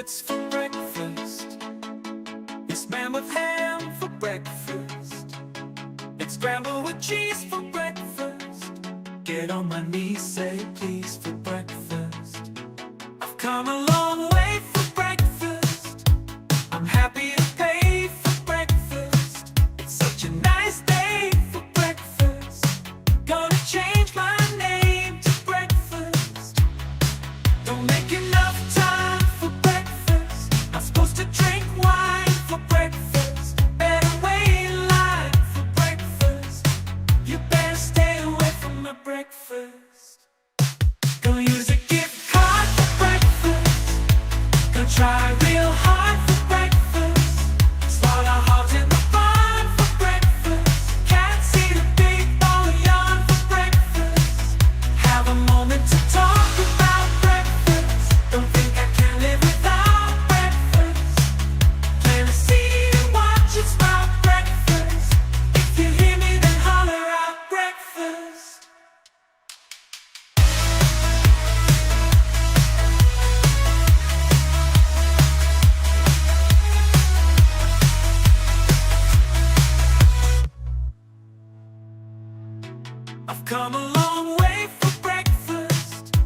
grits for breakfast. It's man with ham for breakfast. It's scrambled with cheese for breakfast. Get on my knees, say please for breakfast. I've come a long way for breakfast. I'm happy to pay for breakfast. It's such a nice day for breakfast. Gonna change my name to breakfast. Don't make enough time for breakfast. Not supposed to drink wine for breakfast. Better wait in line for breakfast. You better stay away from my breakfast. Gonna use a gift card for breakfast. Gonna try real hard for breakfast. Slaughter hogs in the barn for breakfast. Cats eat a big ball of yarn for breakfast. Have a moment to talk about breakfast. Don't think I can live without breakfast. Plant a seed and watch it sprout breakfast. If you hear me, then holler out breakfast. I've come a long way for breakfast.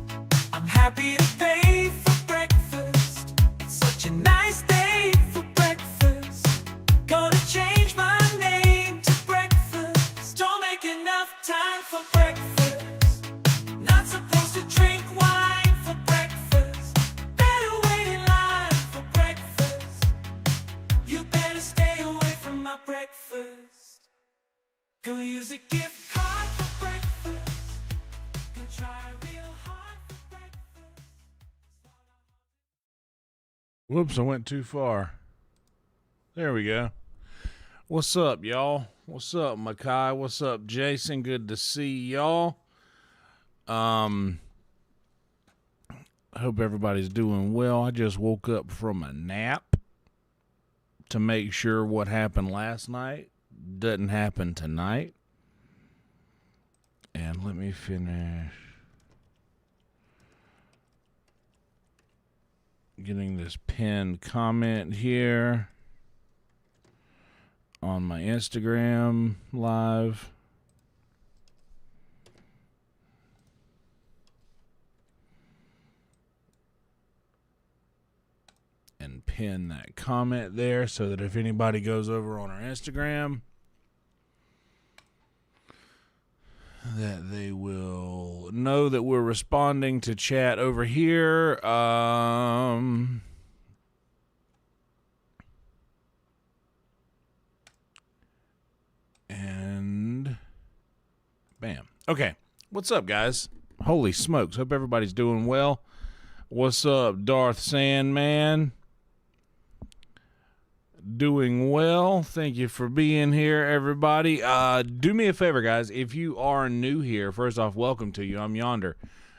I'm happy to pay for breakfast. It's such a nice day for breakfast. Gonna change my name to breakfast. Don't make enough time for breakfast. Not supposed to drink wine for breakfast. Better wait in line for breakfast. You better stay away from my breakfast. Gonna use a gift card for breakfast. Gonna try real hard for breakfast. Whoops, I went too far. There we go. What's up, y'all? What's up, Makai? What's up, Jason? Good to see y'all. I hope everybody's doing well. I just woke up from a nap to make sure what happened last night doesn't happen tonight. And let me finish getting this pinned comment here on my Instagram live. And pin that comment there so that if anybody goes over on our Instagram, that they will know that we're responding to chat over here. And bam. Okay. What's up, guys? Holy smokes. Hope everybody's doing well. What's up, Darth Sandman? Doing well. Thank you for being here, everybody. Do me a favor, guys. If you are new here, first off, welcome to you. I'm Yonder.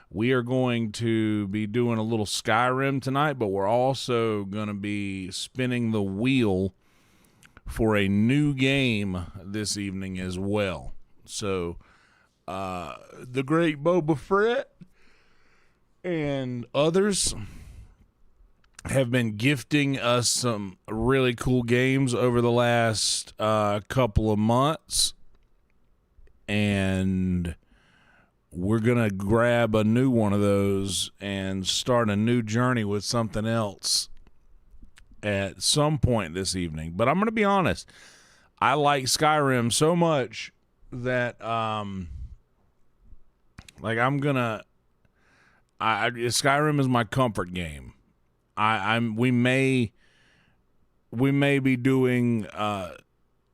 We are going to be doing a little Skyrim tonight, but we're also going to be spinning the wheel for a new game this evening as well. So, the great Boba Fett and others have been gifting us some really cool games over the last couple of months, and we're gonna grab a new one of those and start a new journey with something else at some point this evening. But I'm gonna be honest, I like Skyrim so much that Skyrim is my comfort game. We may be doing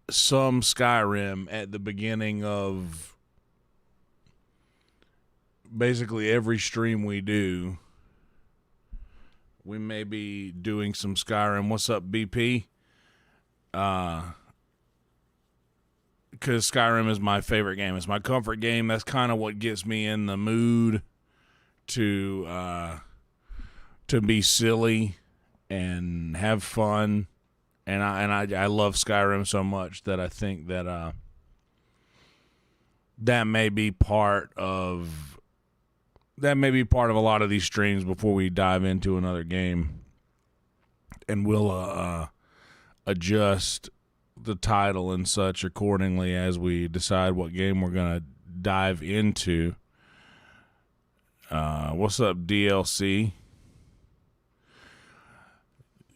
some Skyrim at the beginning of basically every stream we do. We may be doing some Skyrim. What's up, BP? Because Skyrim is my favorite game. It's my comfort game. That's kind of what gets me in the mood to be silly and have fun, and I love Skyrim so much that I think that that may be part of a lot of these streams before we dive into another game. and we'll adjust the title and such accordingly as we decide what game we're going to dive into. What's up, DLC?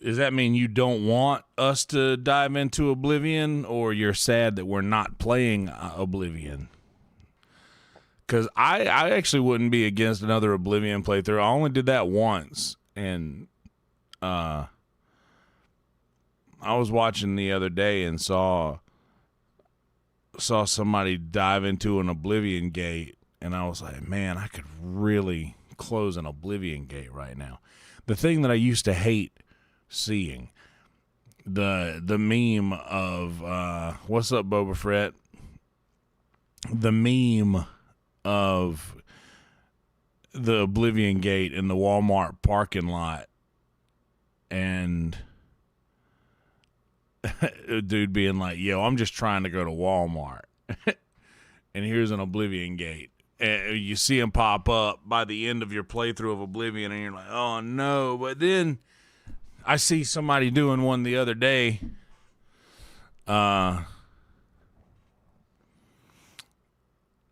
Does that mean you don't want us to dive into Oblivion, or you're sad that we're not playing Oblivion? Because I actually wouldn't be against another Oblivion playthrough. I only did that once, and I was watching the other day and saw somebody dive into an Oblivion gate, and I was like, man, I could really close an Oblivion gate right now. The thing that I used to hate seeing, the meme of what's up, Boba Fett? The meme of the Oblivion gate in the Walmart parking lot, and a dude being like, yo, I'm just trying to go to Walmart and here's an Oblivion gate, and you see him pop up by the end of your playthrough of Oblivion, and you're like, oh no. But then I see somebody doing one the other day.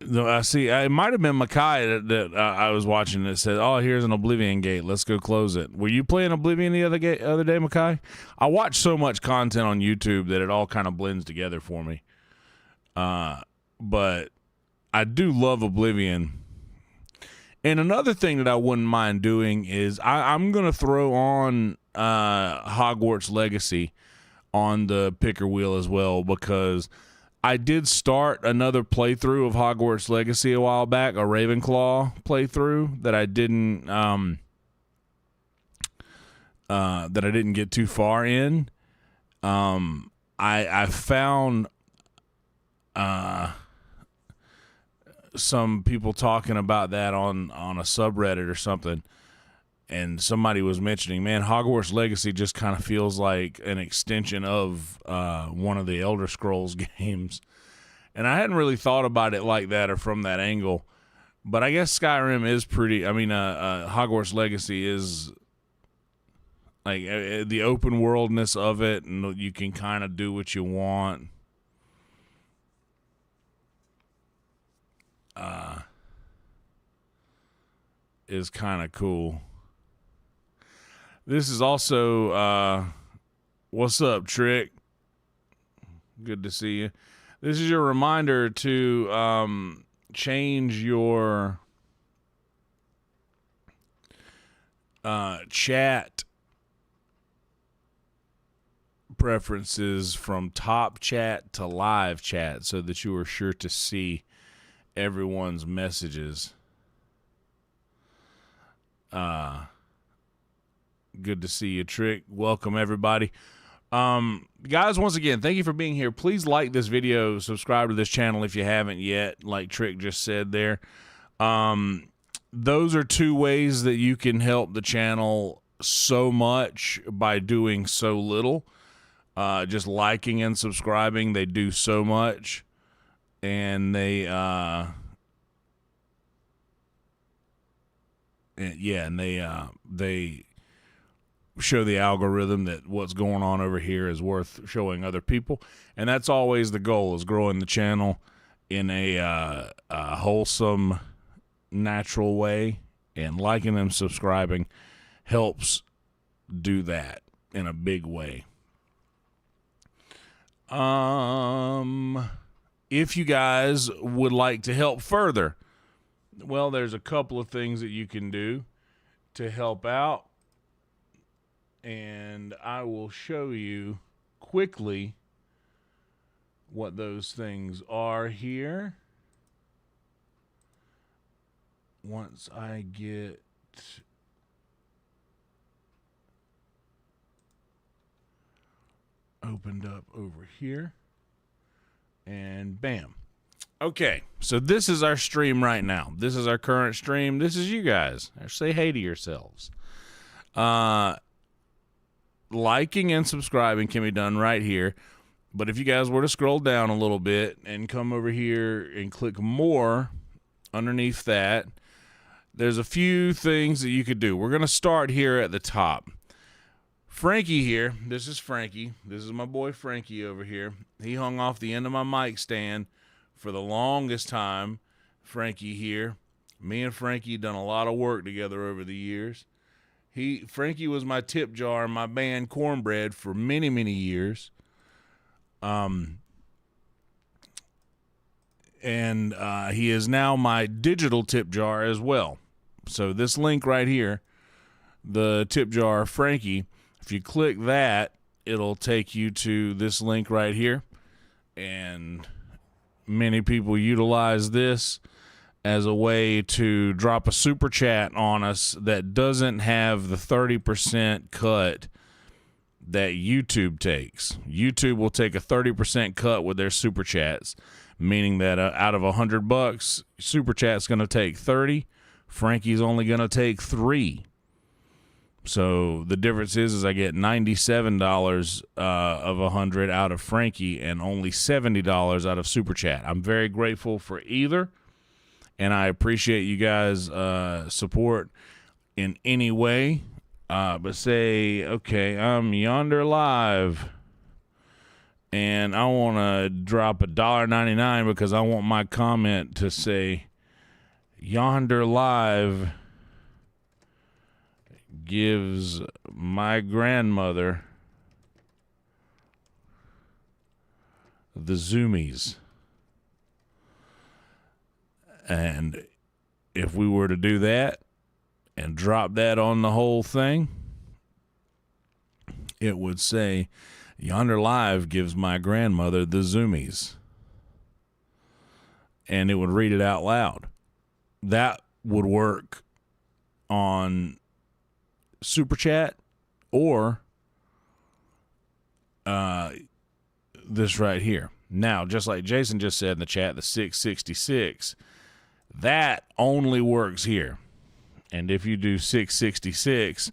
It might have been Makai that I was watching that said, oh, here's an Oblivion gate. Let's go close it. Were you playing Oblivion the other day, Makai? I watch so much content on YouTube that it all kind of blends together for me. But I do love Oblivion. And another thing that I wouldn't mind doing is I'm going to throw on Hogwarts Legacy on the picker wheel as well, because I did start another playthrough of Hogwarts Legacy a while back, a Ravenclaw playthrough that I didn't get too far in. I found some people talking about that on a subreddit or something, and somebody was mentioning, man, Hogwarts Legacy just kind of feels like an extension of one of the Elder Scrolls games. And I hadn't really thought about it like that or from that angle. But I guess Skyrim is Hogwarts Legacy is like the open worldness of it, and you can kind of do what you want. Is kind of cool. This is also, what's up, Trick? Good to see you. This is your reminder to change your chat preferences from top chat to live chat so that you are sure to see everyone's messages. Good to see you, Trick. Welcome, everybody. Guys, once again, thank you for being here. Please like this video, subscribe to this channel if you haven't yet, like Trick just said there. Those are two ways that you can help the channel so much by doing so little. Just liking and subscribing, they do so much. And they show the algorithm that what's going on over here is worth showing other people, and that's always the goal, is growing the channel in a wholesome, natural way, and liking and subscribing helps do that in a big way. If you guys would like to help further, well, there's a couple of things that you can do to help out, and I will show you quickly what those things are here. Once I get opened up over here, and bam. Okay, so this is our stream right now. This is our current stream. This is you guys. Say hey to yourselves. Liking and subscribing can be done right here. But if you guys were to scroll down a little bit and come over here and click more underneath that, there's a few things that you could do. We're going to start here at the top. Frankie here. This is Frankie. This is my boy Frankie over here. He hung off the end of my mic stand for the longest time. Frankie here. Me and Frankie done a lot of work together over the years. Frankie was my tip jar in my band Cornbread for many, many years. And he is now my digital tip jar as well. So this link right here, the tip jar Frankie, if you click that, it'll take you to this link right here. And many people utilize this as a way to drop a super chat on us that doesn't have the 30% cut that YouTube takes. YouTube will take a 30% cut with their super chats, meaning that out of $100, super chat's going to take 30. Frankie's only going to take 3. So the difference is I get $97 of 100 out of Frankie and only $70 out of super chat. I'm very grateful for either, and I appreciate you guys' support in any way. But say, okay, I'm YonderLive, and I want to drop $1.99 because I want my comment to say, YonderLive gives my grandmother the zoomies. And if we were to do that and drop that on the whole thing, it would say, YonderLive gives my grandmother the zoomies. And it would read it out loud. That would work on Super Chat or this right here. Now, just like Jason just said in the chat, the 666, that only works here. And if you do 666,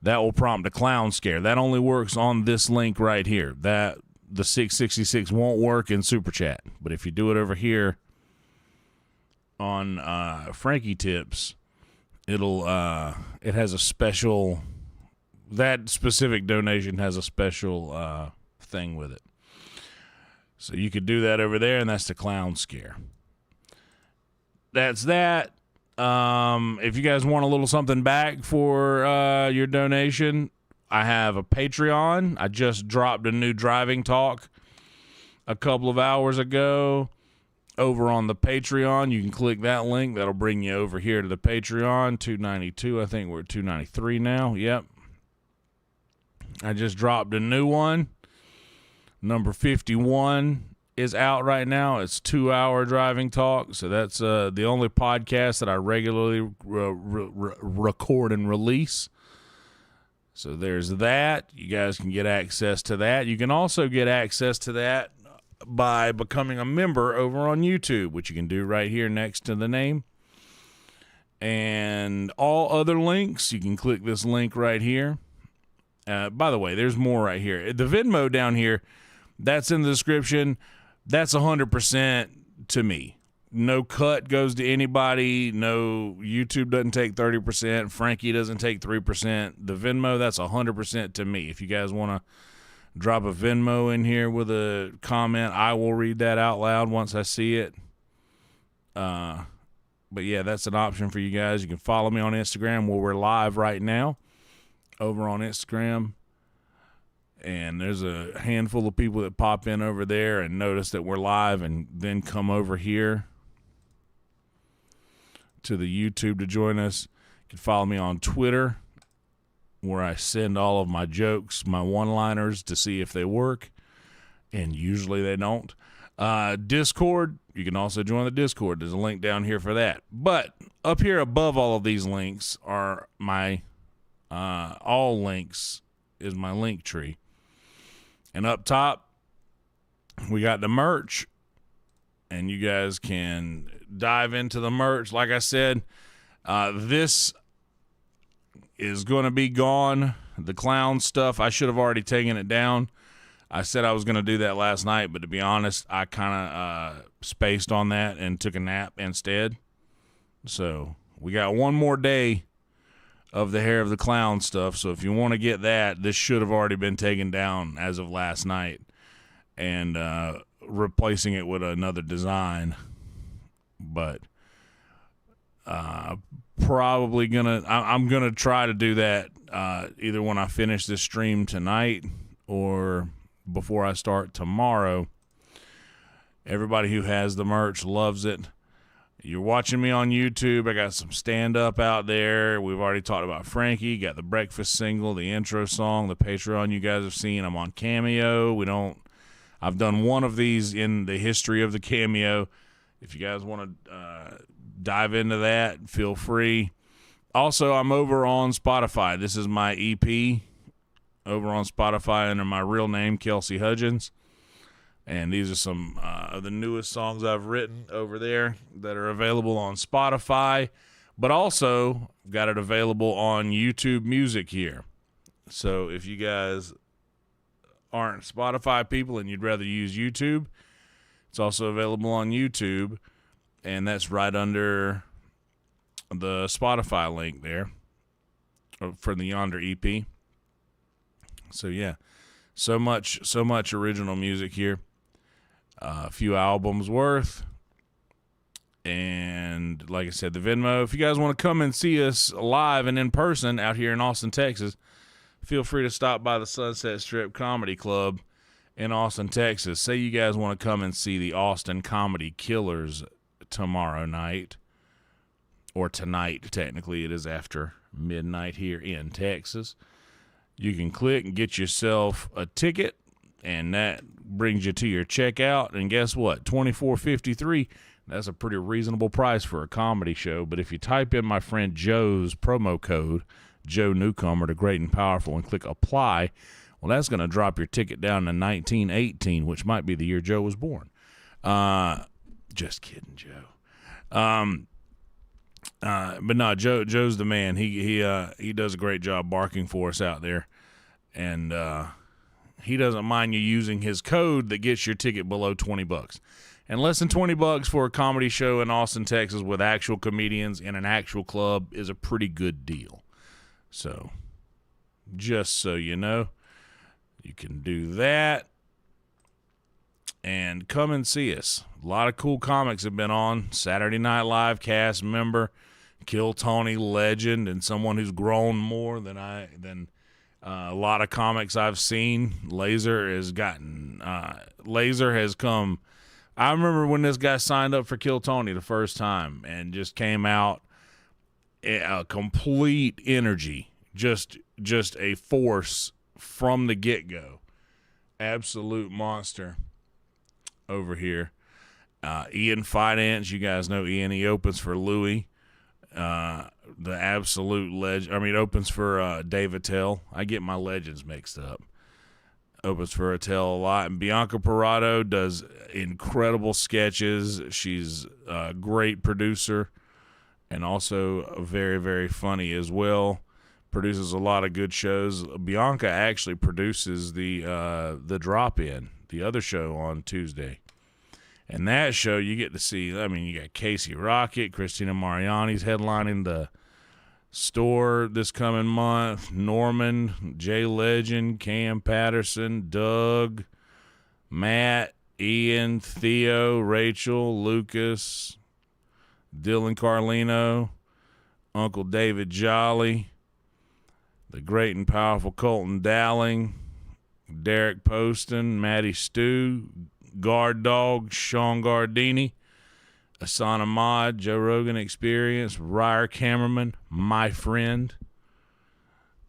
that will prompt a clown scare. That only works on this link right here. That the 666 won't work in Super Chat. But if you do it over here on Frankie Tips, it'll it has a special, that specific donation has a special thing with it. So you could do that over there, and that's the clown scare. That's that. If you guys want a little something back for your donation, I have a Patreon. I just dropped a new driving talk a couple of hours ago over on the Patreon. You can click that link. That'll bring you over here to the Patreon. $2.92. I think we're at $2.93 now. Yep. I just dropped a new one. Number 51 is out right now. It's 2-hour driving talk. So that's the only podcast that I regularly record and release. So there's that. You guys can get access to that. You can also get access to that by becoming a member over on YouTube, which you can do right here next to the name. And all other links, you can click this link right here. By the way, there's more right here. The Venmo down here, that's in the description. That's 100% to me. No cut goes to anybody. No, YouTube doesn't take 30%. Frankie doesn't take 3%. The Venmo, that's 100% to me. If you guys want to drop a Venmo in here with a comment, I will read that out loud once I see it. But yeah, that's an option for you guys. You can follow me on Instagram where we're live right now over on Instagram. And there's a handful of people that pop in over there and notice that we're live and then come over here to the YouTube to join us. You can follow me on Twitter where I send all of my jokes, my one-liners to see if they work. And usually they don't. Discord, you can also join the Discord. There's a link down here for that. But up here above all of these links are my all links is my link tree. And up top, we got the merch, and you guys can dive into the merch. Like I said, this is going to be gone. The clown stuff, I should have already taken it down. I said I was going to do that last night, but to be honest, I kind of spaced on that and took a nap instead. So we got one more day of the Hair of the Clown stuff. So if you want to get that, this should have already been taken down as of last night, and replacing it with another design. But probably I'm gonna try to do that either when I finish this stream tonight or before I start tomorrow. Everybody who has the merch loves it. You're watching me on YouTube. I got some stand-up out there. We've already talked about Frankie. Got the breakfast single, the intro song, the Patreon you guys have seen. I'm on Cameo. I've done one of these in the history of the Cameo. If you guys want to dive into that, feel free. Also, I'm over on Spotify. This is my EP over on Spotify under my real name, Kelsey Hudgens. And these are some of the newest songs I've written over there that are available on Spotify. But also, got it available on YouTube Music here. So if you guys aren't Spotify people and you'd rather use YouTube, it's also available on YouTube. And that's right under the Spotify link there for the Yonder EP. So yeah, so much original music here. A few albums worth. And like I said, the Venmo. If you guys want to come and see us live and in person out here in Austin, Texas, feel free to stop by the Sunset Strip Comedy Club in Austin, Texas. Say you guys want to come and see the Austin Comedy Killers tomorrow night, or tonight. Technically, it is after midnight here in Texas. You can click and get yourself a ticket, and that brings you to your checkout. And guess what? $24.53. That's a pretty reasonable price for a comedy show. But if you type in my friend Joe's promo code, Joe Newcomer to Great and Powerful, and click apply, well, that's going to drop your ticket down to $19.18, which might be the year Joe was born. Just kidding, Joe. But no, Joe's the man. He does a great job barking for us out there, and he doesn't mind you using his code that gets your ticket below $20. And less than $20 for a comedy show in Austin, Texas, with actual comedians in an actual club is a pretty good deal. So, just so you know, you can do that. And come and see us. A lot of cool comics have been on. Saturday Night Live cast member, Kill Tony legend, and someone who's grown more than a lot of comics I've seen. Laser has come. I remember when this guy signed up for Kill Tony the first time and just came out a complete energy, just a force from the get-go. Absolute monster over here. Ian Finance, you guys know Ian. He opens for Louis, the absolute legend. Opens for Dave Attell. I get my legends mixed up. Opens for Attell a lot. And Bianca Parado does incredible sketches. She's a great producer and also very, very funny as well. Produces a lot of good shows. Bianca actually produces the Drop-In, the other show on Tuesday. And that show, you get to see, you got Casey Rocket, Christina Mariani's headlining the store this coming month, Norman, Jay Legend, Cam Patterson, Doug, Matt, Ian, Theo, Rachel, Lucas, Dylan Carlino, Uncle David Jolly, the great and powerful Colton Dowling, Derek Poston, Maddie Stew, Guard Dog, Sean Gardini, Asana Mod, Joe Rogan Experience, Ryer Cameraman, my friend.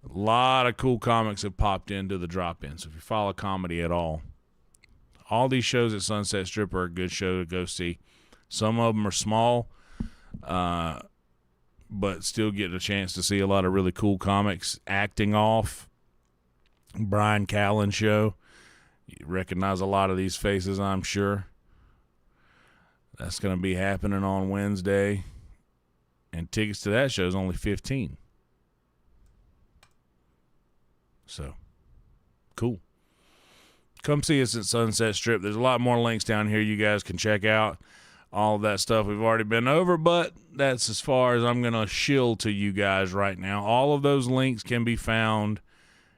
A lot of cool comics have popped into the Drop-In. So if you follow comedy at all these shows at Sunset Strip are a good show to go see. Some of them are small, but still get a chance to see a lot of really cool comics acting off. Brian Callen show. You recognize a lot of these faces, I'm sure. That's going to be happening on Wednesday. And tickets to that show is only $15. So, cool. Come see us at Sunset Strip. There's a lot more links down here you guys can check out. all of that stuff we've already been over, but that's as far as I'm going to shill to you guys right now. All of those links can be found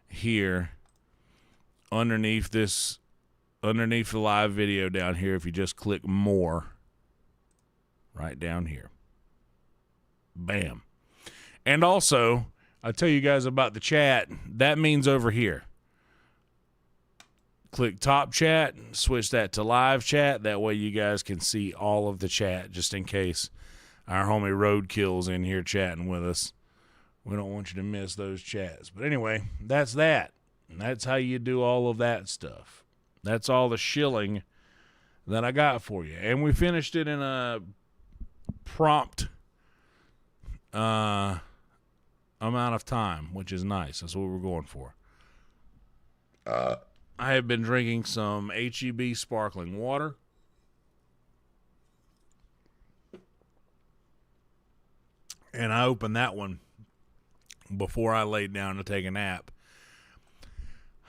here underneath the live video down here if you just click more right down here. Bam. And also, I'll tell you guys about the chat. That means over here. Click top chat, switch that to live chat. That way you guys can see all of the chat just in case our homie Roadkill's in here chatting with us. We don't want you to miss those chats. But anyway, that's that. And that's how you do all of that stuff. That's all the shilling that I got for you. And we finished it in a prompt amount of time, which is nice. That's what we're going for. I have been drinking some HEB sparkling water. And I opened that one before I laid down to take a nap.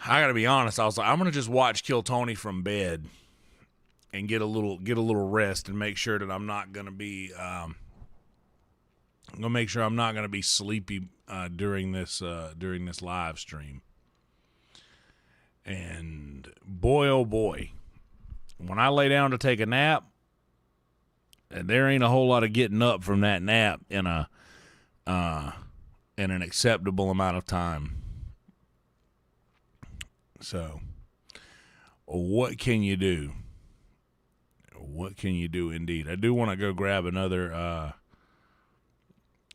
I got to be honest, I was like, I'm going to just watch Kill Tony from bed and get a little rest and make sure that I'm not going to be sleepy during this live stream. And boy, oh boy, when I lay down to take a nap, there ain't a whole lot of getting up from that nap in an acceptable amount of time. So, what can you do? What can you do indeed? I do want to go grab another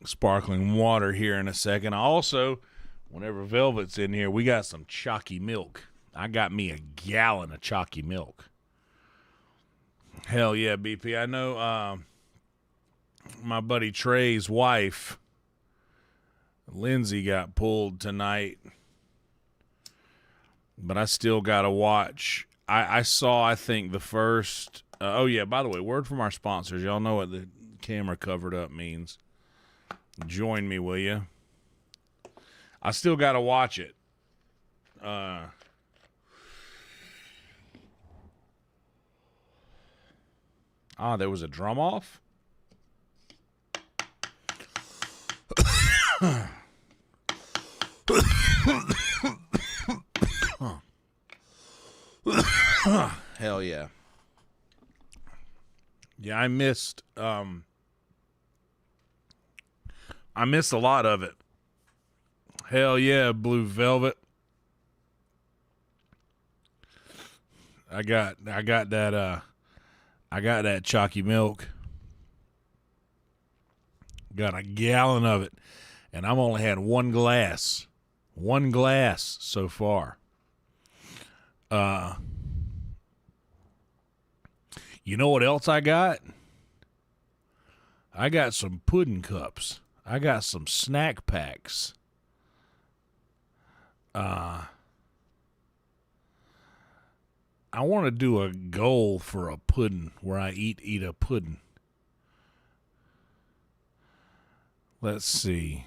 sparkling water here in a second. I also, whenever Velvet's in here, we got some chalky milk. I got me a gallon of chalky milk. Hell yeah, BP. I know my buddy Trey's wife, Lindsay, got pulled tonight. But I still got to watch. I saw, I think, the first... oh, yeah, by the way, word from our sponsors. Y'all know what the camera covered up means. Join me, will you? I still got to watch it. There was a drum off? Hell yeah. Yeah, I missed a lot of it. Hell yeah, Blue Velvet. I got that chalky milk. Got a gallon of it. And I've only had one glass. One glass so far. You know what else I got? I got some pudding cups. I got some snack packs. I want to do a goal for a pudding where I eat a pudding. Let's see.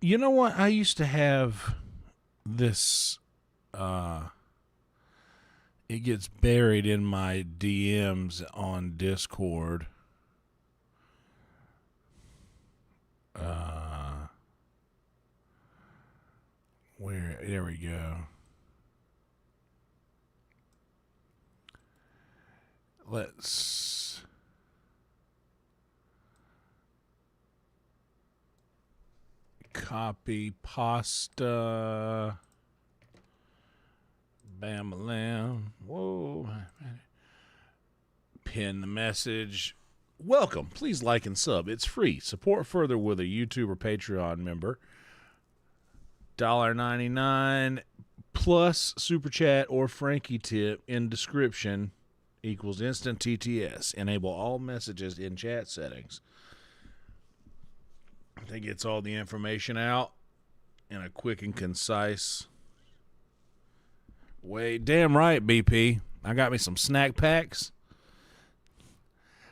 You know what? I used to have this, it gets buried in my DMs on Discord. There we go. Let's copy pasta. Bam-a-lam. Whoa. Pin the message. Welcome. Please like and sub. It's free. Support further with a YouTube or Patreon member. $1.99 plus Super Chat or Frankie tip in description equals instant TTS. Enable all messages in chat settings. That gets all the information out in a quick and concise way. Damn right, BP. I got me some snack packs.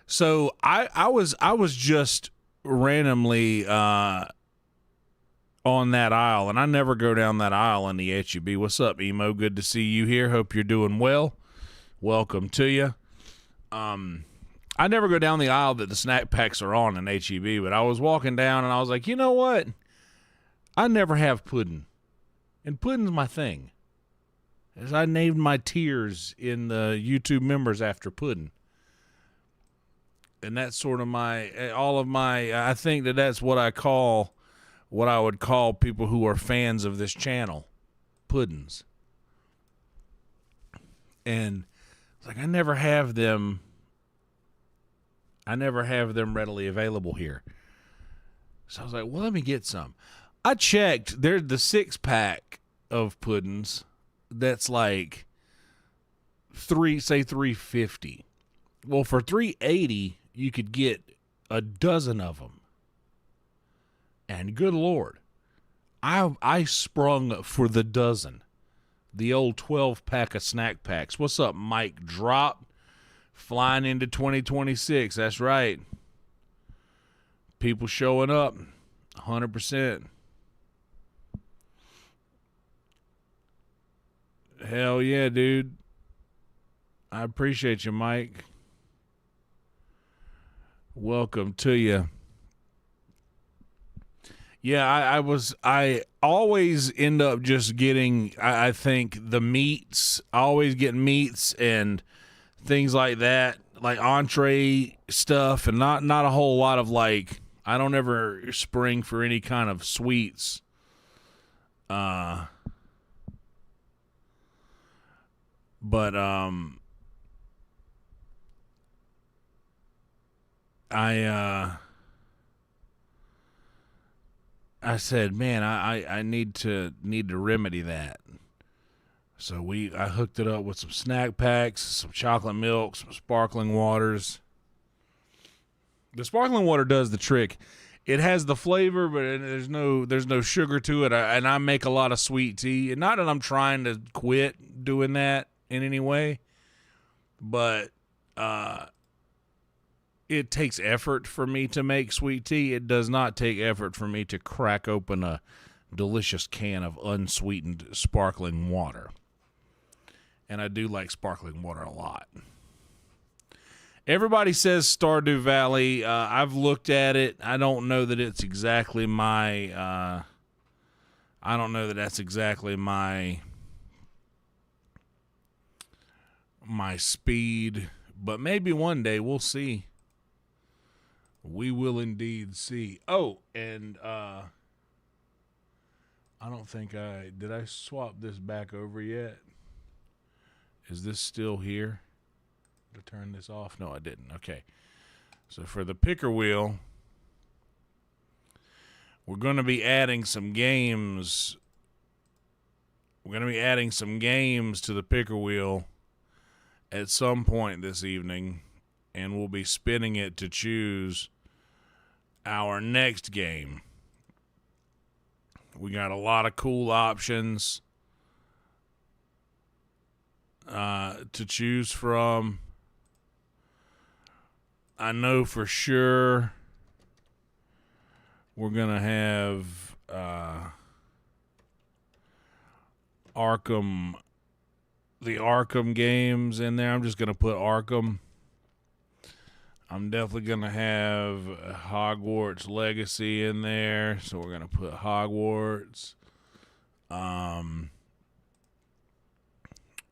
So I was just randomly on that aisle, and I never go down that aisle in the HEB. What's up, Emo? Good to see you here. Hope you're doing well. Welcome to you. I never go down the aisle that the snack packs are on in HEB, but I was walking down and I was like, you know what? I never have pudding. And pudding's my thing. As I named my tiers in the YouTube members after pudding. And that's sort of I think that's what I would call people who are fans of this channel. Puddings. And it's like I never have them readily available here. So I was like, well, let me get some. I checked. There's the 6-pack of puddings that's like $3.50. Well, for $3.80, you could get a dozen of them. And good Lord, I sprung for the dozen. The old 12-pack of snack packs. What's up, Mike Drop? Flying into 2026. That's right. People showing up. 100%. Hell yeah, dude. I appreciate you, Mike. Welcome to you. Yeah, I always end up just getting, I think, the meats. I always get meats and things like that, like entree stuff, and not a whole lot of like, I don't ever spring for any kind of sweets. But I said, man, I need to remedy that. So I hooked it up with some snack packs, some chocolate milk, some sparkling waters. The sparkling water does the trick. It has the flavor, but there's no sugar to it. And I make a lot of sweet tea. And not that I'm trying to quit doing that in any way, but it takes effort for me to make sweet tea. It does not take effort for me to crack open a delicious can of unsweetened sparkling water. And I do like sparkling water a lot. Everybody says Stardew Valley. I've looked at it. I don't know that it's exactly my. I don't know that that's exactly my speed. But maybe one day we'll see. We will indeed see. Oh, and I don't think did I swap this back over yet? Is this still here? To turn this off? No, I didn't. Okay. So for the picker wheel, we're going to be adding some games. We're going to be adding some games to the picker wheel at some point this evening, and we'll be spinning it to choose our next game. We got a lot of cool options to choose from. I know for sure we're going to have the Arkham games in there. I'm just going to put Arkham. I'm definitely going to have Hogwarts Legacy in there, so we're going to put Hogwarts.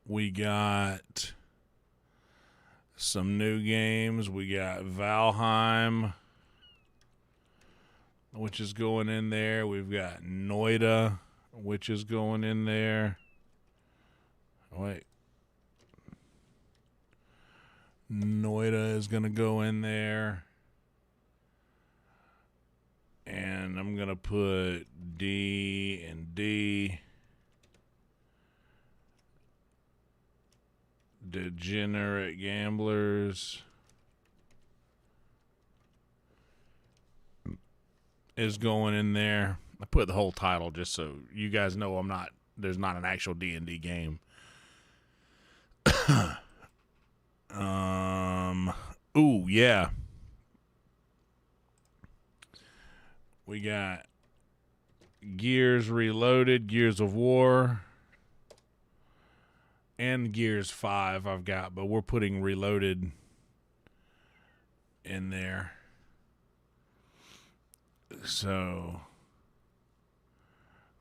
We got some new games. We got Valheim, which is going in there. We've got Noida, which is going in there. Wait. Noida is going to go in there. And I'm going to put D and D. Degenerate Gamblers is going in there. I put the whole title just so you guys know there's not an actual D&D game. Ooh, yeah. We got Gears Reloaded, Gears of War, and Gears 5 I've got, but we're putting Reloaded in there. So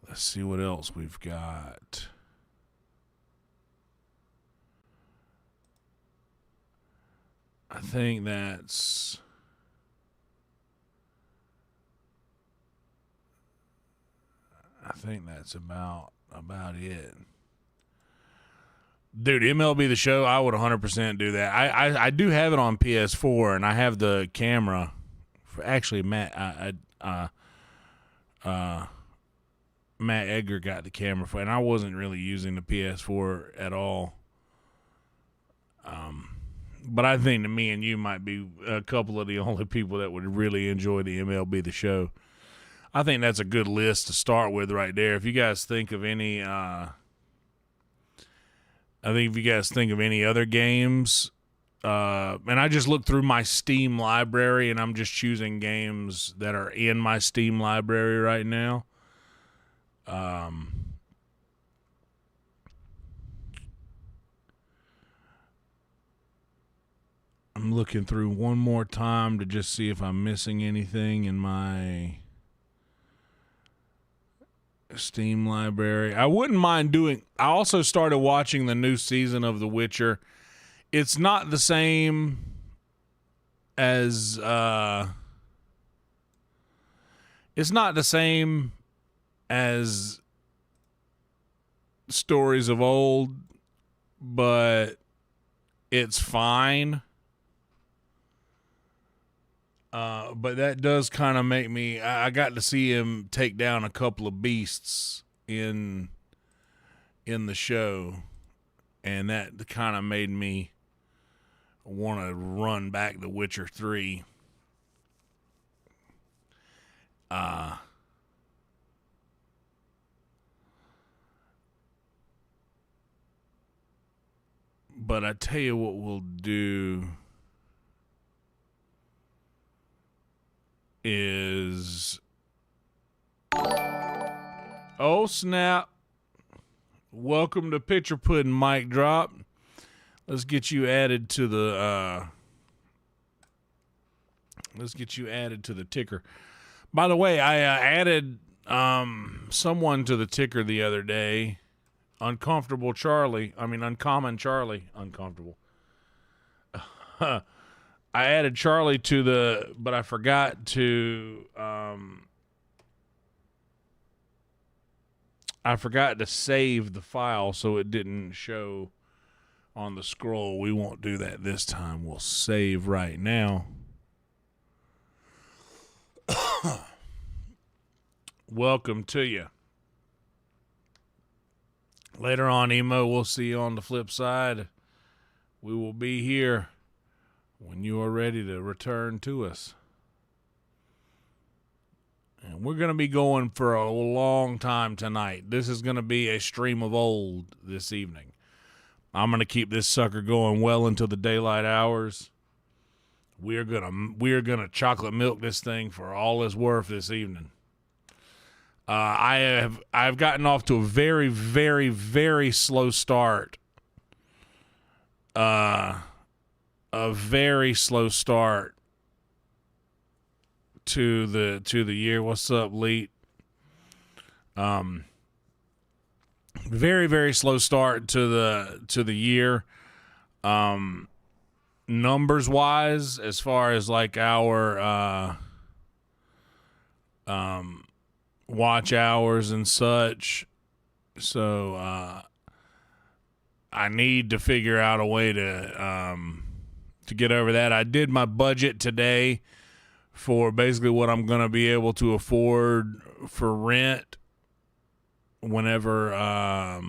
let's see what else we've got. I think that's about it. Dude, MLB The Show, I would 100% do that. I do have it on PS4, and I have the camera. Actually, Matt Edgar got the camera for, and I wasn't really using the PS4 at all. But I think that me and you might be a couple of the only people that would really enjoy the MLB The Show. I think that's a good list to start with right there. If you guys think of any, if you guys think of any other games, and I just looked through my Steam library, and I'm just choosing games that are in my Steam library right now. I'm looking through one more time to just see if I'm missing anything in my Steam library. I wouldn't mind doing. I also started watching the new season of The Witcher. It's not the same as stories of old, but it's fine. But that does kind of make me. I got to see him take down a couple of beasts in the show, and that kind of made me want to run back The Witcher 3. But I tell you what we'll do is, oh snap, welcome to Picture Pudding Mic Drop. Let's get you added to the ticker. By the way, I added someone to the ticker the other day. Uncommon Charlie. Uncomfortable. I added Charlie to but I forgot to save the file so it didn't show on the scroll. We won't do that this time. We'll save right now. Welcome to you. Later on, Emo, we'll see you on the flip side. We will be here when you are ready to return to us. And we're going to be going for a long time tonight. This is going to be a stream of old this evening. I'm going to keep this sucker going well into the daylight hours. We're going to chocolate milk this thing for all it's worth this evening. I've gotten off to a very, very, very slow start. A very slow start to the year. What's up, Leet? Very, very slow start to the year. Numbers wise, as far as like our watch hours and such. So I need to figure out a way to get over that. I did my budget today for basically what I'm going to be able to afford for rent whenever I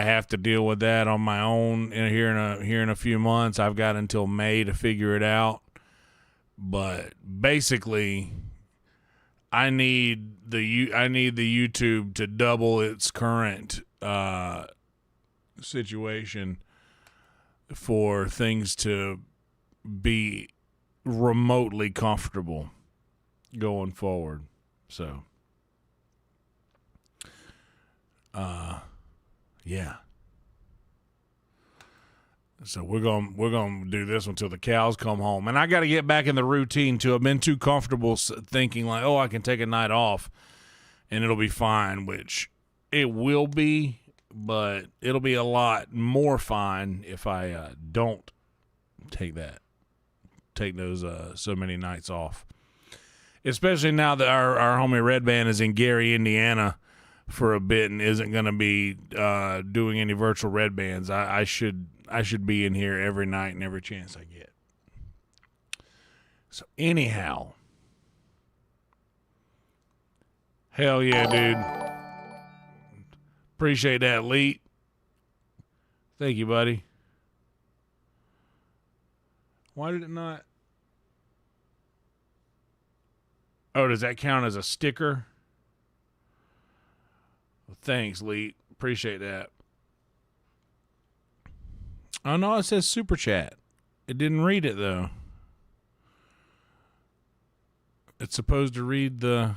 have to deal with that on my own here in a few months. I've got until May to figure it out. But basically, I need the YouTube to double its current situation for things to be remotely comfortable going forward. So, yeah. So we're gonna do this until the cows come home, and I got to get back in the routine too. I've been too comfortable thinking like, oh, I can take a night off, and it'll be fine, which it will be, but it'll be a lot more fine if I don't take those so many nights off. Especially now that our homie Red Band is in Gary, Indiana, for a bit and isn't going to be doing any virtual Red Bands. I should be in here every night and every chance I get. So anyhow, hell yeah, dude. Appreciate that, Leet. Thank you, buddy. Why did it not? Oh, does that count as a sticker? Well, thanks, Leet. Appreciate that. Oh, no, it says super chat. It didn't read it, though. It's supposed to read the...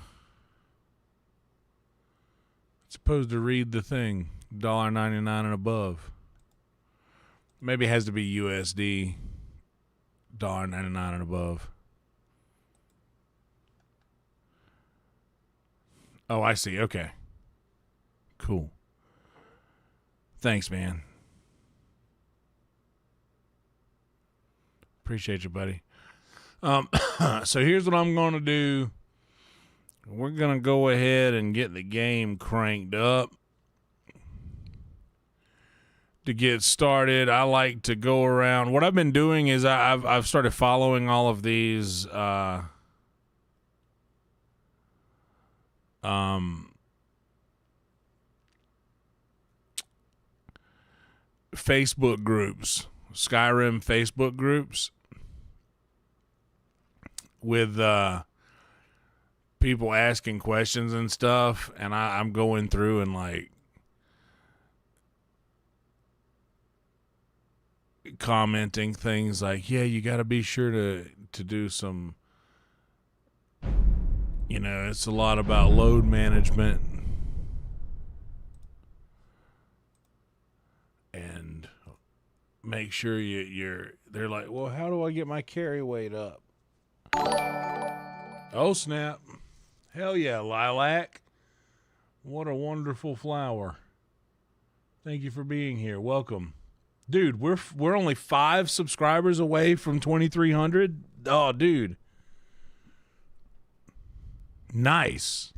thing. $1.99 and above. Maybe it has to be USD. $1.99 and above. Oh, I see. Okay. Cool. Thanks, man. Appreciate you, buddy. So here's what I'm going to do. We're going to go ahead and get the game cranked up. To get started, I like to go around. What I've been doing is I've started following all of these Facebook groups, Skyrim Facebook groups with people asking questions and stuff, and I'm going through and like commenting things like, yeah, you got to be sure to do some, you know, it's a lot about load management and make sure they're like, well, how do I get my carry weight up? Oh, snap. Hell yeah, Lilac. What a wonderful flower. Thank you for being here. Welcome. Dude, we're only 5 subscribers away from 2,300. Oh, dude. Nice.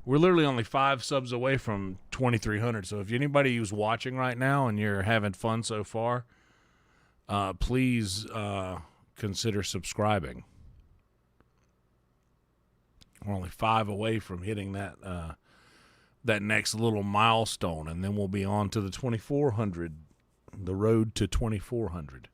We're literally only 5 subs away from 2,300. So if anybody who's watching right now and you're having fun so far, please consider subscribing. We're only 5 away from hitting that next little milestone, and then we'll be on to the 2,400. The road to 2,400.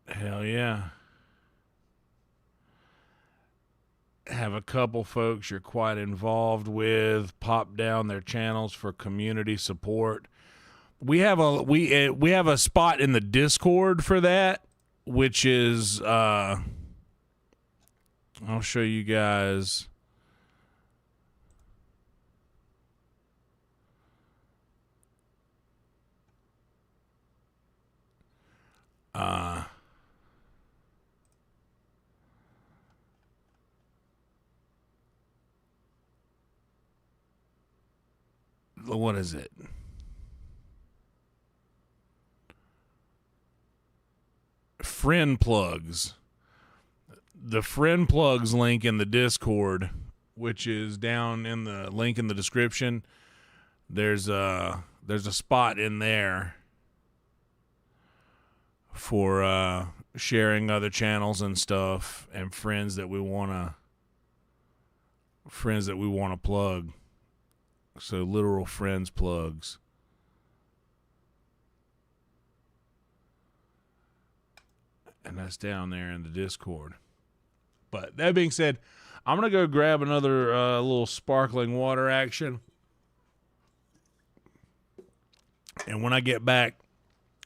Hell yeah. Have a couple folks you're quite involved with pop down their channels for community support. We have a spot in the Discord for that, which is I'll show you guys. What is it? Friend plugs. The friend plugs link in the Discord, which is down in the link in the description. There's a spot in there for sharing other channels and stuff, and friends that we wanna plug. So literal friends plugs. And that's down there in the Discord. But that being said, I'm going to go grab another little sparkling water action. And when I get back,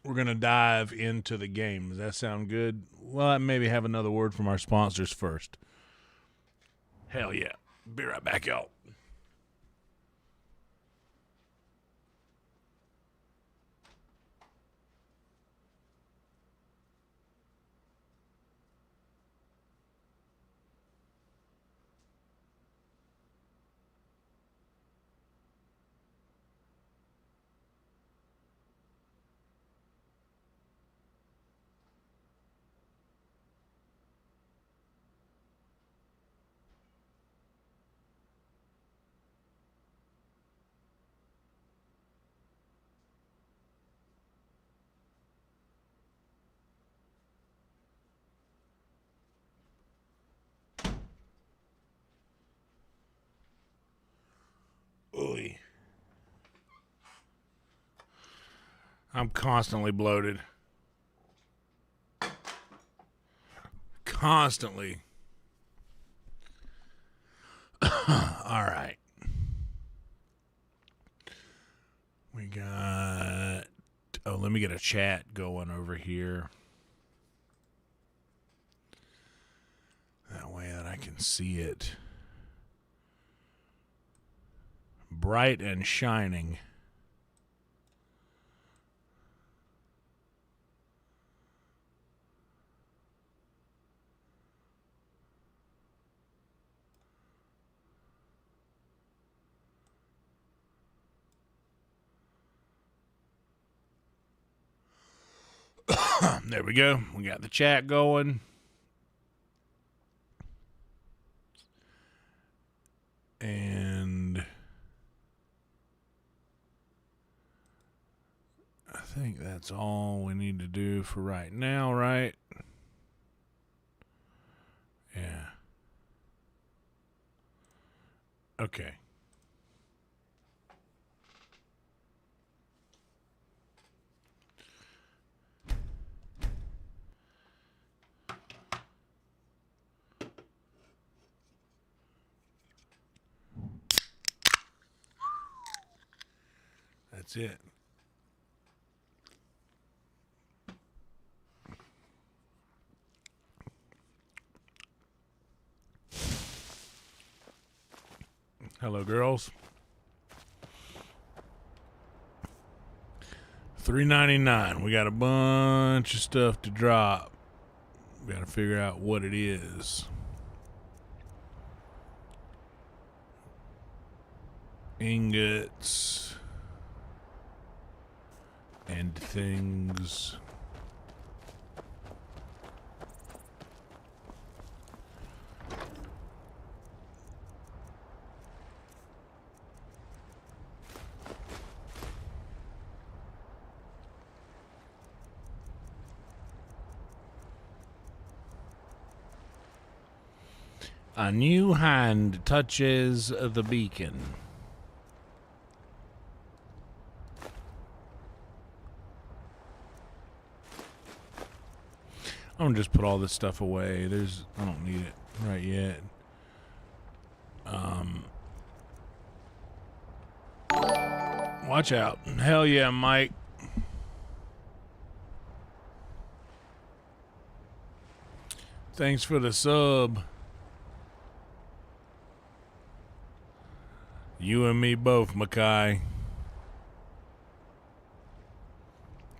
we're going to dive into the game. Does that sound good? Well, I maybe have another word from our sponsors first. Hell yeah. Be right back, y'all. Oy. I'm constantly bloated. Constantly. All right. We got... Oh, let me get a chat going over here. That way that I can see it. Bright and shining. There we go. We got the chat going. And I think that's all we need to do for right now, right? Yeah. Okay. That's it. Hello, girls. $3.99. We got a bunch of stuff to drop. We got to figure out what it is. Ingots and things. A new hand touches the beacon. I'm gonna just put all this stuff away. I don't need it right yet. Watch out. Hell yeah, Mike. Thanks for the sub. You and me both, Mackay.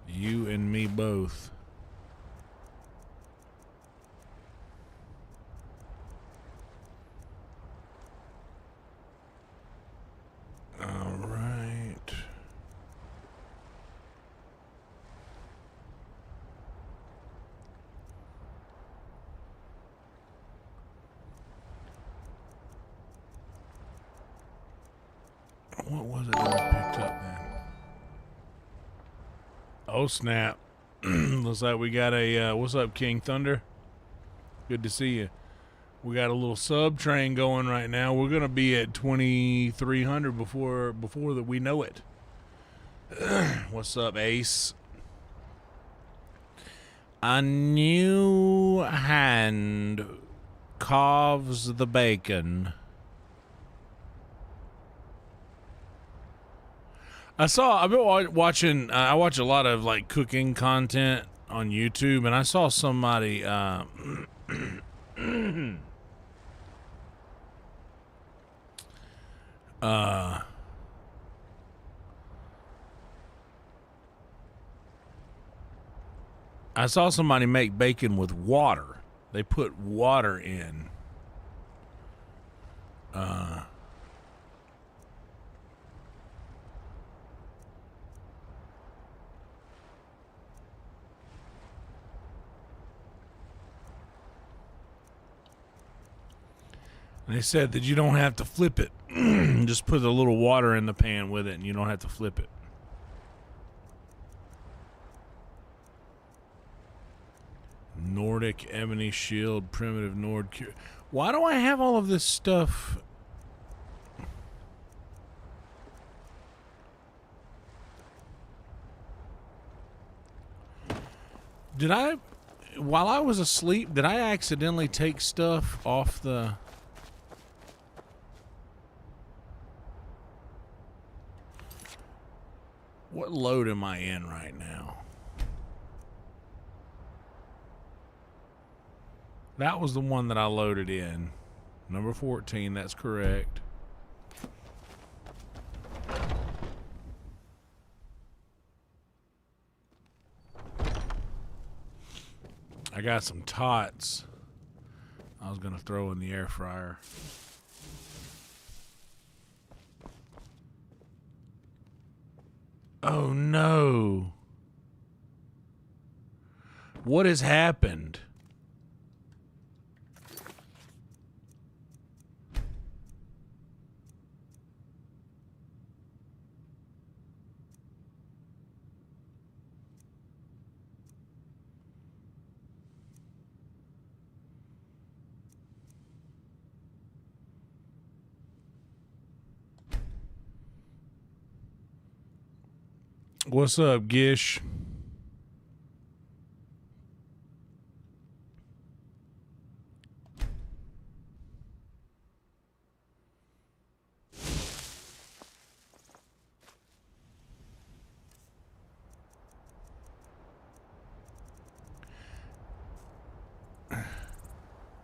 You and me both. All right. What was it that I picked up then? Oh, snap. Looks like we got a, what's up, King Thunder? Good to see you. We got a little sub train going right now. We're going to be at 2,300 before that we know it. What's up, Ace? A new hand carves the bacon. I've been watching, I watch a lot of like cooking content on YouTube, and I saw somebody, I saw somebody make bacon with water. They put water in. They said that you don't have to flip it. Just put a little water in the pan with it and you don't have to flip it. Nordic ebony shield, primitive Nord cure. Why do I have all of this stuff? Did I, while I was asleep, did I accidentally take stuff off the... What load am I in right now? That was the one that I loaded in. Number 14, that's correct. I got some tots I was going to throw in the air fryer. Oh no. What has happened? What's up, Gish?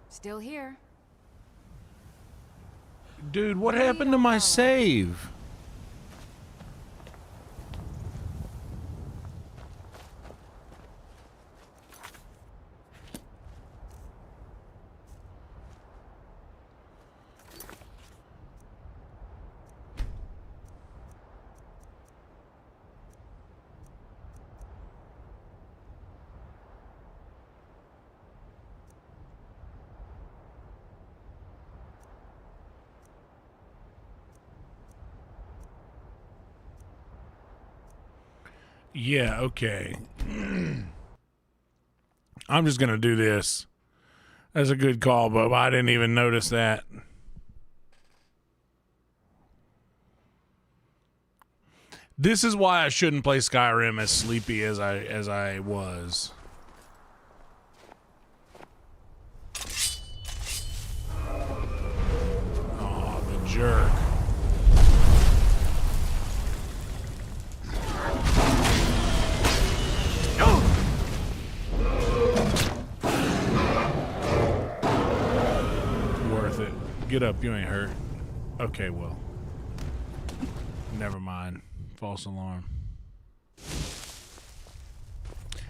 Still here. Dude, what happened to my save? Yeah, okay. I'm just going to do this. That's a good call, Bub. I didn't even notice that. This is why I shouldn't play Skyrim as sleepy as I was. Oh, the jerk. Get up, you ain't hurt. Okay, well. Never mind. False alarm.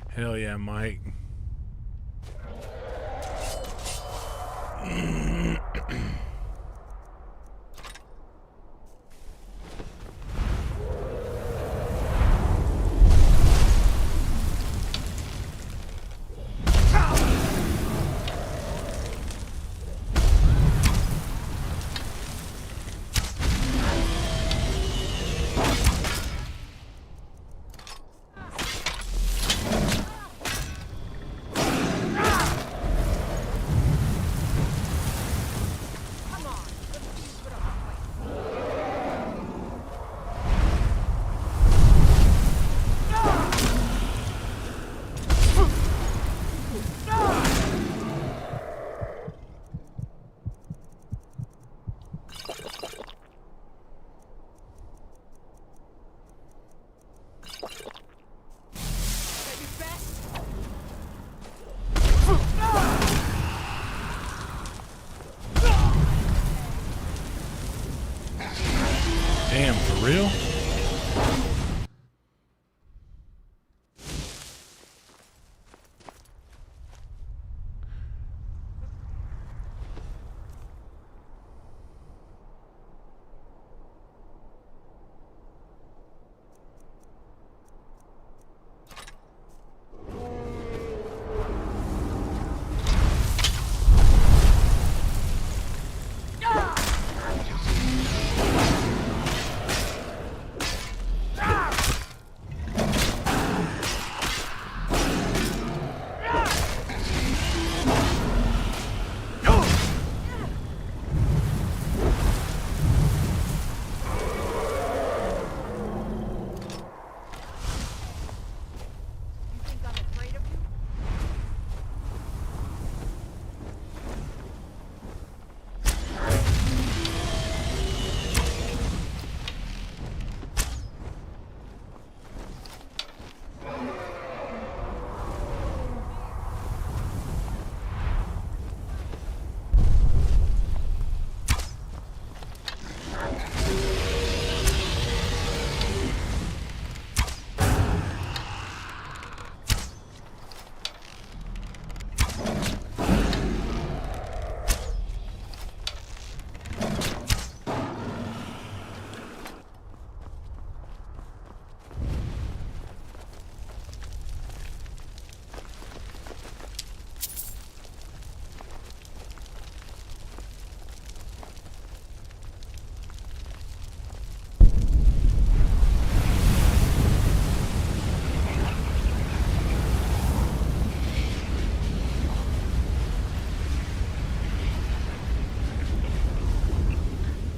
Hell yeah, Mike. Damn, for real?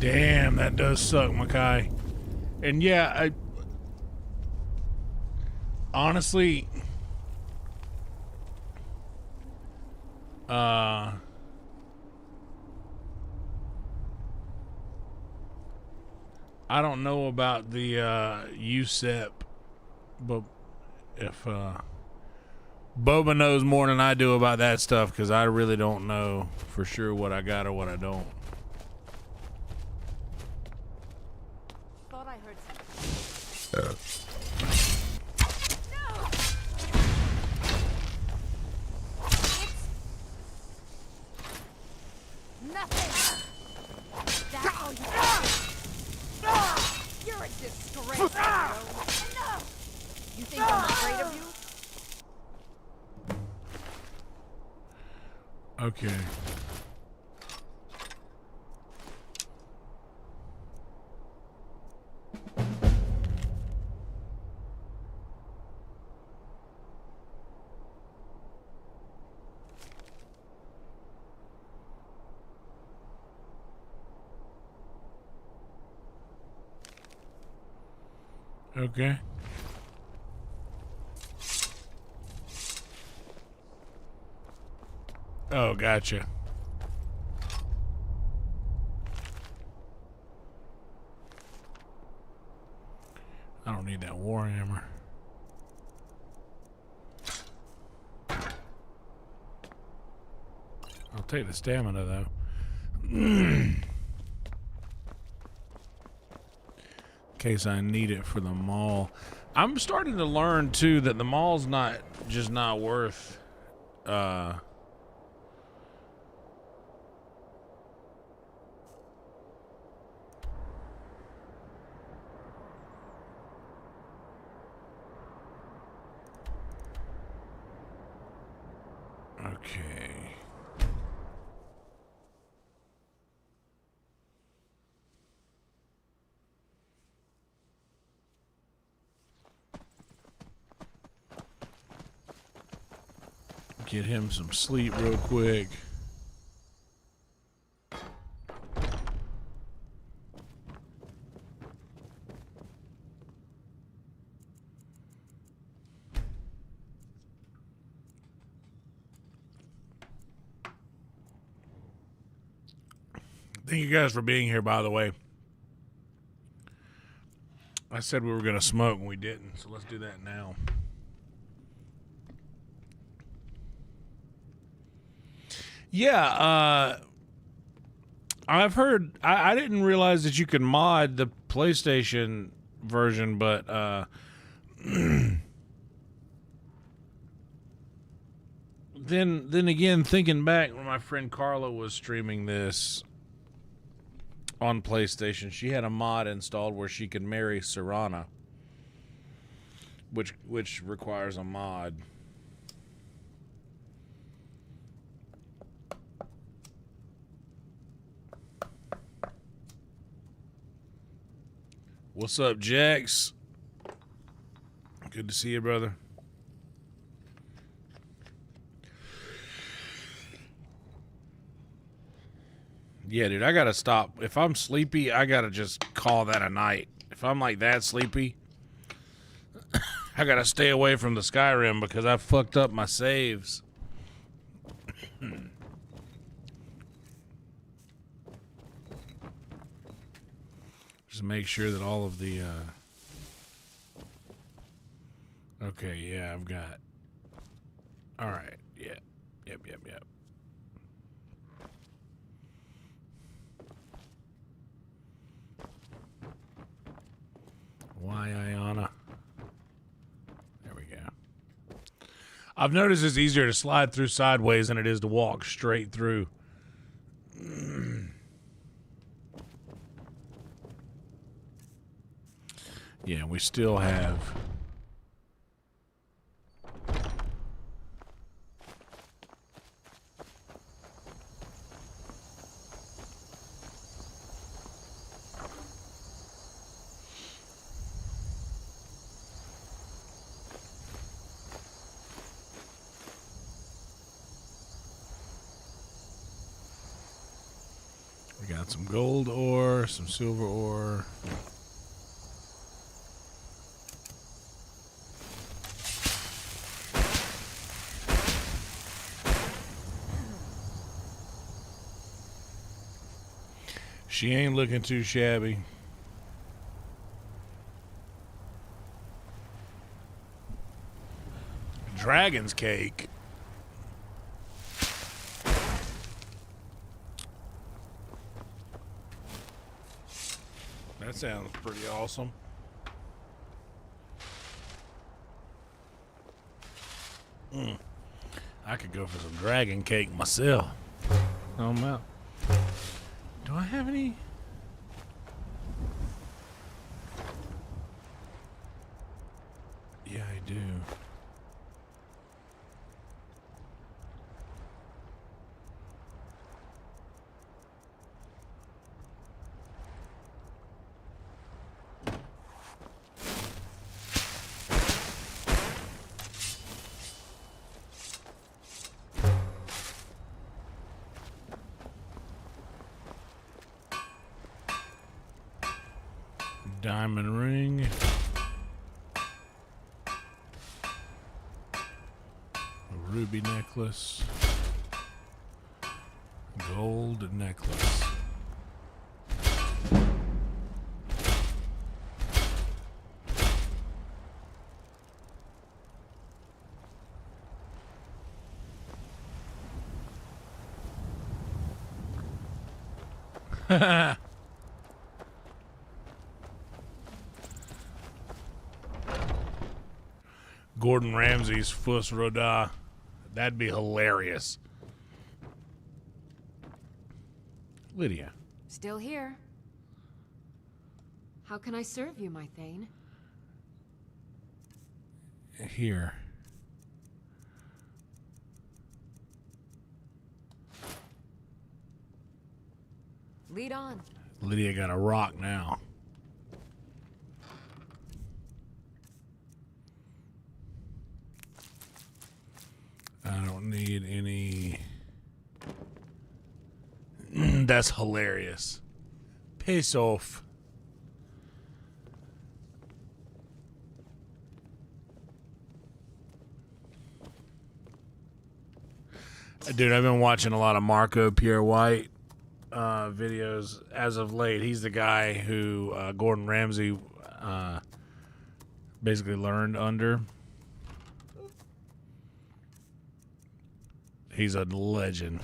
Damn, that does suck, Makai. And yeah, I honestly, I don't know about the USEP, but if Boba knows more than I do about that stuff, because I really don't know for sure what I got or what I don't. Thought I heard something. Nothing. That's all you got. You're a disgrace. Enough. You think I'm afraid of you? Okay. Okay. Oh, gotcha. I don't need that warhammer. I'll take the stamina though. In case I need it for the mall. I'm starting to learn too that the mall's not worth okay. Get him some sleep real quick. Thank you guys for being here, by the way. I said we were going to smoke and we didn't, so let's do that now. Yeah, I've heard. I didn't realize that you could mod the PlayStation version, but then again, thinking back when my friend Carla was streaming this on PlayStation, she had a mod installed where she could marry Serana, which requires a mod. What's up, Jax? Good to see you, brother. Yeah, dude, I gotta stop. If I'm sleepy, I gotta just call that a night. If I'm like that sleepy, I gotta stay away from the Skyrim because I fucked up my saves. Just make sure that all of the okay, yeah, I've got. All right, yeah, yep. Why, Iana? There we go. I've noticed it's easier to slide through sideways than it is to walk straight through. Yeah, we still have. We got some gold ore, some silver ore. She ain't looking too shabby. Dragon's cake. That sounds pretty awesome. I could go for some dragon cake myself. Oh, man. Do I have any? Yeah, I do. Diamond ring. A ruby necklace. Gold necklace. Gordon Ramsay's Fus Roda. That'd be hilarious. Lydia. Still here. How can I serve you, my Thane? Here. Lead on. Lydia got a rock now. I don't need any. That's hilarious. Piss off. Dude, I've been watching a lot of Marco Pierre White videos as of late. He's the guy who Gordon Ramsay basically learned under. He's a legend.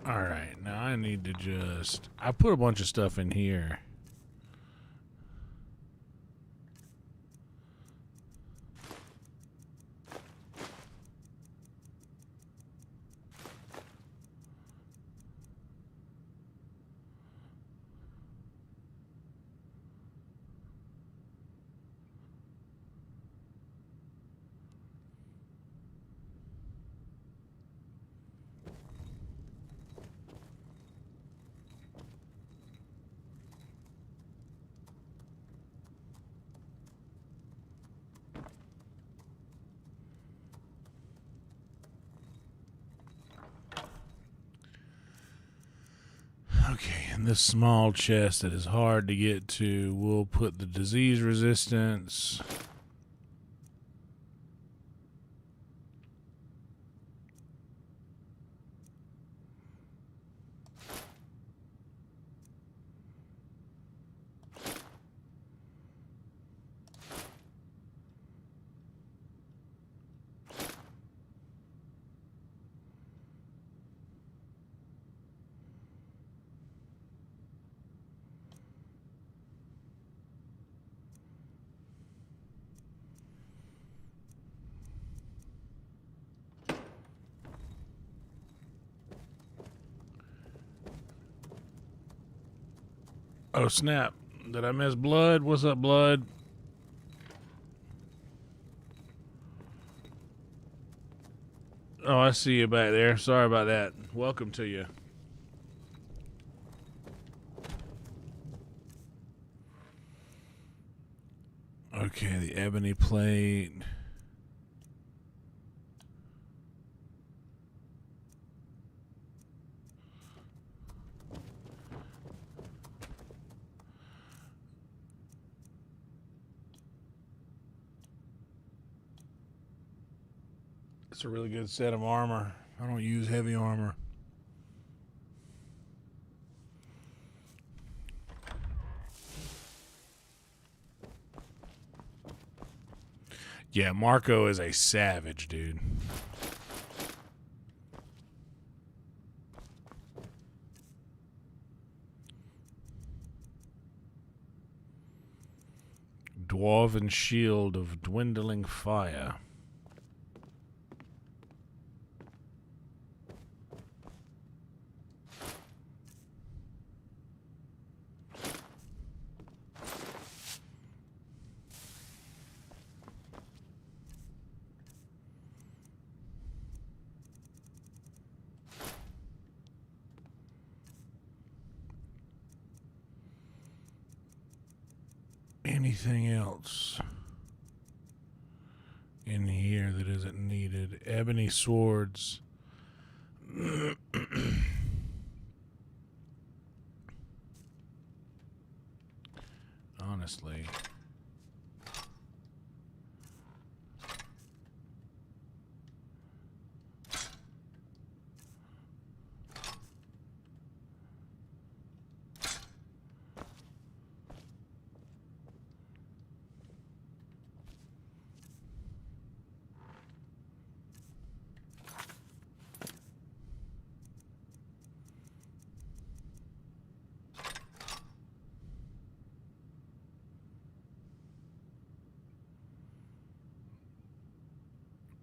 All right, now I need to just... I put a bunch of stuff in here. Okay, in this small chest that is hard to get to, we'll put the disease resistance. Oh, snap. Did I miss Blood? What's up, Blood? Oh, I see you back there. Sorry about that. Welcome to you. Okay, the ebony plate. It's a really good set of armor. I don't use heavy armor. Yeah, Marco is a savage, dude. Dwarven shield of dwindling fire. Anything else in here that isn't needed? Ebony swords. Honestly.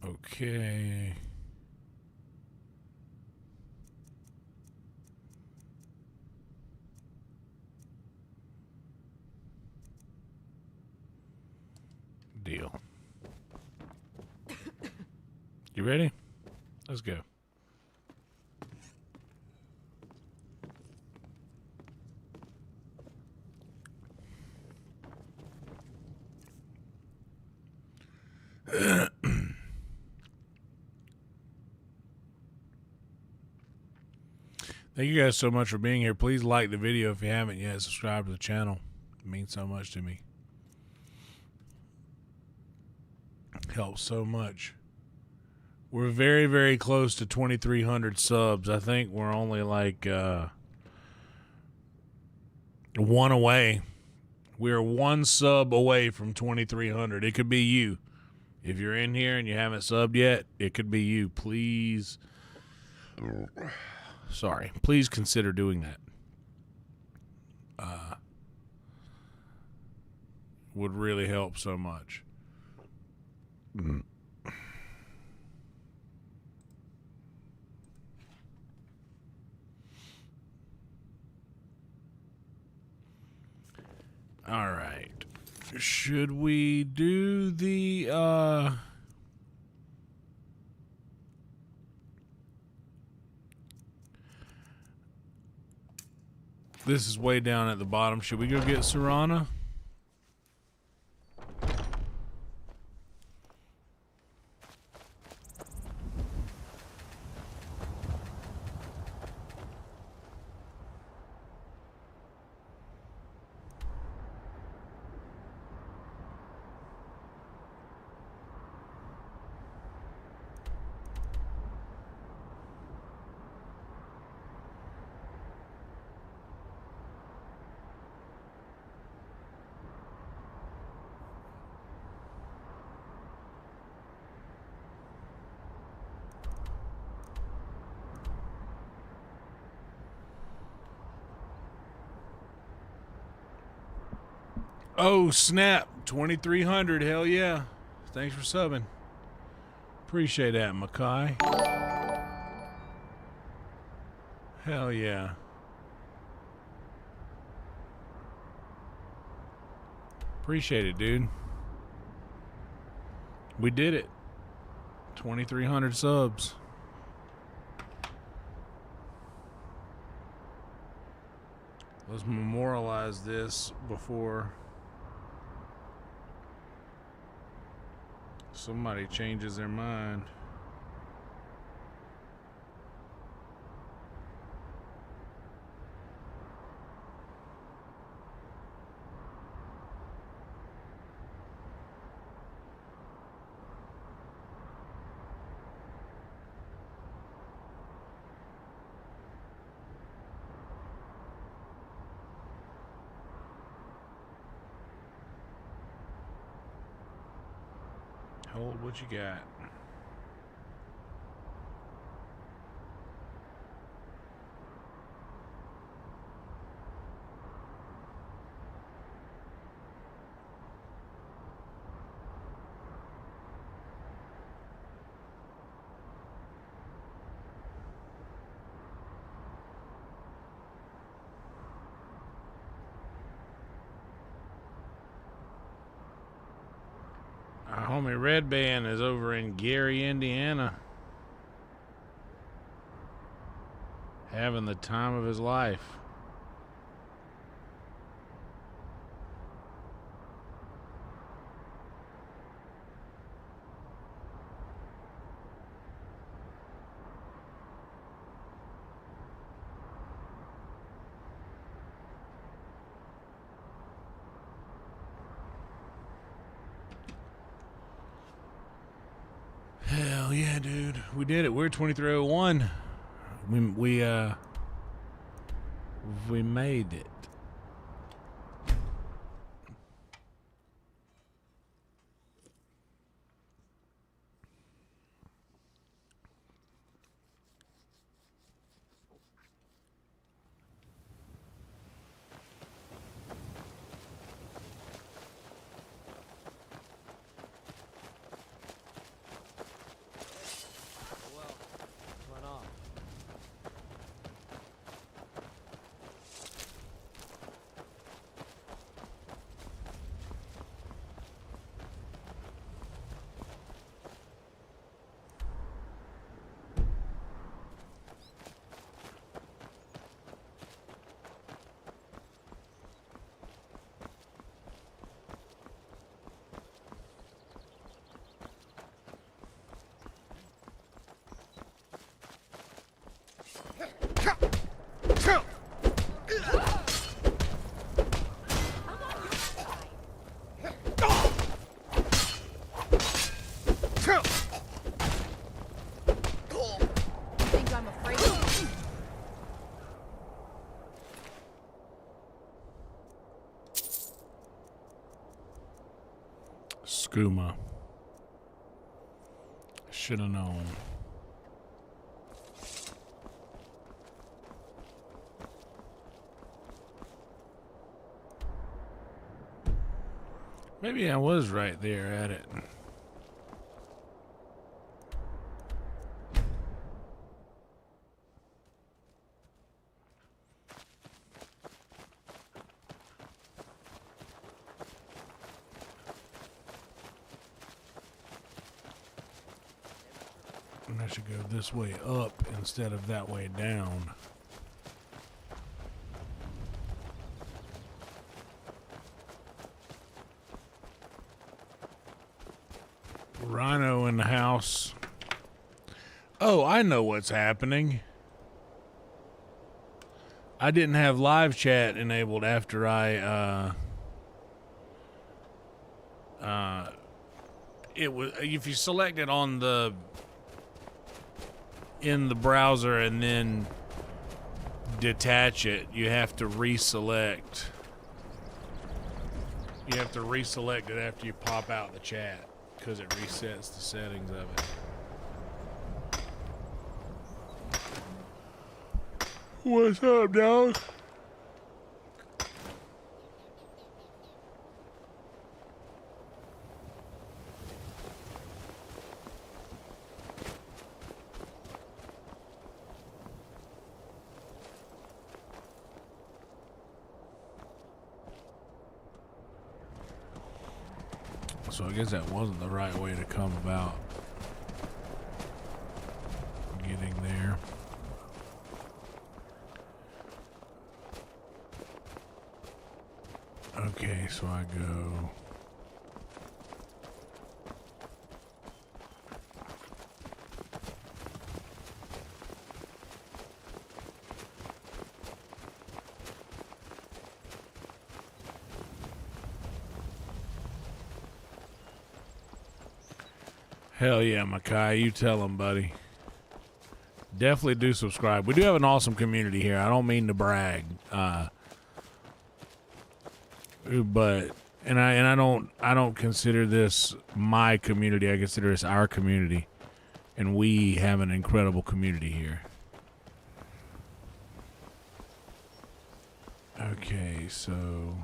Okay. Deal. You ready? Let's go. Thank you guys so much for being here. Please like the video if you haven't yet. Subscribe to the channel. It means so much to me. Helps so much. We're very, very close to 2,300 subs. I think we're only like one away. We're one sub away from 2,300. It could be you. If you're in here and you haven't subbed yet, it could be you. Please Sorry. Please consider doing that. Would really help so much. All right. Should we do the this is way down at the bottom. Should we go get Serana? Oh, snap. 2,300. Hell yeah. Thanks for subbing. Appreciate that, Makai. Hell yeah. Appreciate it, dude. We did it. 2,300 subs. Let's memorialize this before somebody changes their mind. Hold what you got. Our homie Red Band is over in Gary, Indiana, having the time of his life. Hell yeah, dude. We did it. We're 2301. We made it. Think I'm afraid of you? Skooma. Should have known. Maybe I was right there at it. And I should go this way up instead of that way down. Rhino in the house. Oh, I know what's happening. I didn't have live chat enabled after I it was, if you select it on the in the browser and then detach it, you have to reselect. You have to reselect it after you pop out the chat because it resets the settings of it. What's up, dog? So I guess that wasn't the right way to come about getting there. Okay, so I go... Hell yeah, Makai, you tell them, buddy. Definitely do subscribe. We do have an awesome community here. I don't mean to brag, but I don't consider this my community. I consider this our community, and we have an incredible community here. Okay, so.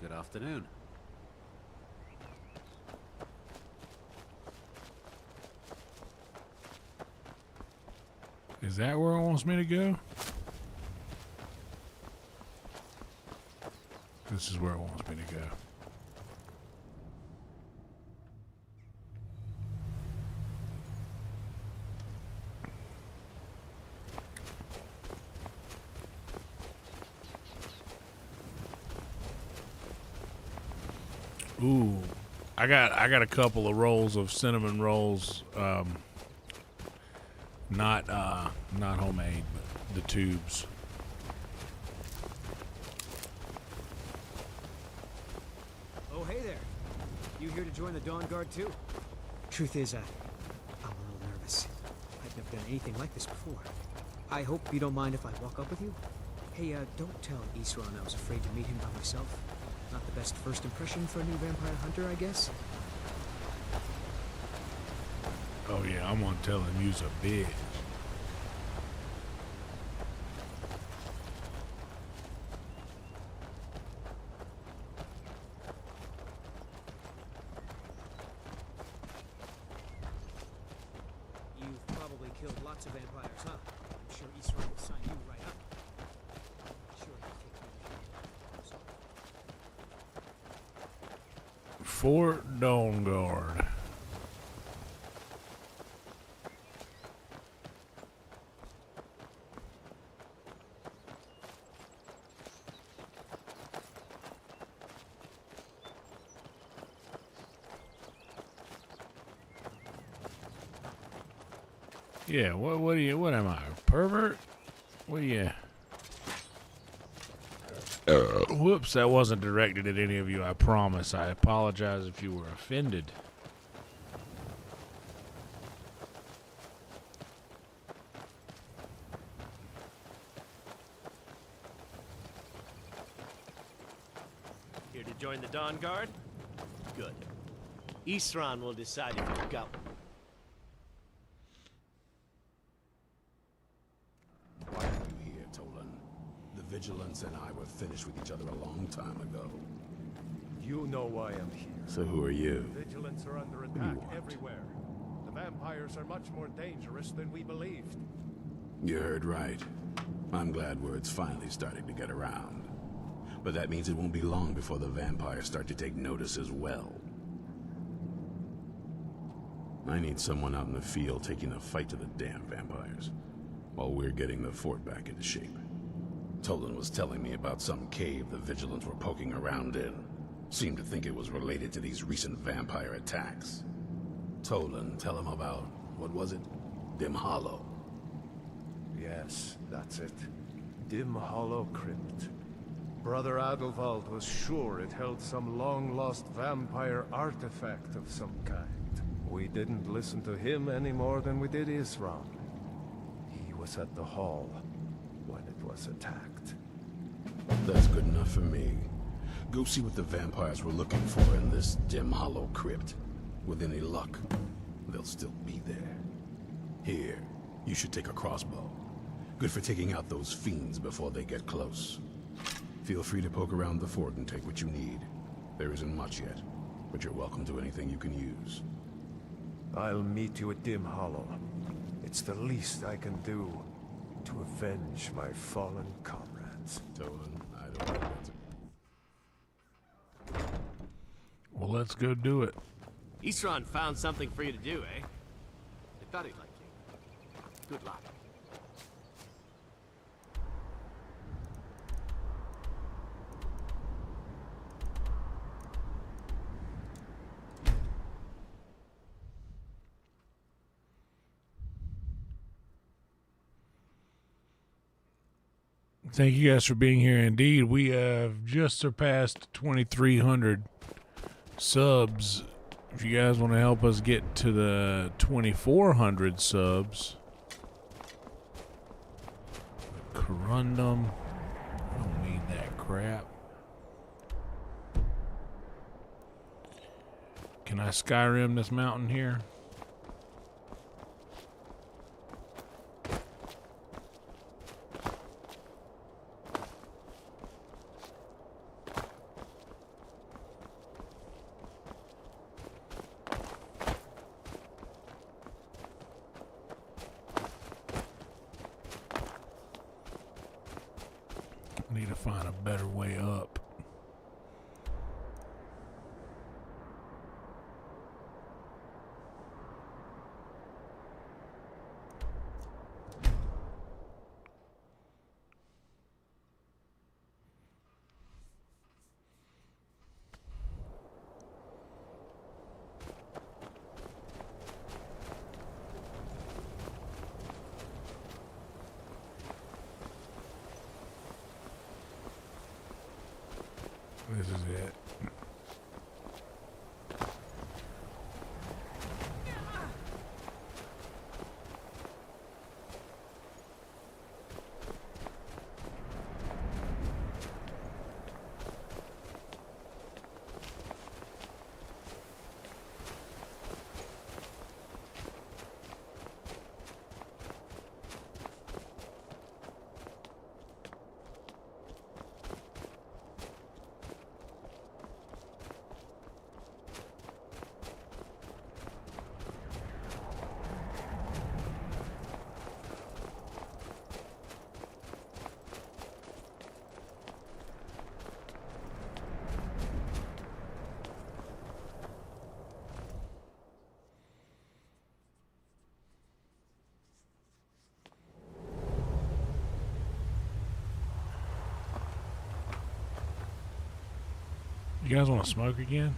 Good afternoon. Is that where it wants me to go? This is where it wants me to go. Ooh, I got a couple of rolls of cinnamon rolls, not homemade, but the tubes. Oh, hey there. You here to join the Dawn Guard too? Truth is, I'm a little nervous. I've never done anything like this before. I hope you don't mind if I walk up with you. Hey, don't tell Isran I was afraid to meet him by myself. Not the best first impression for a new vampire hunter, I guess. Oh yeah, I'm gonna tell him you's a bitch. You've probably killed lots of vampires, huh? I'm sure Isran will sign you right up. Sure, he'll take care of you. Fort Dawnguard. Yeah, what am I, a pervert? What are you? Whoops, that wasn't directed at any of you, I promise. I apologize if you were offended. Here to join the Dawn Guard? Good. Isran will decide if you've got one. Why are you here, Tolan? The Vigilance and I were finished with each other a long time ago. You know why I'm here. So who are you? Vigilants are under do you attack want? everywhere. The vampires are much more dangerous than we believed. You heard right. I'm glad word's finally starting to get around. But that means it won't be long before the vampires start to take notice as well. I need someone out in the field taking the fight to the damn vampires, while we're getting the fort back into shape. Tolan was telling me about some cave the Vigilants were poking around in. Seemed to think it was related to these recent vampire attacks. Tolan, tell him about, what was it? Dim Hollow. Yes, that's it. Dim Hollow Crypt. Brother Adelwald was sure it held some long-lost vampire artifact of some kind. We didn't listen to him any more than we did Isran. He was at the hall when it was attacked. That's good enough for me. Go see what the vampires were looking for in this Dim Hollow Crypt. With any luck, they'll still be there. Here, you should take a crossbow. Good for taking out those fiends before they get close. Feel free to poke around the fort and take what you need. There isn't much yet, but you're welcome to anything you can use. I'll meet you at Dim Hollow. It's the least I can do to avenge my fallen comrades. Tolan, I don't think that's a... Well, let's go do it. Isran found something for you to do, eh? I thought he'd like you. Good luck. Thank you guys for being here. Indeed, we have just surpassed 2,300 subs. If you guys want to help us get to the 2,400 subs, corundum. I don't need that crap. Can I Skyrim this mountain here? Need to find a better way up. This is it. You guys want to smoke again?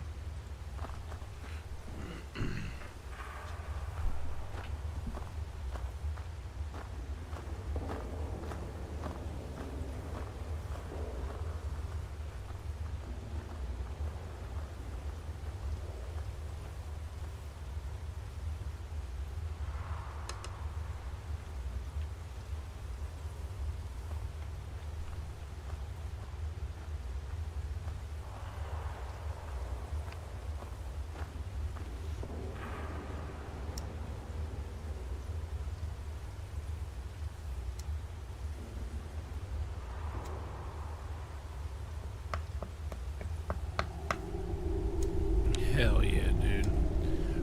Hell yeah, dude.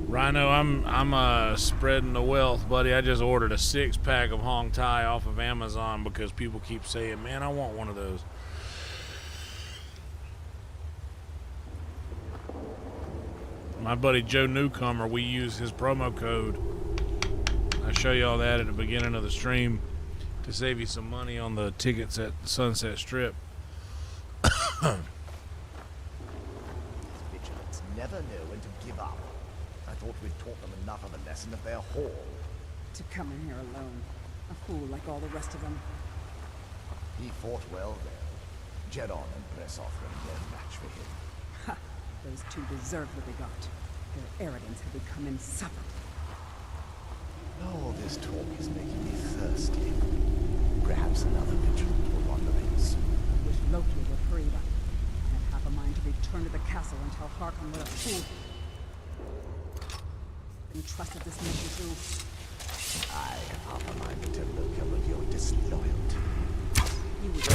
Rhino, I'm spreading the wealth, buddy. I just ordered a 6-pack of Hong Tai off of Amazon because people keep saying, man, I want one of those. My buddy Joe Newcomer, we use his promo code. I show you all that at the beginning of the stream to save you some money on the tickets at the Sunset Strip. Vigilants never know when to give up. I thought we'd taught them enough of a lesson at their hall. To come in here alone. A fool like all the rest of them. He fought well, though. Jedon and Bressoff were no match for him. Ha! Those two deserved what they got. Their arrogance had become insufferable. All this talk is making me thirsty. Perhaps another vigilant will wander in soon. I wish Loki would hurry up. I had half a mind to return to the castle and tell Harkon what a fool he entrusted this mission to. I have half a mind to tell Loki of your disloyalty. You would say.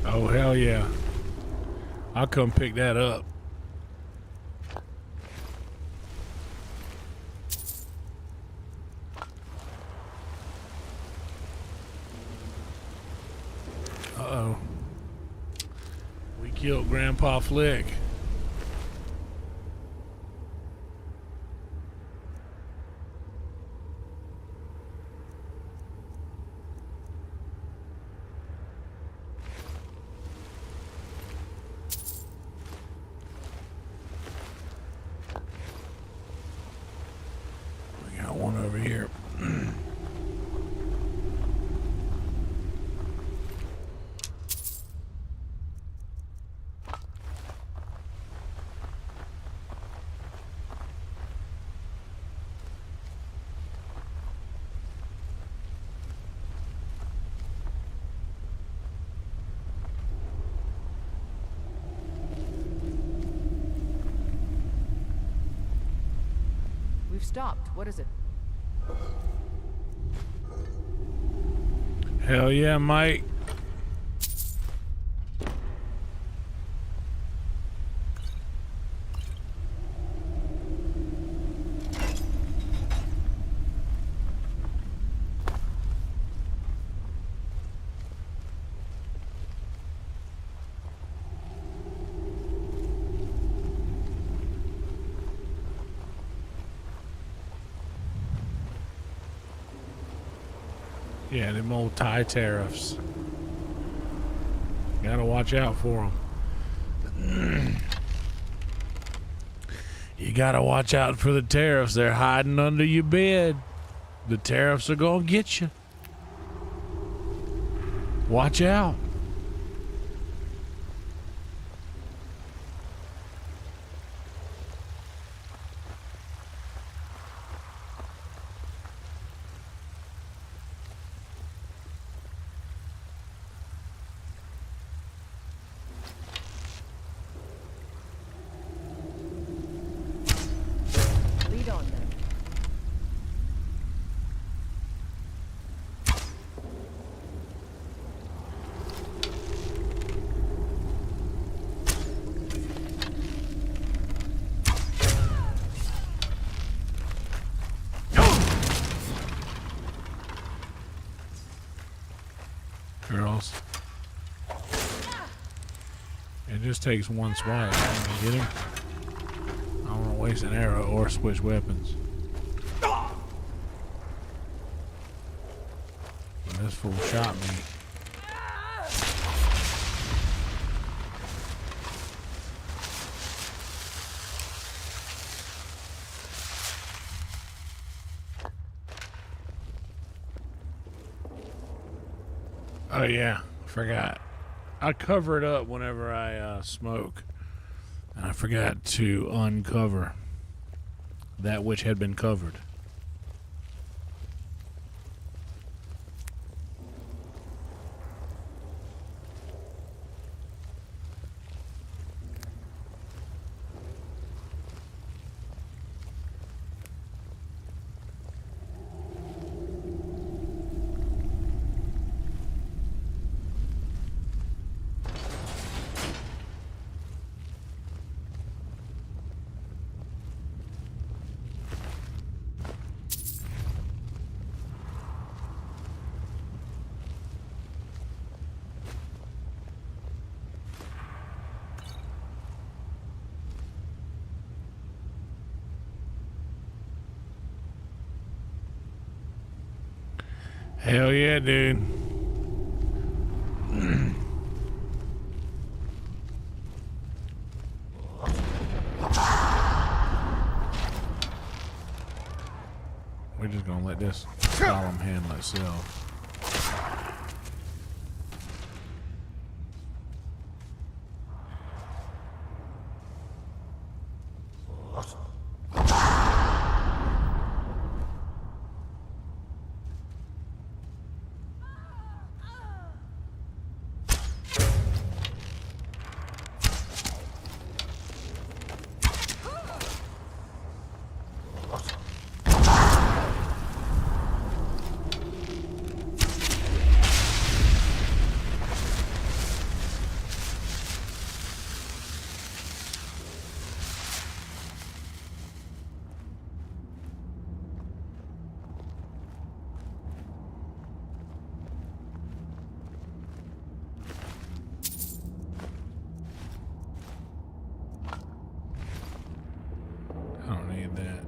Oh, hell yeah. I'll come pick that up. Uh-oh. We killed Grandpa Flick. One over here. We've stopped. What is it? Hell yeah, Mike. Yeah, them old Thai tariffs. Gotta watch out for them. You gotta watch out for the tariffs. They're hiding under your bed. The tariffs are gonna get you. Watch out. Lead on then. Girls. It just takes one swipe. Get him? I don't want to waste an arrow or switch weapons. This fool shot me. Oh yeah, forgot. I cover it up whenever I smoke. And I forgot to uncover that which had been covered. Hell yeah, dude. We're just gonna let this column handle itself. I don't need that.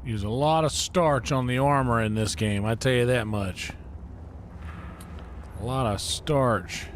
Use a lot of starch on the armor in this game, I tell you that much. A lot of starch.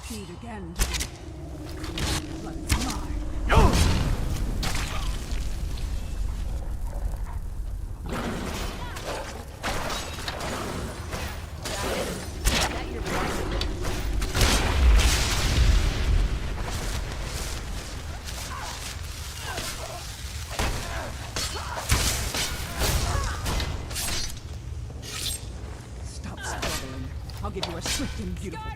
Feed again to the blood is mine. Stop struggling. I'll give you a swift and beautiful.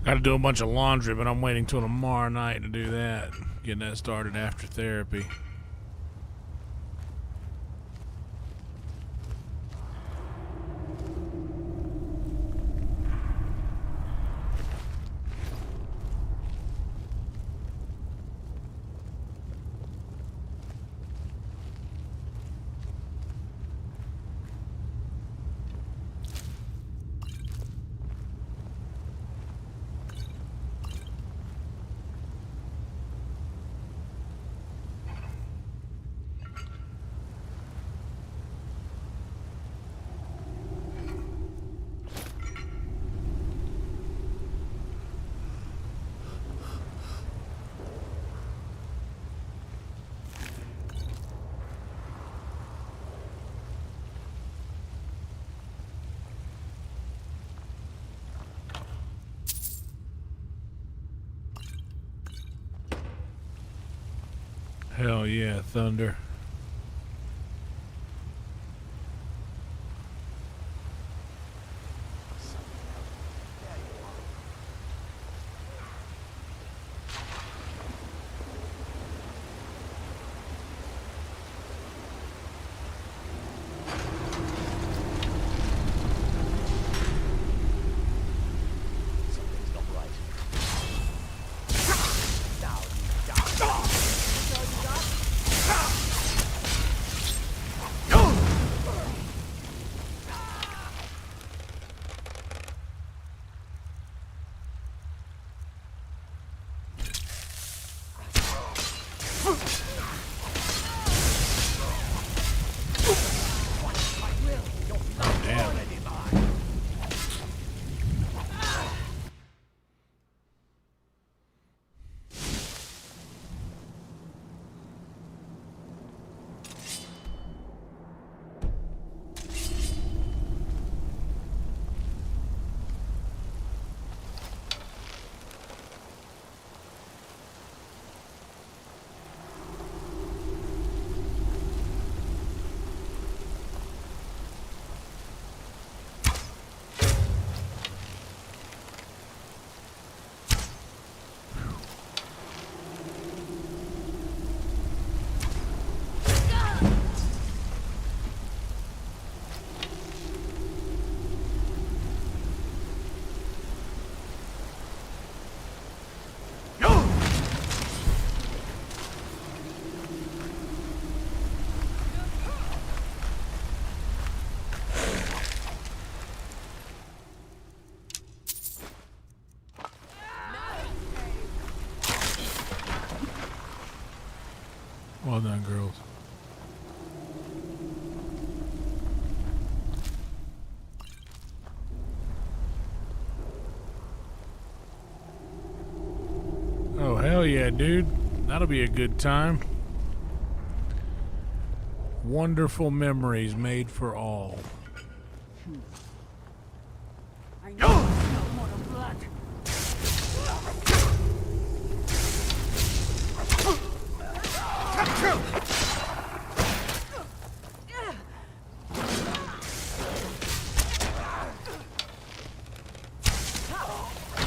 Got to do a bunch of laundry, but I'm waiting till tomorrow night to do that. Getting that started after therapy. Hell yeah, Thunder. Something's not right. Now you Well done, girls. Oh, hell yeah, dude. That'll be a good time. Wonderful memories made for all. I know I smell more blood.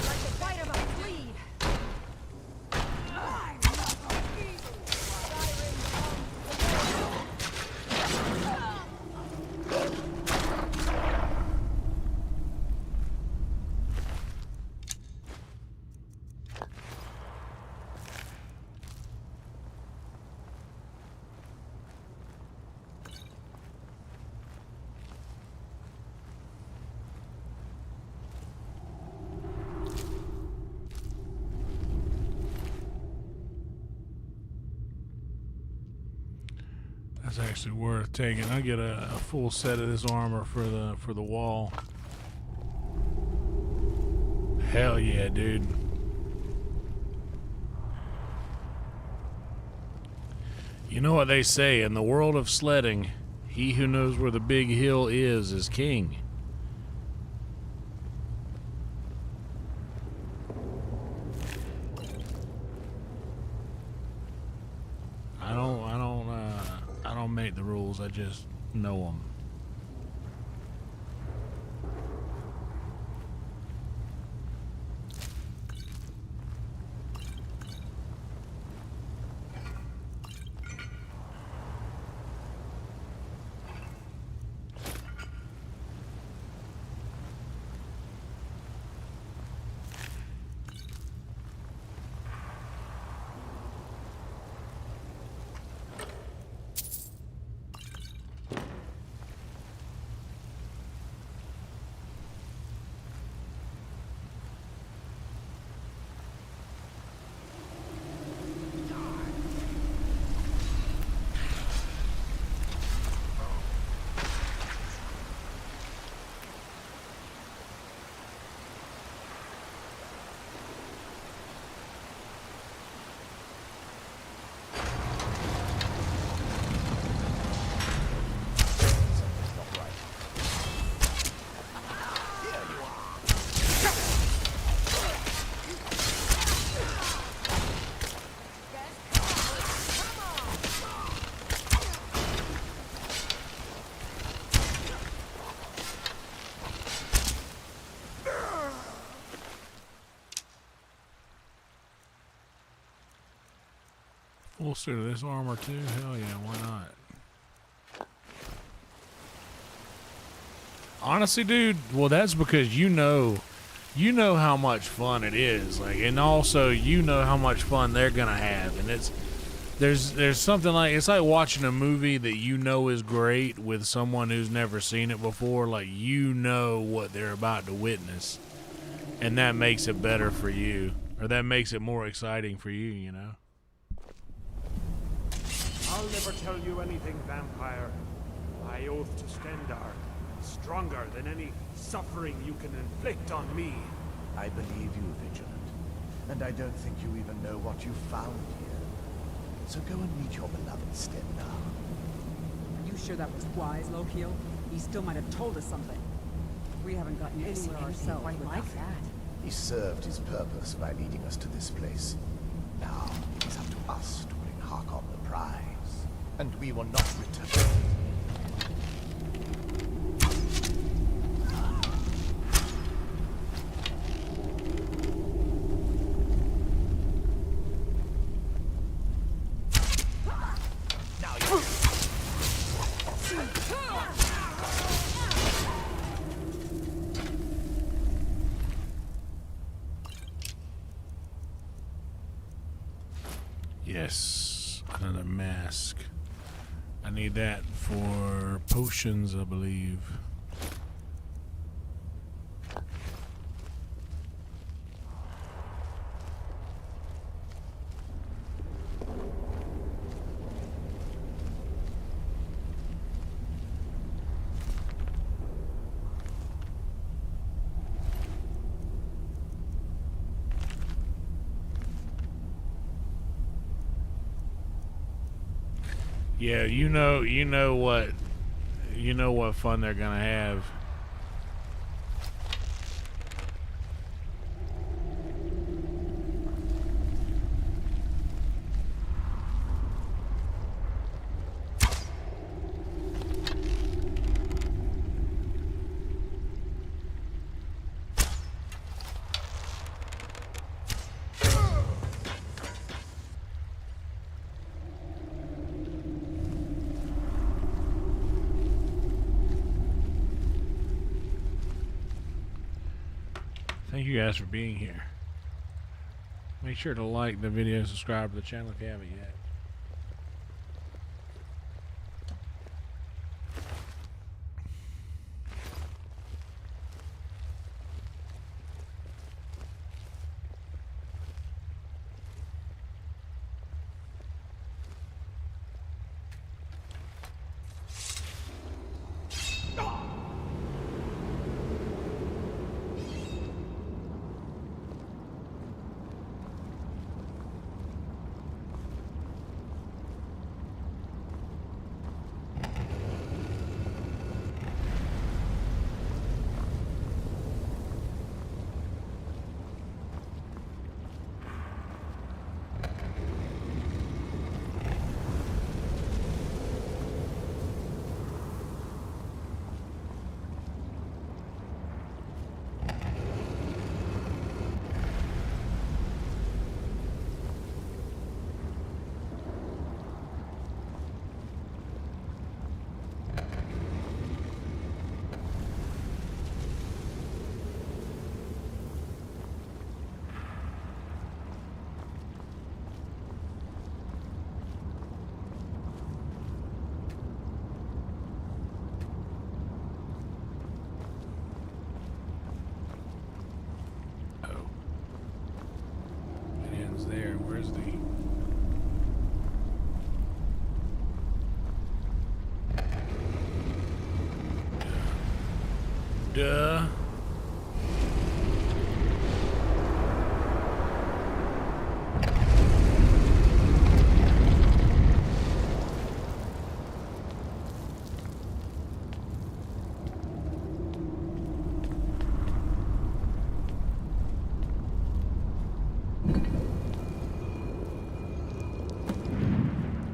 Like the bite of a flea. That's actually worth taking. I get a full set of this armor for the wall. Hell yeah, dude. You know what they say, in the world of sledding, he who knows where the big hill is king. I don't make the rules, I just know them. Full suit of this armor too? Hell yeah, why not? Honestly, dude, well, that's because you know how much fun it is, like, and also you know how much fun they're gonna have, and there's something like, it's like watching a movie that you know is great with someone who's never seen it before. Like, you know what they're about to witness, and that makes it better for you, or that makes it more exciting for you, you know. I'll never tell you anything, vampire. My oath to Stendar is stronger than any suffering you can inflict on me. I believe you, Vigilant. And I don't think you even know what you found here. So go and meet your beloved Stendar. Are you sure that was wise, Lokil? He still might have told us something. We haven't gotten anywhere ourselves quite like nothing. that. He served his purpose by leading us to this place. Now, it's up to us to bring Harkon the prize. And we will not return. Yes, another mask. I need that for potions, I believe. Yeah, you know what fun they're gonna have. Thank you guys for being here. Make sure to like the video, subscribe to the channel if you haven't yet. There, where's the duh.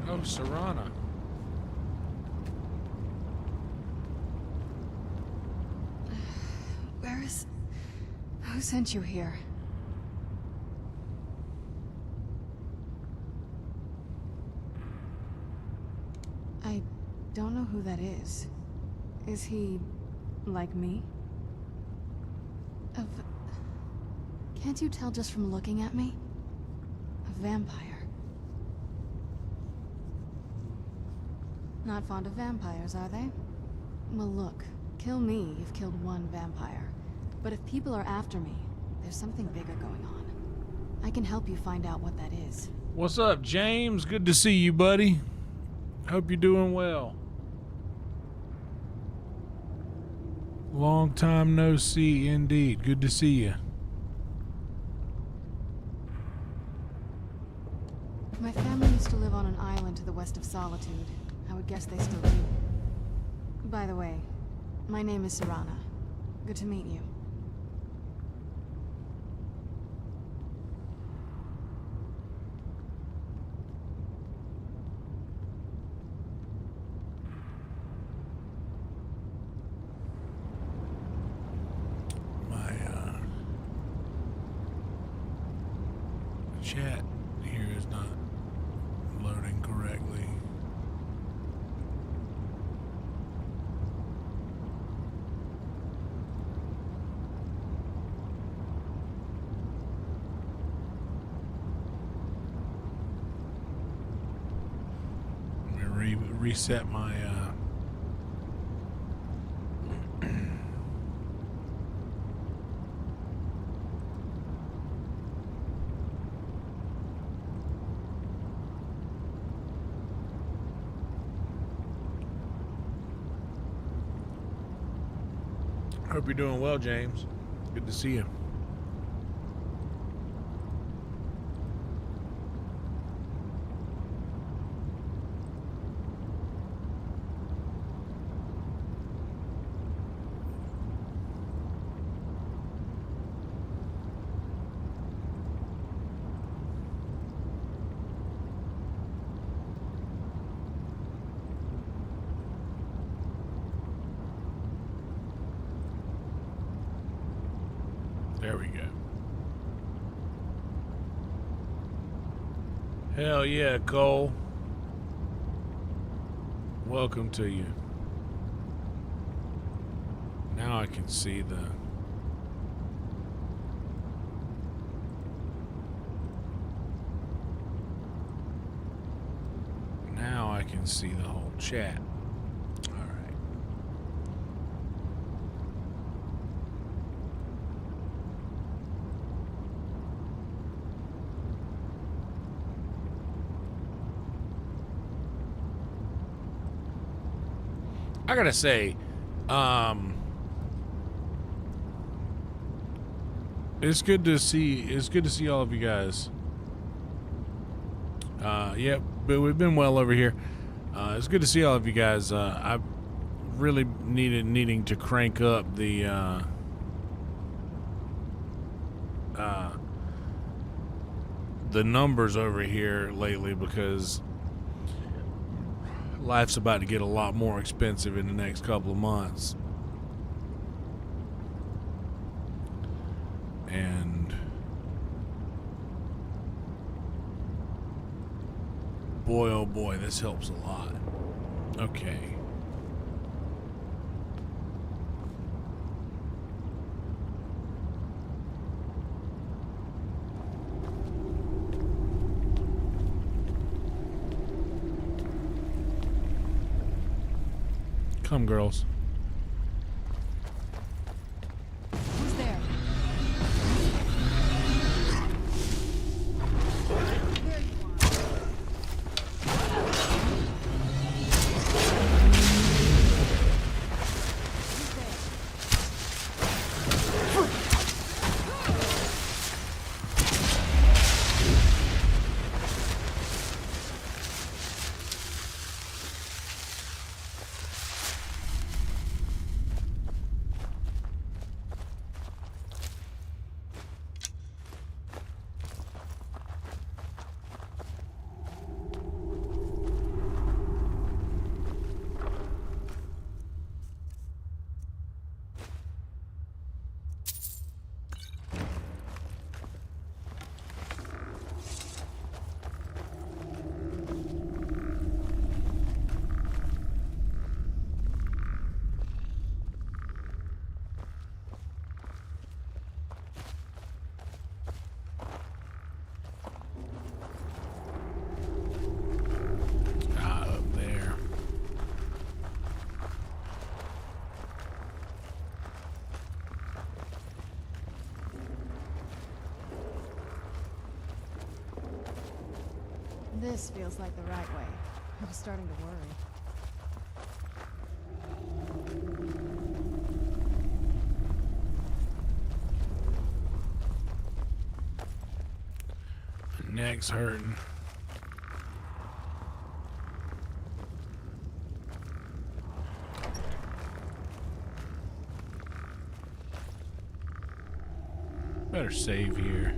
Oh, Serana. Who sent you here? who that is. Is he like me? Can't you tell just from looking at me? A vampire. Not fond of vampires, are they? Well, look. Kill me, you've killed one vampire. But if people are after me, there's something bigger going on. I can help you find out what that is. What's up, James? Good to see you, buddy. Hope you're doing well. Long time no see, indeed. Good to see you. My family used to live on an island to the west of Solitude. I would guess they still do. By the way, my name is Serana. Good to meet you. Chat here is not loading correctly. Let me reset my Hope you're doing well, James. Good to see you. There we go. Hell yeah, Cole. Welcome to you. Now I can see the... Now I can see the whole chat. I gotta say, it's good to see all of you guys. Yeah, but we've been well over here. It's good to see all of you guys. I really needing to crank up the numbers over here lately because life's about to get a lot more expensive in the next couple of months. And boy, oh boy, this helps a lot. Okay. Come, girls. Who's there? There you are. This feels like the right way. I was starting to worry. Neck's hurting. Better save here.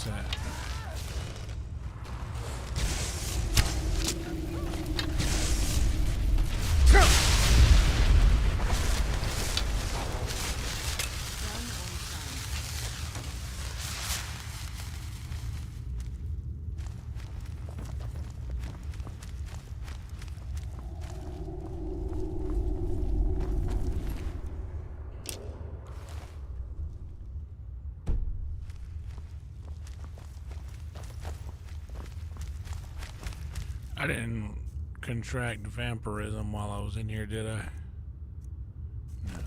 That. I didn't contract vampirism while I was in here, did I? No.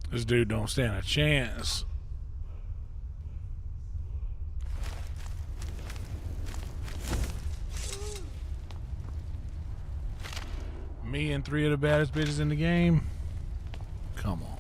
This dude don't stand a chance. Me and 3 of the baddest bitches in the game? Come on.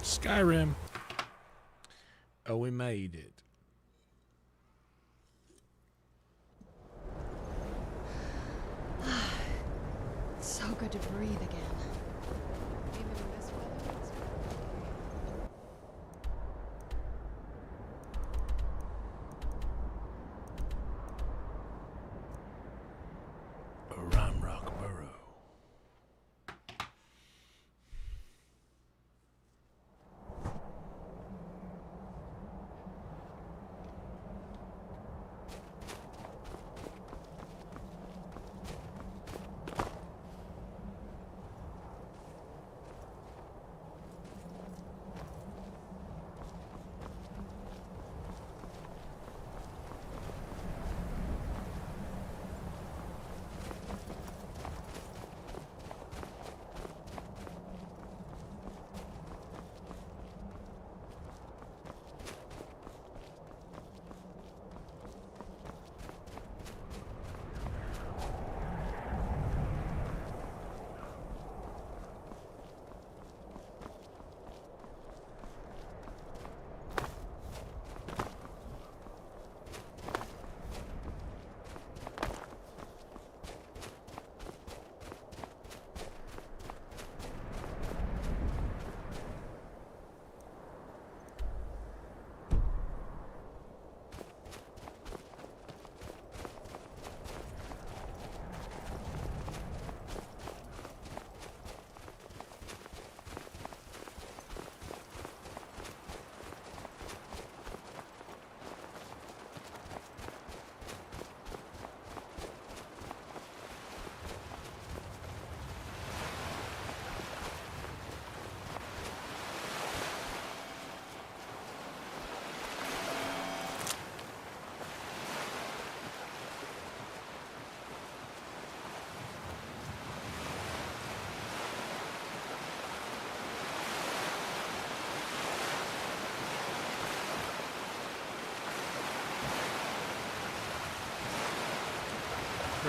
Skyrim. Oh, we made it. It's so good to breathe again. Even in this weather, it's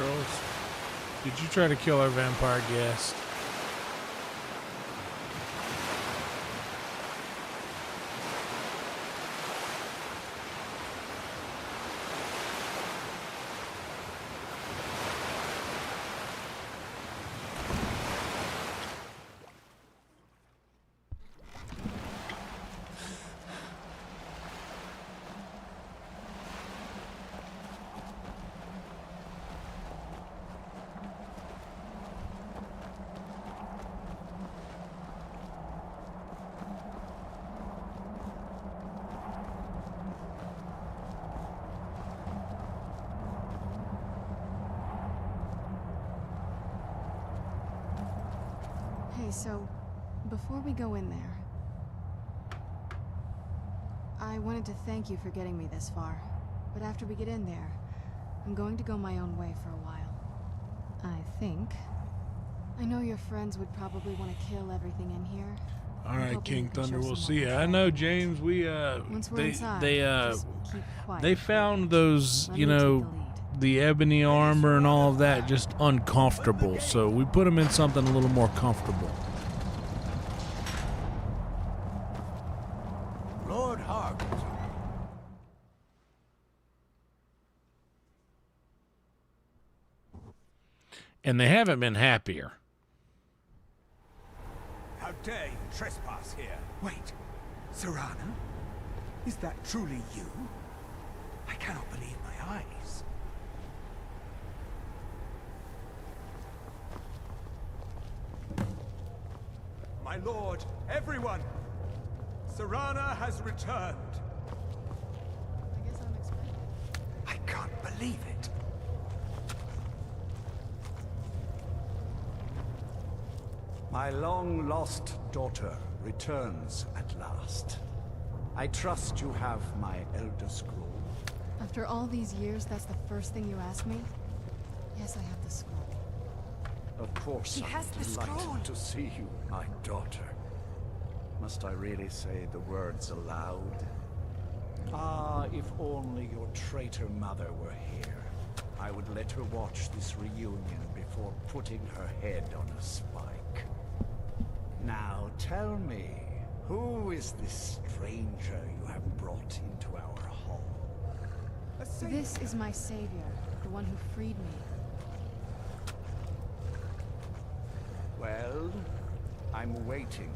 girls. Did you try to kill our vampire guest? Hey, so, before we go in there, I wanted to thank you for getting me this far. But after we get in there, I'm going to go my own way for a while. I think. I know your friends would probably want to kill everything in here. All right, King Thunder, we'll see ya. I know, James. They found those, you know, the ebony armor and all of that just uncomfortable. So we put them in something a little more comfortable. Lord hearken. And they haven't been happier. How dare you trespass here? Wait, Serana? Is that truly you? I cannot believe my eyes. My lord, everyone! Serana has returned. I guess I'm expected. I can't believe it. My long-lost daughter returns at last. I trust you have my Elder Scroll. After all these years, that's the first thing you ask me? Yes, I have the scroll. Of course, He has the scroll. delighted to see you, my daughter. Must I really say the words aloud? Ah, if only your traitor mother were here. I would let her watch this reunion before putting her head on a spike. Now tell me, who is this stranger you have brought into our hall? This is my savior, the one who freed me. Well, I'm waiting.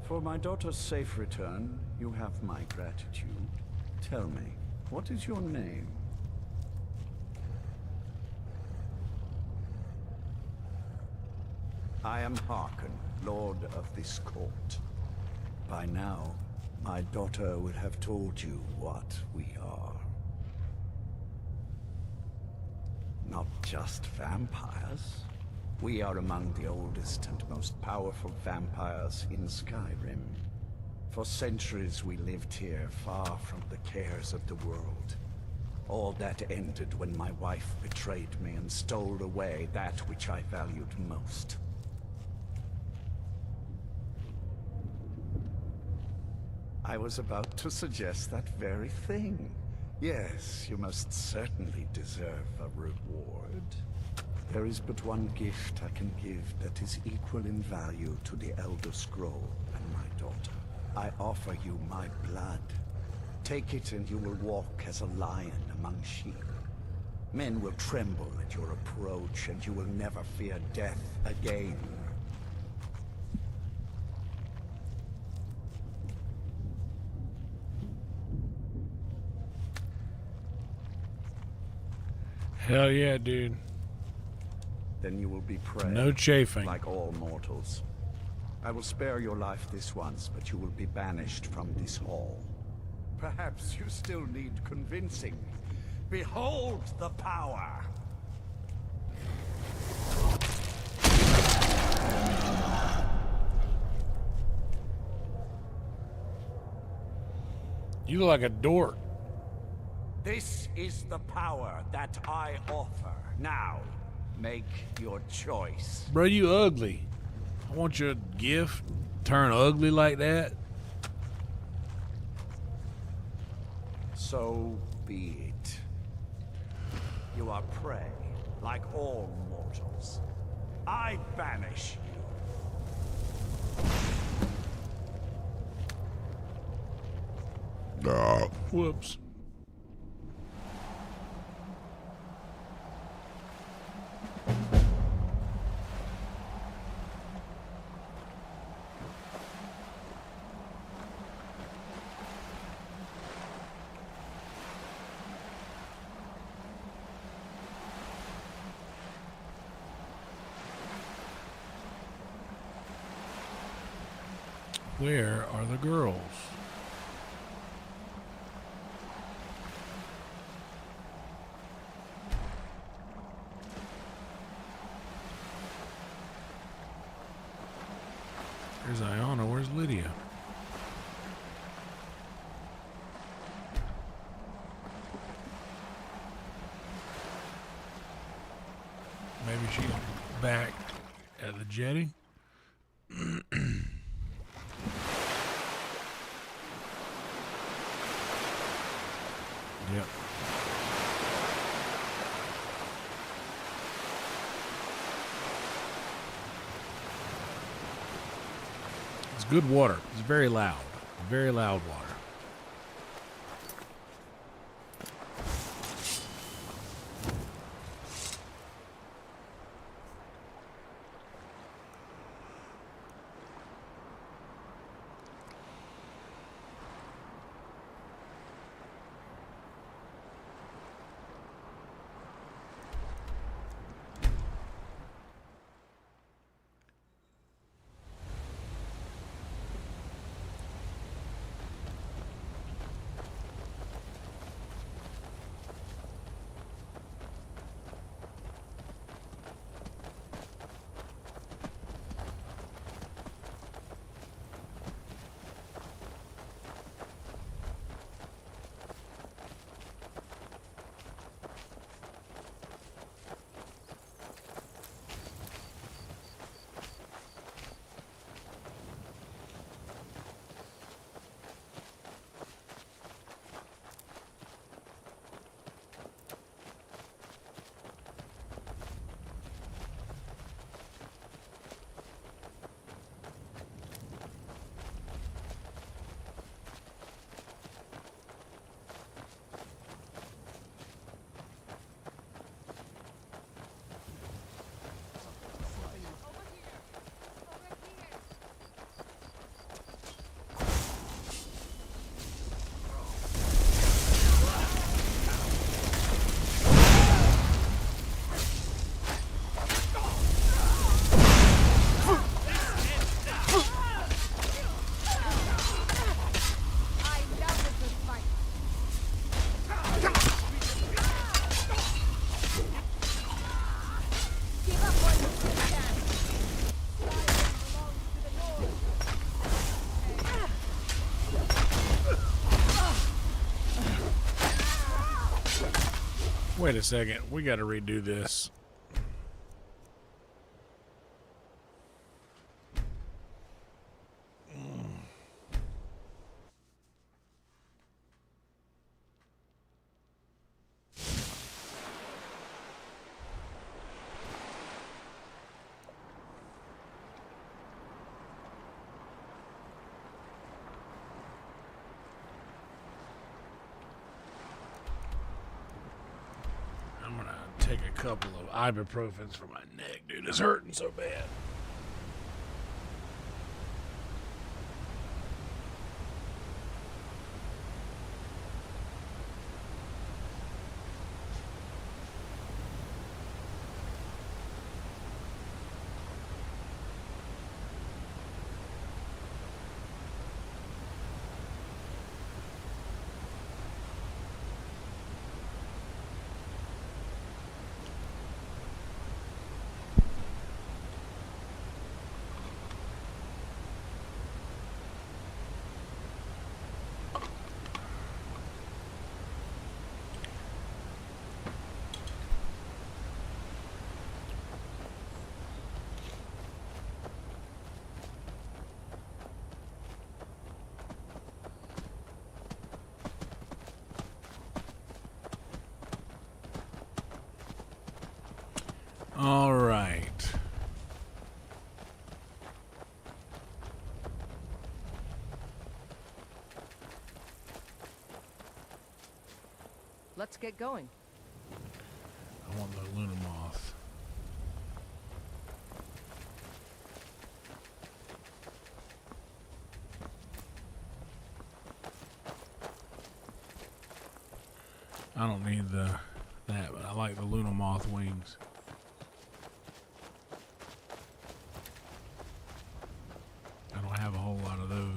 For my daughter's safe return, you have my gratitude. Tell me, what is your name? I am Harkon, Lord of this court. By now, my daughter would have told you what we are. Not just vampires. We are among the oldest and most powerful vampires in Skyrim. For centuries we lived here, far from the cares of the world. All that ended when my wife betrayed me and stole away that which I valued most. I was about to suggest that very thing. Yes, you must certainly deserve a reward. There is but one gift I can give that is equal in value to the Elder Scroll and my daughter. I offer you my blood. Take it and you will walk as a lion among sheep. Men will tremble at your approach and you will never fear death again. Hell yeah, dude. Then you will be prey. No chafing. Like all mortals. I will spare your life this once, but you will be banished from this hall. Perhaps you still need convincing. Behold the power! You look like a dork. This is the power that I offer. Now, make your choice. Bro, you ugly. I want your gift turn ugly like that. So be it. You are prey, like all mortals. I banish you. Whoops. Where are the girls? There's Iona. Where's Lydia? Maybe she's back at the jetty. Yep. It's good water. It's very loud. Very loud water. Wait a second. We got to redo this. I'm gonna take a couple of ibuprofens for my neck, dude. It's hurting so bad. All right. Let's get going. I want the Luna Moth. I don't need that, but I like the Luna Moth wings. I don't have a whole lot of those.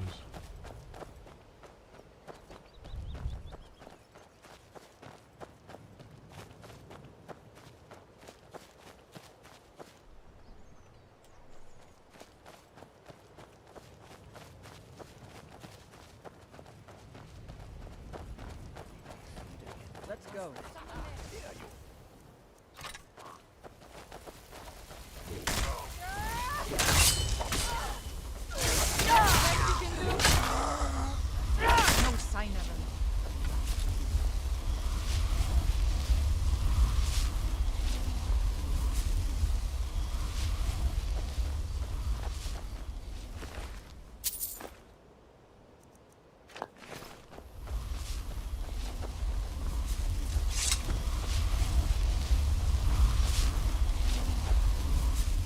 Let's go. No sign of him.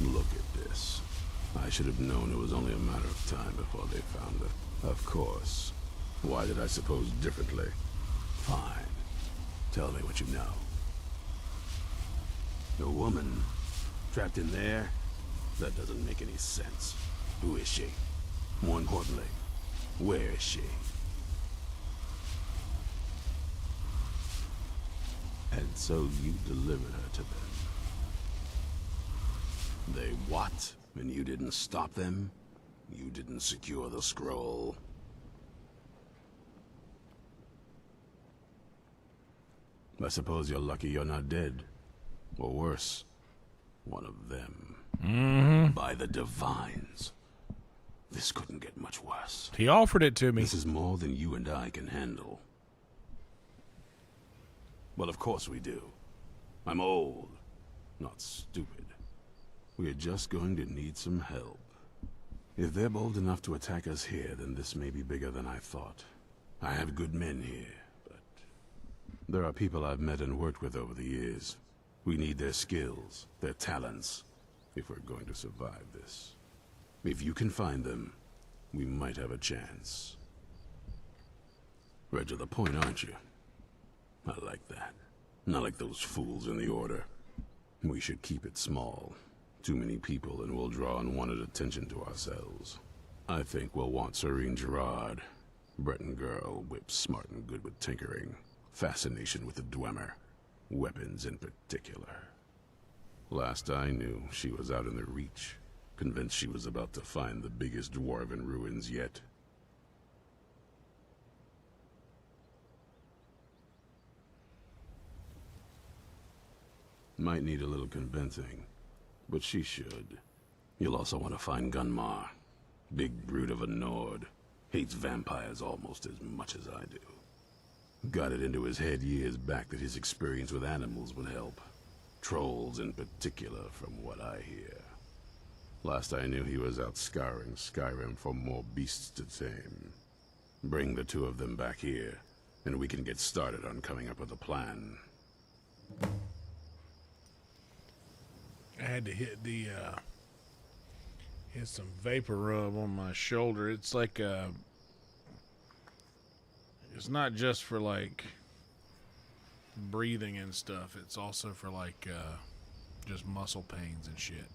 Look at this. I should have known it was only a matter of time before they found it. Of course. Why did I suppose differently? Fine. Tell me what you know. A woman trapped in there? That doesn't make any sense. Who is she? More importantly, where is she? And so you delivered her to them. They what? And you didn't stop them? You didn't secure the scroll? I suppose you're lucky you're not dead. Or worse, one of them. By the Divines. This couldn't get much worse. He offered it to me. This is more than you and I can handle. Well, of course we do. I'm old, not stupid. We're just going to need some help. If they're bold enough to attack us here, then this may be bigger than I thought. I have good men here, but there are people I've met and worked with over the years. We need their skills, their talents, if we're going to survive this. If you can find them, we might have a chance. Right to the point, aren't you? I like that. Not like those fools in the Order. We should keep it small. Too many people and we'll draw unwanted attention to ourselves. I think we'll want Serene Gerard. Breton girl, whip smart and good with tinkering. Fascination with the Dwemer. Weapons in particular. Last I knew, she was out in the Reach. Convinced she was about to find the biggest dwarven ruins yet. Might need a little convincing, but she should. You'll also want to find Gunmar. Big brute of a Nord. Hates vampires almost as much as I do. Got it into his head years back that his experience with animals would help. Trolls in particular, from what I hear. Last I knew he was out scouring Skyrim for more beasts to tame. Bring the two of them back here, and we can get started on coming up with a plan. I had to hit hit some vapor rub on my shoulder. It's like it's not just for like breathing and stuff. It's also for like just muscle pains and shit.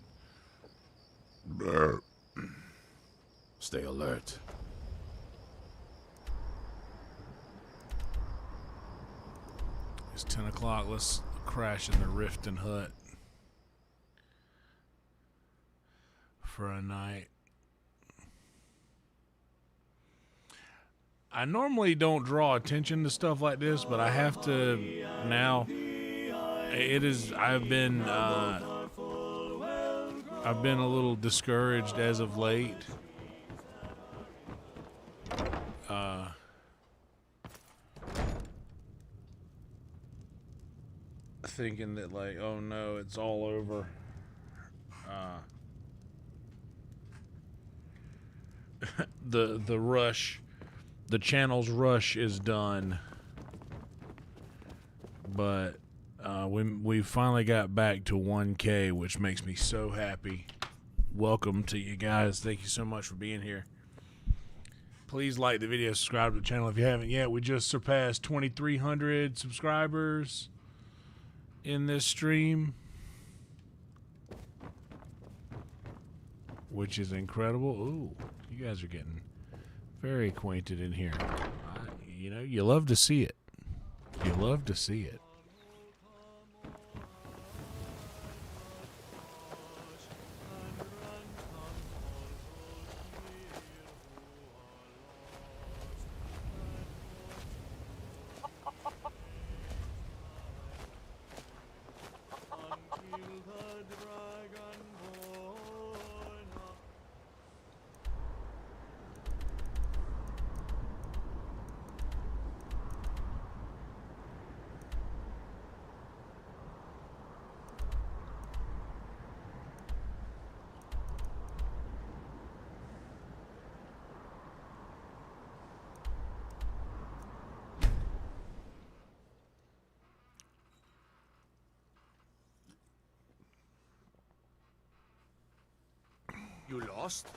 Stay alert. It's 10 o'clock. Let's crash in the Rift and Hut for a night. I normally don't draw attention to stuff like this, but I have to now. I've been a little discouraged as of late. Thinking that like, oh no, it's all over. the rush, the channel's rush is done. But we finally got back to 1K, which makes me so happy. Welcome to you guys. Thank you so much for being here. Please like the video, subscribe to the channel if you haven't yet. We just surpassed 2,300 subscribers in this stream, which is incredible. Ooh, you guys are getting very acquainted in here. You know, you love to see it. You love to see it. You lost?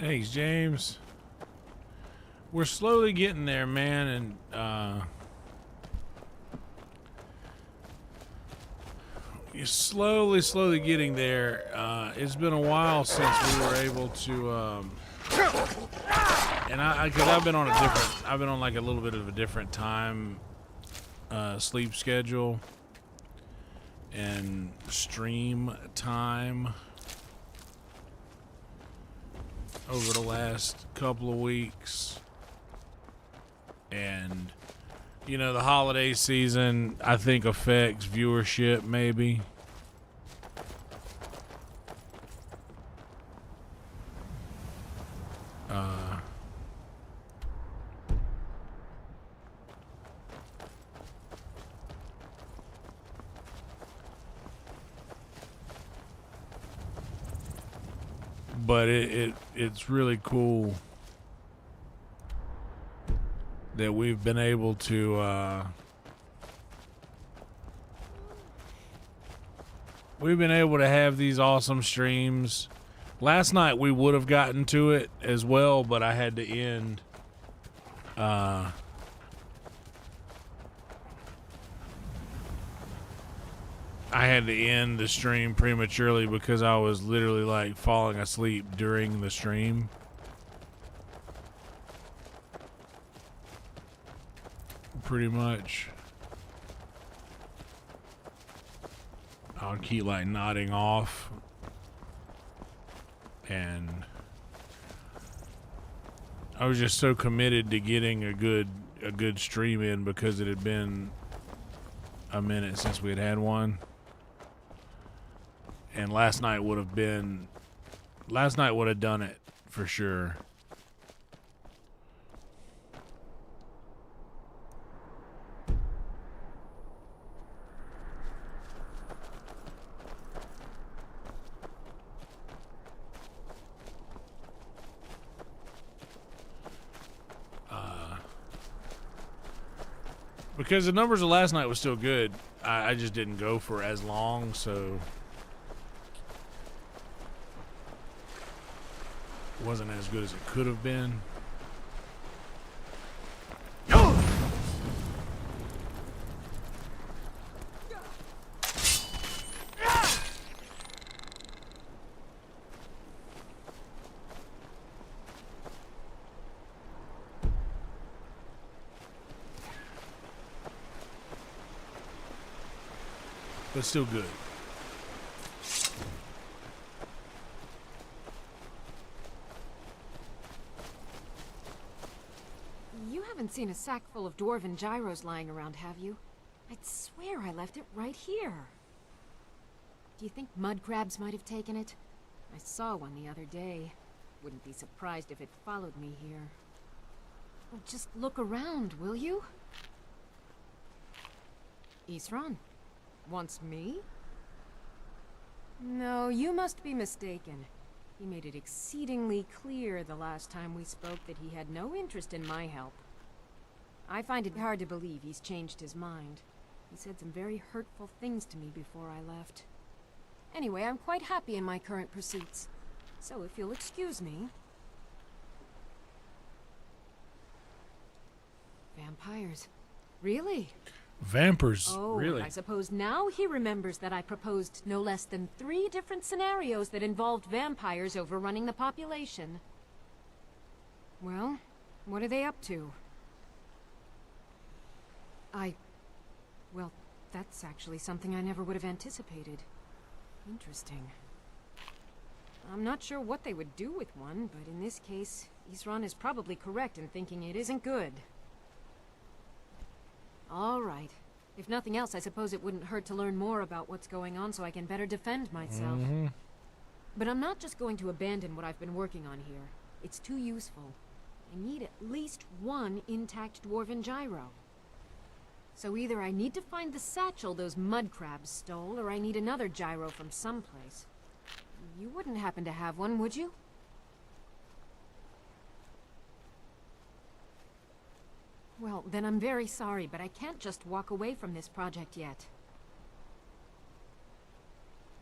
Thanks, James. We're slowly getting there, man, and you're slowly getting there. It's been a while since we were able to, and because I've been on like a little bit of a different time, sleep schedule and stream time over the last couple of weeks. And you know, the holiday season I think affects viewership maybe. But it's really cool that we've been able to have these awesome streams. Last night we would have gotten to it as well, but I had to end the stream prematurely because I was literally like falling asleep during the stream. Pretty much. I'll keep like nodding off, and I was just so committed to getting a good stream in because it had been a minute since we had one. And last night would have done it for sure. Because the numbers of last night was still good. I just didn't go for as long, so it wasn't as good as it could have been. But still good. You haven't seen a sack full of dwarven gyros lying around, have you? I'd swear I left it right here. Do you think mud crabs might have taken it? I saw one the other day. Wouldn't be surprised if it followed me here. Well, just look around, will you? Isran? Wants me? No, you must be mistaken. He made it exceedingly clear the last time we spoke that he had no interest in my help. I find it hard to believe he's changed his mind. He said some very hurtful things to me before I left. Anyway, I'm quite happy in my current pursuits. So if you'll excuse me... Vampires. Really? Vampires, oh, really? I suppose now he remembers that I proposed no less than 3 different scenarios that involved vampires overrunning the population. Well, what are they up to? Well, that's actually something I never would have anticipated. Interesting. I'm not sure what they would do with one, but in this case, Isran is probably correct in thinking it isn't good. All right. If nothing else, I suppose it wouldn't hurt to learn more about what's going on so I can better defend myself. But I'm not just going to abandon what I've been working on here. It's too useful. I need at least 1 intact dwarven gyro. So either I need to find the satchel those mud crabs stole, or I need another gyro from someplace. You wouldn't happen to have one, would you? Well, then I'm very sorry, but I can't just walk away from this project yet.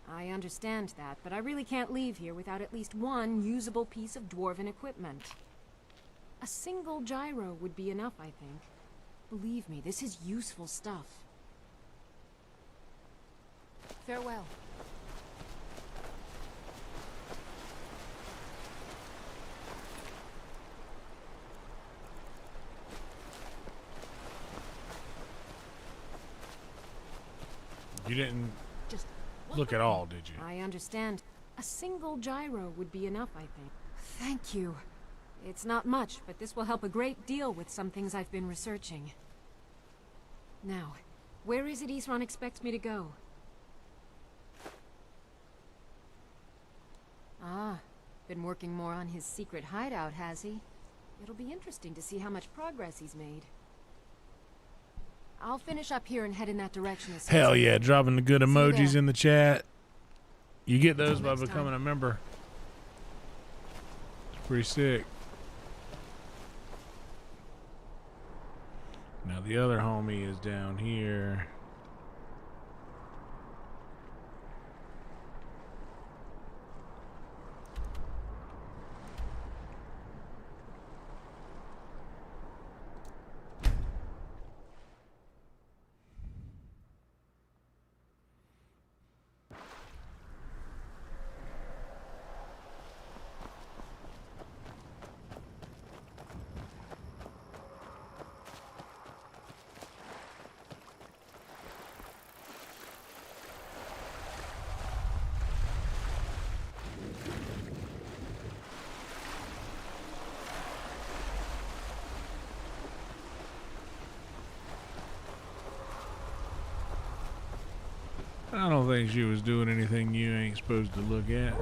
I understand that, but I really can't leave here without at least 1 usable piece of dwarven equipment. A single gyro would be enough, I think. Believe me, this is useful stuff. Farewell. You didn't look at all, did you? I understand. A single gyro would be enough, I think. Thank you. It's not much, but this will help a great deal with some things I've been researching. Now, where is it Isran expects me to go? Ah, been working more on his secret hideout, has he? It'll be interesting to see how much progress he's made. I'll finish up here and head in that direction as soon as Hell I yeah, can. dropping the good See you emojis there. in the chat. You get those by next becoming time. a member. It's pretty sick. Now the other homie is down here. I don't think she was doing anything you ain't supposed to look at.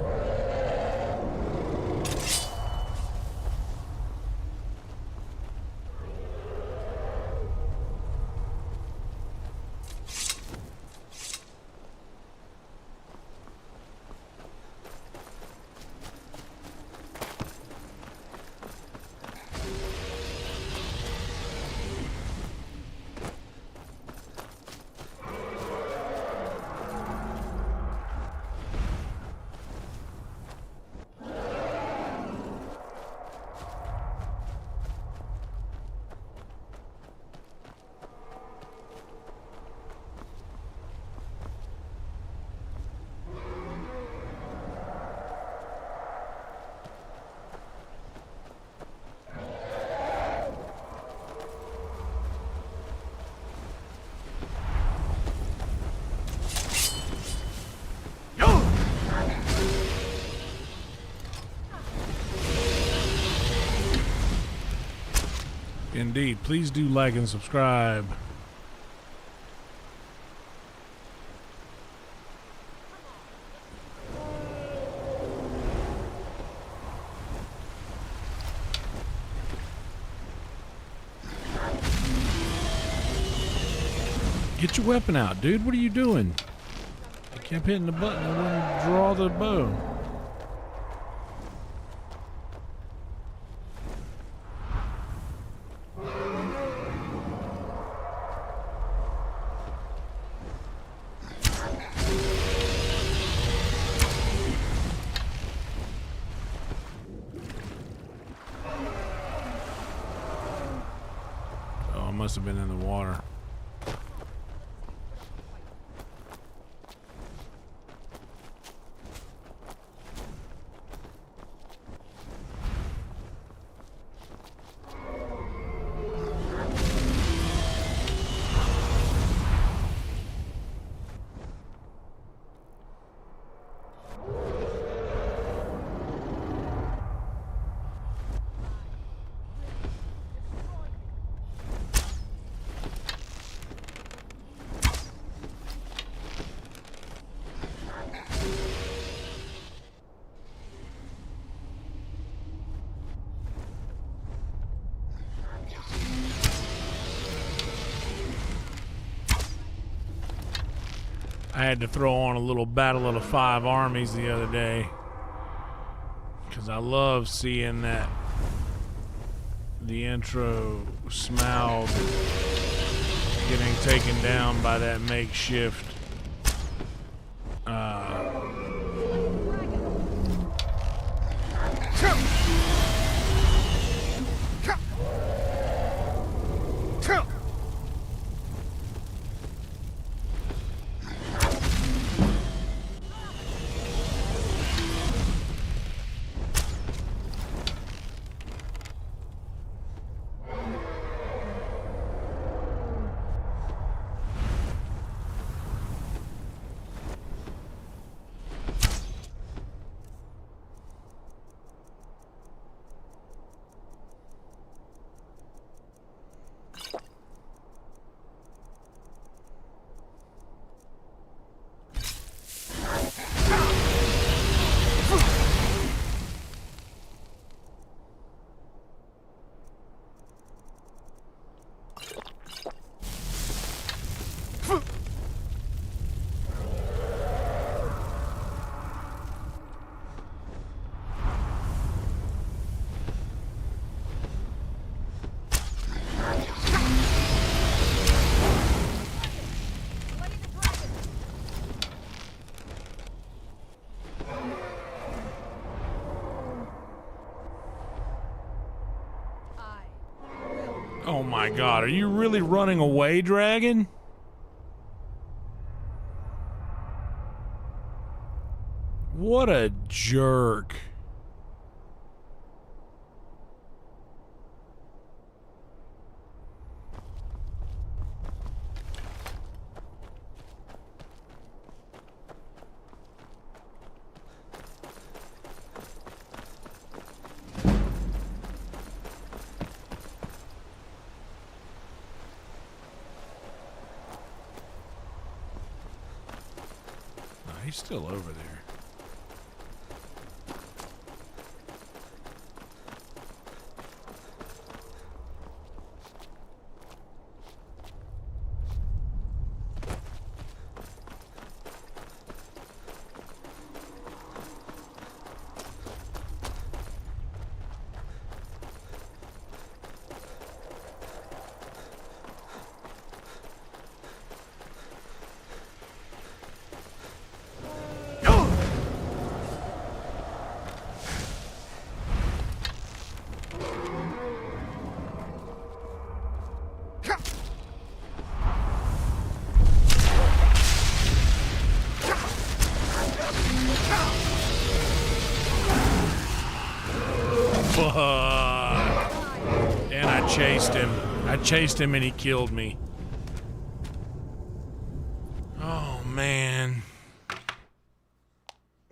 indeed. Please do like and subscribe. Get your weapon out, dude. What are you doing? I kept hitting the button. I wouldn't draw the bow. Oh, I must have been in the water. I had to throw on a little Battle of the Five Armies the other day because I love seeing that the intro Smaug getting taken down by that makeshift Oh my god, are you really running away, dragon? What a jerk. He's still over there. Fuck. And I chased him. I chased him and he killed me. Oh, man.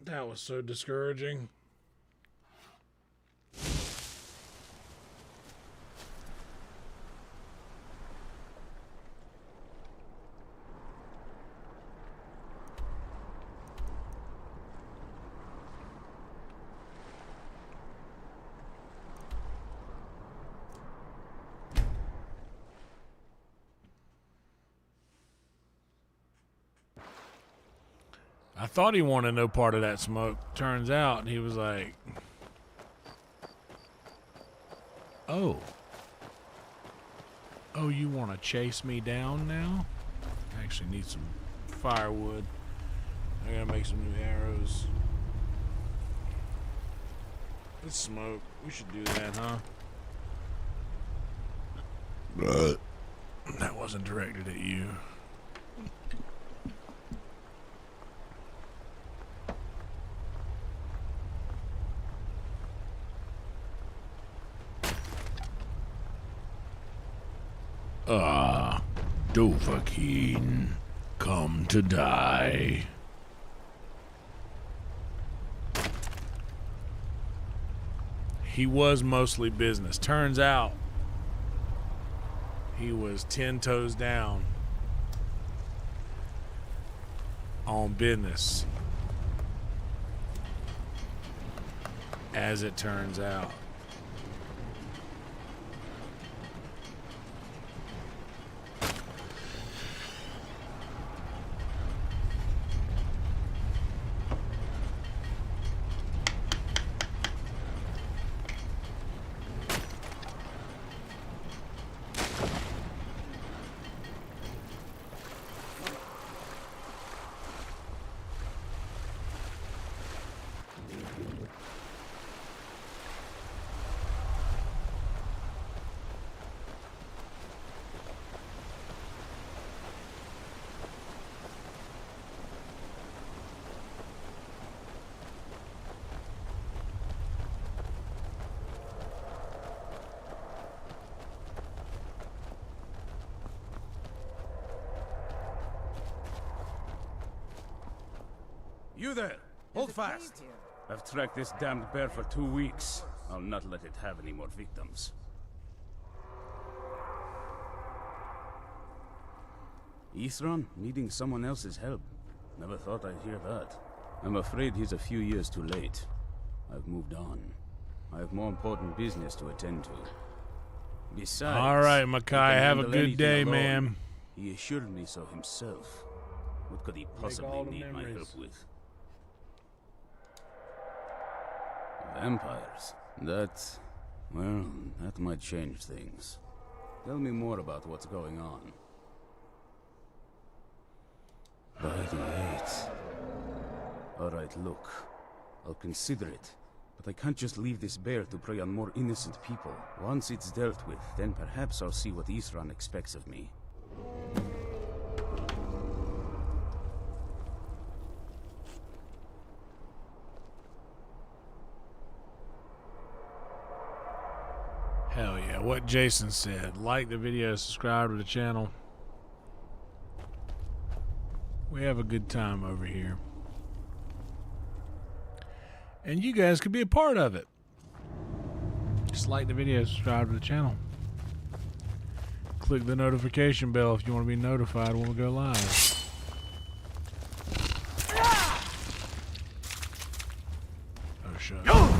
That was so discouraging. I thought he wanted no part of that smoke. Turns out he was like, oh. Oh, you want to chase me down now? I actually need some firewood. I gotta make some new arrows. Let's smoke. We should do that, huh? That wasn't directed at you. Dovahkiin, come to die. He was mostly business. Turns out he was 10 toes down on business, as it turns out. You there! Hold fast! I've tracked this damned bear for 2 weeks. I'll not let it have any more victims. Isran needing someone else's help. Never thought I'd hear that. I'm afraid he's a few years too late. I've moved on. I have more important business to attend to. Besides, all right, Makai, have a good day, alone. man. He assured me so himself. What could he possibly need my help with? Vampires. That might change things. Tell me more about what's going on. By the 8th. Alright, look. I'll consider it. But I can't just leave this bear to prey on more innocent people. Once it's dealt with, then perhaps I'll see what Isran expects of me. Hell yeah, what Jason said. Like the video, subscribe to the channel. We have a good time over here. And you guys could be a part of it. Just like the video, subscribe to the channel. Click the notification bell if you want to be notified when we go live. Oh, shut up.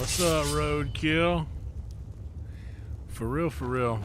What's up, roadkill? For real, for real.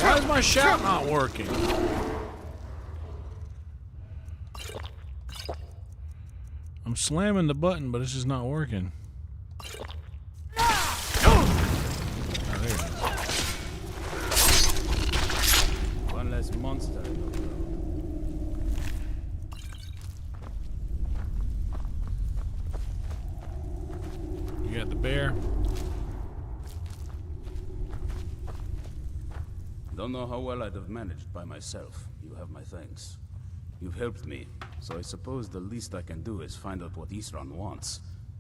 Why is my shout not working? I'm slamming the button, but it's just not working. Oh, there it is. One less monster. You got the bear? Don't know how well I'd have managed by myself. You have my thanks. You've helped me, so I suppose the least I can do is find out what Isran wants.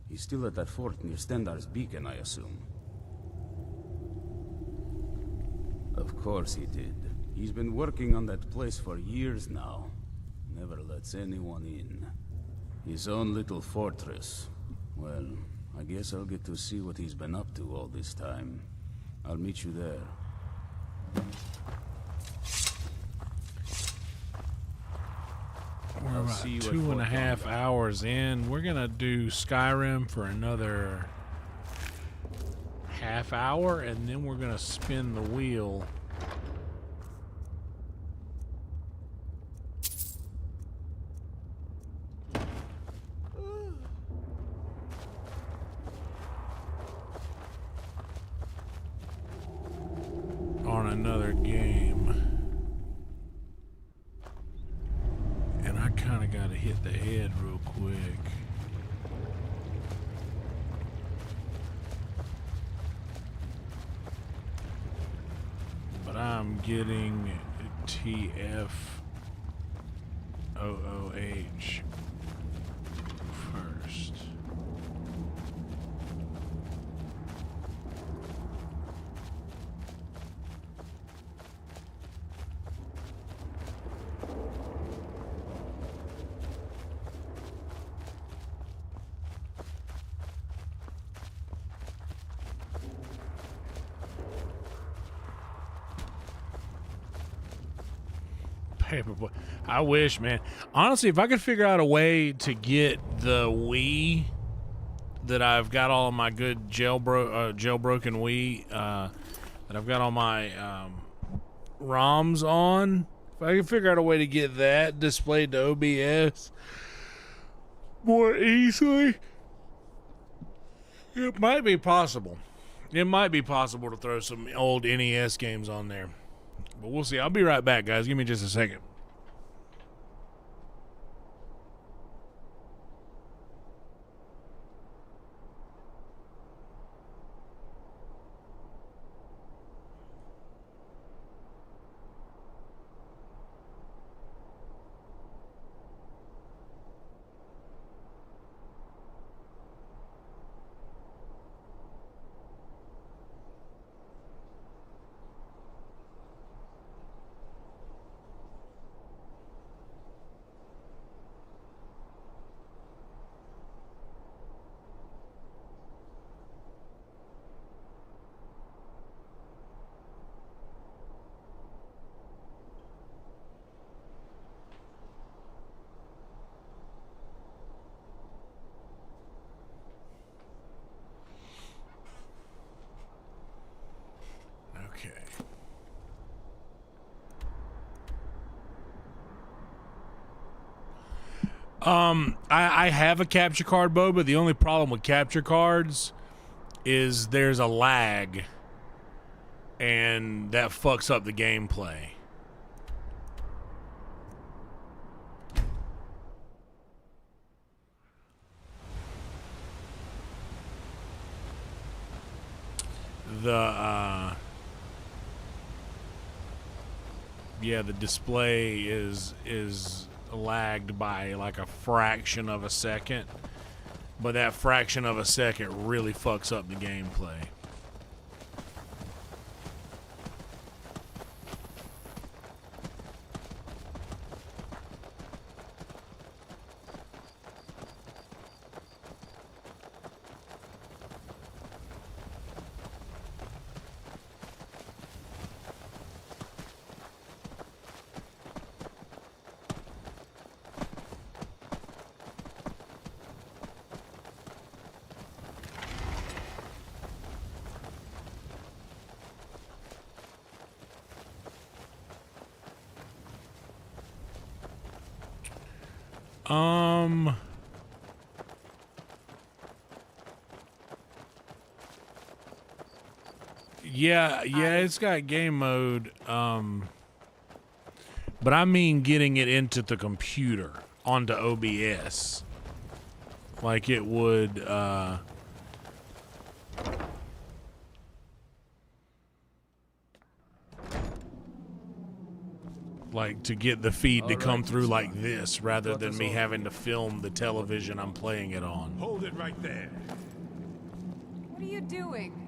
He's still at that fort near Stendar's beacon, I assume. Of course he did. He's been working on that place for years now. Never lets anyone in. His own little fortress. Well, I guess I'll get to see what he's been up to all this time. I'll meet you there. We're about 2.5 hours in. We're gonna do Skyrim for another half hour, and then we're gonna spin the wheel. On another game. And I kind of got to hit the head real quick. But I'm getting TFOOH first. Paperboy. I wish, man. Honestly, if I could figure out a way to get the Wii that I've got all of my good jailbroken Wii that I've got all my ROMs on, if I could figure out a way to get that displayed to OBS more easily, it might be possible. It might be possible to throw some old NES games on there. But we'll see. I'll be right back, guys. Give me just a second. Okay. I have a capture card, Bo, but the only problem with capture cards is there's a lag, and that fucks up the gameplay. yeah, the display is lagged by like a fraction of a second, but that fraction of a second really fucks up the gameplay. Yeah, it's got game mode, but I mean getting it into the computer, onto OBS. Like it would, like to get the feed to come through like this, rather than me having to film the television I'm playing it on. Hold it right there. What are you doing?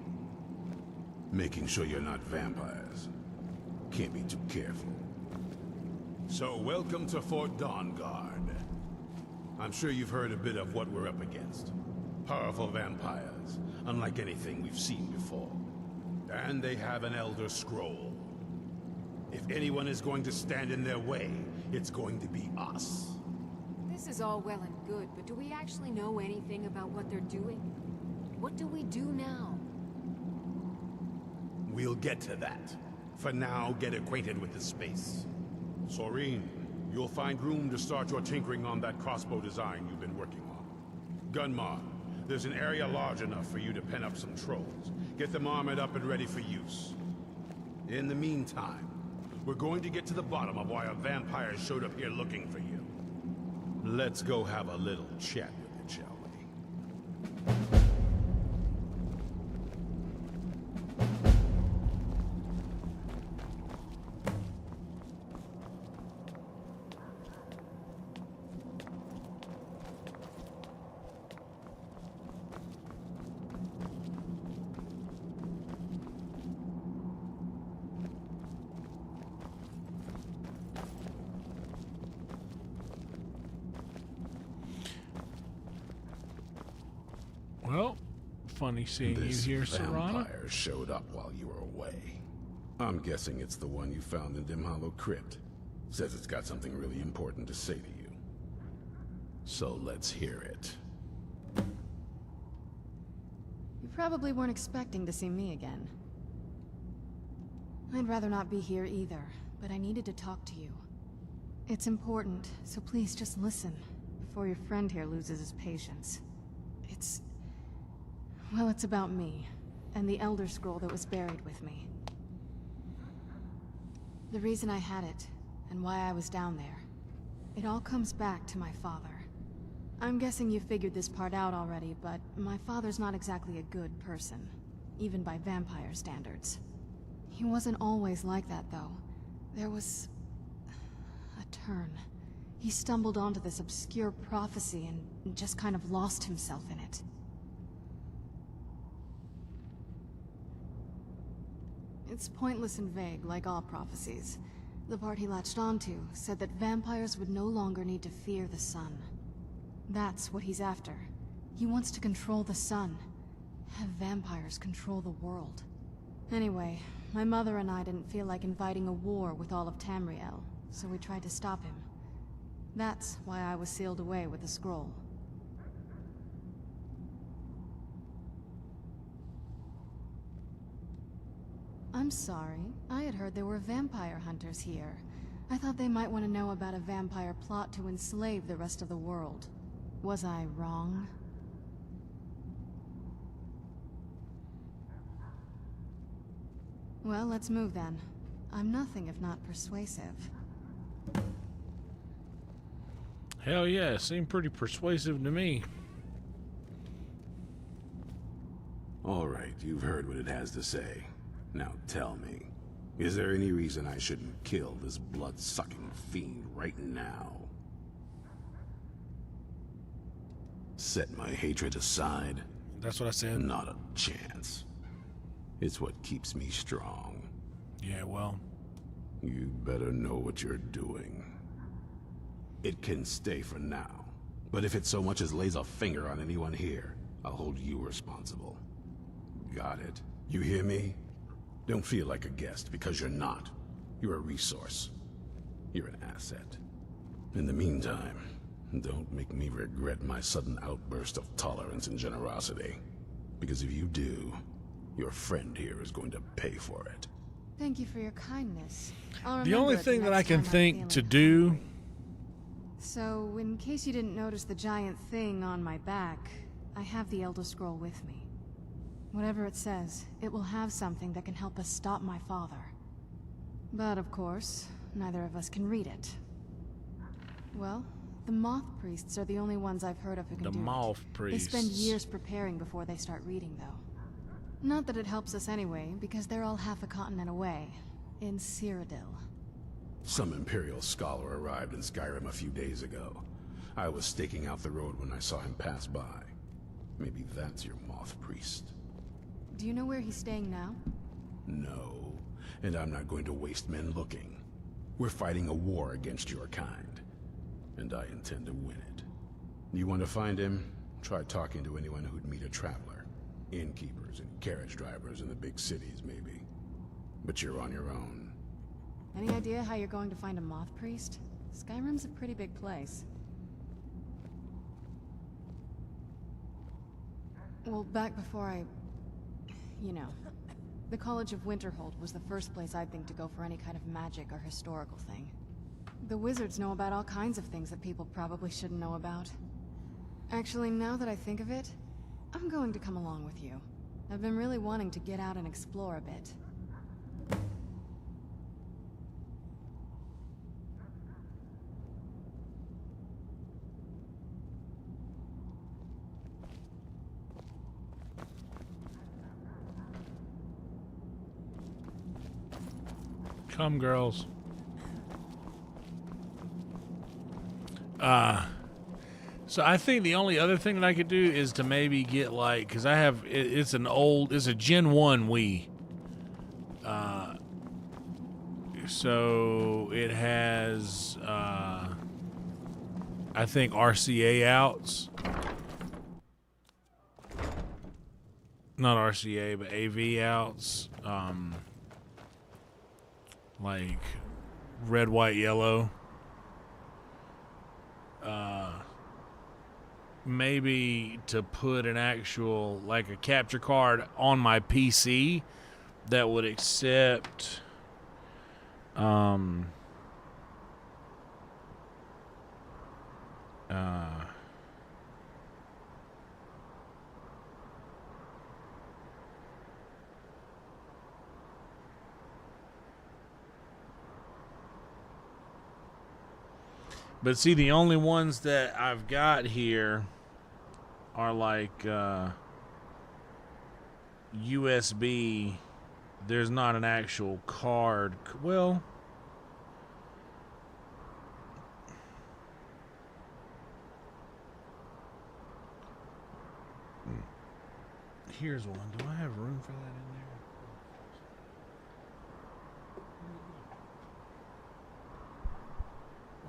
Making sure you're not vampires. Can't be too careful. So, welcome to Fort Dawnguard. I'm sure you've heard a bit of what we're up against. Powerful vampires, unlike anything we've seen before. And they have an Elder Scroll. If anyone is going to stand in their way, it's going to be us. This is all well and good, but do we actually know anything about what they're doing? What do we do now? We'll get to that. For now, get acquainted with the space. Serene, you'll find room to start your tinkering on that crossbow design you've been working on. Gunmar, there's an area large enough for you to pen up some trolls. Get them armored up and ready for use. In the meantime, we're going to get to the bottom of why a vampire showed up here looking for you. Let's go have a little chat with it, shall we? Well, funny seeing This you here, Serana. vampire showed up while you were away. I'm guessing it's the one you found in Dim Hollow Crypt. Says it's got something really important to say to you. So let's hear it. You probably weren't expecting to see me again. I'd rather not be here either, but I needed to talk to you. It's important, so please just listen, before your friend here loses his patience. Well, it's about me, and the Elder Scroll that was buried with me. The reason I had it, and why I was down there. It all comes back to my father. I'm guessing you figured this part out already, but my father's not exactly a good person, even by vampire standards. He wasn't always like that, though. There was a turn. He stumbled onto this obscure prophecy and just kind of lost himself in it. It's pointless and vague, like all prophecies. The part he latched onto said that vampires would no longer need to fear the sun. That's what he's after. He wants to control the sun. Have vampires control the world. Anyway, my mother and I didn't feel like inviting a war with all of Tamriel, so we tried to stop him. That's why I was sealed away with the scroll. I'm sorry. I had heard there were vampire hunters here. I thought they might want to know about a vampire plot to enslave the rest of the world. Was I wrong? Well, let's move then. I'm nothing if not persuasive. Hell yeah, it seemed pretty persuasive to me. All right, you've heard what it has to say. Now tell me, Is there any reason I shouldn't kill this blood-sucking fiend right now? Set my hatred aside. That's what I said. Not a chance. It's what keeps me strong. Yeah, well. You better know what you're doing. It can stay for now, but if it so much as lays a finger on anyone here, I'll hold you responsible. Got it? You hear me? Don't feel like a guest, because you're not. You're a resource. You're an asset. In the meantime, don't make me regret my sudden outburst of tolerance and generosity. Because if you do, your friend here is going to pay for it. Thank you for your kindness. The only thing that I can think to do... So, in case you didn't notice the giant thing on my back, I have the Elder Scroll with me. Whatever it says, it will have something that can help us stop my father. But of course, neither of us can read it. Well, the Moth Priests are the only ones I've heard of who can do it. The Moth Priests. They spend years preparing before they start reading, though. Not that it helps us anyway, because they're all half a continent away, in Cyrodiil. Some Imperial scholar arrived in Skyrim a few days ago. I was staking out the road when I saw him pass by. Maybe that's your Moth Priest. Do you know where he's staying now? No, and I'm not going to waste men looking. We're fighting a war against your kind, and I intend to win it. You want to find him? Try talking to anyone who'd meet a traveler. Innkeepers and carriage drivers in the big cities, maybe. But you're on your own. Any idea how you're going to find a Moth Priest? Skyrim's a pretty big place. Well, back before I... You know, the College of Winterhold was the first place I'd think to go for any kind of magic or historical thing. The wizards know about all kinds of things that people probably shouldn't know about. Actually, now that I think of it, I'm going to come along with you. I've been really wanting to get out and explore a bit. Come, girls. So I think the only other thing that I could do is to maybe get like, because I have, it's a Gen 1 Wii. So it has, I think RCA outs. Not RCA, but AV outs. Like red, white, yellow. Maybe to put an actual, like a capture card on my PC that would accept but see, the only ones that I've got here are like USB. There's not an actual card. Well, here's one. Do I have room for that in there?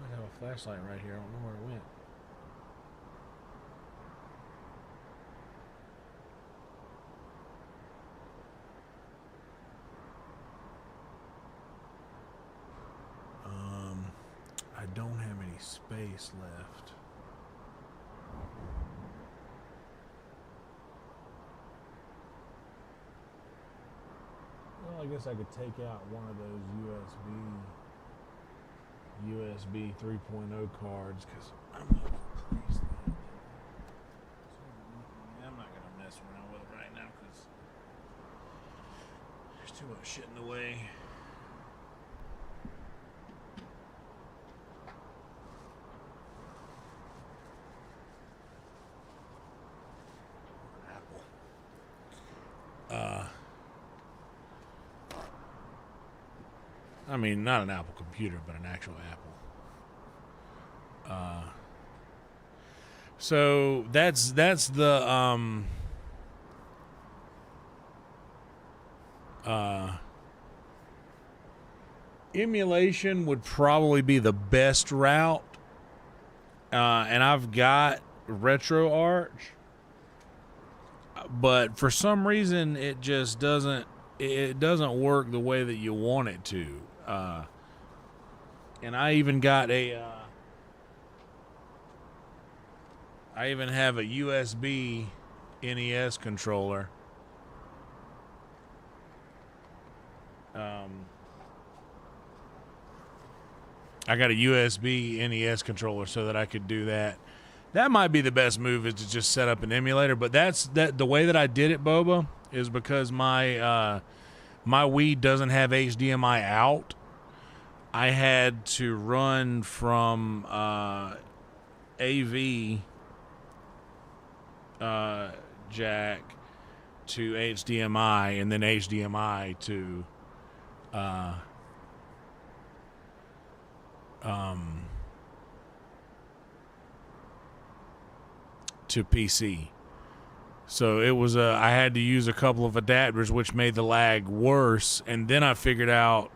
I have a flashlight right here. I don't know where it went. I don't have any space left. Well, I guess I could take out one of those USB 3.0 cards because I'm not going to place that. I'm not going to mess around with it right now because there's too much shit in the way. I mean, not an Apple computer, but an actual Apple. So that's the emulation would probably be the best route. And I've got RetroArch, but for some reason it just doesn't work the way that you want it to. And I even got I even have a USB NES controller. I got a USB NES controller so that I could do that. That might be the best move, is to just set up an emulator. But the way that I did it, Boba, is because my my Wii doesn't have HDMI out. I had to run from AV jack to HDMI, and then HDMI to PC. So it was I had to use a couple of adapters, which made the lag worse. And then I figured out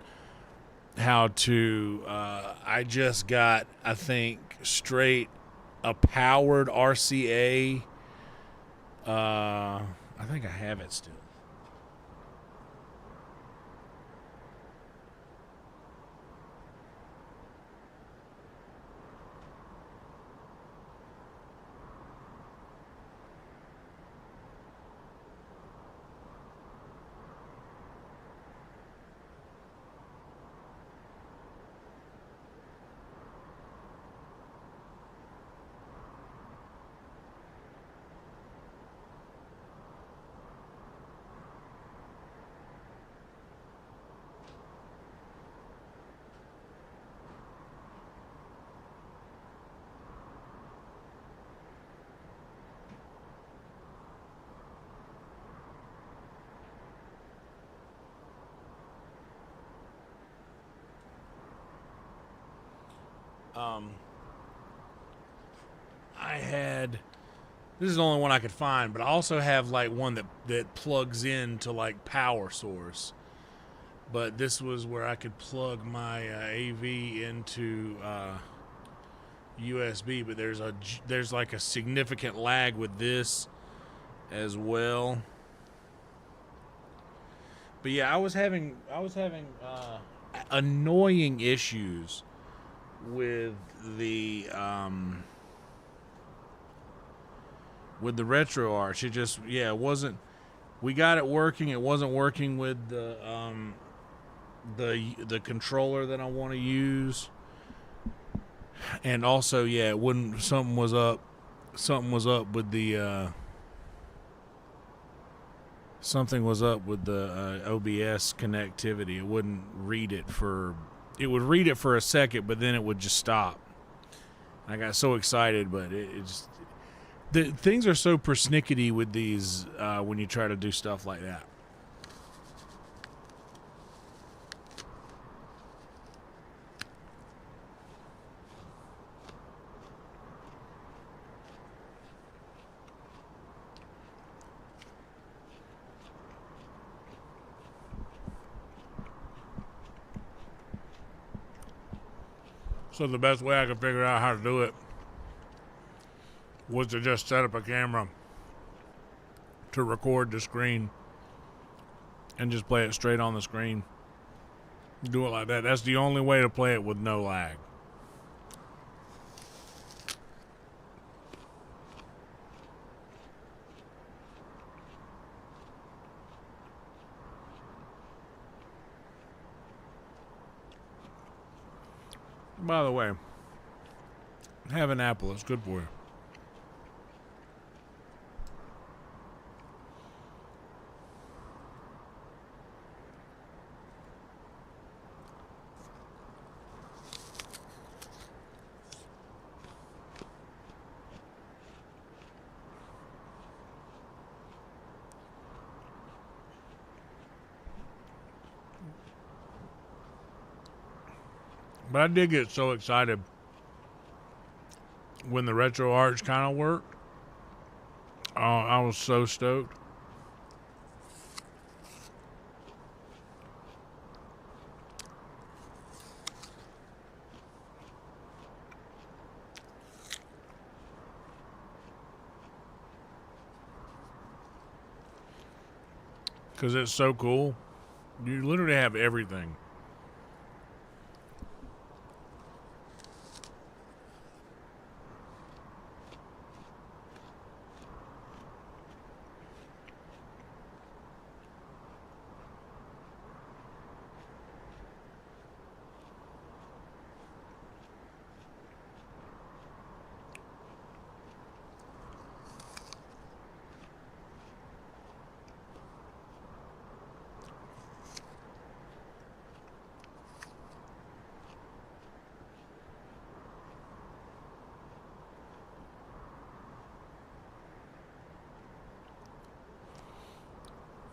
how to I just got, I think, straight a powered RCA. I think I have it still. I had, this is the only one I could find, but I also have like one that plugs into like power source. But this was where I could plug my AV into USB. But there's like a significant lag with this as well. But yeah, I was having annoying issues with the RetroArch. It just, yeah, it wasn't, we got it working, it wasn't working with the controller that I want to use. And also, yeah, it wouldn't, something was up with the OBS connectivity. It wouldn't read it it would read it for a second, but then it would just stop. I got so excited, but it just, the things are so persnickety with these when you try to do stuff like that. So the best way I could figure out how to do it was to just set up a camera to record the screen and just play it straight on the screen. Do it like that. That's the only way to play it with no lag. By the way, have an apple. It's good for you. But I did get so excited when the retro arch kind of worked. I was so stoked. Because it's so cool. You literally have everything.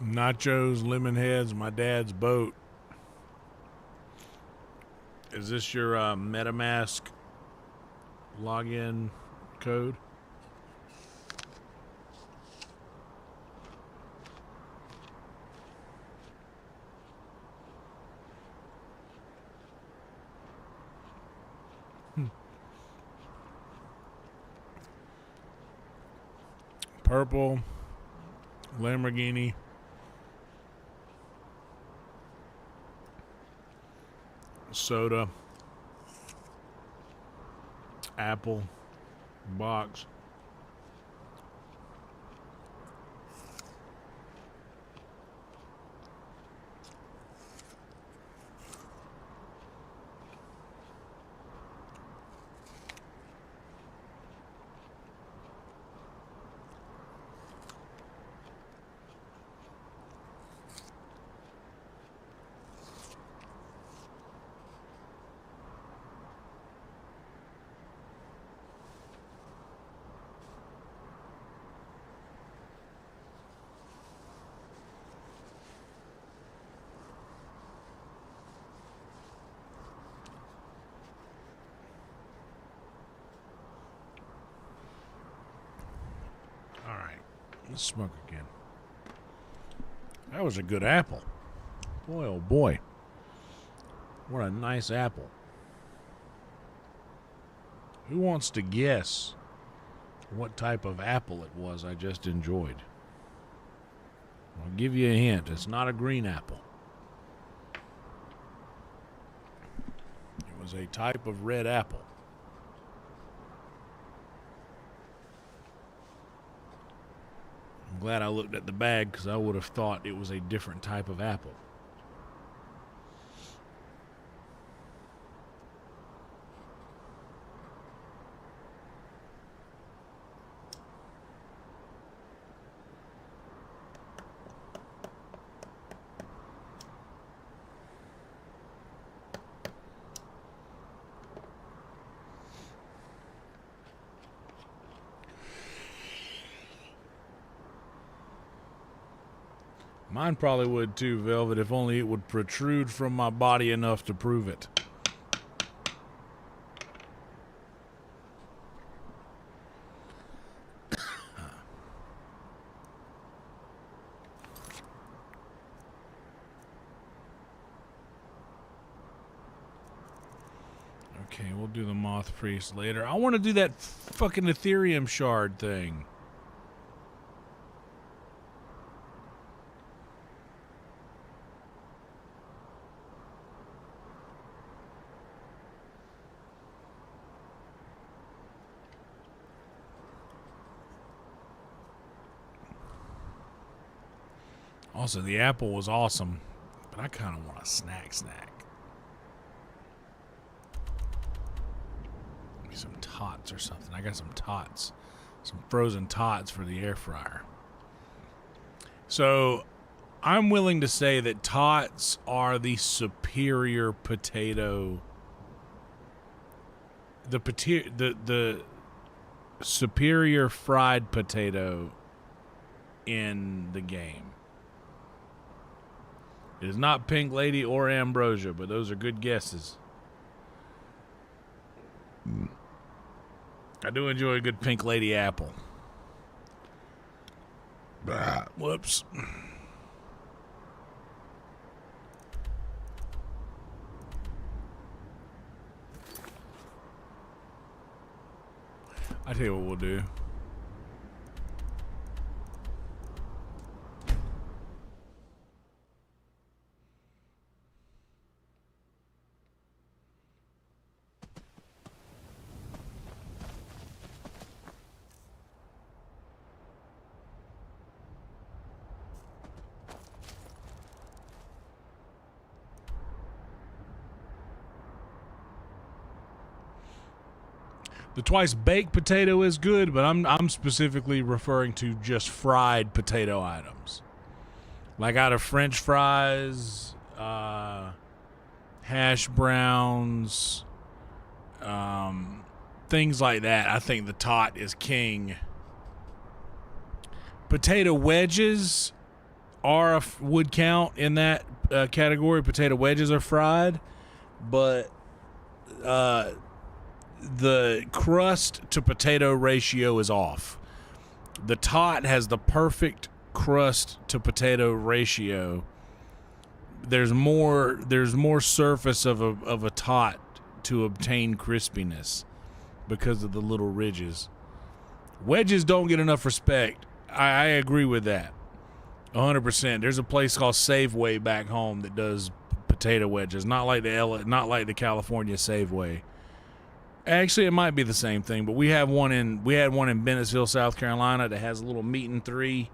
Nachos, lemon heads, my dad's boat. Is this your MetaMask login code? Purple, Lamborghini. Soda, apple, box. Let's smoke again. That was a good apple. Boy, oh boy. What a nice apple. Who wants to guess what type of apple it was I just enjoyed? I'll give you a hint. It's not a green apple. It was a type of red apple. I'm glad I looked at the bag because I would have thought it was a different type of apple. Mine probably would too, Velvet, if only it would protrude from my body enough to prove it. Okay, we'll do the Moth Priest later. I want to do that fucking Ethereum shard thing. Also, the apple was awesome, but I kind of want a snack. Maybe some tots or something. I got some tots. Some frozen tots for the air fryer. So, I'm willing to say that tots are the superior potato. The superior fried potato in the game. It is not Pink Lady or Ambrosia, but those are good guesses. I do enjoy a good pink lady apple. Whoops. I tell you what we'll do. The twice baked potato is good, but I'm specifically referring to just fried potato items. Like out of French fries, hash browns, things like that. I think the tot is king. Potato wedges would count in that category. Potato wedges are fried, but the crust to potato ratio is off. The tot has the perfect crust to potato ratio. There's more surface of a tot to obtain crispiness because of the little ridges. Wedges don't get enough respect. I agree with that 100%. There's a place called Safeway back home that does potato wedges, not like the California Safeway. Actually, it might be the same thing, but we had one in Bennettsville, South Carolina that has a little meat and three.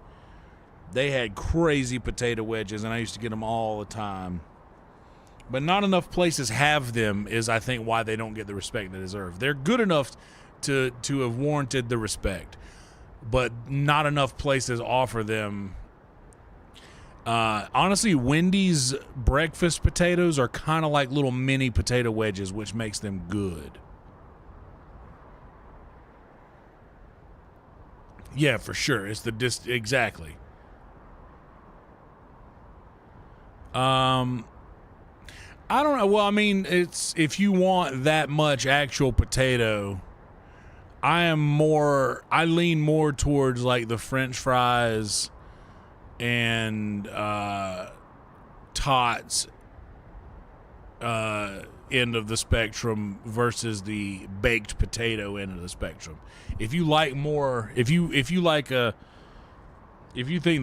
They had crazy potato wedges, and I used to get them all the time. But not enough places have them is, I think, why they don't get the respect they deserve. They're good enough to have warranted the respect, but not enough places offer them. Honestly, Wendy's breakfast potatoes are kind of like little mini potato wedges, which makes them good. Yeah, for sure. It's exactly. I don't know. Well, I mean, it's if you want that much actual potato, I lean more towards like the French fries and tots end of the spectrum versus the baked potato end of the spectrum. If you like more, if you think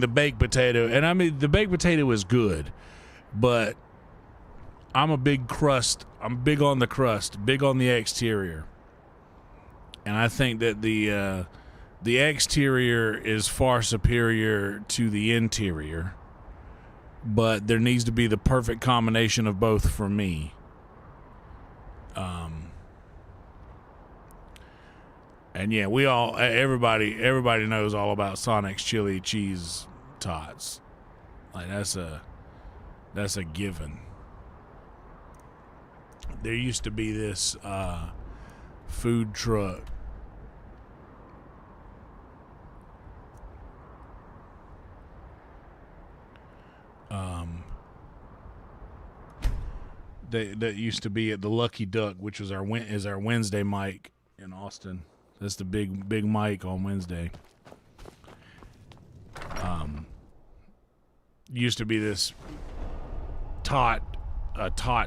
the baked potato, and I mean the baked potato is good, but I'm big on the crust, big on the exterior. And I think that the exterior is far superior to the interior, but there needs to be the perfect combination of both for me. And yeah, everybody knows all about Sonic's chili cheese tots. Like that's a given. There used to be this food truck that used to be at the Lucky Duck, which was our Wednesday mic in Austin. That's the big mic on Wednesday. Used to be this tot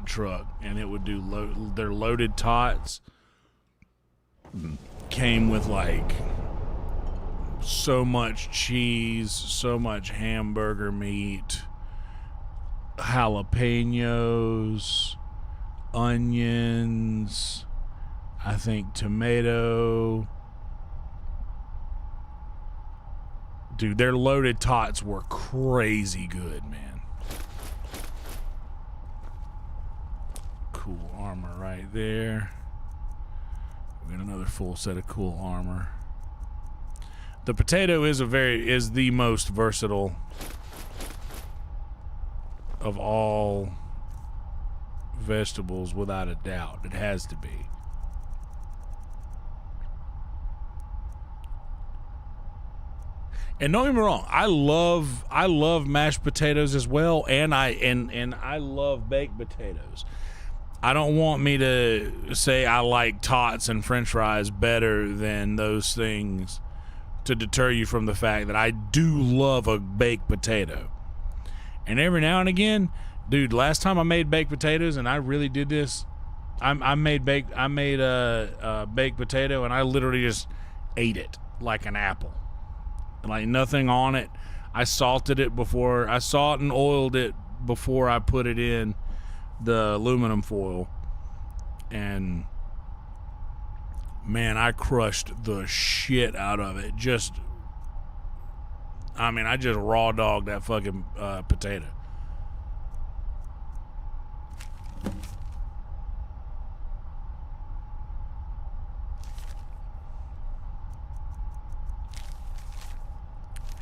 truck, and it would do their loaded tots. Came with like so much cheese, so much hamburger meat, jalapenos, onions, I think tomato. Dude, their loaded tots were crazy good, man. Cool armor right there. We got another full set of cool armor. The potato is the most versatile of all vegetables, without a doubt. It has to be. And don't get me wrong, I love mashed potatoes as well, and I love baked potatoes. I don't want me to say I like tots and french fries better than those things to deter you from the fact that I do love a baked potato. And every now and again, dude, last time I made baked potatoes, and I really did this, I made a baked potato, and I literally just ate it like an apple. Like nothing on it. I salted it before, I salt and oiled it before I put it in the aluminum foil, and man, I crushed the shit out of it. I just raw dogged that fucking potato.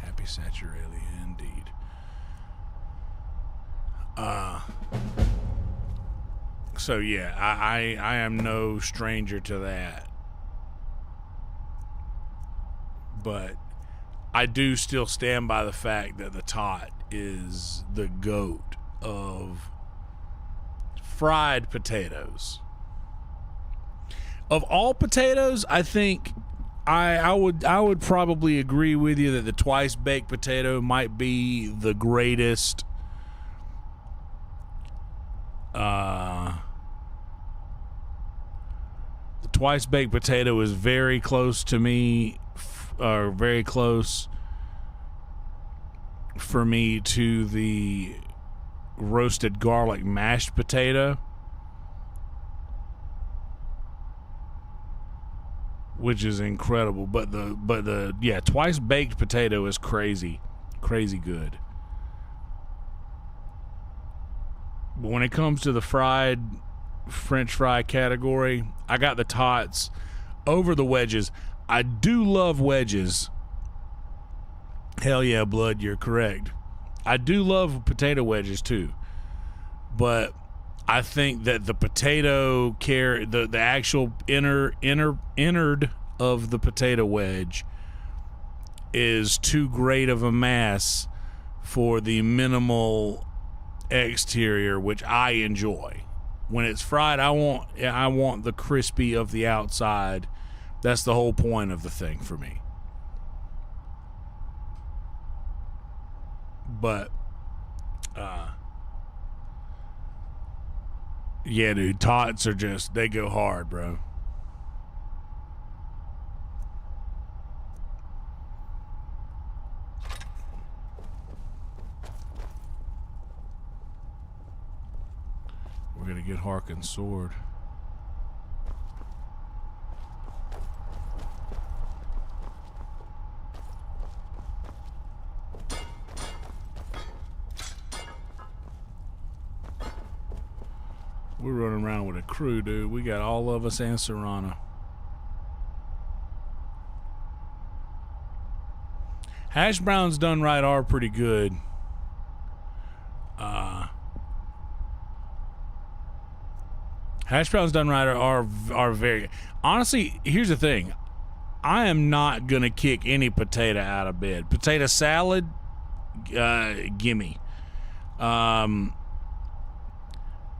Happy Saturalia indeed. So yeah, I am no stranger to that. But I do still stand by the fact that the tot is the GOAT of fried potatoes. Of all potatoes, I think I would probably agree with you that the twice baked potato might be the greatest. The twice baked potato is very close to me, or very close for me to the roasted garlic mashed potato, which is incredible. But the twice baked potato is crazy good. But when it comes to the fried French fry category, I got the tots over the wedges. I do love wedges. Hell yeah, Blood, you're correct. I do love potato wedges too. But I think that the potato the actual innard of the potato wedge is too great of a mass for the minimal exterior, which I enjoy. When it's fried, I want the crispy of the outside. That's the whole point of the thing for me. But yeah, dude, tots are just, they go hard, bro. We're gonna get Harkin's sword. We're running around with a crew, dude. We got all of us and Serana. Hash browns done right are pretty good. Hash browns done right are very... Honestly, here's the thing. I am not going to kick any potato out of bed. Potato salad, gimme.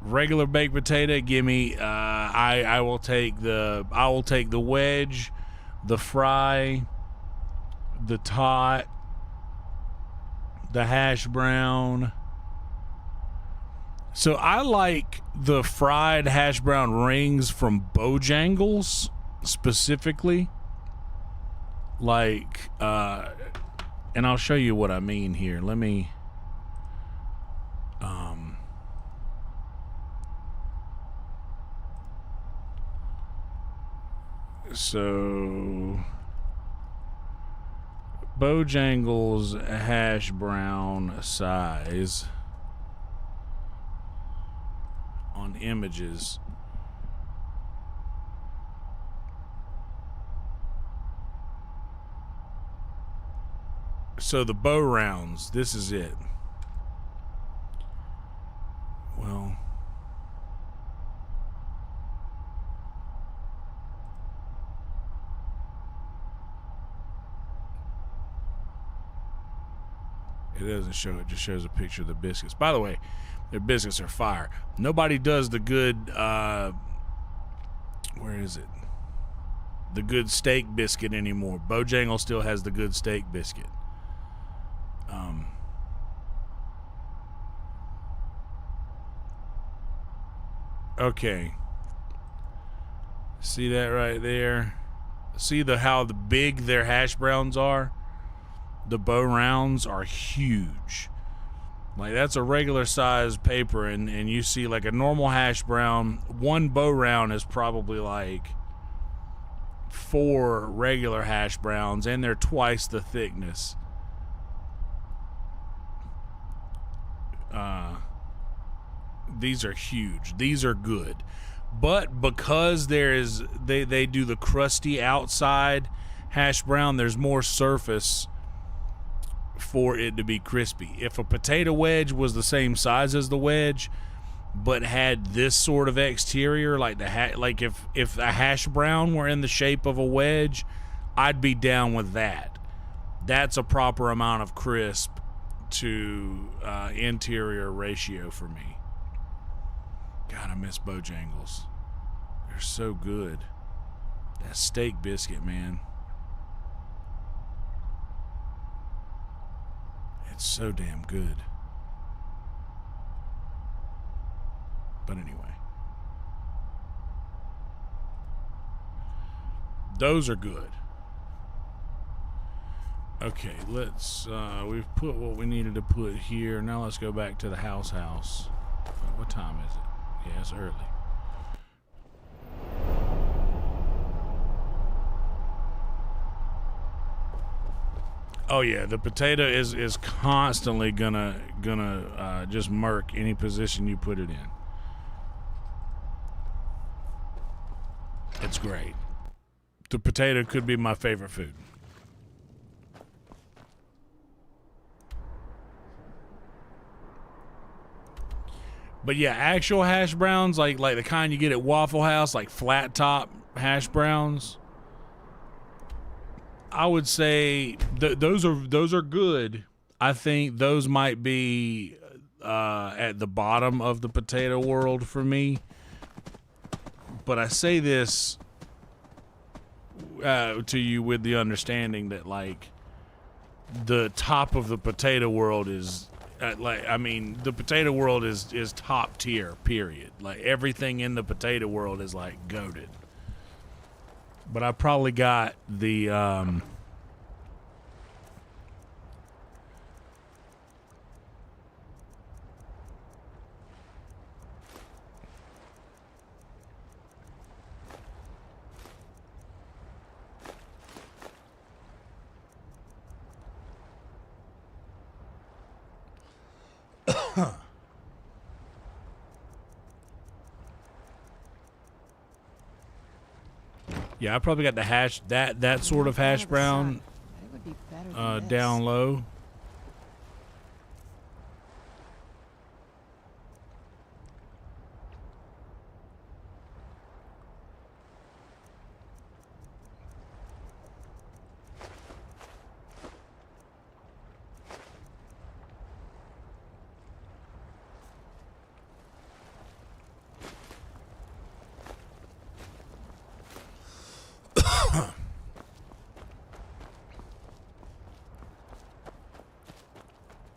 Regular baked potato, gimme. I will take the wedge, the fry, the tot, the hash brown. So I like the fried hash brown rings from Bojangles specifically. Like, and I'll show you what I mean here. Let me, so Bojangles hash brown size on images. So the bow rounds, this is it. Well, it doesn't show it, just shows a picture of the biscuits. By the way, Their biscuits are fire. Nobody does the good, where is it? The good steak biscuit anymore. Bojangles still has the good steak biscuit. Okay. See that right there? See how big their hash browns are? The bow rounds are huge. Like, that's a regular size paper, and you see like a normal hash brown, one bow round is probably like 4 regular hash browns, and they're twice the thickness. These are huge. These are good. But because they do the crusty outside hash brown, there's more surface for it to be crispy. If a potato wedge was the same size as the wedge, but had this sort of exterior, like like if a hash brown were in the shape of a wedge, I'd be down with that. That's a proper amount of crisp to interior ratio for me. God, I miss Bojangles. They're so good. That steak biscuit, man. It's so damn good. But anyway. Those are good. Okay, let's, we've put what we needed to put here. Now let's go back to the house. What time is it? Yeah, it's early. Oh yeah, the potato is constantly gonna just murk any position you put it in. It's great. The potato could be my favorite food. But yeah, actual hash browns, like the kind you get at Waffle House, like flat top hash browns, I would say those are good. I think those might be at the bottom of the potato world for me. But I say this to you with the understanding that, like, the top of the potato world is the potato world is top tier, period. Like, everything in the potato world is like goated. But I probably got the yeah, I probably got the hash that sort of hash brown down low.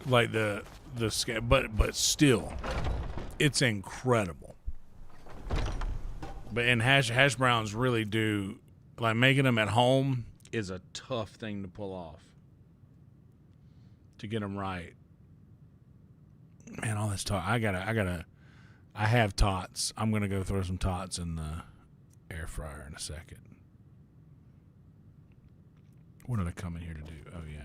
Like but still, it's incredible. But and hash browns really do, like, making them at home is a tough thing to pull off. To get them right. Man, all this talk, I have tots. I'm gonna go throw some tots in the air fryer in a second. What did I come in here to do? Oh yeah.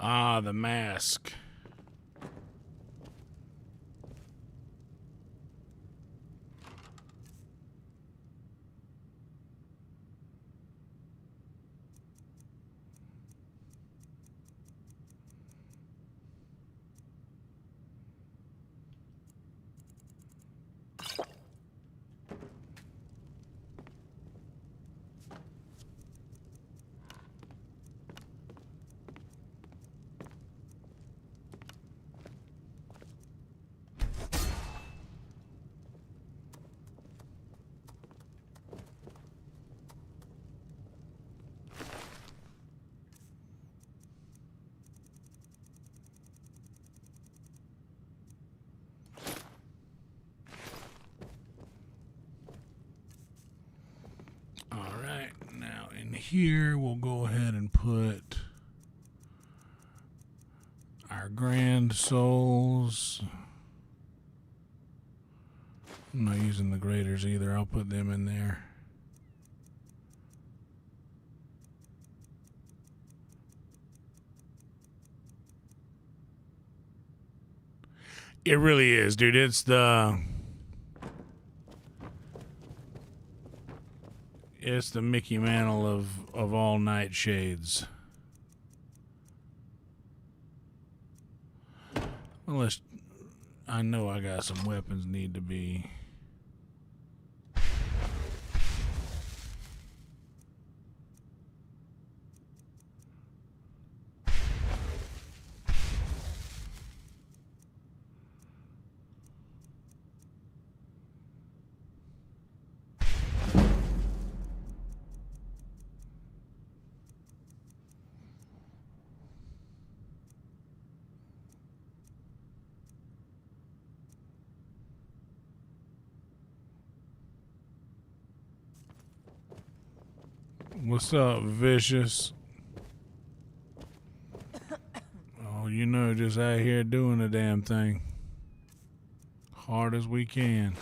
Ah, the mask. Here we'll go ahead and put our grand souls. I'm not using the graders either. I'll put them in there. It really is, dude. It's the Mickey Mantle of all nightshades. Unless I know I got some weapons need to be. What's up, Vicious? Oh, you know, just out here doing the damn thing. Hard as we can.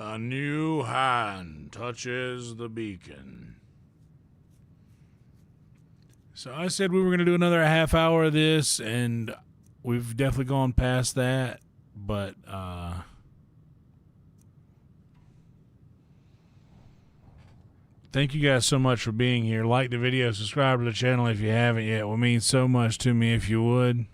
A new hand touches the beacon. So I said we were going to do another half hour of this, and we've definitely gone past that. But thank you guys so much for being here. Like the video, subscribe to the channel if you haven't yet. It would mean so much to me if you would.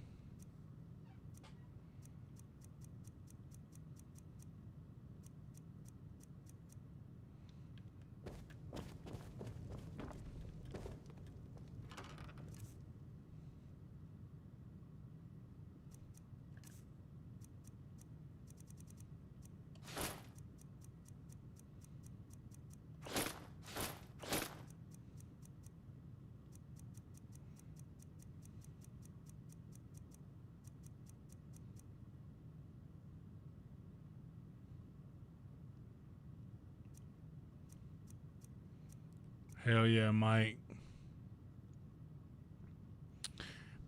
Hell yeah, Mike.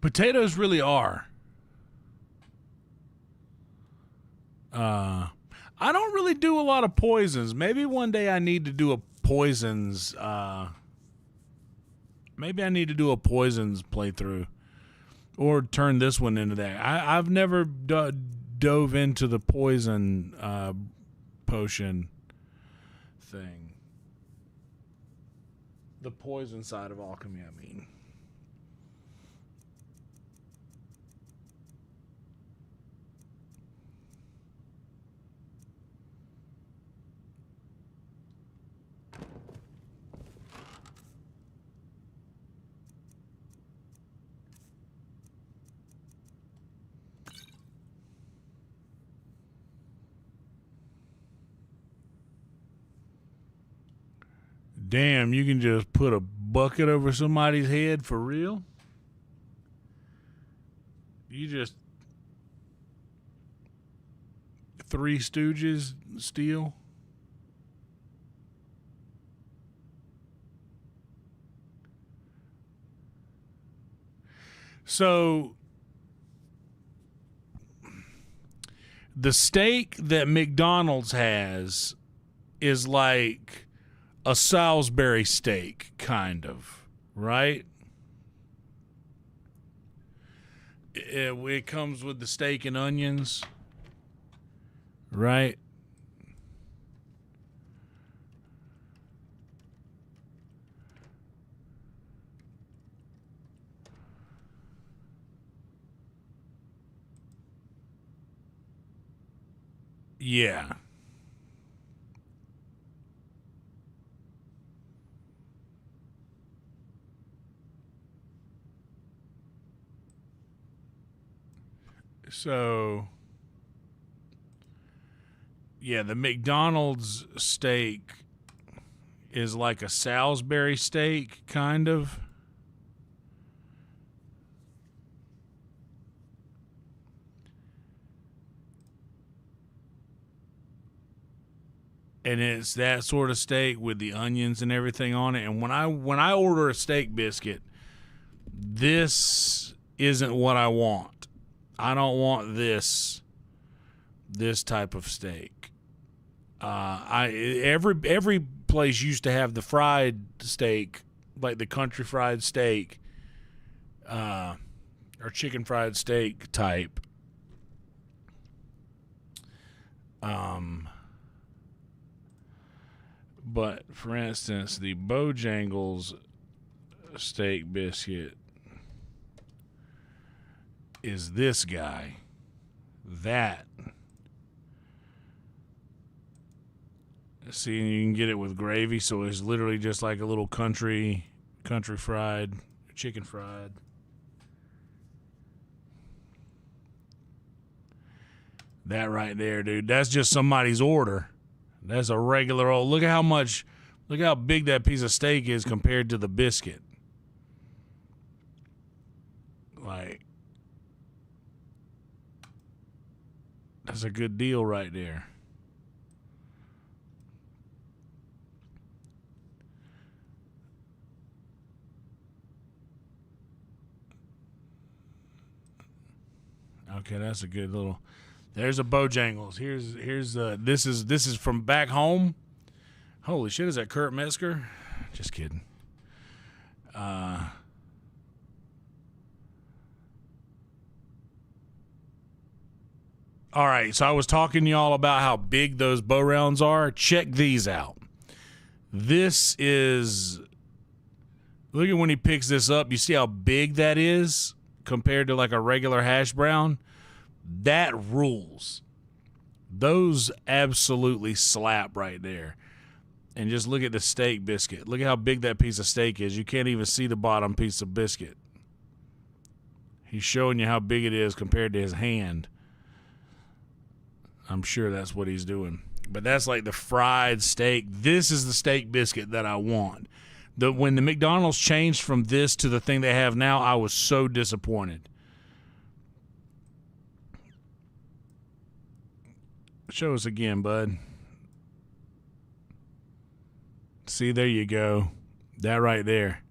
Potatoes really are. I don't really do a lot of poisons. Maybe one day I need to do a poisons. Maybe I need to do a poisons playthrough, or turn this one into that. I've never dove into the poison potion thing. The poison side of alchemy, I mean. Damn, you can just put a bucket over somebody's head for real? You just Three Stooges steal? So the steak that McDonald's has is like a Salisbury steak, kind of, right? It comes with the steak and onions, right? Yeah. So, yeah, the McDonald's steak is like a Salisbury steak, kind of. And it's that sort of steak with the onions and everything on it. And when I order a steak biscuit, this isn't what I want. I don't want this type of steak. Every place used to have the fried steak, like the country fried steak, or chicken fried steak type. But for instance, the Bojangles steak biscuit is this guy. That. See, you can get it with gravy, so it's literally just like a little country fried, chicken fried. That right there, dude. That's just somebody's order. That's a regular old. Look how big that piece of steak is compared to the biscuit. Like, that's a good deal right there. Okay, that's a good little. There's a Bojangles. Here's this is from back home. Holy shit, is that Kurt Metzger? Just kidding. All right, so I was talking to y'all about how big those bow rounds are. Check these out. This is, look at when he picks this up. You see how big that is compared to like a regular hash brown? That rules. Those absolutely slap right there. And just look at the steak biscuit. Look at how big that piece of steak is. You can't even see the bottom piece of biscuit. He's showing you how big it is compared to his hand. I'm sure that's what he's doing. But that's like the fried steak. This is the steak biscuit that I want. When the McDonald's changed from this to the thing they have now, I was so disappointed. Show us again, bud. See, there you go. That right there.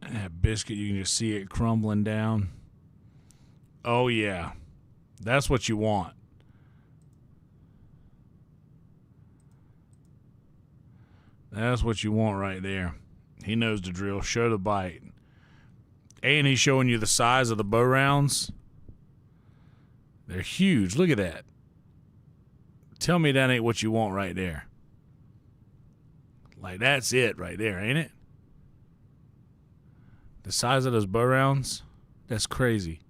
That biscuit, you can just see it crumbling down. Oh, yeah. That's what you want. That's what you want right there. He knows the drill. Show the bite. And he's showing you the size of the bow rounds. They're huge. Look at that. Tell me that ain't what you want right there. Like, that's it right there, ain't it? The size of those bow rounds, that's crazy.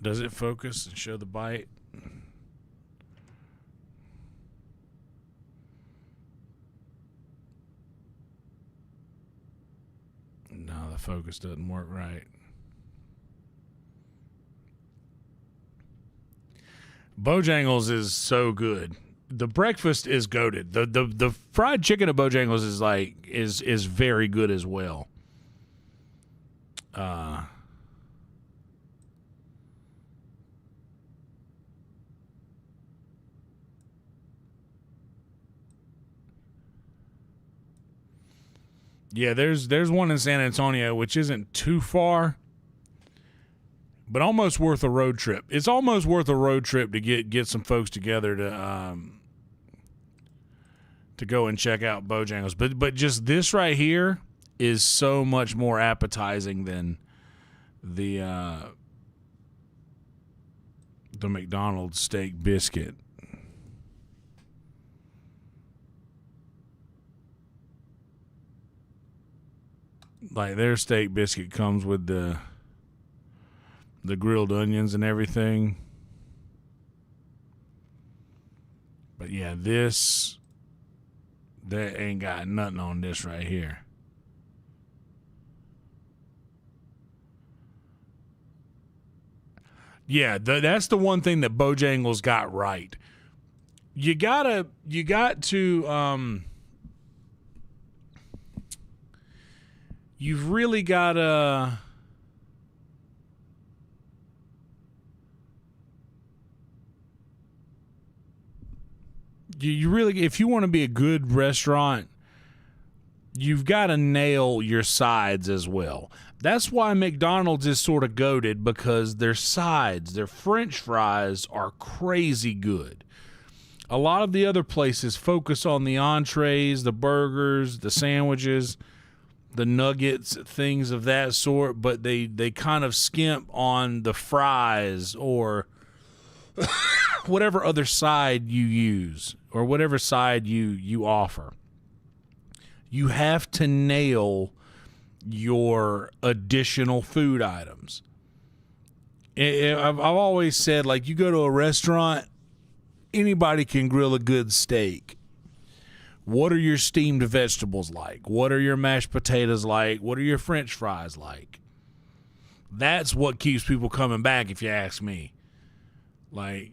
Does it focus and show the bite? No, the focus doesn't work right. Bojangles is so good. The breakfast is goated. The fried chicken at Bojangles is very good as well. Yeah, there's one in San Antonio, which isn't too far, but almost worth a road trip. It's almost worth a road trip to get some folks together to go and check out Bojangles. But just this right here is so much more appetizing than the McDonald's steak biscuit. Like, their steak biscuit comes with the grilled onions and everything. But yeah, this, they ain't got nothing on this right here. Yeah, that's the one thing that Bojangles got right. You got to you've really got to you really, if you want to be a good restaurant, you've got to nail your sides as well. That's why McDonald's is sort of goated, because their sides, their French fries, are crazy good. A lot of the other places focus on the entrees, the burgers, the sandwiches, the nuggets, things of that sort, but they kind of skimp on the fries or whatever other side you use or whatever side you offer. You have to nail your additional food items. I've always said, like, you go to a restaurant, anybody can grill a good steak. What are your steamed vegetables like? What are your mashed potatoes like? What are your French fries like? That's what keeps people coming back, if you ask me. Like,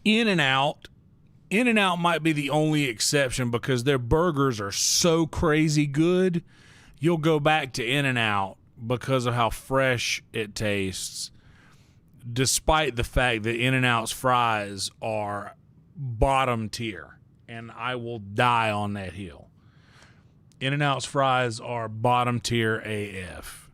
In-N-Out might be the only exception, because their burgers are so crazy good. You'll go back to In-N-Out because of how fresh it tastes, despite the fact that In-N-Out's fries are bottom tier, and I will die on that hill. In-N-Out's fries are bottom tier AF.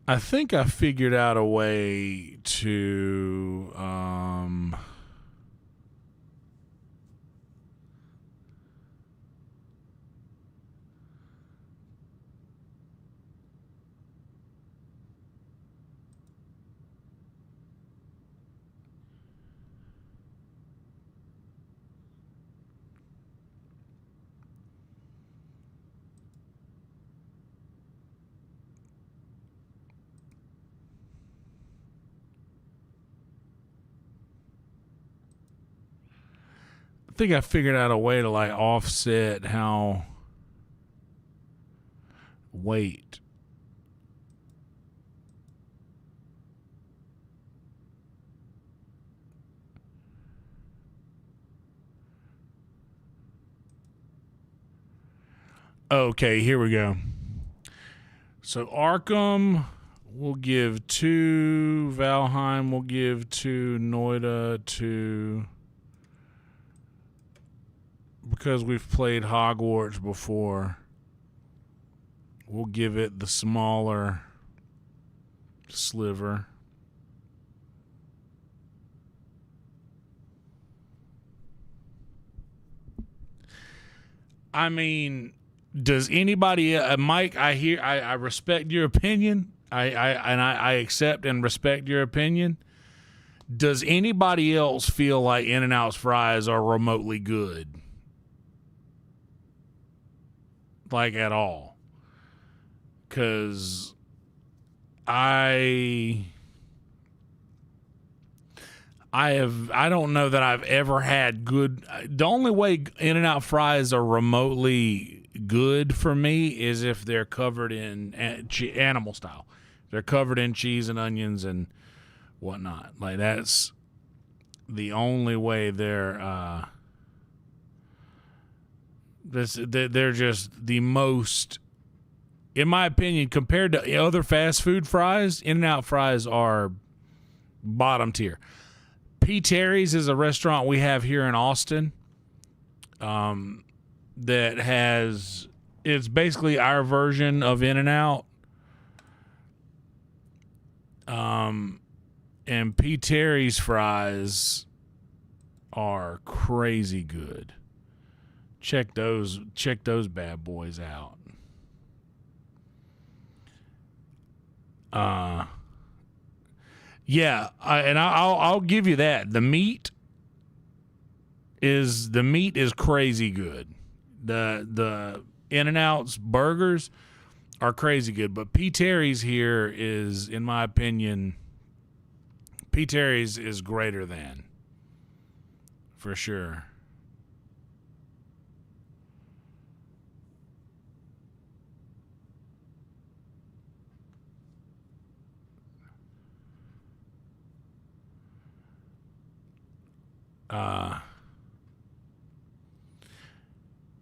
I think I figured out a way to like offset how weight. Okay, here we go. So Arkham we'll give 2, Valheim we'll give 2, Noida 2. Because we've played Hogwarts before, we'll give it the smaller sliver. I mean, does anybody, Mike? I respect your opinion. I accept and respect your opinion. Does anybody else feel like In-N-Out's fries are remotely good? Like, at all? Because I don't know that I've ever had good. The only way In-N-Out fries are remotely good for me is if they're covered in animal style. They're covered in cheese and onions and whatnot. Like, that's the only way they're they're just the most, in my opinion, compared to other fast food fries. In-N-Out fries are bottom tier. P. Terry's is a restaurant we have here in Austin. That has, it's basically our version of In-N-Out. And P. Terry's fries are crazy good. Check those bad boys out. Yeah, I'll give you that. The meat is crazy good. The In-N-Out's burgers are crazy good, but P. Terry's here is, in my opinion, P. Terry's is greater than, for sure.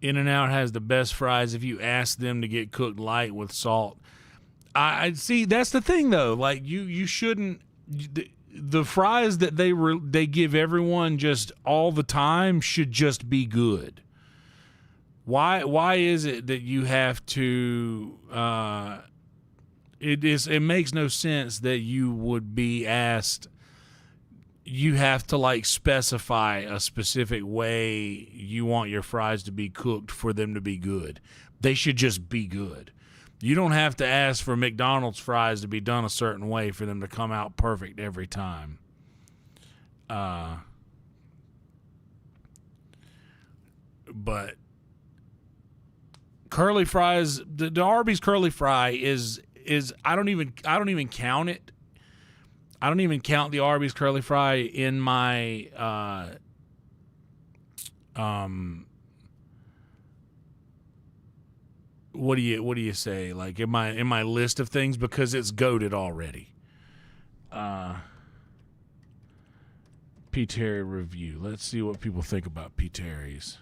In-N-Out has the best fries if you ask them to get cooked light with salt. I see, that's the thing though. Like you shouldn't, the fries that they give everyone just all the time should just be good. Why is it that you have to it makes no sense that you would be asked, you have to like specify a specific way you want your fries to be cooked for them to be good. They should just be good. You don't have to ask for McDonald's fries to be done a certain way for them to come out perfect every time. But curly fries, the Arby's curly fry is I don't even count it. I don't even count the Arby's curly fry in my what do you say? Like in my list of things, because it's goated already. P. Terry review. Let's see what people think about P. Terry's.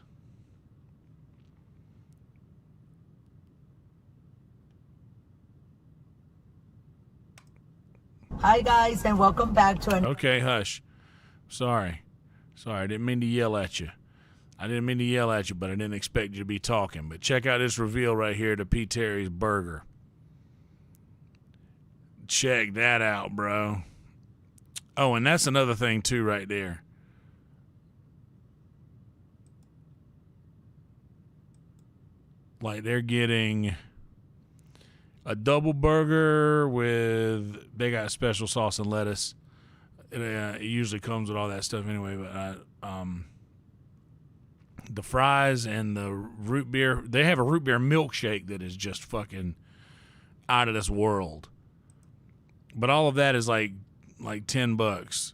Hi guys, and welcome back to Okay, hush. Sorry, I didn't mean to yell at you. But I didn't expect you to be talking. But check out this reveal right here to P. Terry's burger. Check that out, bro. Oh, and that's another thing too right there. Like they're getting a double burger with, they got special sauce and lettuce. It usually comes with all that stuff anyway, but the fries and the root beer, they have a root beer milkshake that is just fucking out of this world. But all of that is like $10.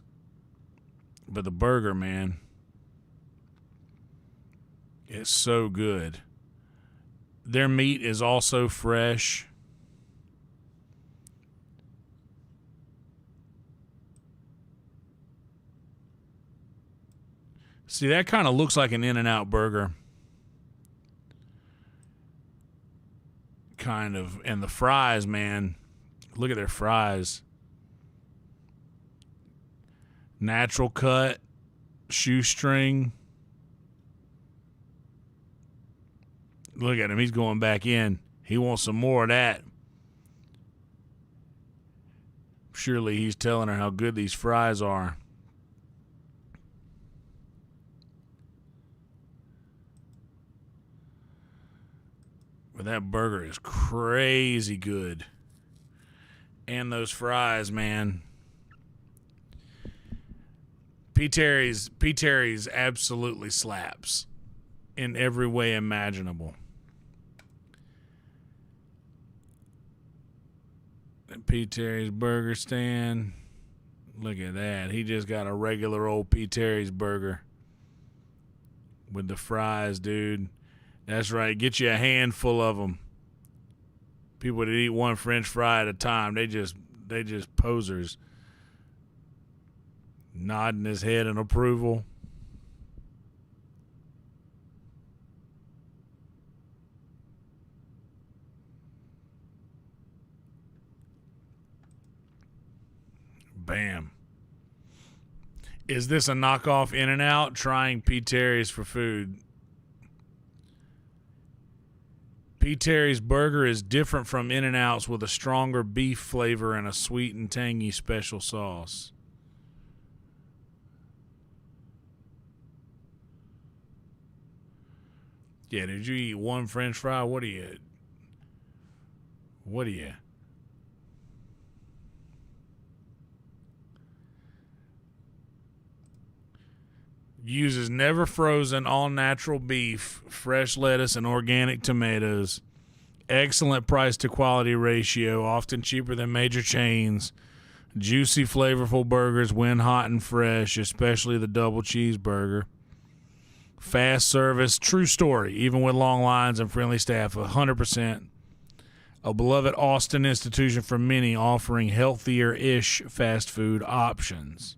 But the burger, man, it's so good. Their meat is also fresh. See, that kind of looks like an In-N-Out burger. Kind of. And the fries, man. Look at their fries. Natural cut. Shoestring. Look at him. He's going back in. He wants some more of that. Surely he's telling her how good these fries are. But that burger is crazy good. And those fries, man. P. Terry's absolutely slaps in every way imaginable. P. Terry's burger stand. Look at that. He just got a regular old P. Terry's burger with the fries, dude. That's right. Get you a handful of them. People that eat one French fry at a time, they just posers. Nodding his head in approval. Bam. Is this a knockoff In-N-Out? Trying P. Terry's for food. P. Terry's burger is different from In-N-Out's with a stronger beef flavor and a sweet and tangy special sauce. Yeah, did you eat one French fry? What do you? Uses never frozen, all natural beef, fresh lettuce, and organic tomatoes. Excellent price to quality ratio, often cheaper than major chains. Juicy, flavorful burgers when hot and fresh, especially the double cheeseburger. Fast service, true story, even with long lines and friendly staff, 100%. A beloved Austin institution for many, offering healthier-ish fast food options.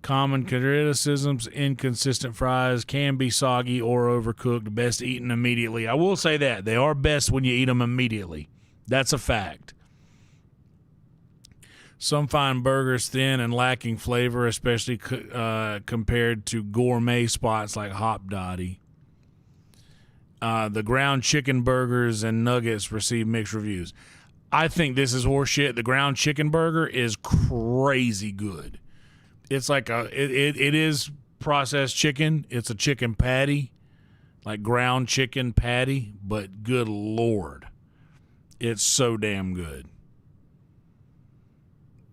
Common criticisms: inconsistent fries, can be soggy or overcooked, best eaten immediately. I will say that. They are best when you eat them immediately. That's a fact. Some find burgers thin and lacking flavor, especially compared to gourmet spots like Hop Dottie. The ground chicken burgers and nuggets receive mixed reviews. I think this is horseshit. The ground chicken burger is crazy good. It's like it is processed chicken. It's a chicken patty, like ground chicken patty, but good Lord, it's so damn good.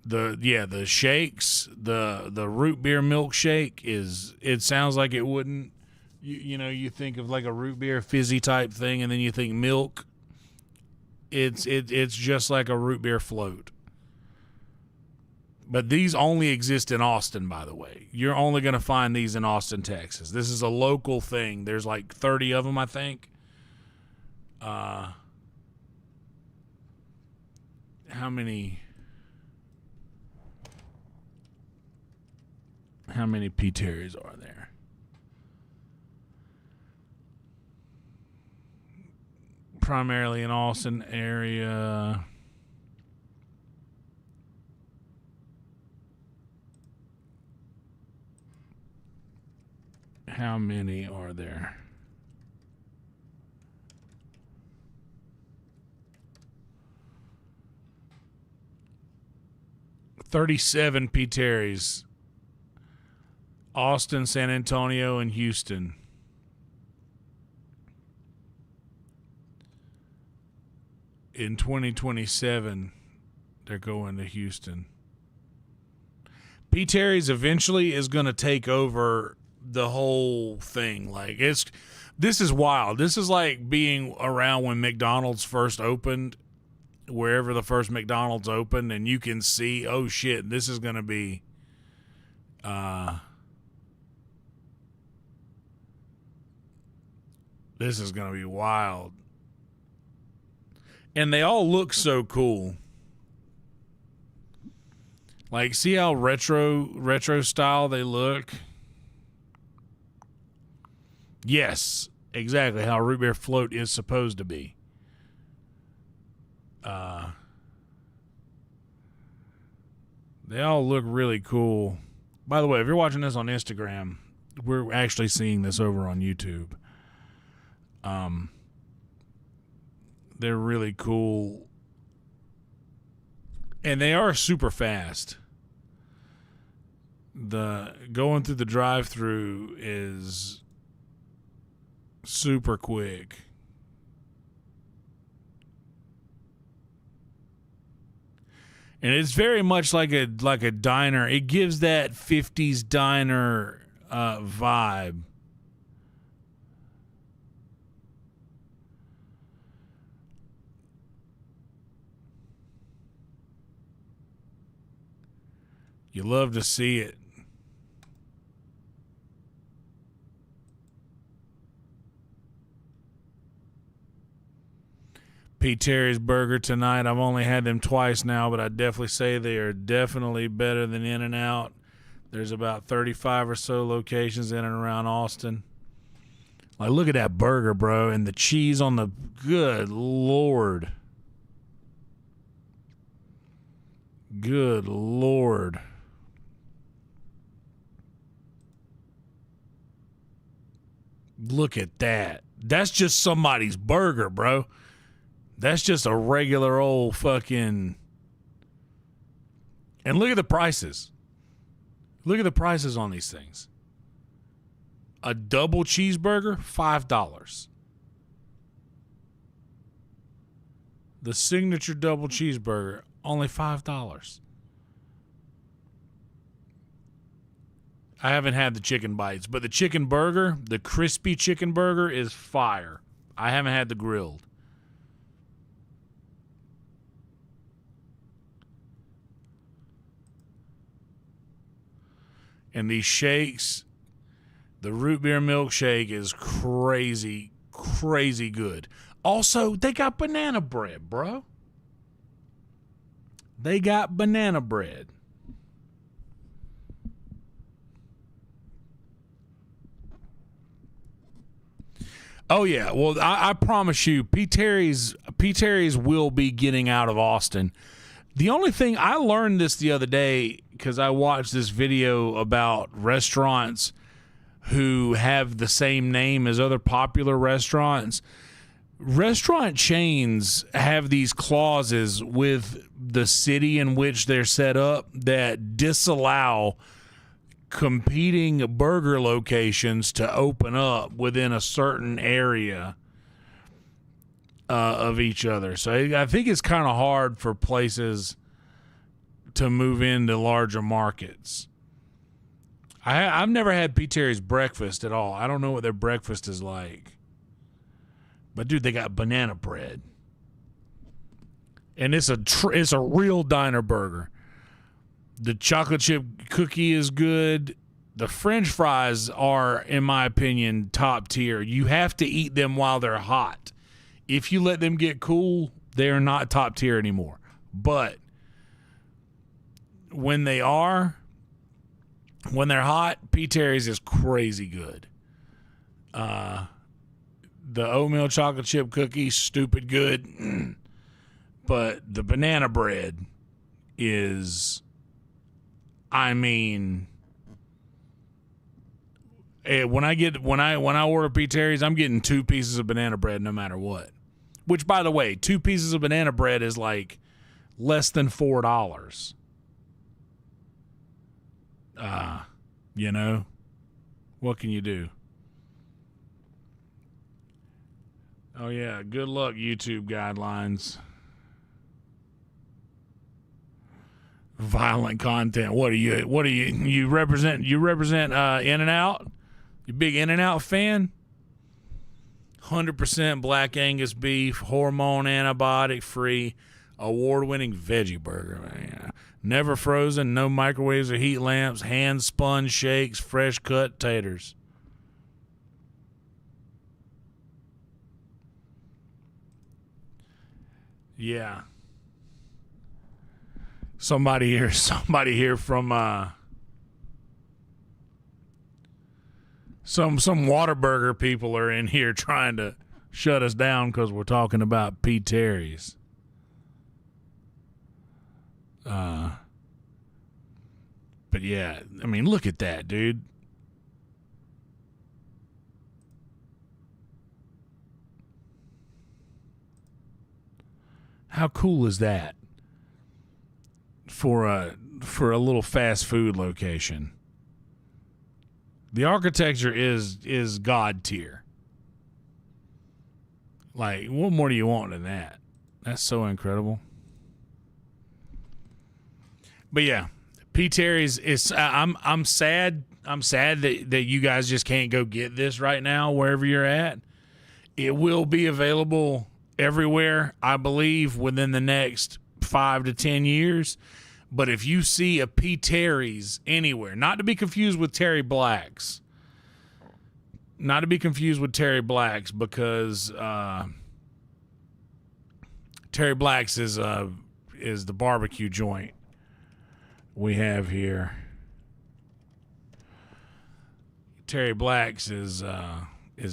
The shakes, the root beer milkshake it sounds like it wouldn't, you think of like a root beer fizzy type thing and then you think milk. It's just like a root beer float. But these only exist in Austin, by the way. You're only going to find these in Austin, Texas. This is a local thing. There's like 30 of them, I think. How many P. Terry's are there? Primarily in Austin area. How many are there? $37 P. Terry's. Austin, San Antonio, and Houston. In 2027, they're going to Houston. P. Terry's eventually is going to take over the whole thing. Like, this is wild. This is like being around when McDonald's first opened, wherever the first McDonald's opened, and you can see, oh shit, this is going to be this is going to be wild. And they all look so cool. Like, see how retro style they look? Yes, exactly how a root beer float is supposed to be. They all look really cool. By the way, if you're watching this on Instagram, we're actually seeing this over on YouTube. They're really cool. And they are super fast. The going through the drive-through is super quick. And it's very much like a diner. It gives that 50s diner vibe. You love to see it. P. Terry's Burger tonight. I've only had them twice now, but I definitely say they are definitely better than In-N-Out. There's about 35 or so locations in and around Austin. Like, look at that burger, bro, and the cheese on the... Good Lord. Good Lord. Look at that. That's just somebody's burger, bro. That's just a regular old fucking... And look at the prices. Look at the prices on these things. A double cheeseburger, $5. The signature double cheeseburger, only $5. I haven't had the chicken bites, but the chicken burger, the crispy chicken burger, is fire. I haven't had the grilled. And these shakes, the root beer milkshake is crazy, crazy good. Also, they got banana bread, bro. They got banana bread. Oh, yeah. Well, I promise you, P. Terry's will be getting out of Austin. The only thing, I learned this the other day because I watched this video about restaurants who have the same name as other popular restaurants. Restaurant chains have these clauses with the city in which they're set up that disallow competing burger locations to open up within a certain area of each other. So I think it's kind of hard for places to move into larger markets. I've never had P. Terry's breakfast at all. I don't know what their breakfast is like. But dude, they got banana bread. And it's a real diner burger. The chocolate chip cookie is good. The French fries are, in my opinion, top tier. You have to eat them while they're hot. If you let them get cool, they're not top tier anymore. But when they're hot, P. Terry's is crazy good. The oatmeal chocolate chip cookie, stupid good. But the banana bread is, I mean, when I order P. Terry's, I'm getting 2 pieces of banana bread no matter what. Which, by the way, 2 pieces of banana bread is like less than $4. You know, what can you do? Oh yeah, good luck, YouTube guidelines. Violent content. What are you? You represent In-N-Out? You big In-N-Out fan? 100% black Angus beef, hormone antibiotic free, award-winning veggie burger. Man. Never frozen, no microwaves or heat lamps, hand spun shakes, fresh cut taters. Yeah. Somebody here from some Whataburger people are in here trying to shut us down because we're talking about P. Terry's. But yeah, I mean, look at that, dude. How cool is that for a little fast food location? The architecture is God tier. Like, what more do you want than that? That's so incredible. But yeah, P. Terry's is. I'm sad. I'm sad that you guys just can't go get this right now wherever you're at. It will be available everywhere, I believe, within the next 5 to 10 years. But if you see a P. Terry's anywhere, not to be confused with Terry Black's, because Terry Black's is the barbecue joint we have here. Terry Black's is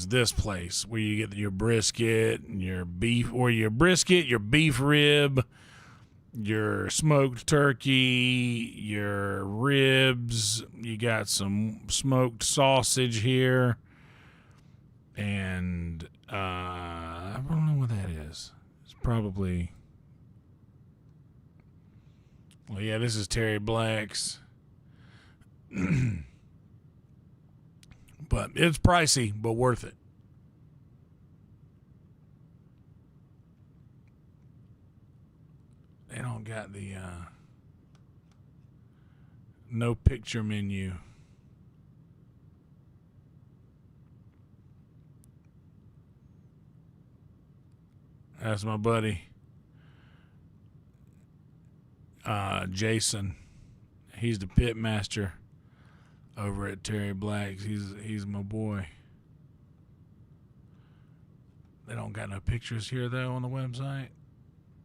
this place where you get your brisket and your beef, or your brisket, your beef rib, your smoked turkey, your ribs. You got some smoked sausage here. And I don't know what that is. It's probably... Well, yeah, this is Terry Black's. But it's pricey, but worth it. They don't got the no picture menu. That's my buddy Jason. He's the pit master over at Terry Black's. He's my boy. They don't got no pictures here though on the website.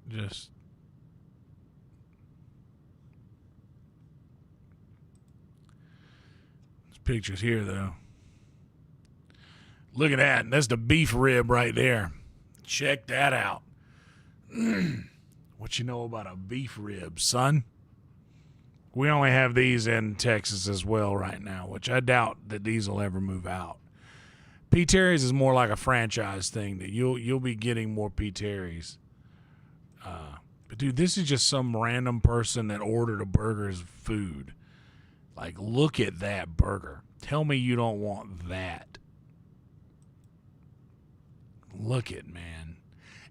Just there's pictures here though. Look at that. That's the beef rib right there. Check that out. What you know about a beef rib, son? We only have these in Texas as well right now, which I doubt that these will ever move out. P. Terry's is more like a franchise thing that you'll be getting more P. Terry's. But dude, this is just some random person that ordered a burger's food. Like, look at that burger. Tell me you don't want that. Look at, man.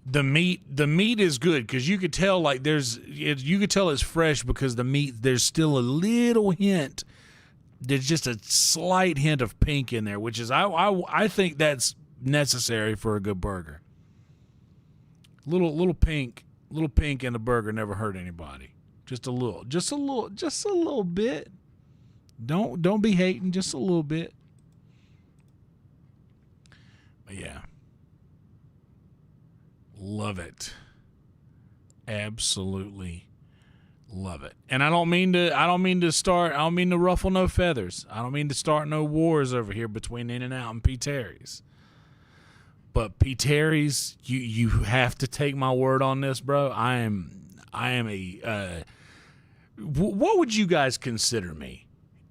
The meat is good because you could tell like you could tell it's fresh because the meat, there's still a little hint. There's just a slight hint of pink in there, which is I think that's necessary for a good burger. Little pink in the burger never hurt anybody. Just a little bit. Don't be hating, just a little bit. But yeah. Love it. Absolutely love it. And I don't mean to ruffle no feathers. I don't mean to start no wars over here between In-N-Out and P. Terry's. But P. Terry's, you have to take my word on this, bro. I am a what would you guys consider me?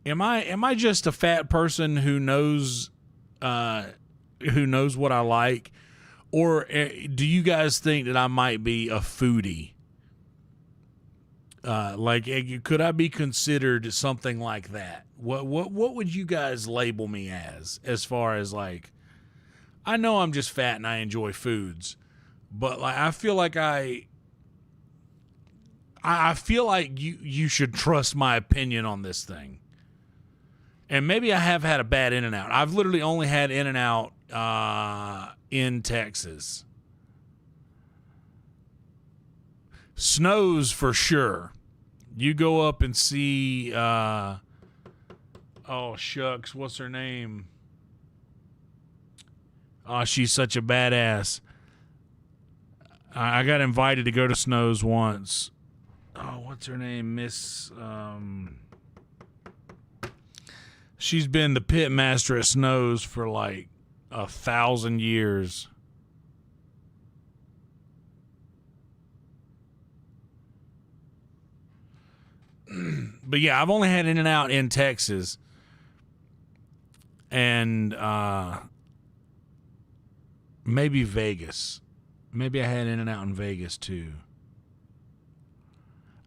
Am I just a fat person who knows what I like? Or do you guys think that I might be a foodie? Could I be considered something like that? What would you guys label me as far as like, I know I'm just fat and I enjoy foods, but like I feel like you should trust my opinion on this thing. And maybe I have had a bad In-N-Out. I've literally only had In-N-Out in Texas. Snows for sure. You go up and see oh shucks, what's her name? Oh, she's such a badass. I got invited to go to Snows once. Oh, what's her name? She's been the pit master at Snows for like 1,000 years. But yeah, I've only had In-N-Out in Texas. And maybe Vegas. Maybe I had In-N-Out in Vegas too.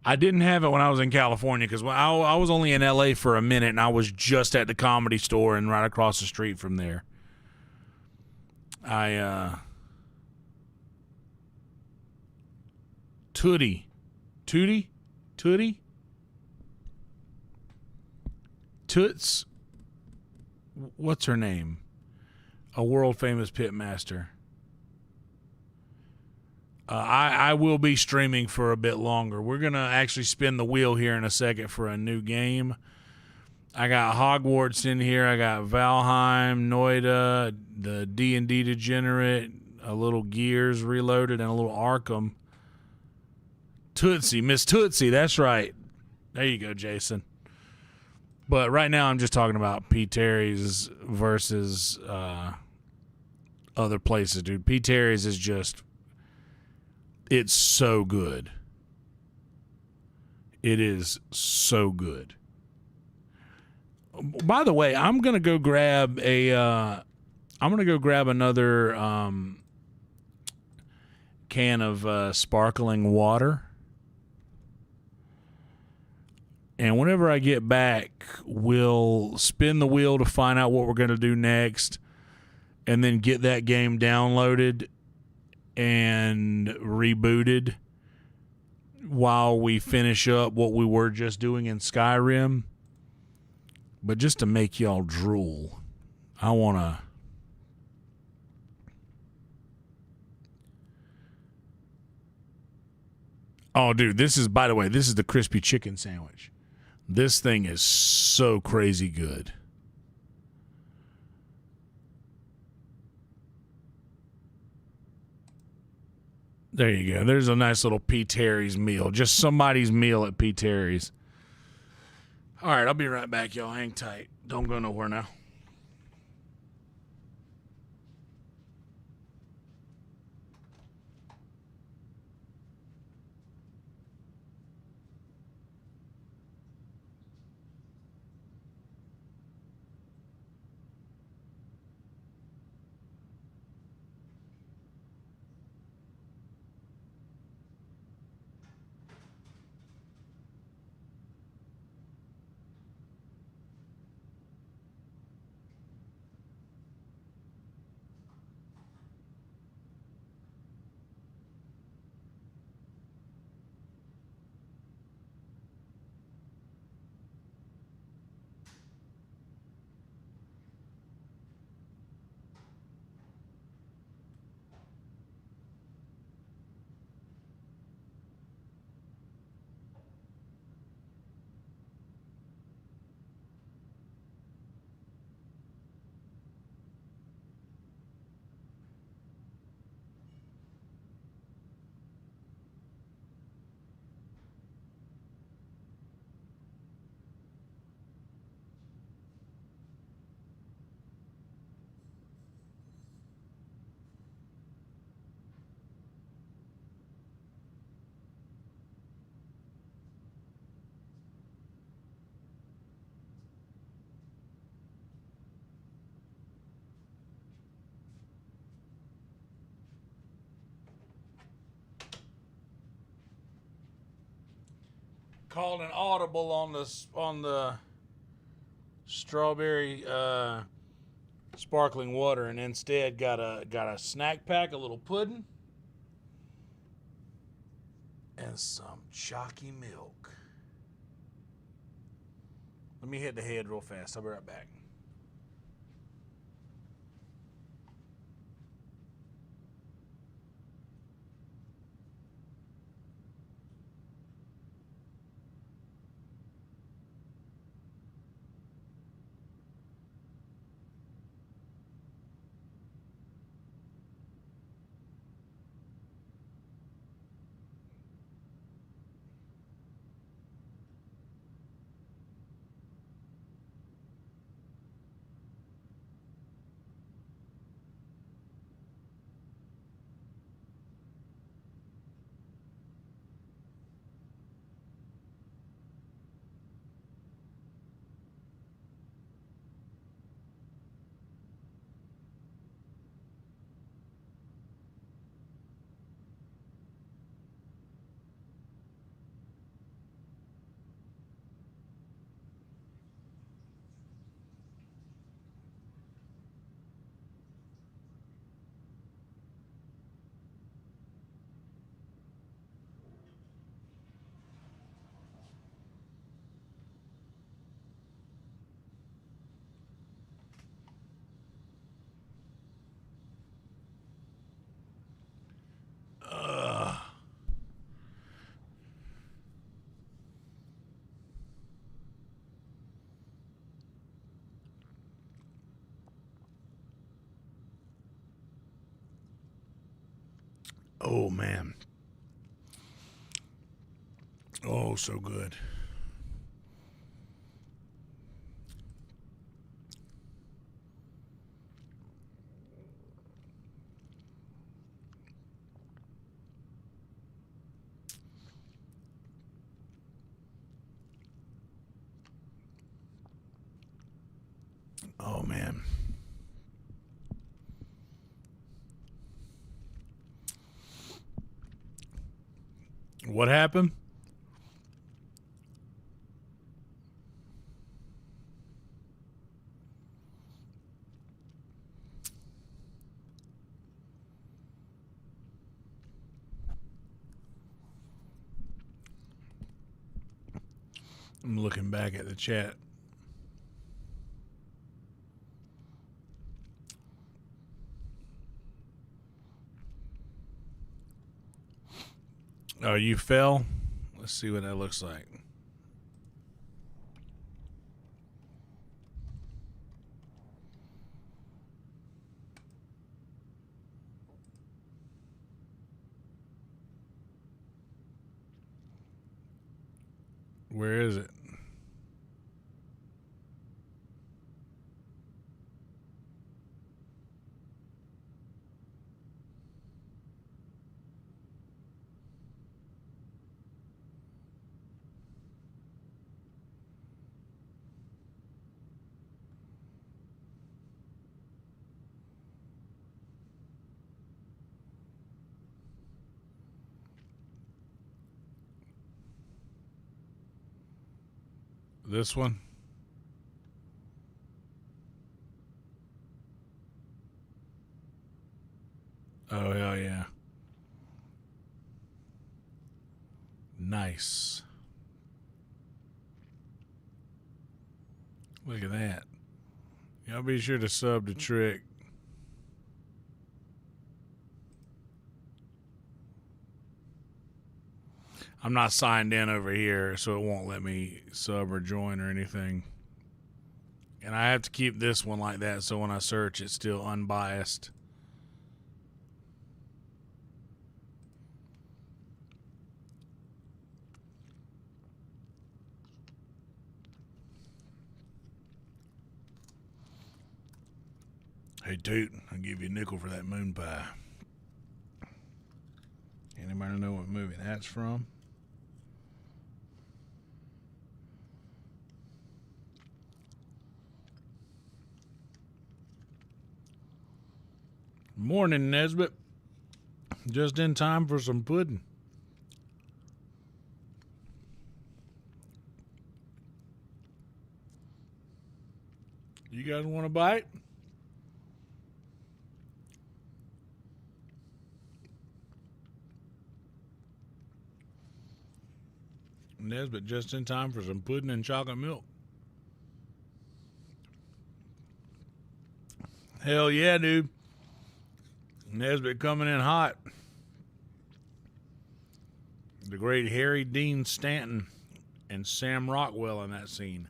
I didn't have it when I was in California because I was only in LA for a minute and I was just at the Comedy Store and right across the street from there. Tootie. Toots. What's her name? A world famous pit master. I will be streaming for a bit longer. We're going to actually spin the wheel here in a second for a new game. I got Hogwarts in here. I got Valheim, Noida, the D&D Degenerate, a little Gears Reloaded, and a little Arkham. Tootsie, Miss Tootsie, that's right. There you go, Jason. But right now I'm just talking about P. Terry's versus other places, dude. P. Terry's is just... It's so good. It is so good. By the way, I'm going to go grab a I'm going to go grab another can of sparkling water. And whenever I get back, we'll spin the wheel to find out what we're going to do next, and then get that game downloaded and rebooted while we finish up what we were just doing in Skyrim. But just to make y'all drool, I want to... Oh, dude, this is, by the way, this is the crispy chicken sandwich. This thing is so crazy good. There you go. There's a nice little P. Terry's meal. Just somebody's meal at P. Terry's. All right, I'll be right back, y'all. Hang tight. Don't go nowhere now. Called an audible on the strawberry sparkling water, and instead got a snack pack, a little pudding, and some chalky milk. Let me hit the head real fast. I'll be right back. Oh, man. Oh, so good. Oh, man. What happened? I'm looking back at the chat. Oh, you fell? Let's see what that looks like. Where is it? This one? Oh, hell yeah. Nice. Look at that. Y'all be sure to sub to Trick. I'm not signed in over here, so it won't let me sub or join or anything. And I have to keep this one like that, so when I search, it's still unbiased. Hey, Toot, I'll give you a nickel for that moon pie. Anybody know what movie that's from? Morning, Nesbitt. Just in time for some pudding. You guys want a bite? Nesbitt just in time for some pudding and chocolate milk. Hell yeah, dude. Nesbitt coming in hot. The great Harry Dean Stanton and Sam Rockwell in that scene.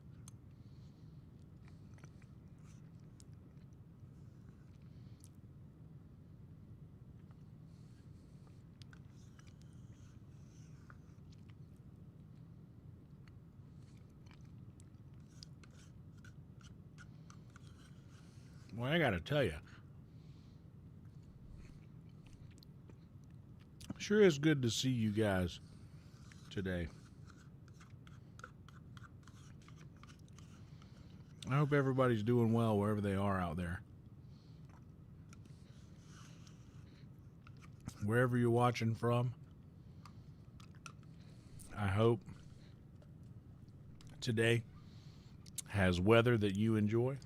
Well, I gotta tell you, sure is good to see you guys today. I hope everybody's doing well wherever they are out there. Wherever you're watching from, I hope today has weather that you enjoy.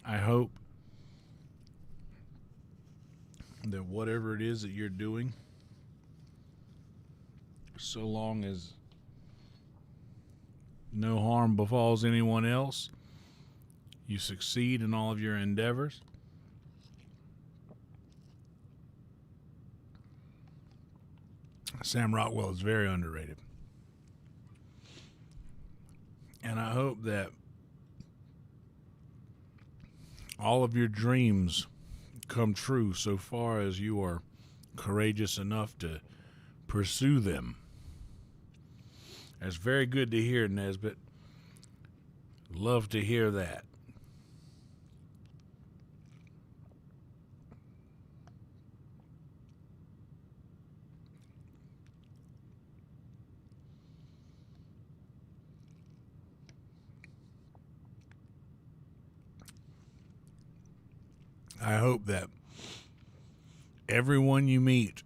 I hope that whatever it is that you're doing, so long as no harm befalls anyone else, you succeed in all of your endeavors. Sam Rockwell is very underrated. And I hope that all of your dreams come true so far as you are courageous enough to pursue them. That's very good to hear, Nesbitt. Love to hear that. I hope that Everyone you meet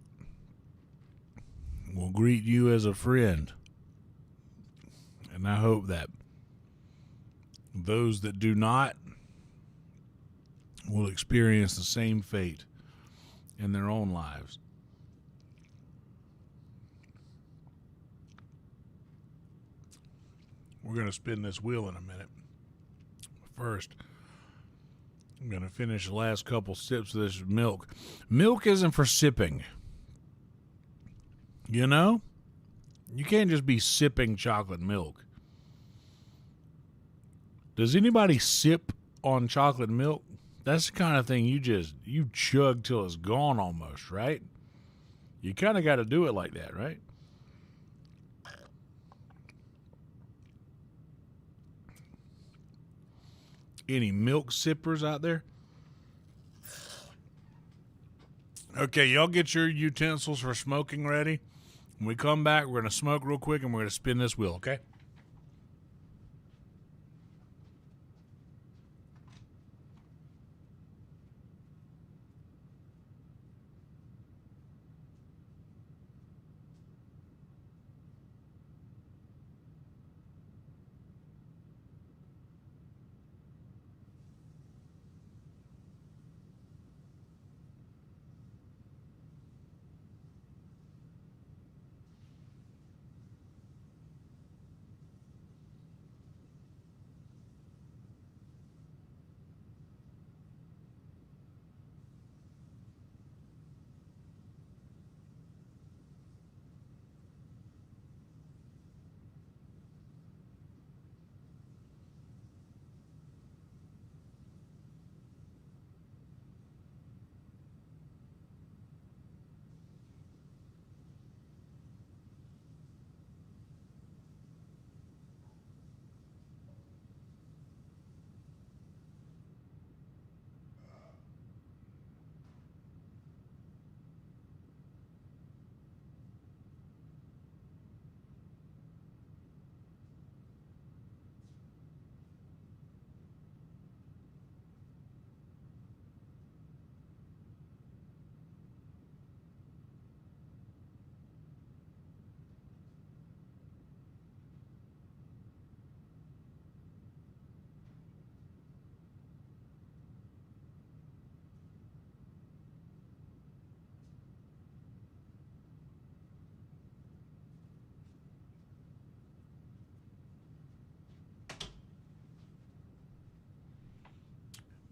will greet you as a friend. And I hope that those that do not will experience the same fate in their own lives. We're going to spin this wheel in a minute. First, I'm going to finish the last couple sips of this milk. Milk isn't for sipping. You know? You can't just be sipping chocolate milk. Does anybody sip on chocolate milk? That's the kind of thing you chug till it's gone almost, right? You kind of got to do it like that, right? Any milk sippers out there? Okay, y'all get your utensils for smoking ready. When we come back, we're going to smoke real quick and we're going to spin this wheel, okay?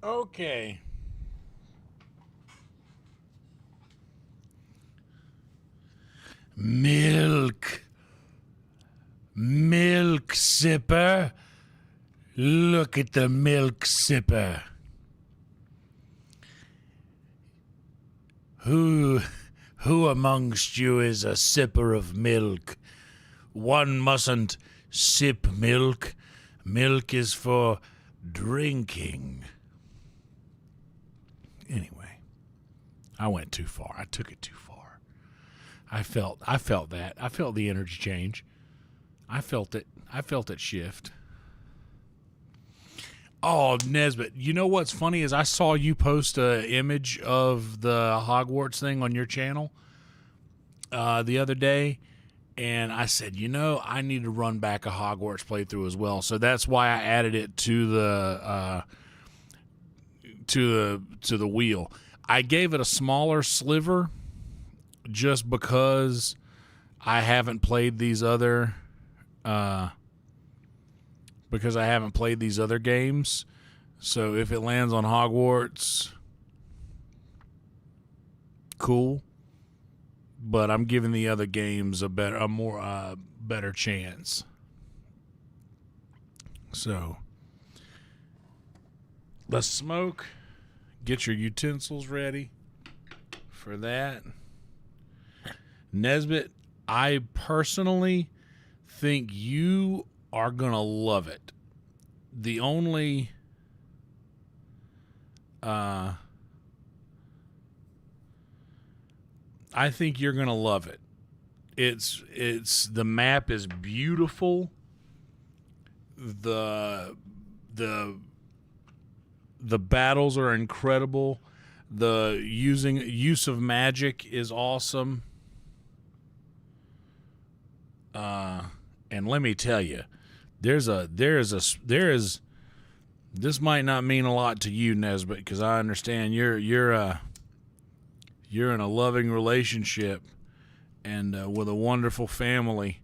Okay. Milk. Milk sipper. Look at the milk sipper. Who amongst you is a sipper of milk? One mustn't sip milk. Milk is for drinking. Anyway, I went too far. I took it too far. I felt that. I felt the energy change. I felt it. I felt it shift. Oh, Nesbitt, you know what's funny is I saw you post an image of the Hogwarts thing on your channel the other day, and I said, you know, I need to run back a Hogwarts playthrough as well. So that's why I added it to the to the wheel. I gave it a smaller sliver just because I haven't played these other games. So if it lands on Hogwarts, cool. But I'm giving the other games a better chance. So let's smoke. Get your utensils ready for that. Nesbitt, I personally think you are going to love it. The only I think you're going to love it. It's the map is beautiful. The battles are incredible. The use of magic is awesome. And let me tell you, there is. This might not mean a lot to you, Nesbit, because I understand you're in a loving relationship and with a wonderful family.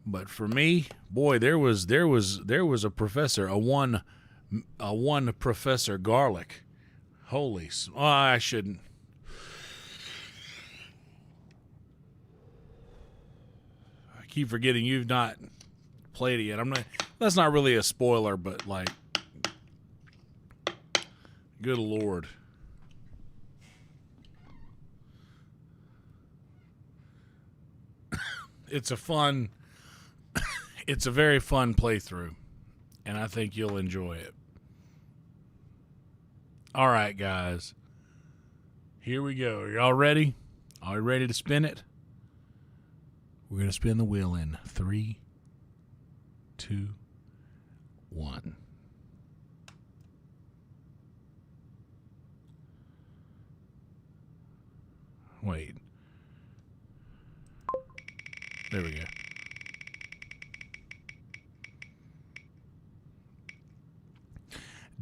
But for me, boy, there was a professor, a one Professor Garlic. Holy, I shouldn't. I keep forgetting you've not played it yet. That's not really a spoiler, but like, good Lord. It's a very fun playthrough, and I think you'll enjoy it. All right, guys. Here we go. Are y'all ready? Are you ready to spin it? We're going to spin the wheel in 3, 2, 1. Wait. There we go.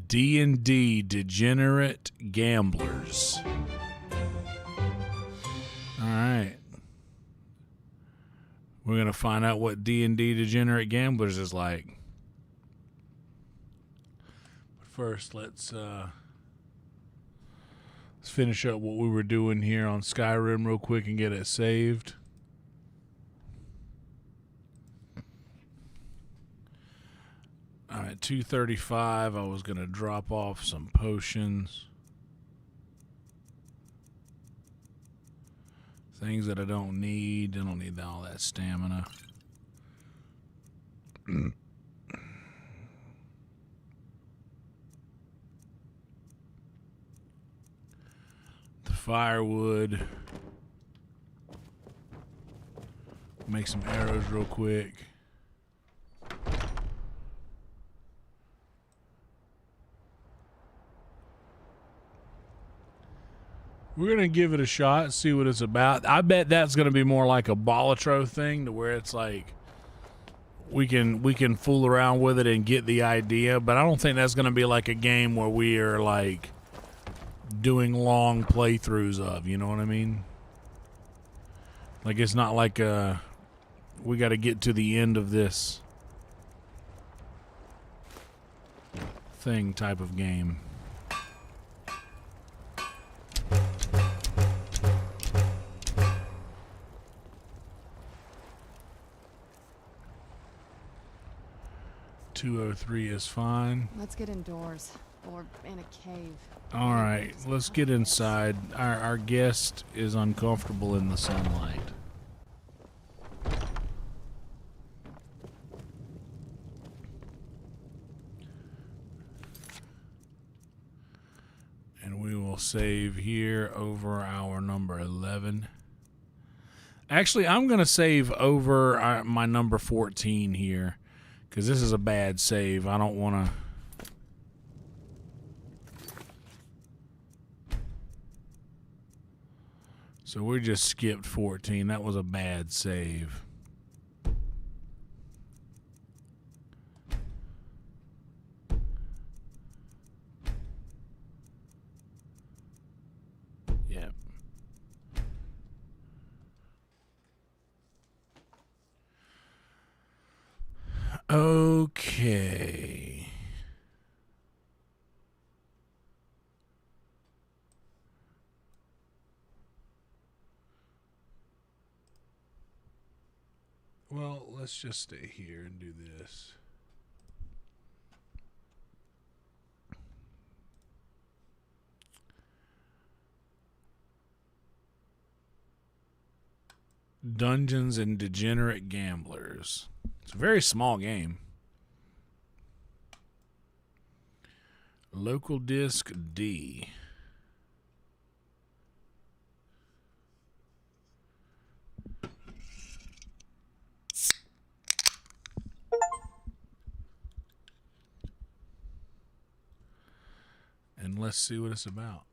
D&D Degenerate Gamblers. All right. We're going to find out what D&D Degenerate Gamblers is like. But first, let's finish up what we were doing here on Skyrim real quick and get it saved. All right, 235. I was going to drop off some potions. Things that I don't need. I don't need all that stamina. The firewood. Make some arrows real quick. We're going to give it a shot, see what it's about. I bet that's going to be more like a Balatro thing, to where it's like we can fool around with it and get the idea, but I don't think that's going to be like a game where we are like doing long playthroughs of, you know what I mean? Like, it's not like we got to get to the end of this thing type of game. .203 is fine. Let's get indoors, or in a cave. All right, let's get inside. Our guest is uncomfortable in the sunlight. And we will save here over our number 11. Actually, I'm going to save over my number 14 here, because this is a bad save. I don't want to... So we just skipped 14. That was a bad save. Yep. Okay. Well, let's just stay here and do this. Dungeons and Degenerate Gamblers. It's a very small game. Local disc D. And let's see what it's about.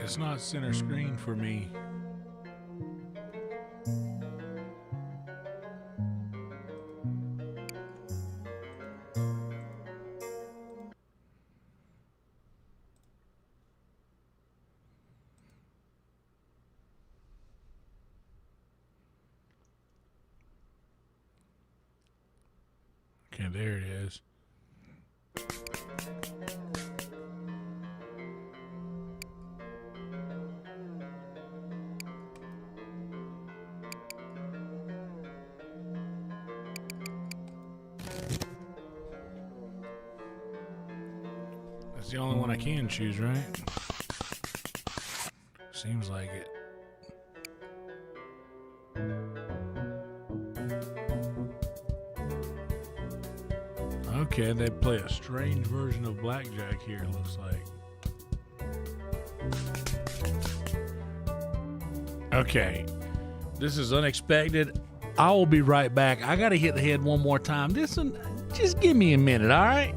It's not center screen for me. Okay, there it is. That's the only one I can choose, right? Seems like it. Okay, they play a strange version of blackjack here, it looks like. Okay, this is unexpected. I will be right back. I gotta hit the head one more time. Just give me a minute, all right?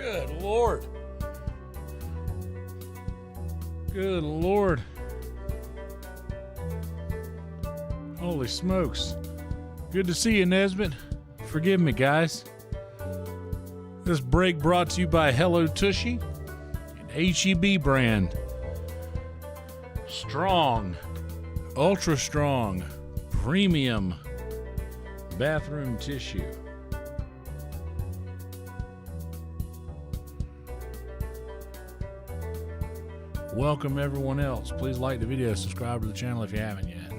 Good Lord. Good Lord. Holy smokes. Good to see you, Nesbitt. Forgive me, guys. This break brought to you by Hello Tushy and HEB brand. Strong, ultra strong, premium bathroom tissue. Welcome everyone else. Please like the video, subscribe to the channel if you haven't yet.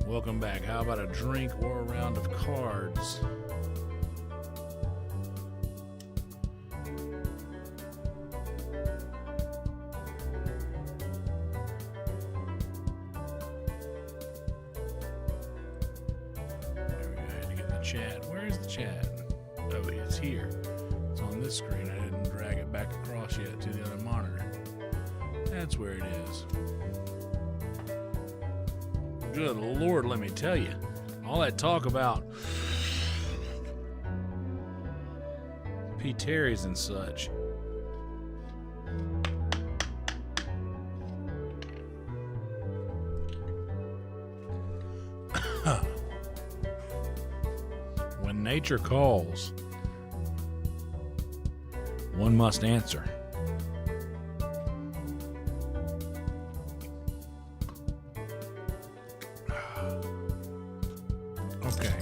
Welcome back. How about a drink or a round of cards? There we go. I had to get the chat. Where is the chat? Oh, it's here. It's on this screen. I didn't drag it back across yet to the other monitor. That's where it is. Good Lord, let me tell you. All that talk about P. Terry's and such. When nature calls, one must answer. Okay.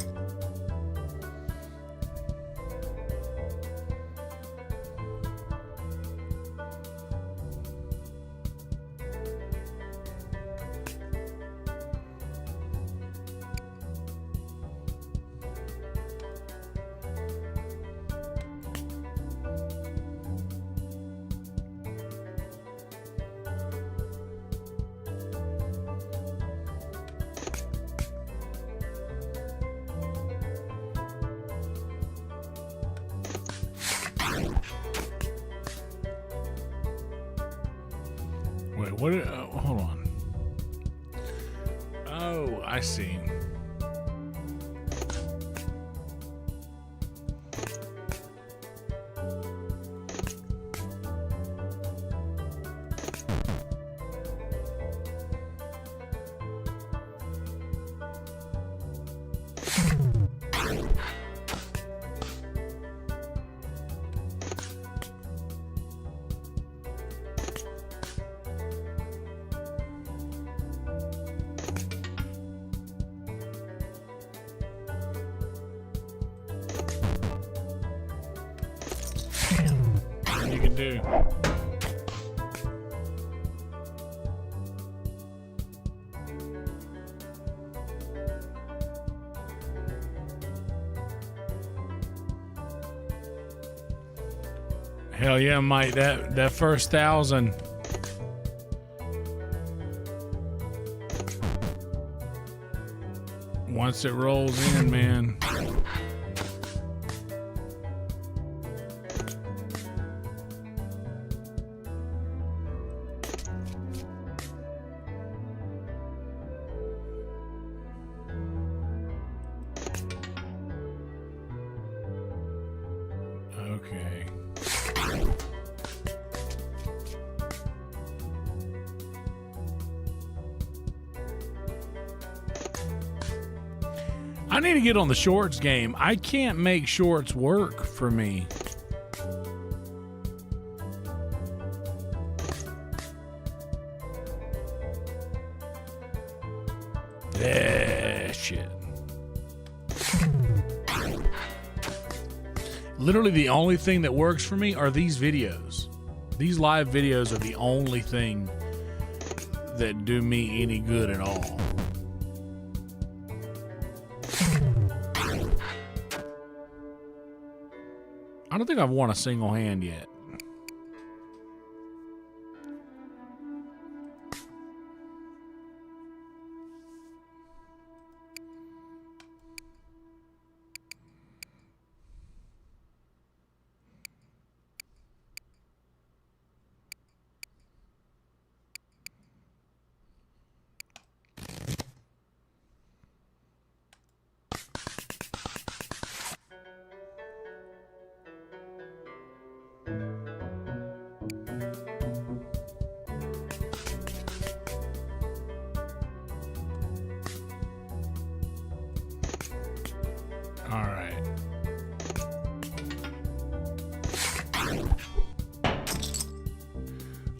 Wait, what? Hold on. Oh, I see. You can do. Hell yeah, Mike. That first 1,000. Once it rolls in, man. Okay. I need to get on the shorts game. I can't make shorts work for me. Shit. Literally the only thing that works for me are these videos. These live videos are the only thing that do me any good at all. I don't think I've won a single hand yet.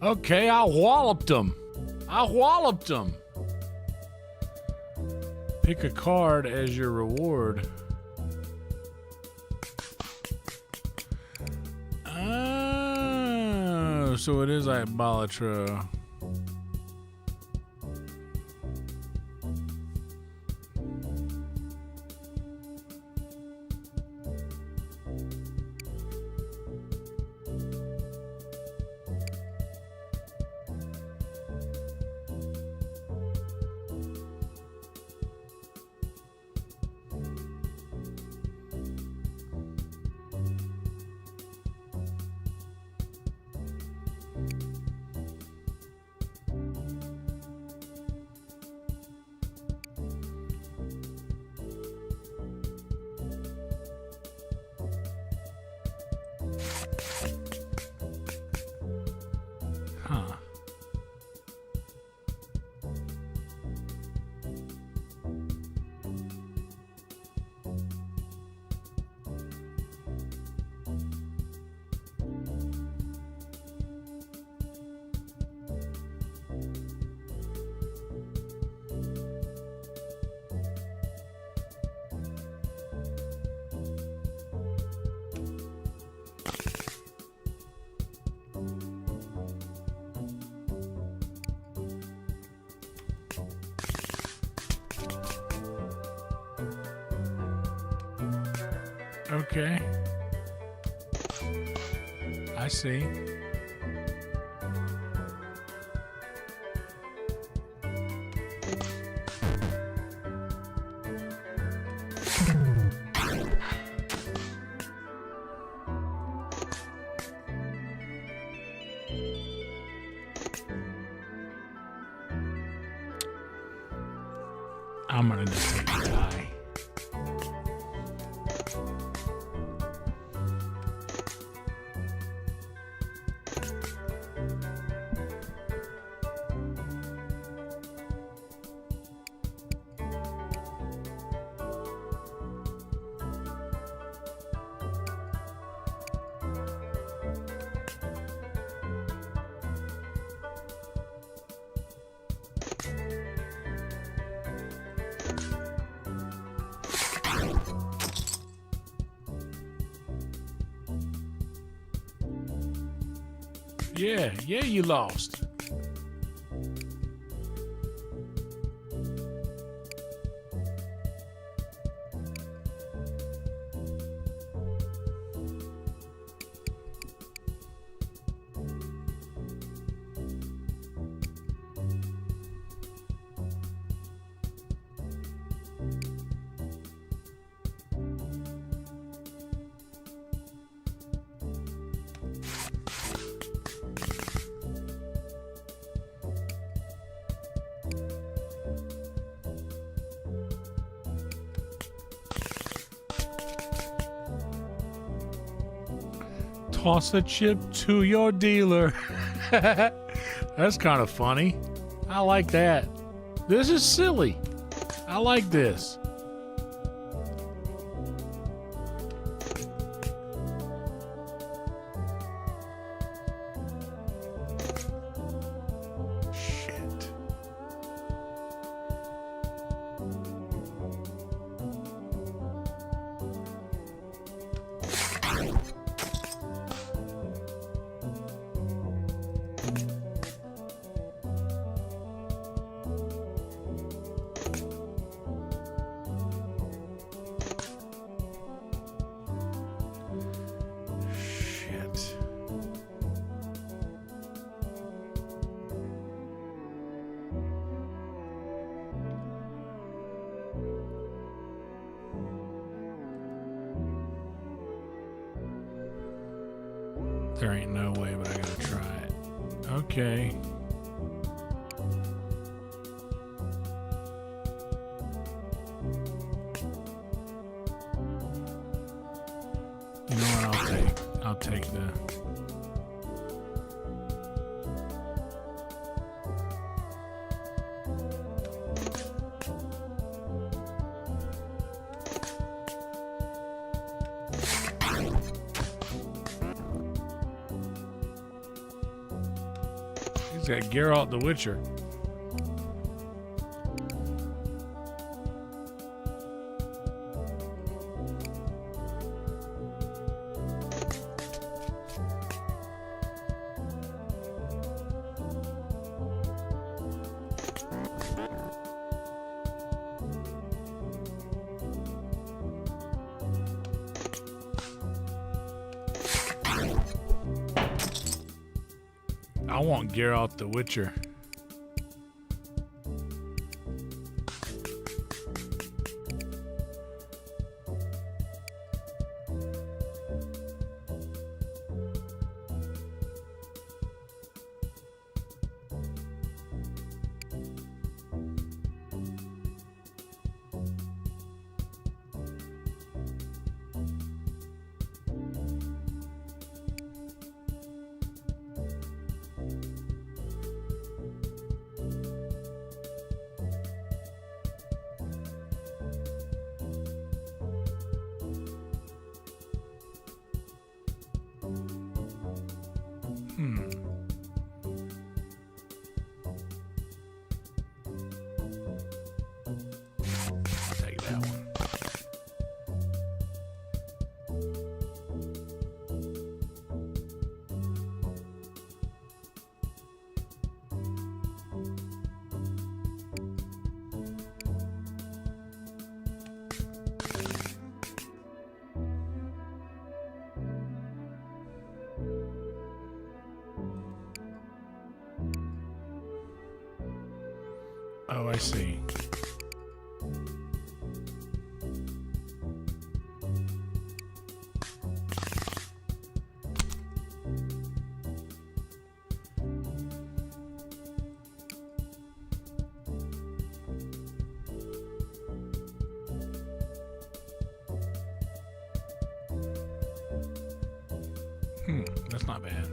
Okay, I walloped him. I walloped him. Pick a card as your reward. Oh, so it is like Balatra. Huh. Okay. I see. I'm gonna just take a die. Yeah, you lost. Toss a chip to your dealer. That's kind of funny. I like that. This is silly. I like this. There ain't no way, but I gotta try it. Okay. You know what? I'll take the. that Geralt the Witcher. I want Geralt the Witcher. Take that one. Oh, I see. That's not bad.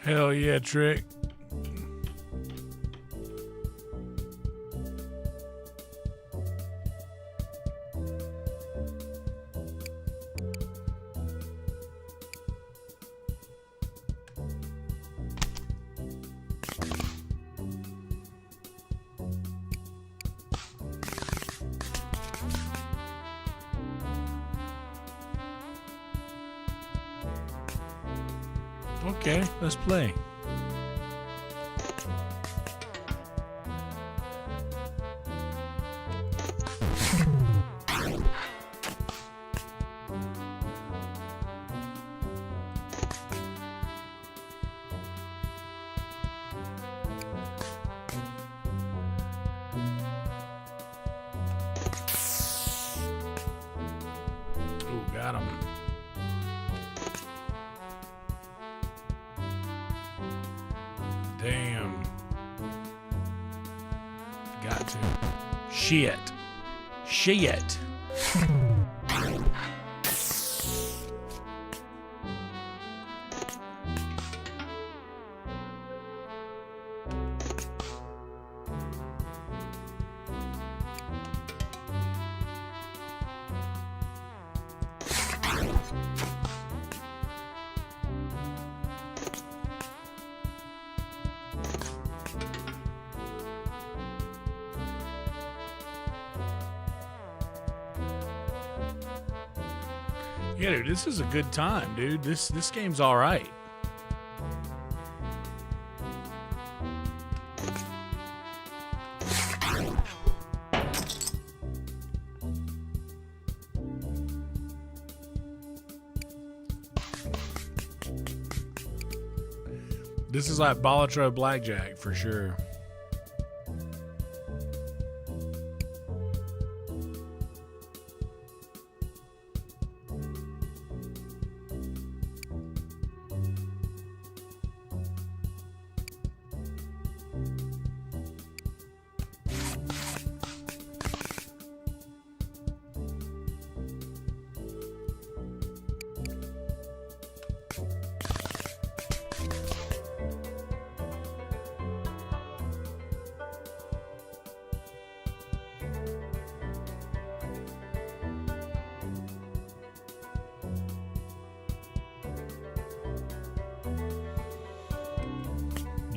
Hell yeah, Trick. Okay, let's play. Ooh, got him. Damn. Got to. Shit. Shit. Yeah, dude, this is a good time, dude. This game's all right. This is like Balatro Blackjack for sure.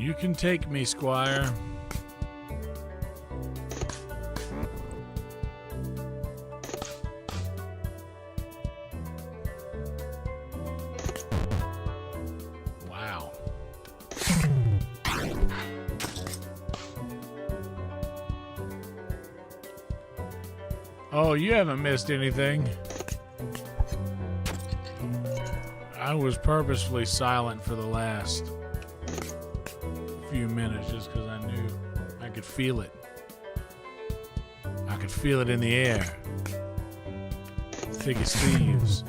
You can take me, Squire. Wow. Oh, you haven't missed anything. I was purposefully silent for the last few minutes just because I knew I could feel it. I could feel it in the air. Thick as thieves.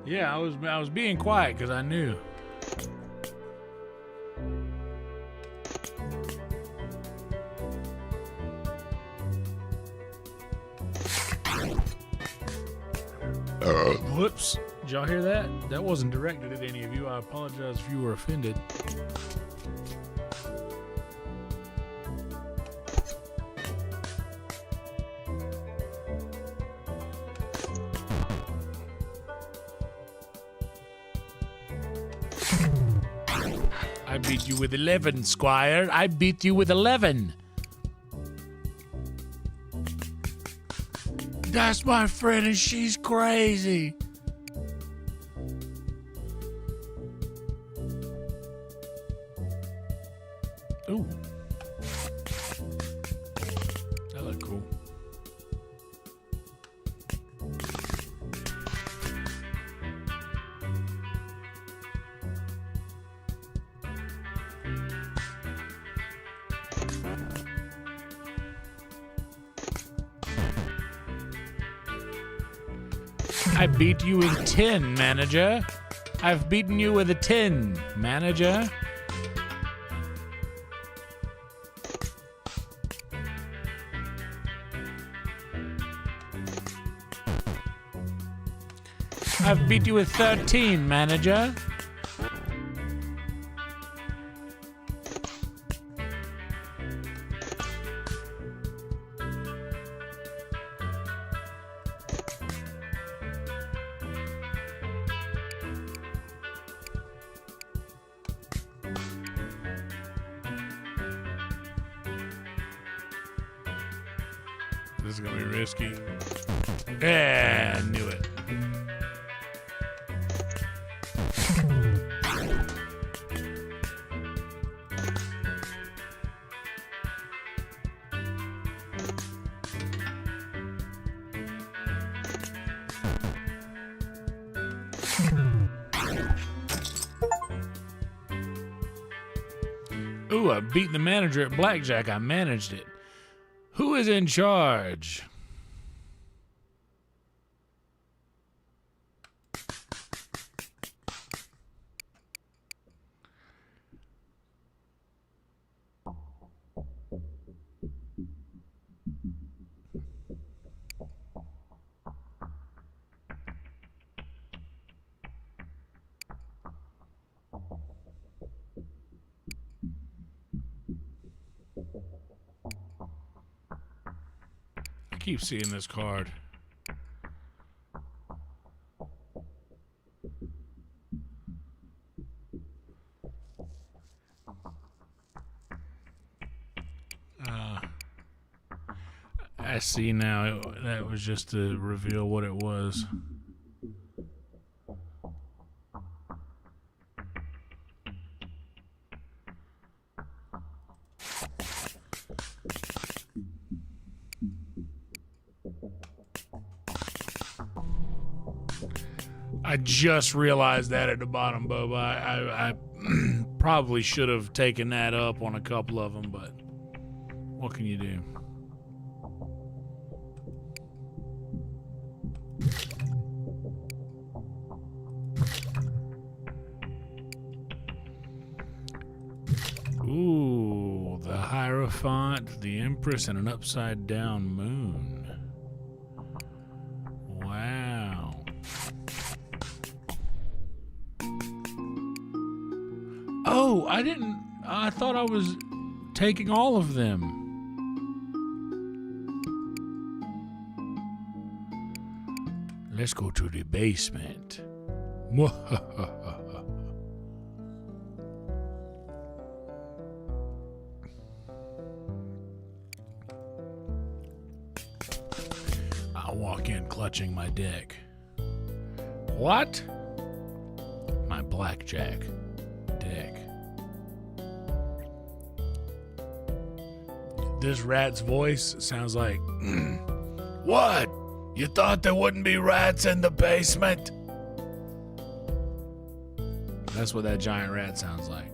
Yeah, I was being quiet because I knew. Whoops. Did y'all hear that? That wasn't directed at any of you. I apologize if you were offended. I beat you with 11, Squire. I beat you with 11. That's my friend and she's crazy. Ooh. That looked cool. I beat you with 10, manager. I've beaten you with a 10, manager. I've beat you with 13, manager. This is gonna be risky. Yeah, I knew it. Ooh, I beat the manager at blackjack. I managed it. Who is in charge? I keep seeing this card. I see now. That was just to reveal what it was. I just realized that at the bottom, Boba. I probably should have taken that up on a couple of them, but what can you do? Ooh, the Hierophant, the Empress, and an upside down moon. Wow. Oh, I thought I was taking all of them. Let's go to the basement. I walk in clutching my deck. What? My blackjack deck. This rat's voice sounds like, what? You thought there wouldn't be rats in the basement? That's what that giant rat sounds like.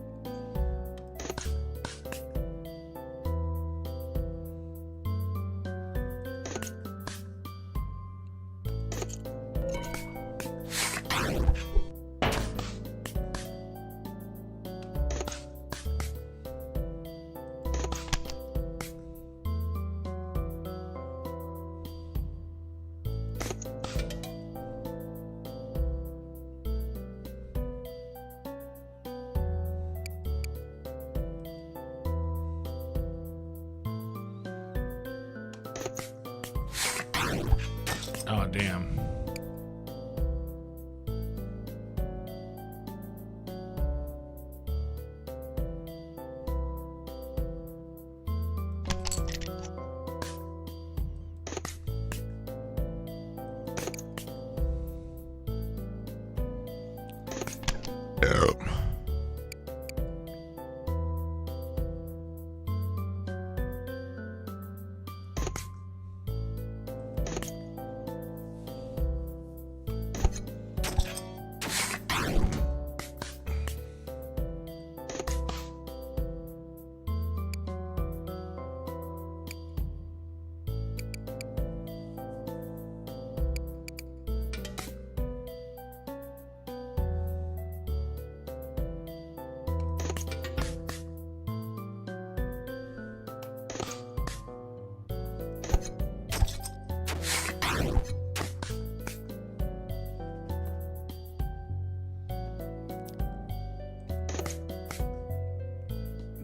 Oh, damn.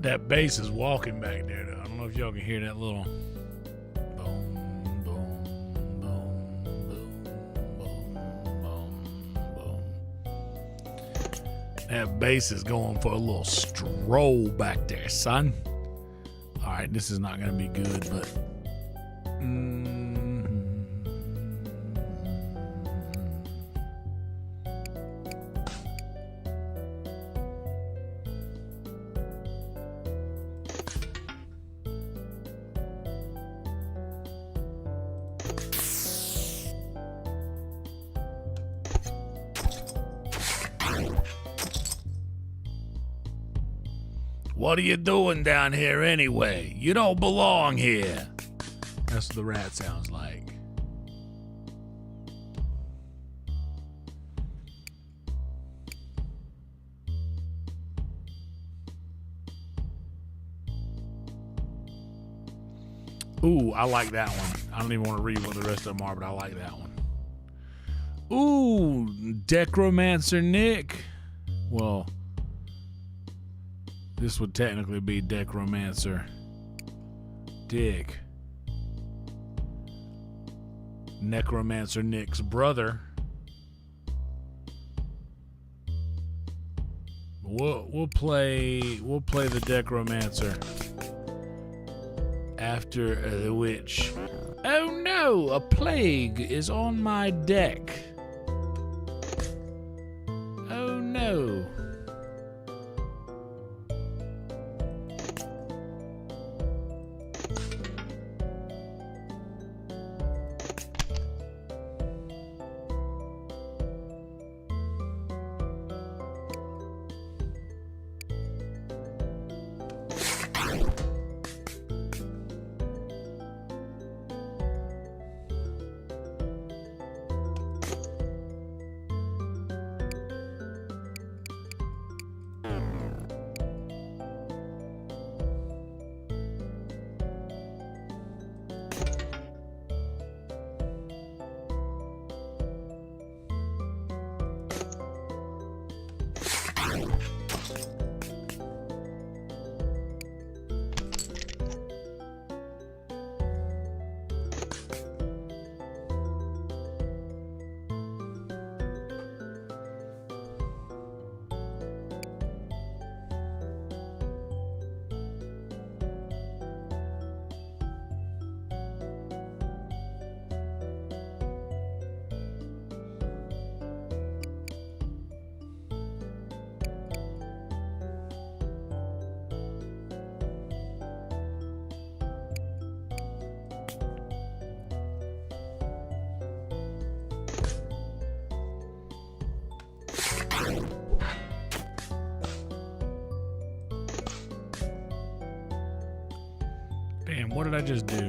That bass is walking back there, though. I don't know if y'all can hear that little boom, boom, boom, boom, boom, boom, boom. That bass is going for a little stroll back there, son. All right, this is not going to be good, but... What are you doing down here anyway? You don't belong here. That's what the rat sounds like. Ooh, I like that one. I don't even want to read what the rest of them are, but I like that one. Ooh, Decromancer Nick. Well, this would technically be Decromancer Dick. Necromancer Nick's brother. We'll play the Decromancer after the witch. Oh no, a plague is on my deck. Oh no. Damn, what did I just do?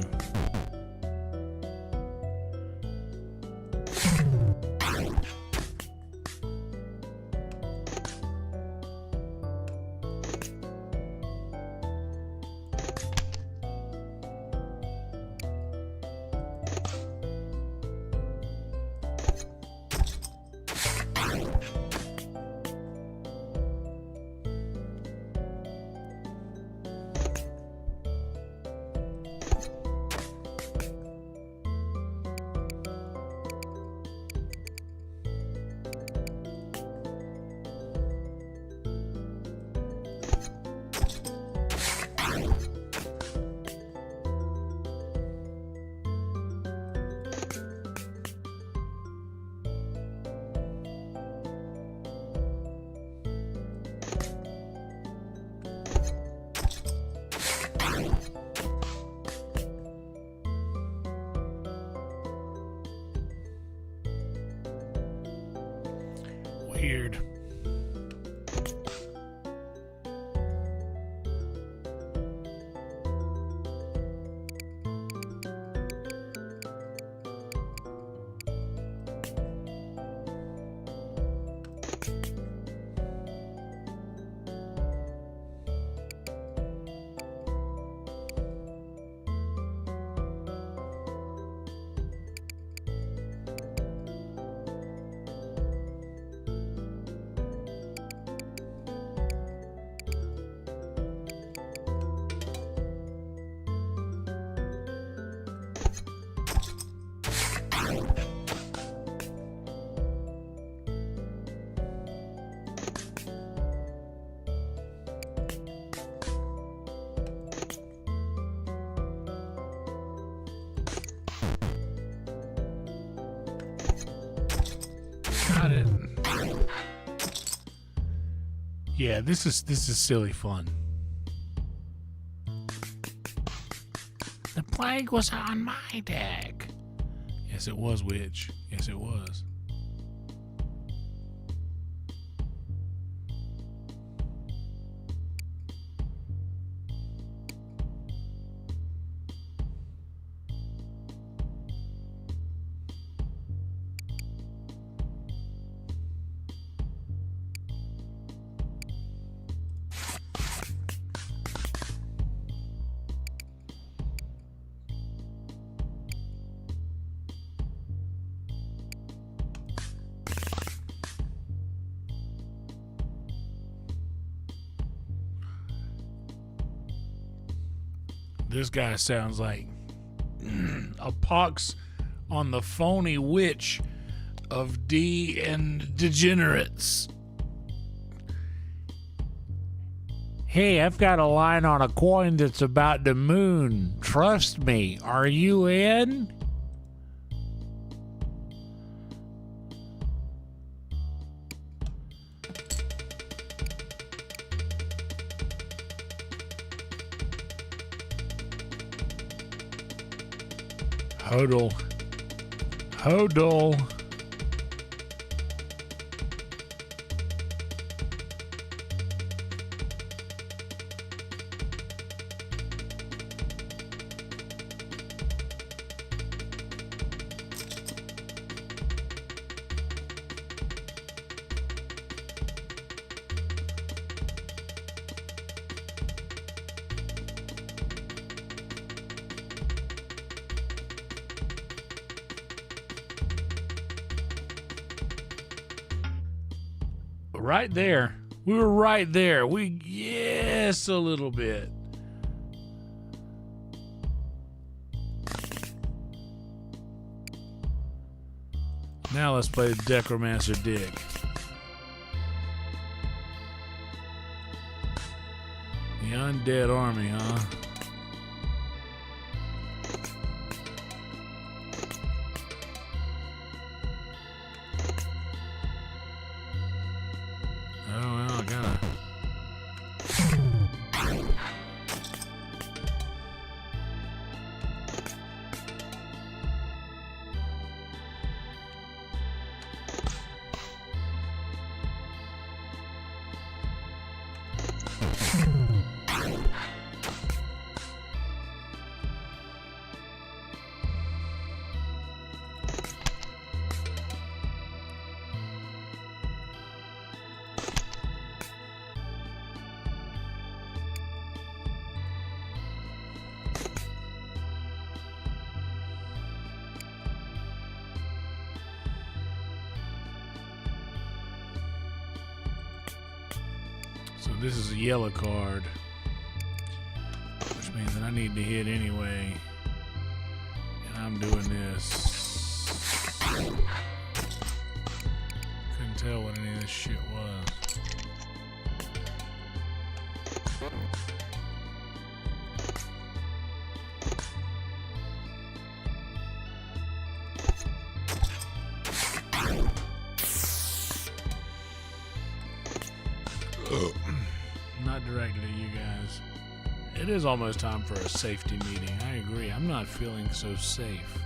Weird. Got it. Yeah, this is silly fun. The plague was on my deck. Yes, it was, Witch. Yes, it was. This guy sounds like a pox on the phony witch of D and Degenerates. Hey, I've got a line on a coin that's about the moon. Trust me. Are you in? Hodl. Hodl. Right there. We were right there. Yes, a little bit. Now let's play Decromancer Dick. The Undead Army, huh? So this is a yellow card, which means that I need to hit anyway. And I'm doing this. Couldn't tell what any of this shit was. Not directly to you guys. It is almost time for a safety meeting. I agree. I'm not feeling so safe.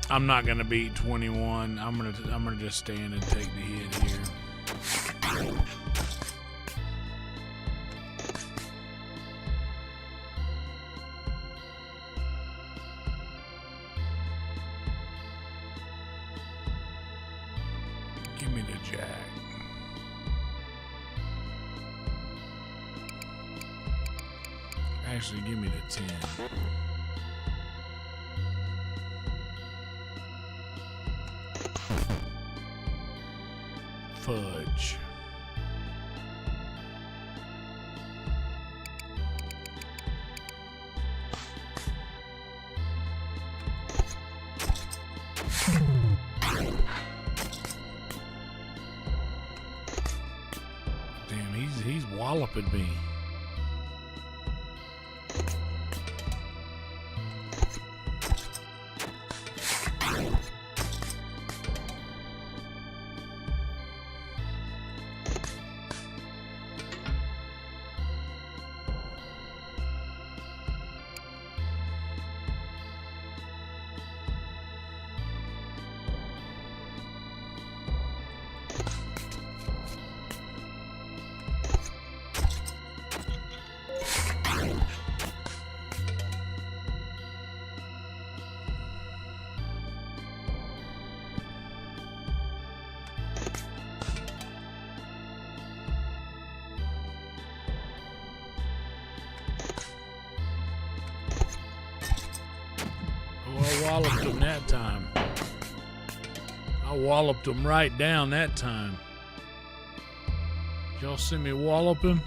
I'm not gonna beat 21. I'm gonna just stand and take the hit here. Give me the jack. Actually, give me the 10. Fudge. Damn, he's walloping me. I walloped him that time. I walloped him right down that time. Y'all see me wallop him?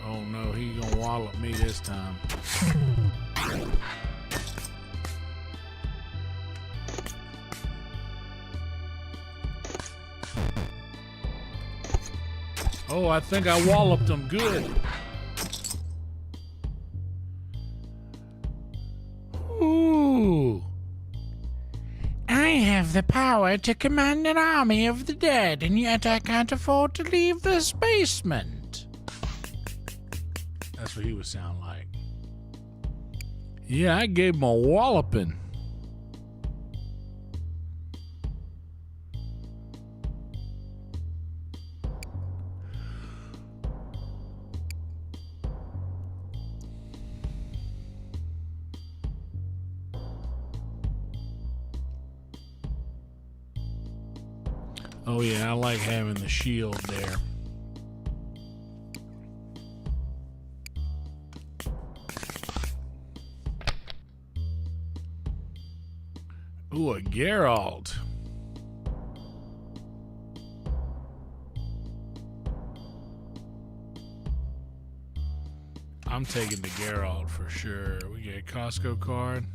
Oh no, he gonna wallop me this time. Oh, I think I walloped him good. Ooh. I have the power to command an army of the dead, and yet I can't afford to leave this basement. That's what he would sound like. Yeah, I gave him a walloping. Oh yeah, I like having the shield there. Ooh, a Geralt. I'm taking the Geralt for sure. We get a Costco card.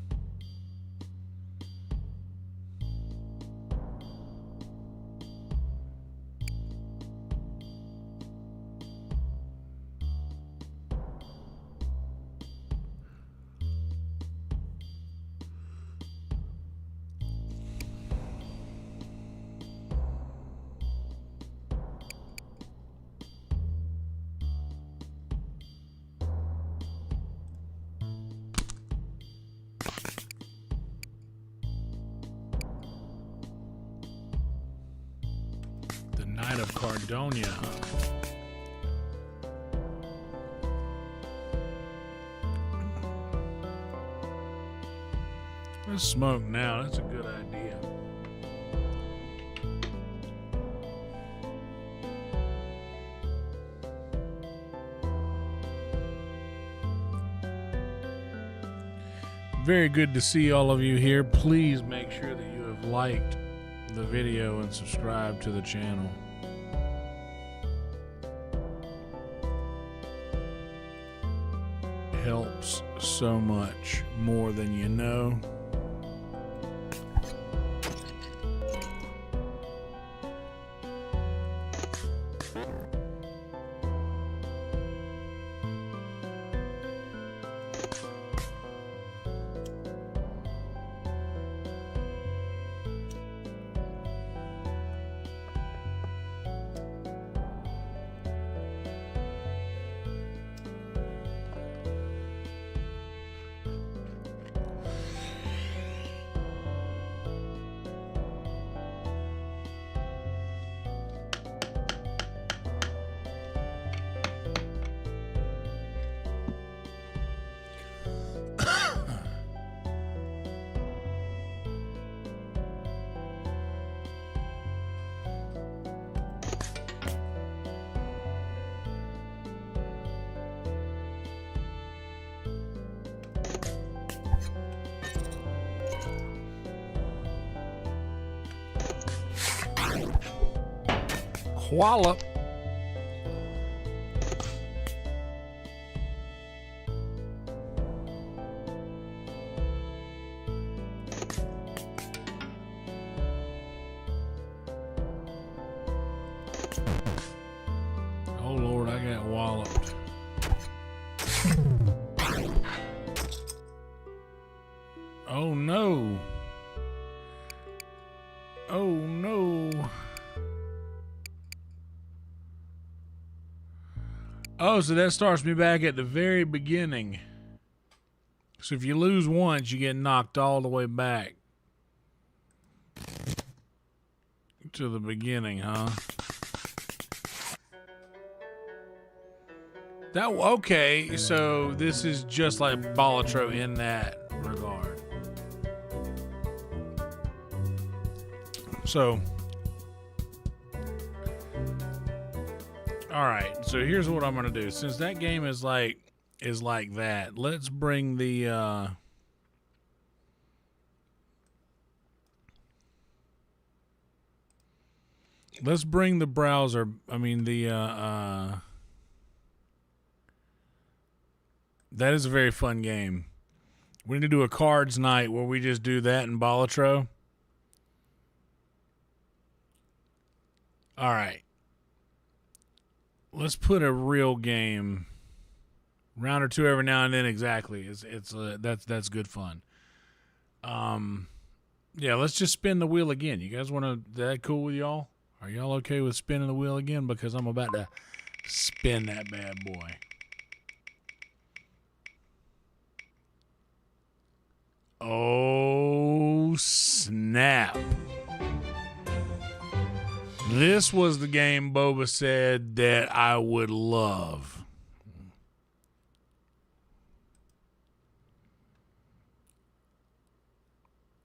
Knight of Cardonia. Let's smoke now. That's a good idea. very good to see all of you here. Please make sure that you have liked the video and subscribed to the channel. Helps so much more than you know. Wallop. Oh Lord, I got walloped. Oh no. Oh no. Oh, so that starts me back at the very beginning. So if you lose once, you get knocked all the way back to the beginning, huh? That okay, so this is just like Balatro in that regard. So all right, so here's what I'm gonna do. Since that game is like that, let's bring the browser. I mean the that is a very fun game. We need to do a cards night where we just do that in Balatro. All right. Let's put a real game, round or two every now and then. Exactly, that's good fun. Yeah, let's just spin the wheel again. You guys want to? That cool with y'all? Are y'all okay with spinning the wheel again? Because I'm about to spin that bad boy. Oh snap! This was the game Boba said that I would love.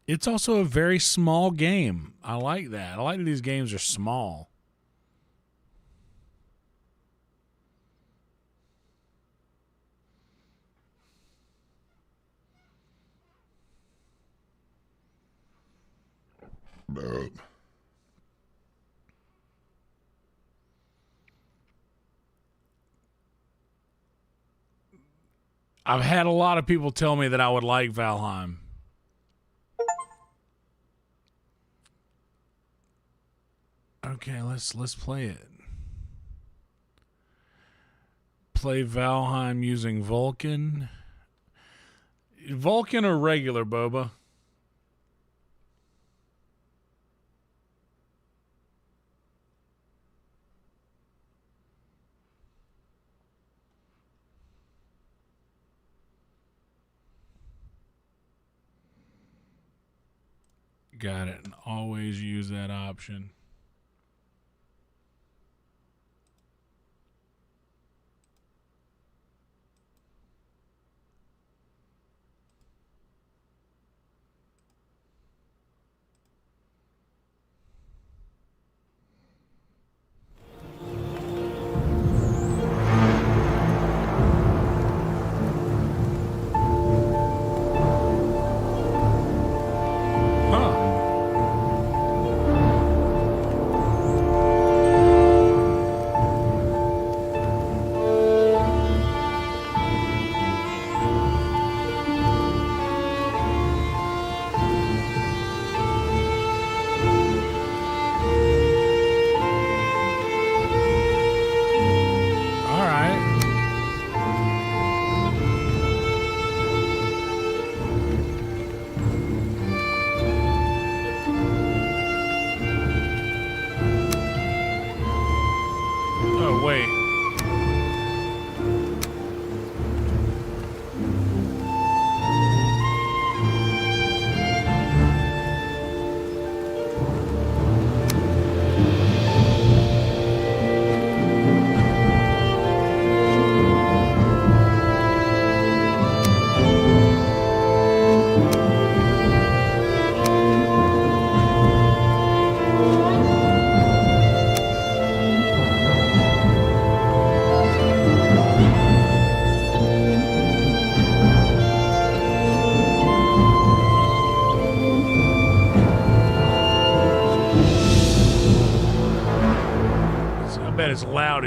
It's also a very small game. I like that. I like that these games are small. I've had a lot of people tell me that I would like Valheim. Okay, let's play it. Play Valheim using Vulcan. Vulcan or regular, Boba? Got it. And always use that option.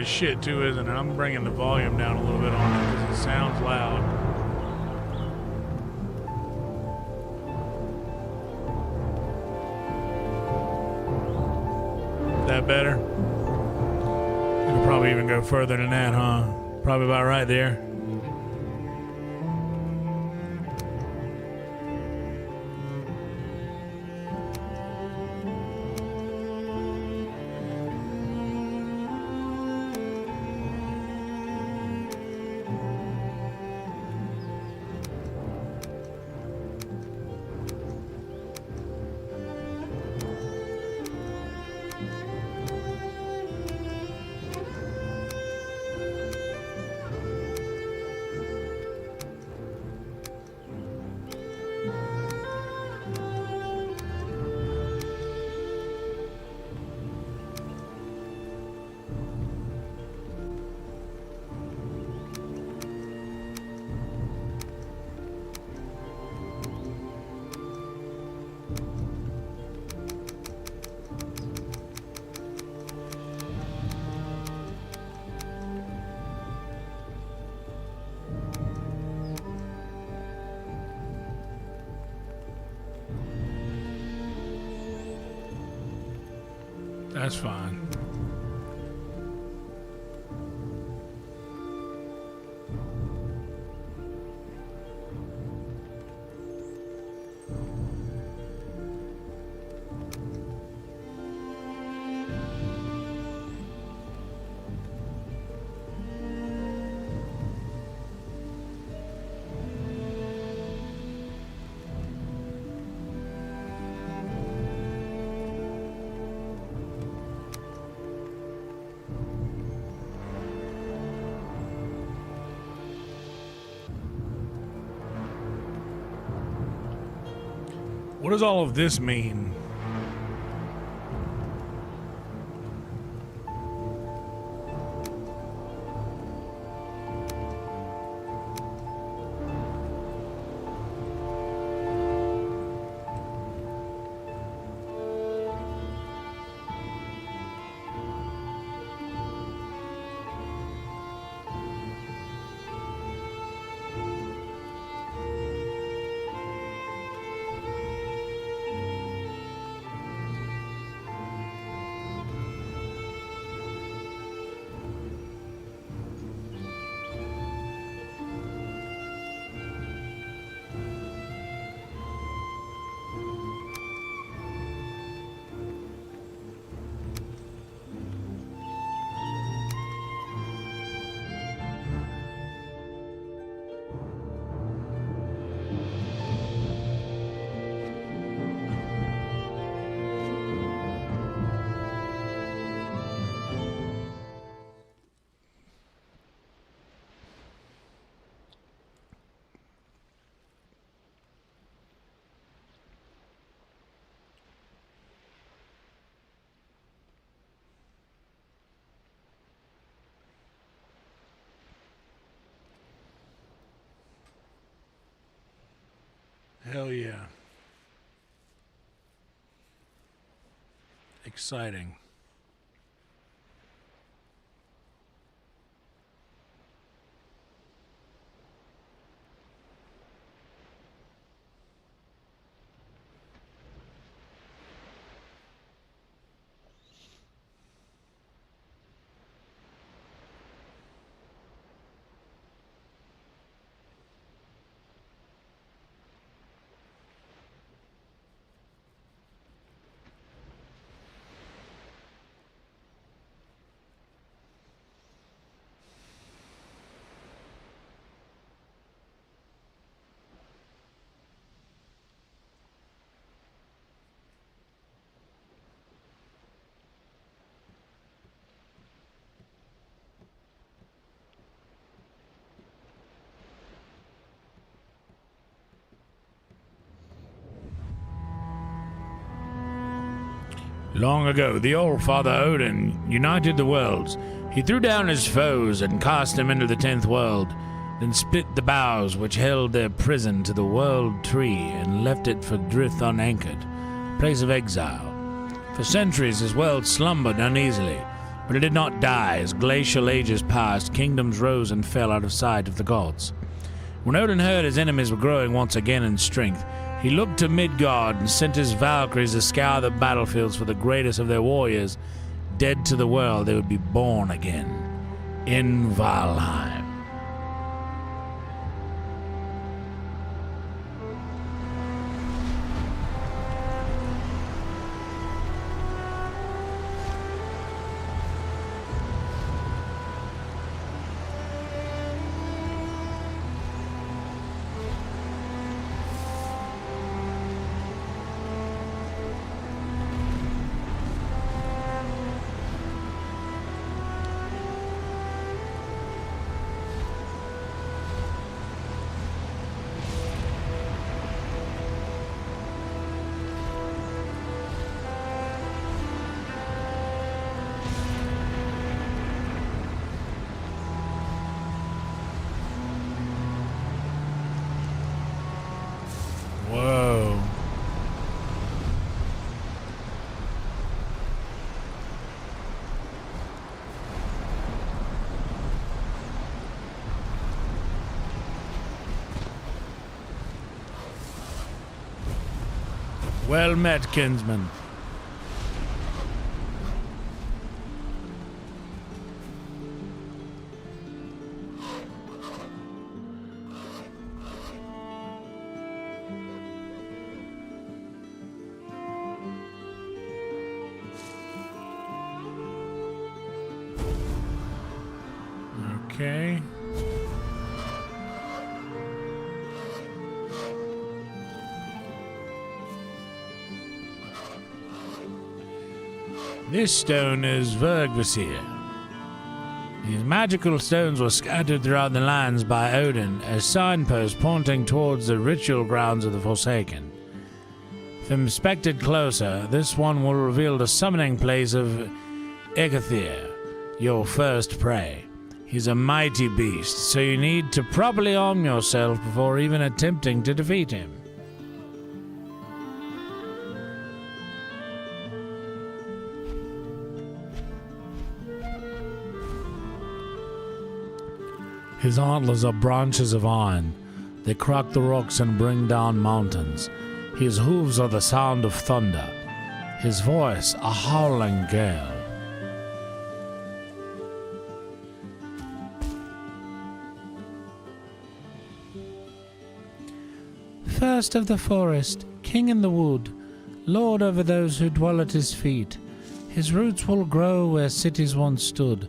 as shit too, isn't it? I'm bringing the volume down a little bit on it because it sounds loud. That better? You could probably even go further than that, huh? Probably about right there. That's fine. What does all of this mean? Hell yeah. Exciting. Long ago, the All-Father Odin united the worlds. He threw down his foes and cast them into the 10th world, then split the boughs which held their prison to the world tree and left it for Drith unanchored, place of exile. For centuries his world slumbered uneasily, But it did not die. As glacial ages passed, kingdoms rose and fell out of sight of the gods. When Odin heard his enemies were growing once again in strength, he looked to Midgard and sent his Valkyries to scour the battlefields for the greatest of their warriors. Dead to the world, they would be born again in Valheim. Whoa. Well met, kinsman. Okay. This stone is Vergvasir. These magical stones were scattered throughout the lands by Odin as signposts pointing towards the ritual grounds of the Forsaken. If inspected closer, this one will reveal the summoning place of Egathir, your first prey. He's a mighty beast, so you need to properly arm yourself before even attempting to defeat him. His antlers are branches of iron. They crack the rocks and bring down mountains. His hooves are the sound of thunder. His voice a howling gale. First of the forest, king in the wood, lord over those who dwell at his feet. His roots will grow where cities once stood.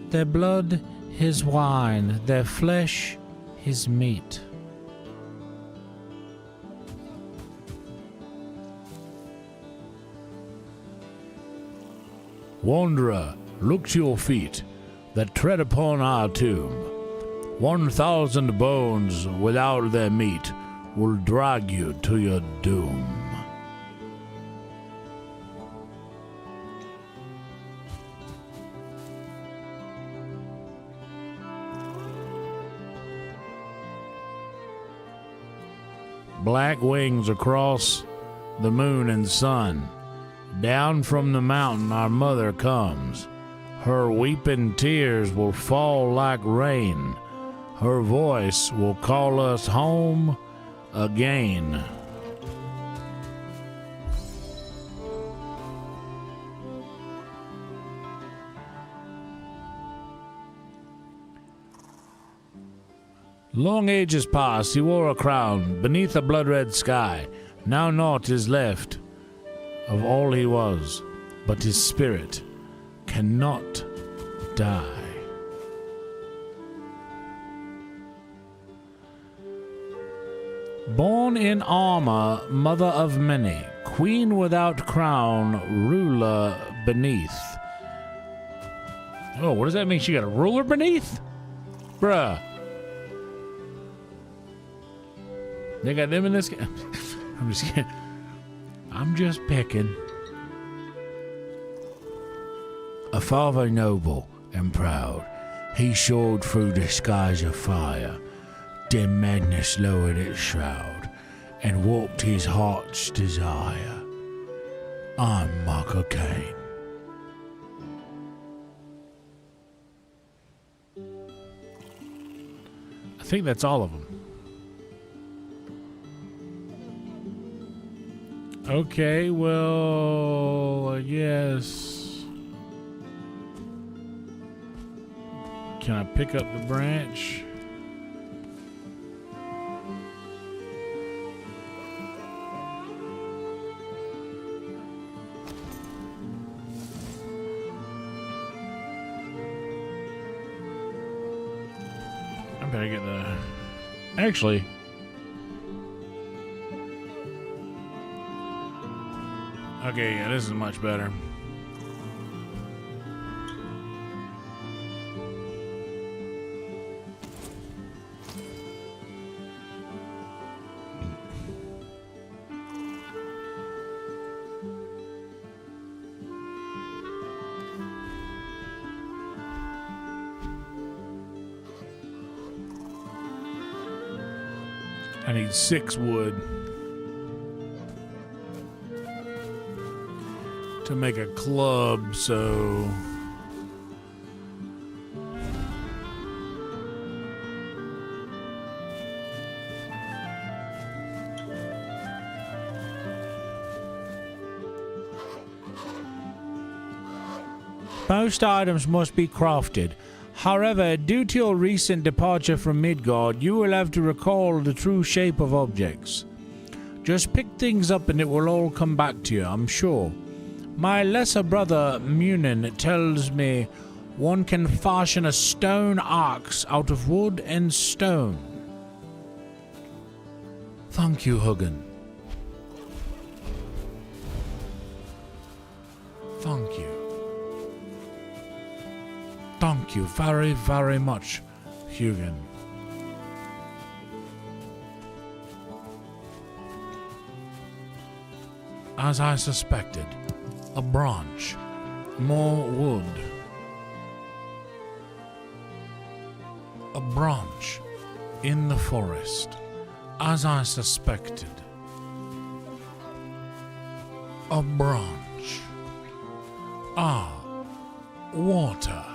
Their blood, his wine, their flesh, his meat. Wanderer, look to your feet that tread upon our tomb. 1,000 bones without their meat will drag you to your doom. Black wings across the moon and sun. Down from the mountain our mother comes. Her weeping tears will fall like rain. Her voice will call us home again. Long ages past, he wore a crown beneath a blood-red sky. Now naught is left of all he was, but his spirit cannot die. Born in armor, mother of many, queen without crown, ruler beneath. Oh, what does that mean? She got a ruler beneath? Bruh. They got them in this game. I'm just picking. A father noble and proud, he soared through the skies of fire. Dim madness lowered its shroud and walked his heart's desire. I'm Michael Caine. think that's all of them. Okay, well, I guess. Can I pick up the branch? I better get the... Actually... Okay, yeah, this is much better. I need 6 wood to make a club, so most items must be crafted. However, due to your recent departure from Midgard, you will have to recall the true shape of objects. Just pick things up and it will all come back to you, I'm sure. My lesser brother Munin tells me one can fashion a stone axe out of wood and stone. Thank you, Huggen. Thank you. Thank you very, very much, Hugin. As I suspected, a branch, more wood. A branch in the forest, as I suspected. A branch. Ah, water.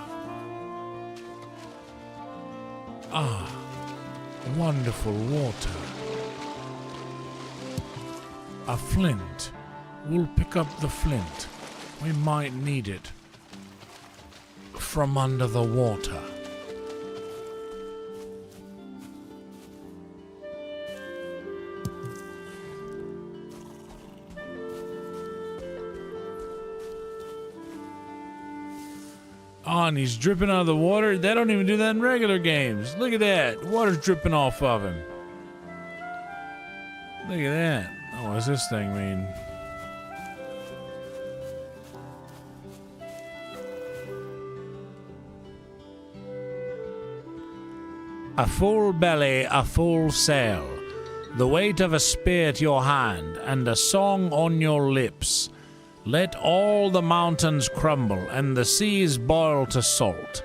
Ah, wonderful water. A flint. We'll pick up the flint. We might need it. From under the water. Oh, and he's dripping out of the water. They don't even do that in regular games. Look at that. Water's dripping off of him. Look at that. Oh, what does this thing mean? A full belly, a full sail. The weight of a spear to your hand, and a song on your lips. Let all the mountains crumble, and the seas boil to salt.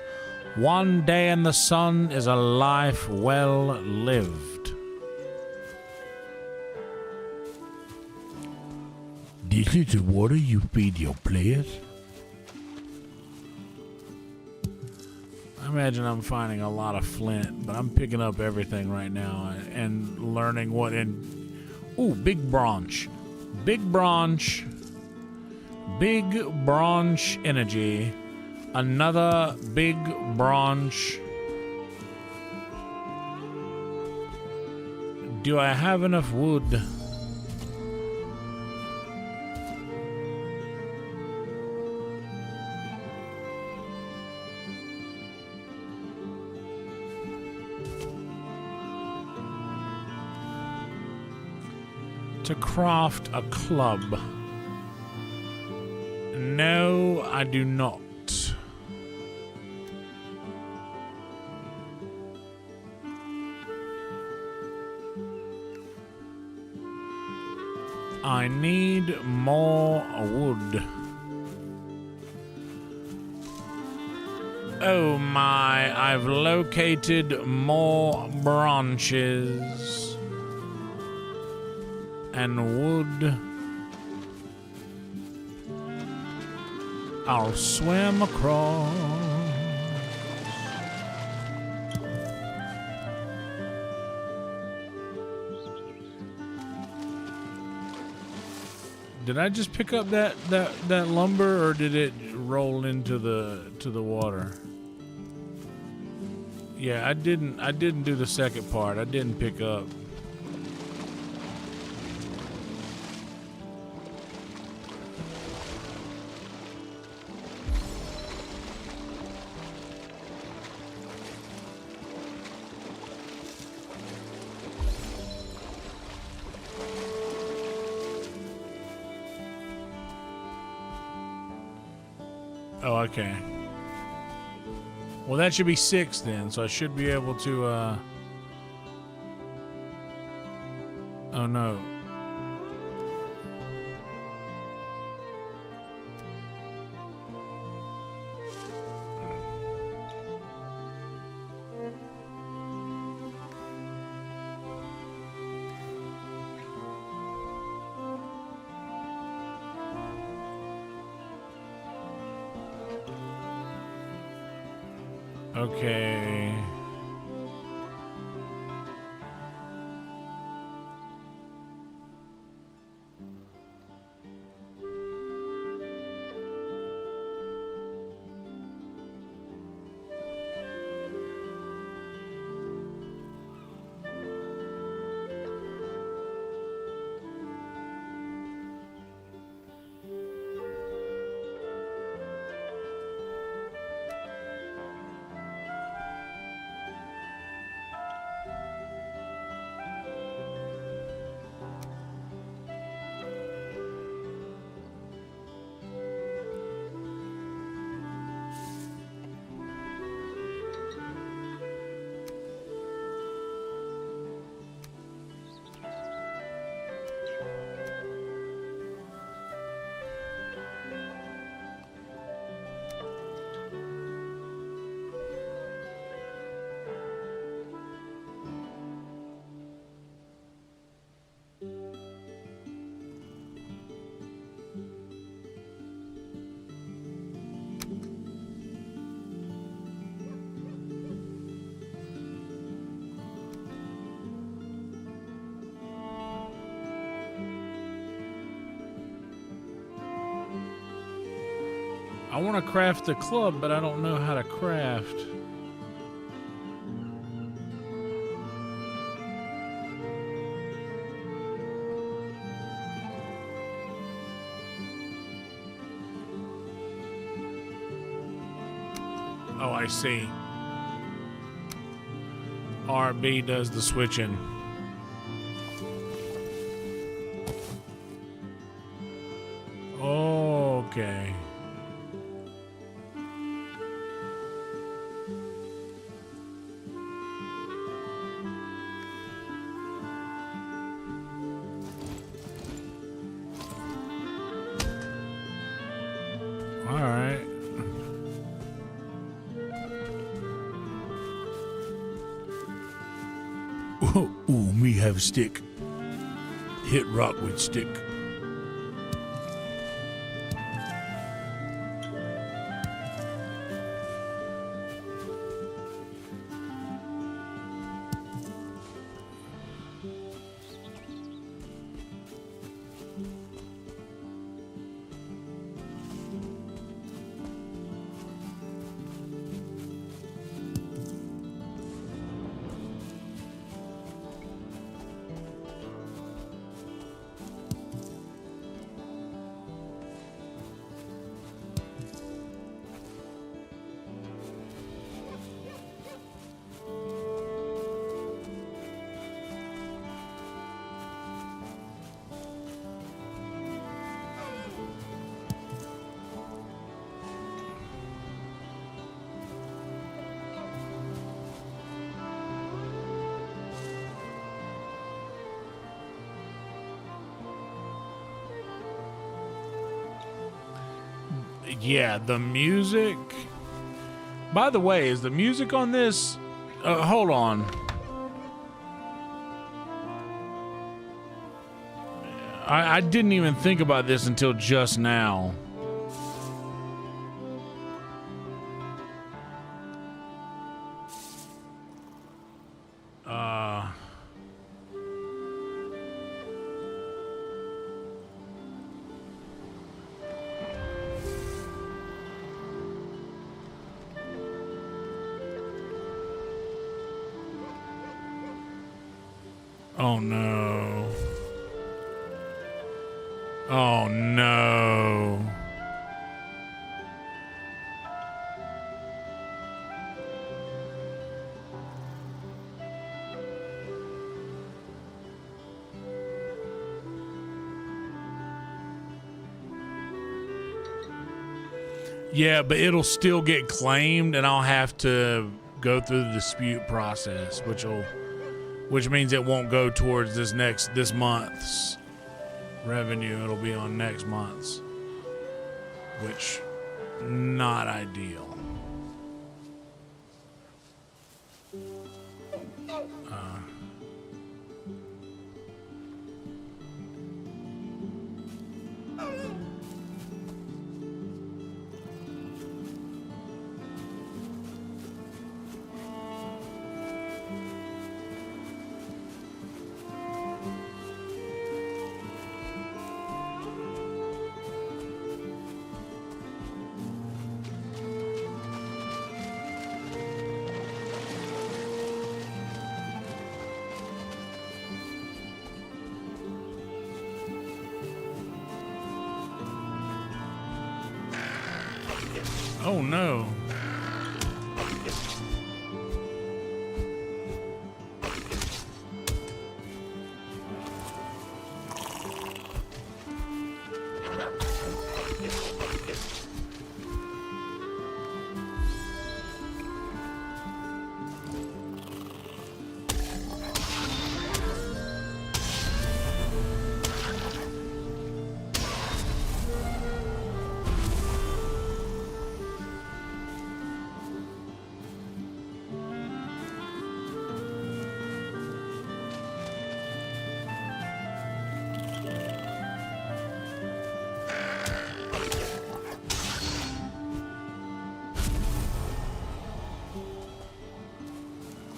One day in the sun is a life well lived. This is the water you feed your players? I imagine I'm finding a lot of flint, but I'm picking up everything right now and learning what in... Ooh, big branch. Big branch. Big branch energy. Another big branch. Do I have enough wood? To craft a club? No, I do not. I need more wood. Oh my, I've located more branches and wood. I'll swim across. Did I just pick up that lumber, or did it roll into the water? Yeah, I didn't do the second part. I didn't pick up. Oh, okay. Well, that should be 6 then, so I should be able to, oh no. Okay. I want to craft the club, but I don't know how to craft. Oh, I see. RB does the switching. Okay. All right. Ooh, me have stick. Hit rock with stick. Yeah, the music. By the way, is the music on this? Hold on. I didn't even think about this until just now. Oh no. Oh no. Yeah, but it'll still get claimed, and I'll have to go through the dispute process, which means it won't go towards this month's revenue. It'll be on next month's, which not ideal. Oh no.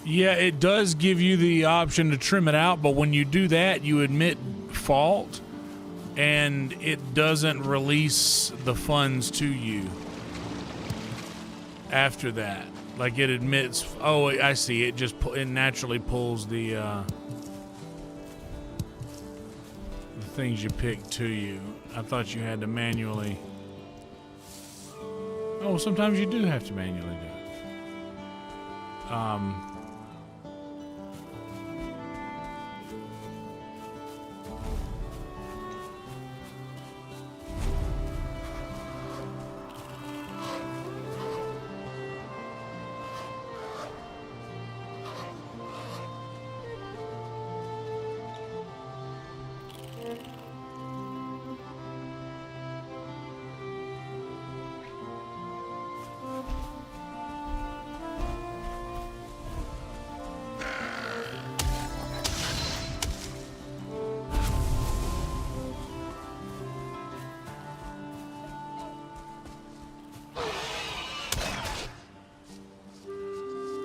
Yeah, it does give you the option to trim it out, but when you do that, you admit fault, and it doesn't release the funds to you after that. Like, it admits, oh, I see, it naturally pulls the things you pick to you. I thought you had to manually. Oh, sometimes you do have to manually do it.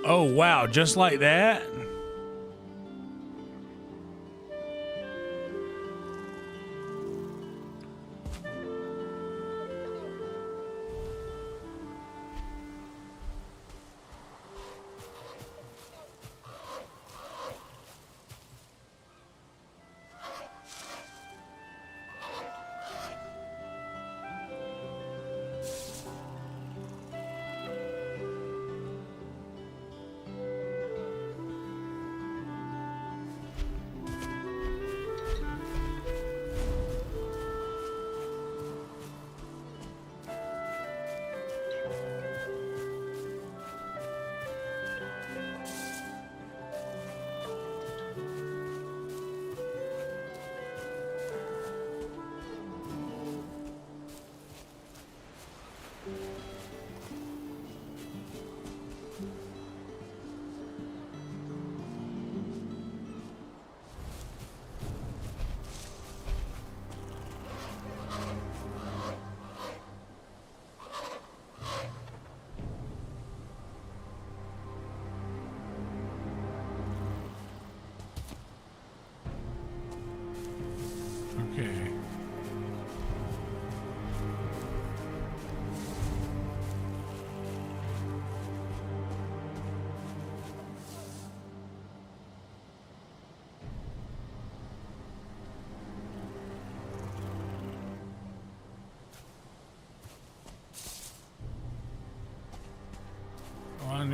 Oh, wow, just like that?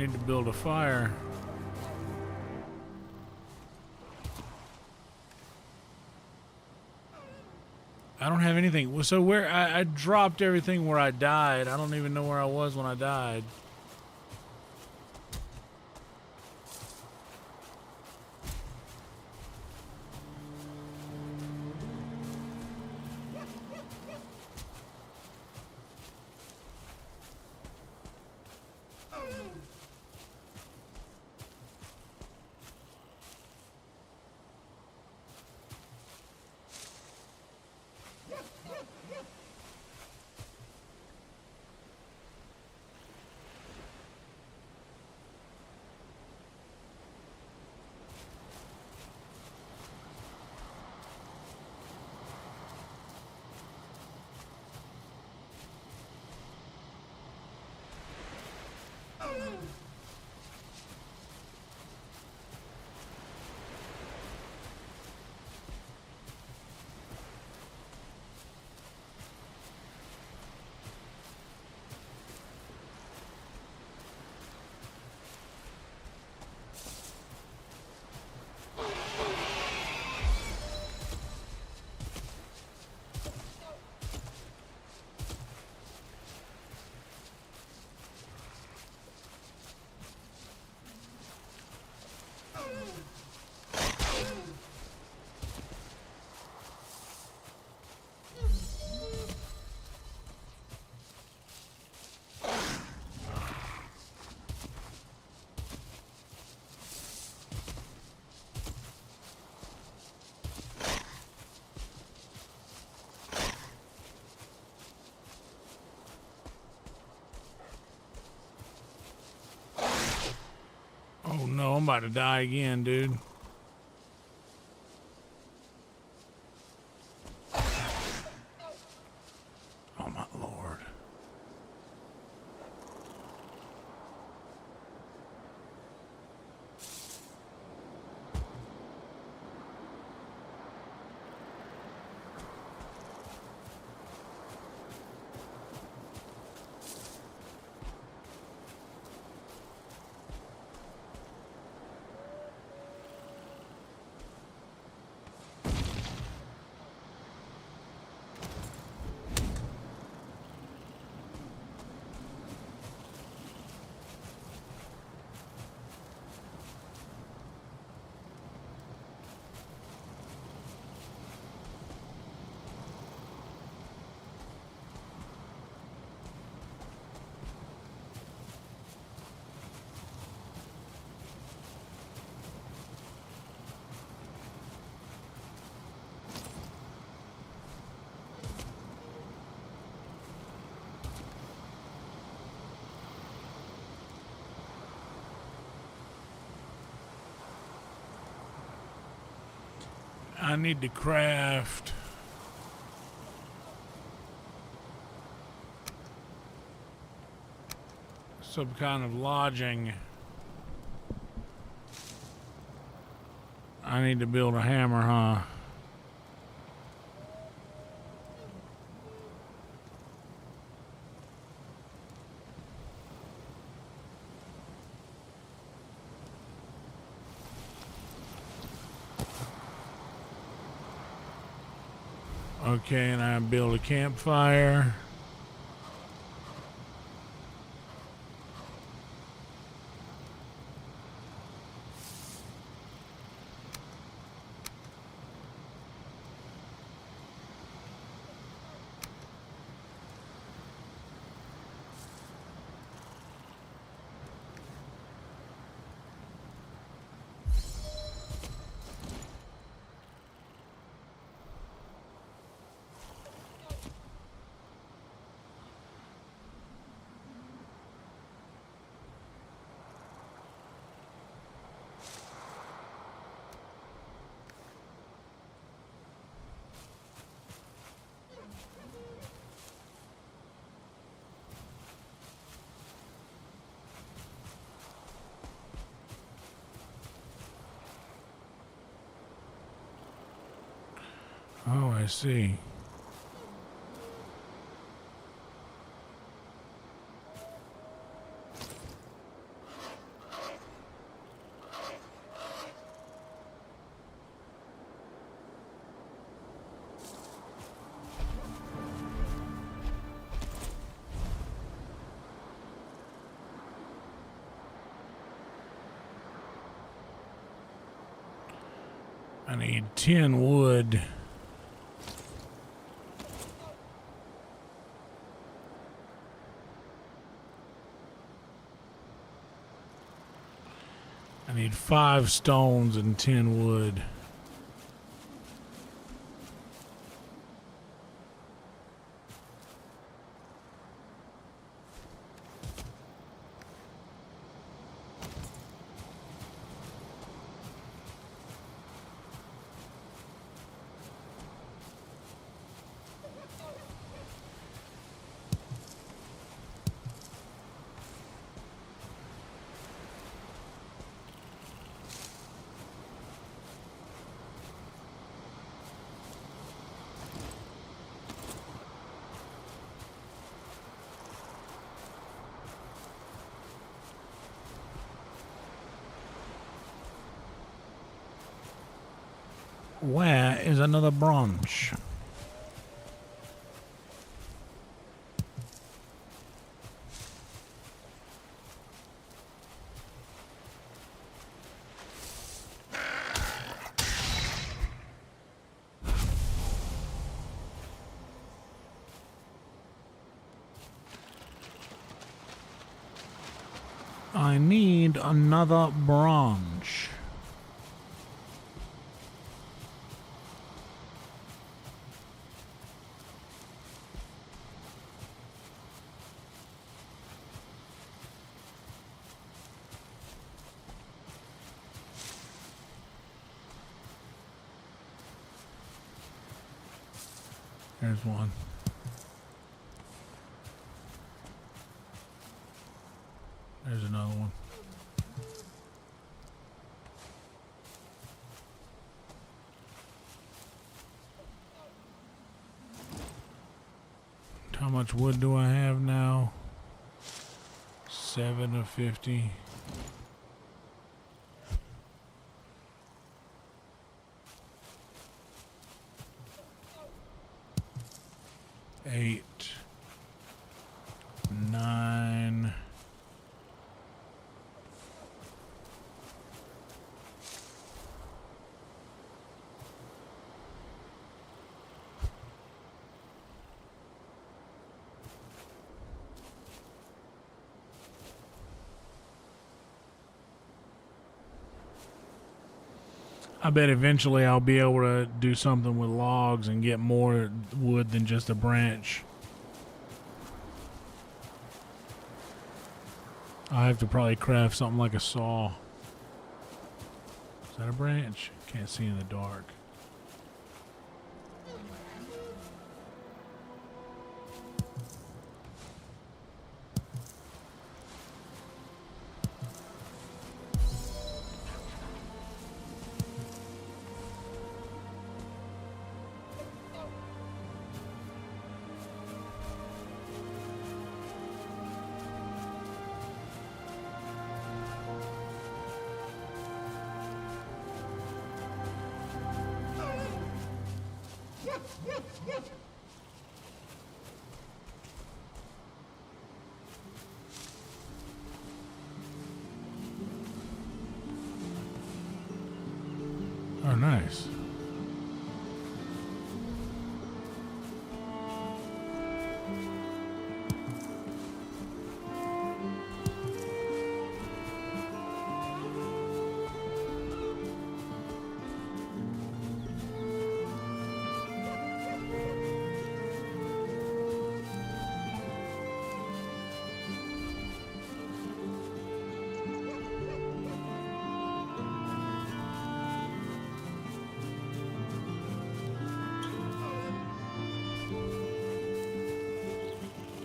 need to build a fire. I don't have anything. So where I dropped everything where I died. I don't even know where I was when I died. Oh no, I'm about to die again, dude. Oh my lord. I need to craft some kind of lodging. I need to build a hammer, huh? Okay, and I build a campfire. Oh, I see. I need 10 wood. I need 5 stones and 10 wood. Where is another branch? I need another branch. There's one. There's another one. How much wood do I have now? 7 of 50. Eight, 9. I bet eventually I'll be able to do something with logs and get more wood than just a branch. I have to probably craft something like a saw. Is that a branch? Can't see in the dark. Oh, nice.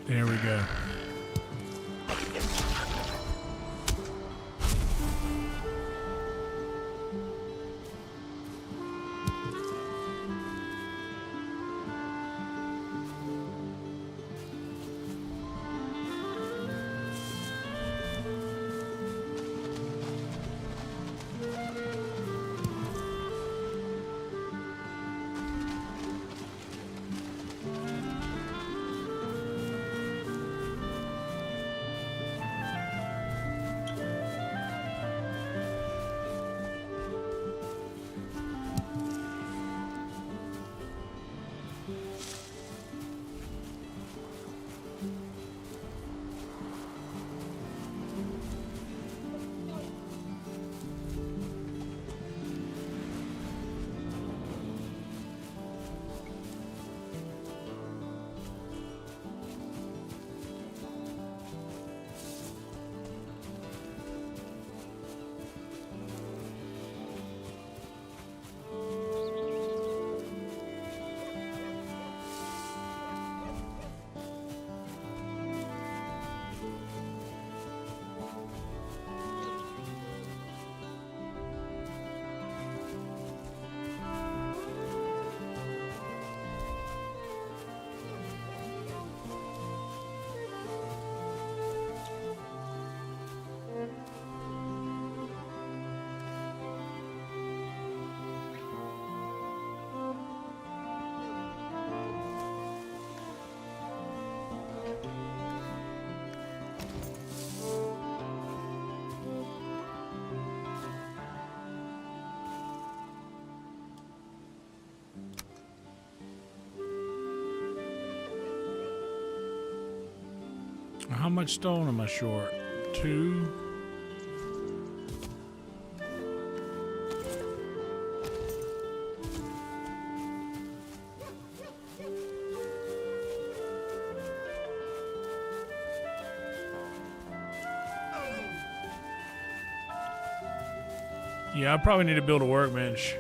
There we go. How much stone am I short? 2. Yeah, I probably need to build a workbench.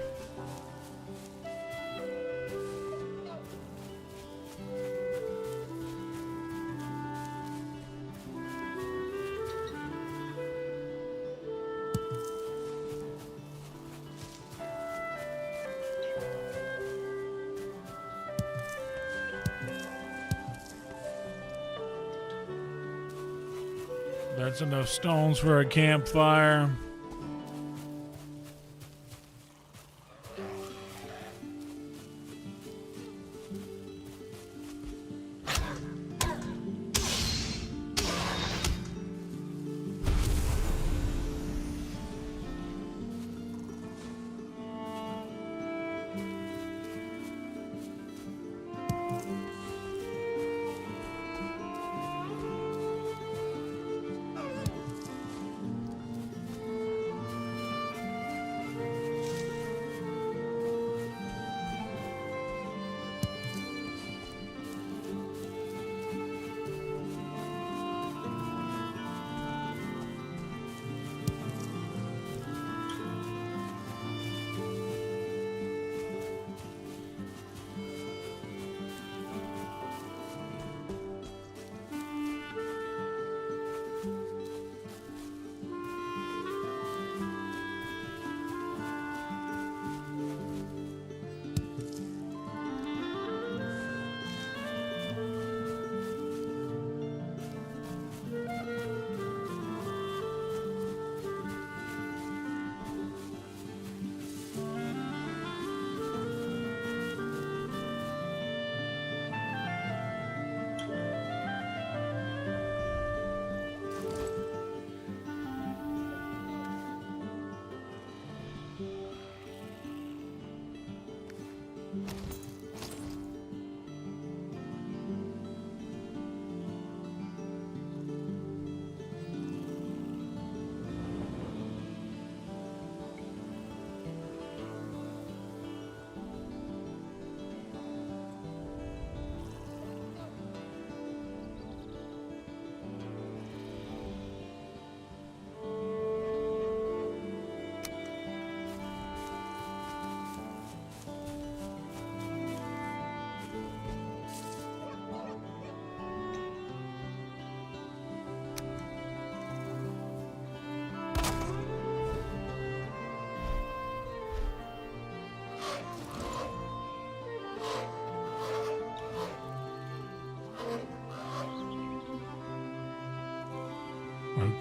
That's enough stones for a campfire.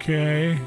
Okay.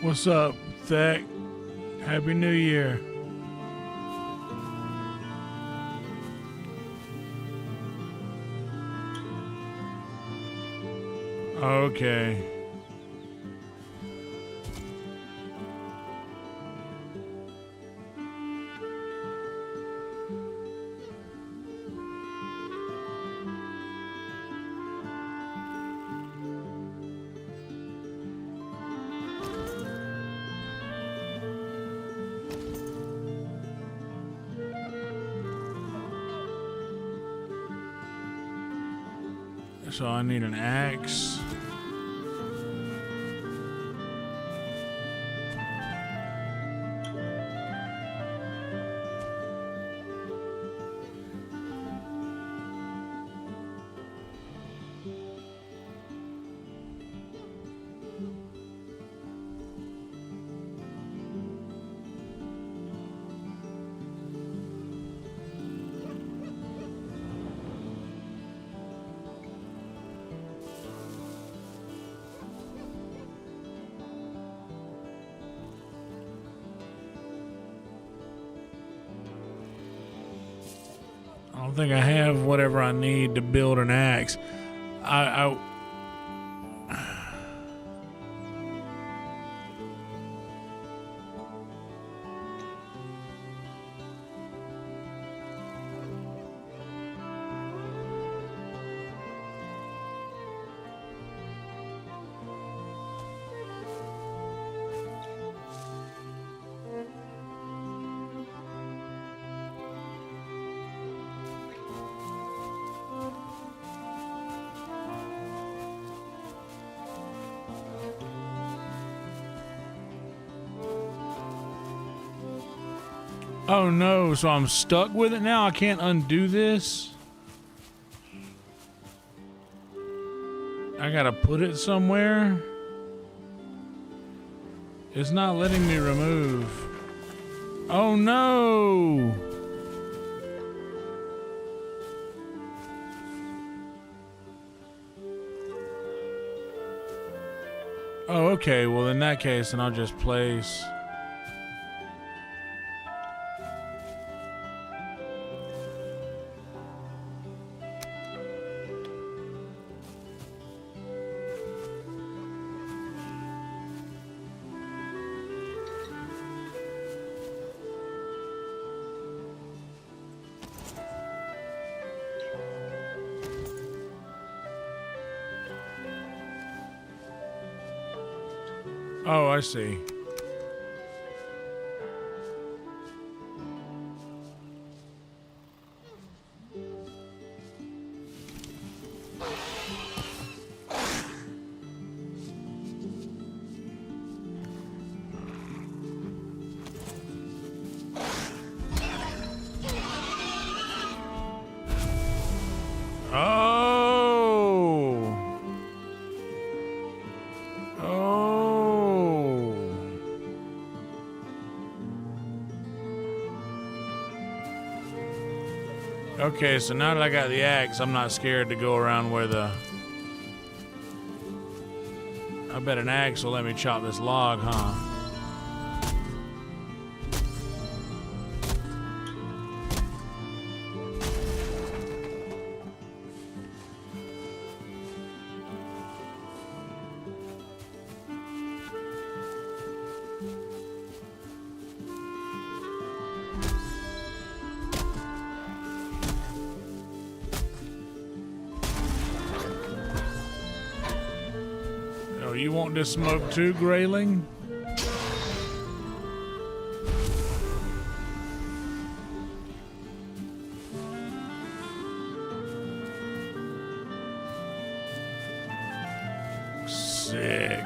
What's up, Thek? Happy New Year. Okay. So I need an axe. I don't think I have whatever I need to build an axe. Oh no, so I'm stuck with it now? I can't undo this? I gotta put it somewhere? It's not letting me remove. Oh no! Oh, okay, well in that case, then I'll just place... Oh, I see. Okay, so now that I got the axe, I'm not scared to go around where the... I bet an axe will let me chop this log, huh? You want this smoke too, Grayling? Sick.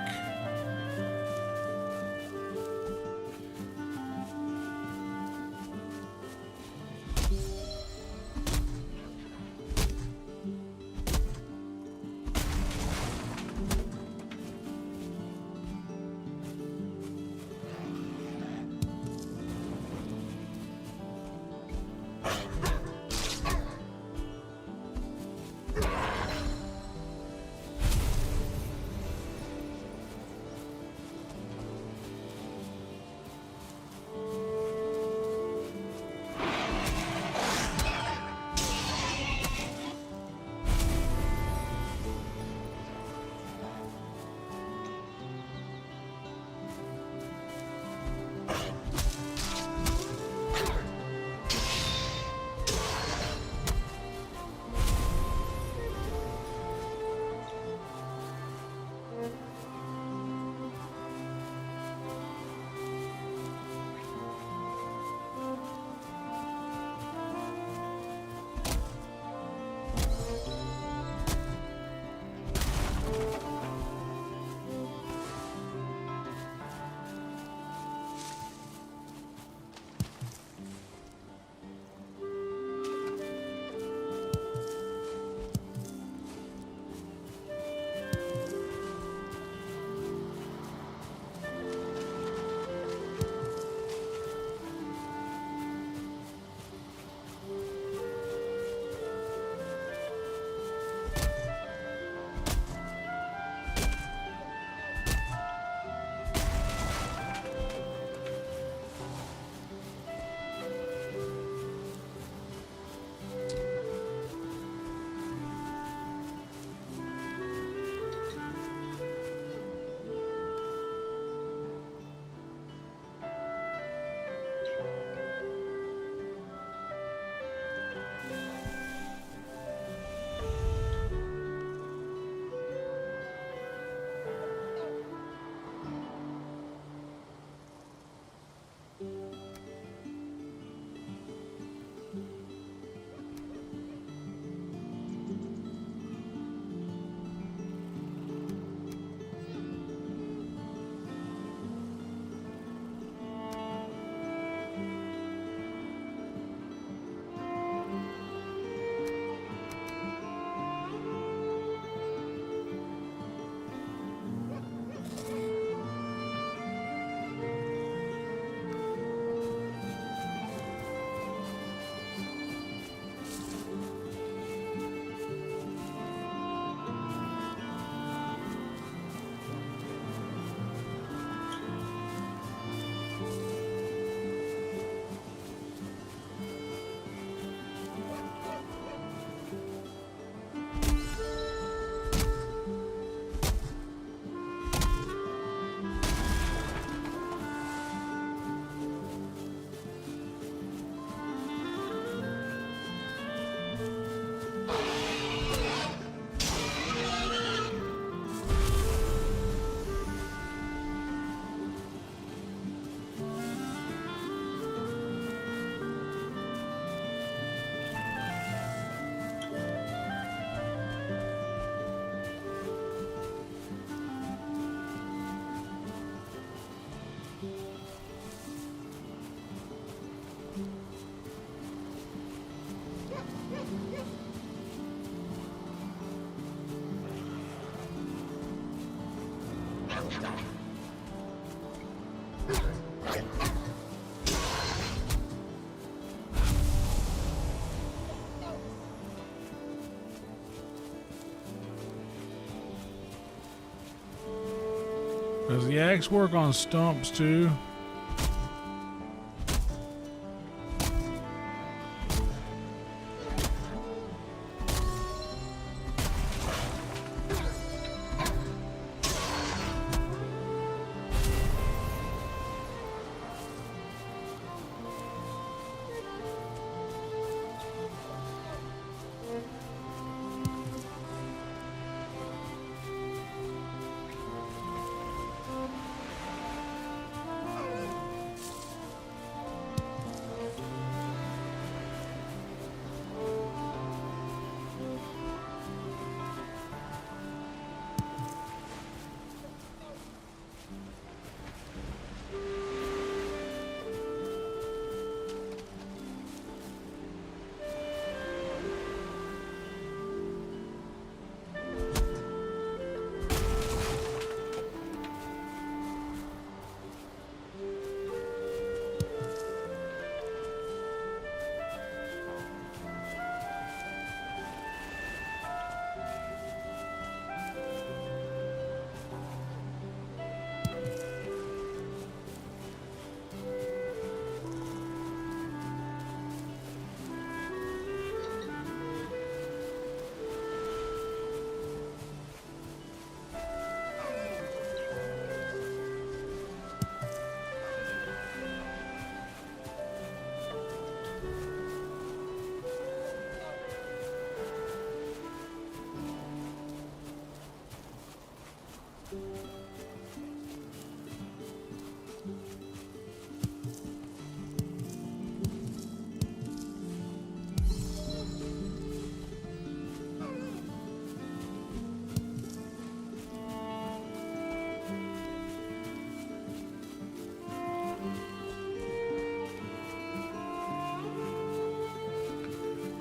Does the axe work on stumps too?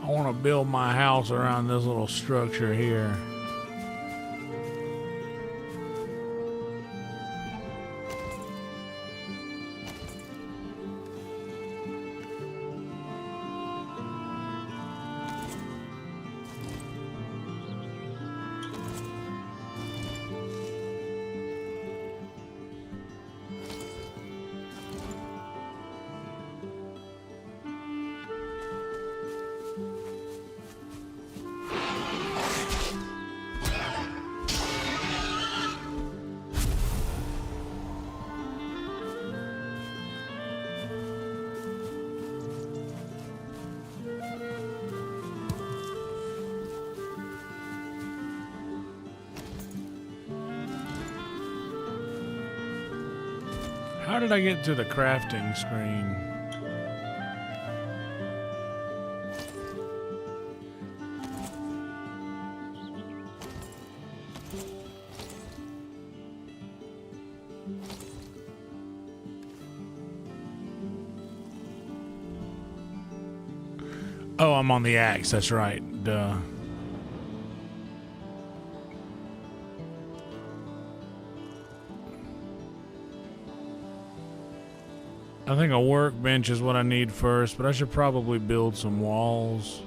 I want to build my house around this little structure here. How did I get to the crafting screen? Oh, I'm on the axe. That's right. Duh. I think a workbench is what I need first, but I should probably build some walls.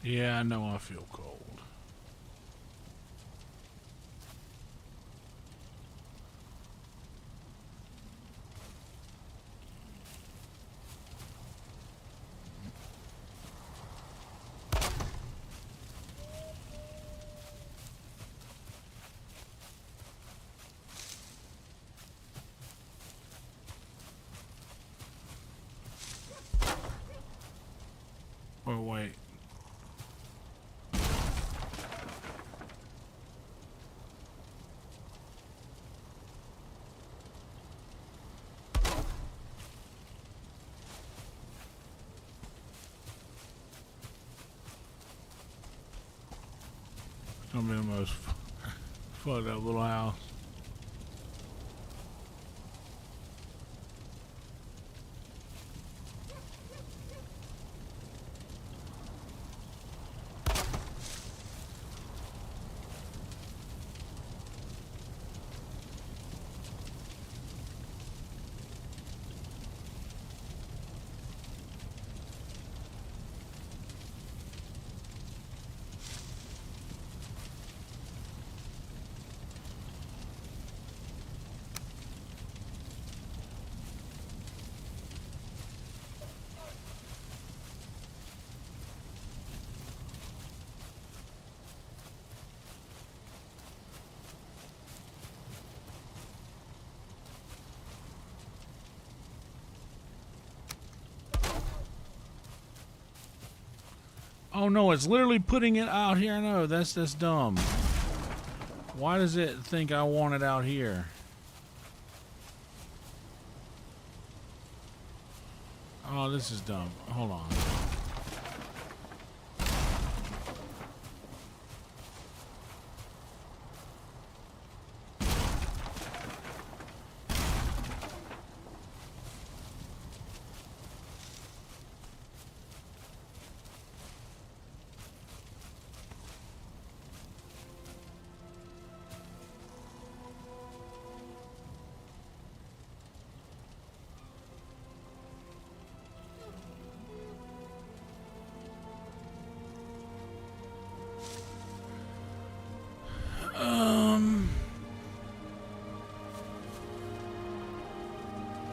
Yeah, I know I feel cold. Oh, wait. It's gonna be the most fucked up little house. Oh no, it's literally putting it out here. No, that's dumb. Why does it think I want it out here? Oh, this is dumb. Hold on.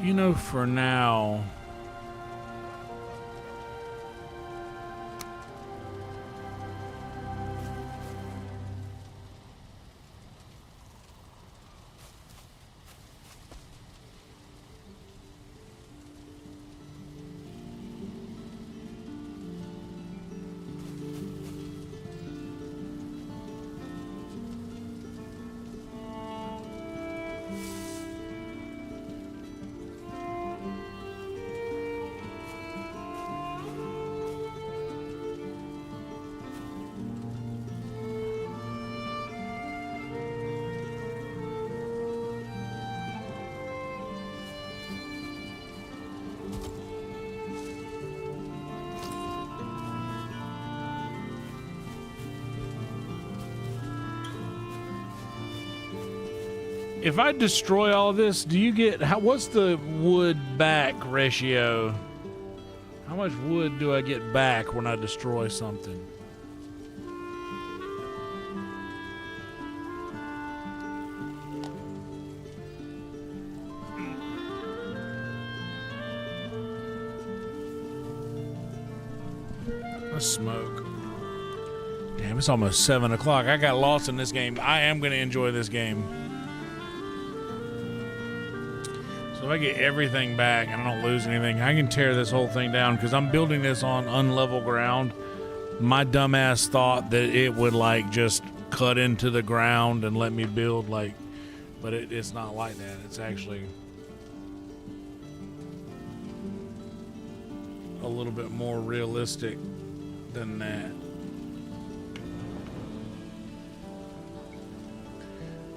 You know, for now, if I destroy all this, do you get, what's the wood back ratio? How much wood do I get back when I destroy something? Let's smoke. Damn, it's almost 7 o'clock. I got lost in this game. I am going to enjoy this game. So if I get everything back and I don't lose anything, I can tear this whole thing down because I'm building this on unlevel ground. My dumbass thought that it would like just cut into the ground and let me build like, but it's not like that. It's actually a little bit more realistic than that.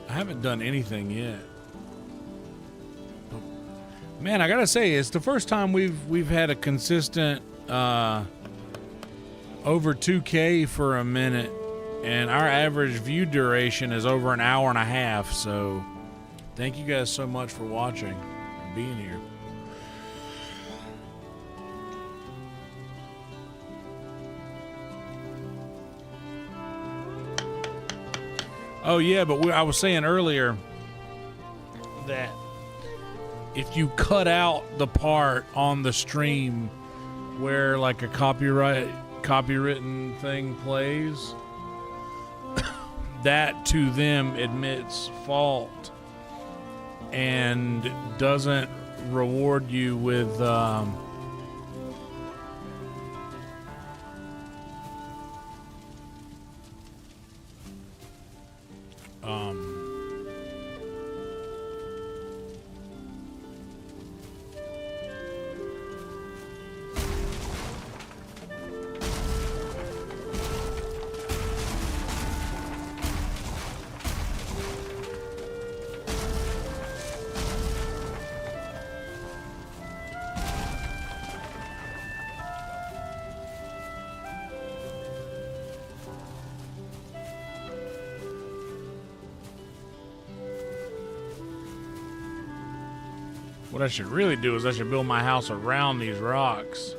I haven't done anything yet. Man, I gotta say, it's the first time we've had a consistent over 2K for a minute, and our average view duration is over an hour and a half. So, thank you guys so much for watching and being here. Oh yeah, but I was saying earlier that if you cut out the part on the stream where like a copywritten thing plays, that to them admits fault and doesn't reward you with what I should really do is I should build my house around these rocks.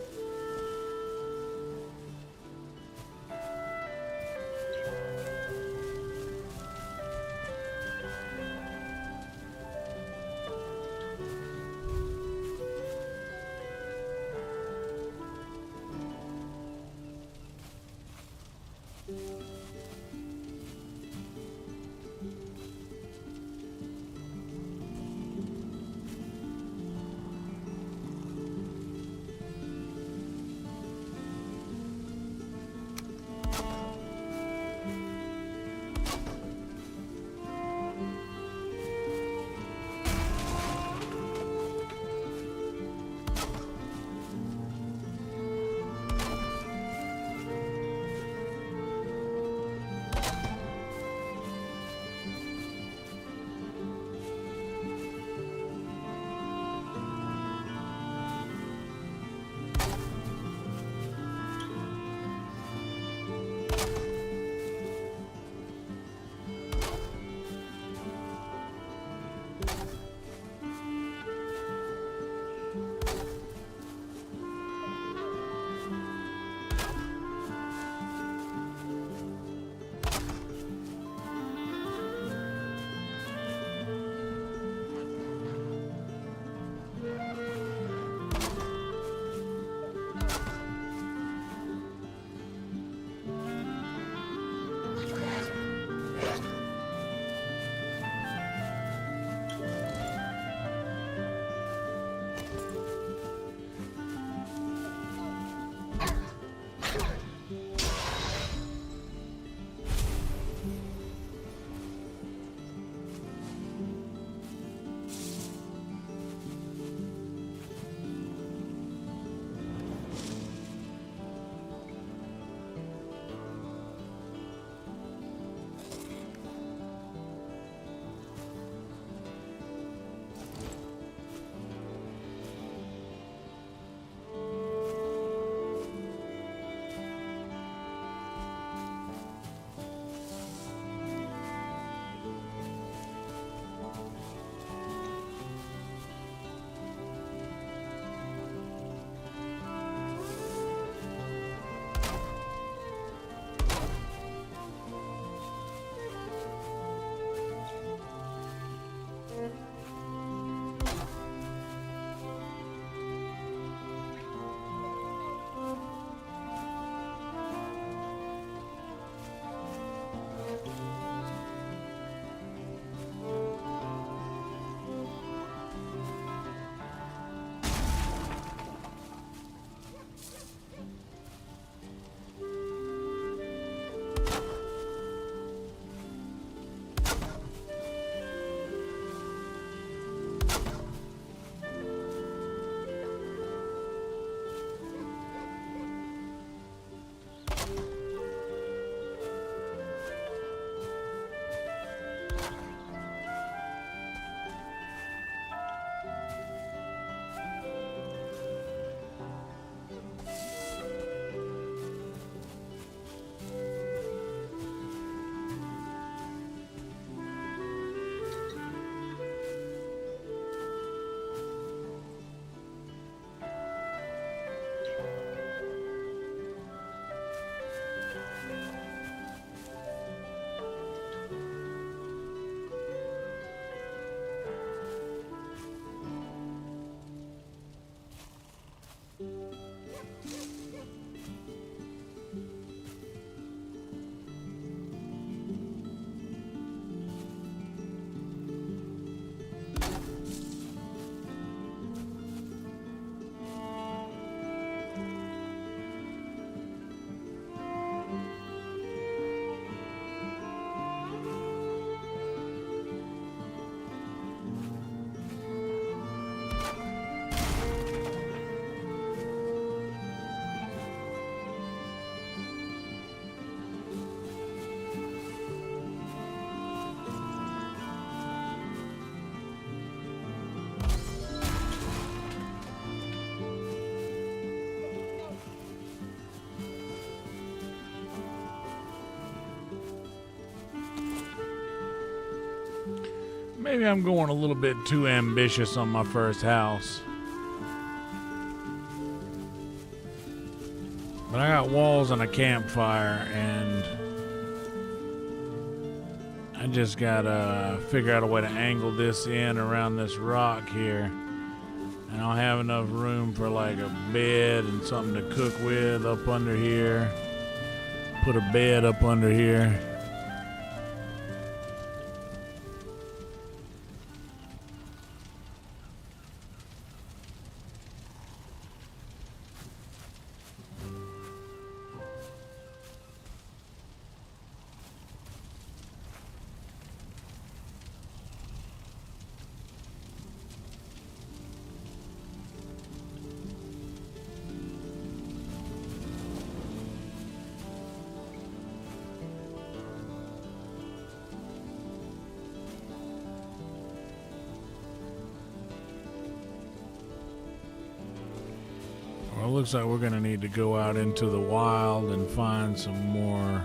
Maybe I'm going a little bit too ambitious on my first house. But I got walls and a campfire, and I just gotta figure out a way to angle this in around this rock here. And I'll have enough room for like a bed and something to cook with up under here. Put a bed up under here. Well, it looks like we're going to need to go out into the wild and find some more.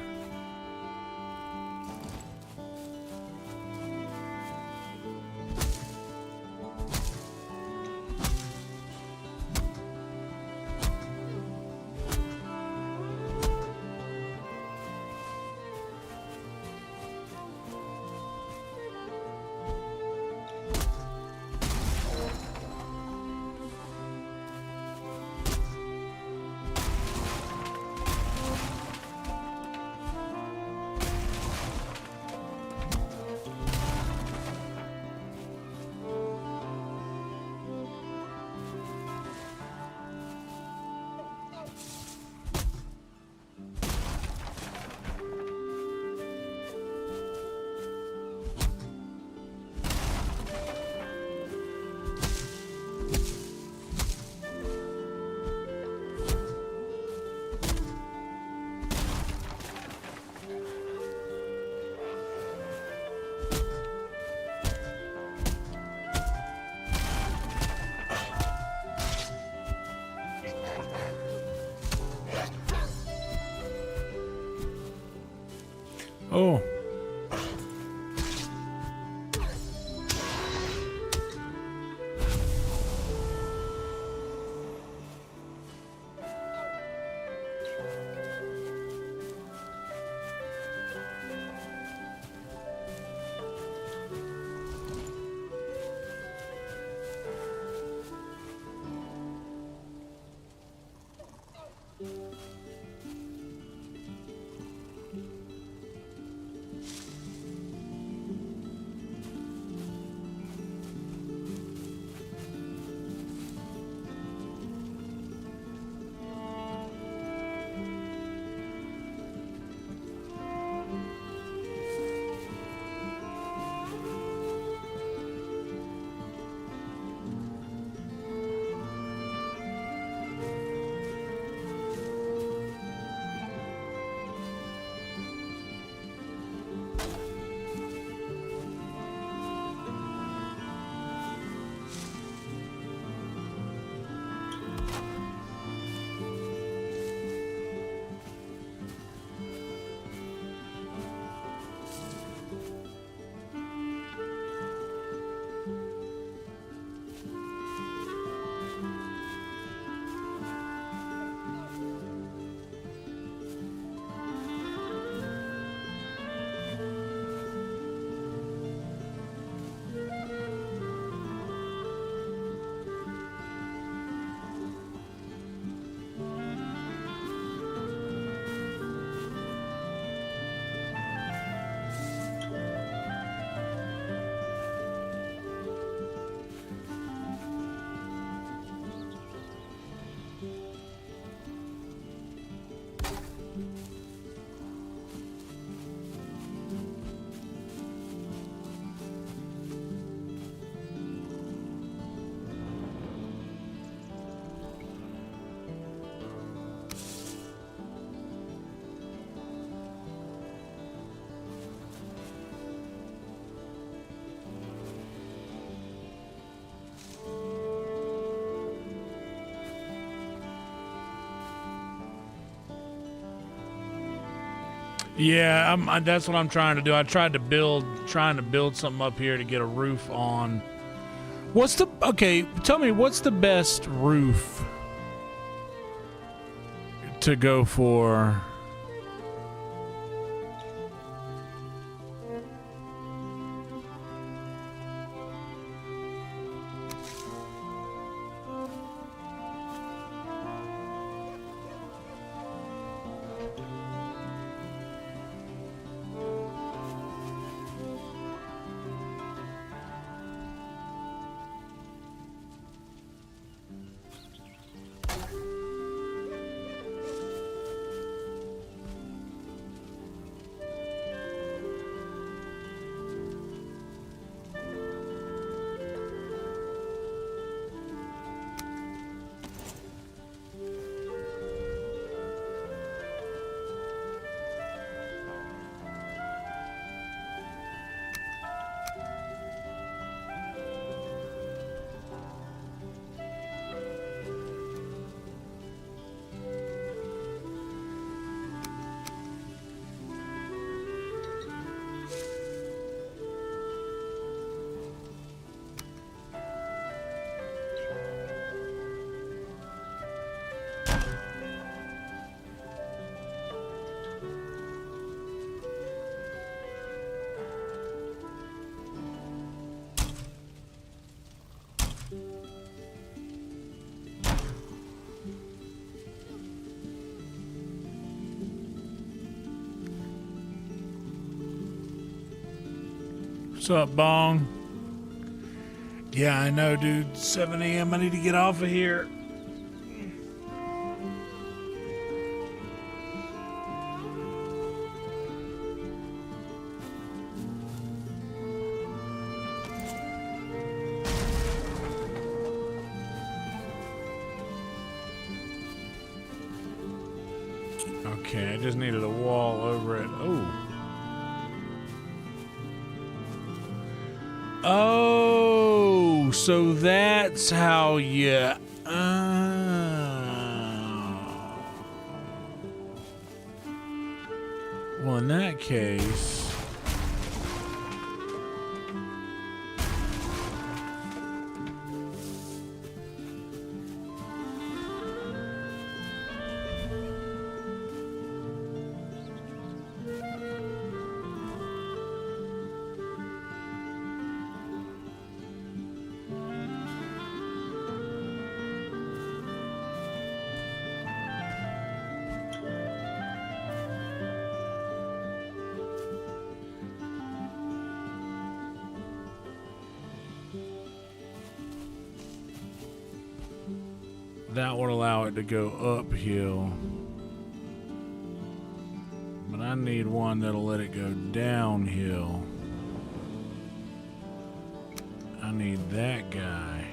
Oh. Yeah, that's what I'm trying to do. I trying to build something up here to get a roof on. Tell me, what's the best roof to go for? What's up, Bong? Yeah, I know, dude. 7 a.m. I need to get off of here. Okay, I just needed a wall over it. Oh, so that's how you... Well, in that case... That would allow it to go uphill. But I need one that'll let it go downhill. I need that guy.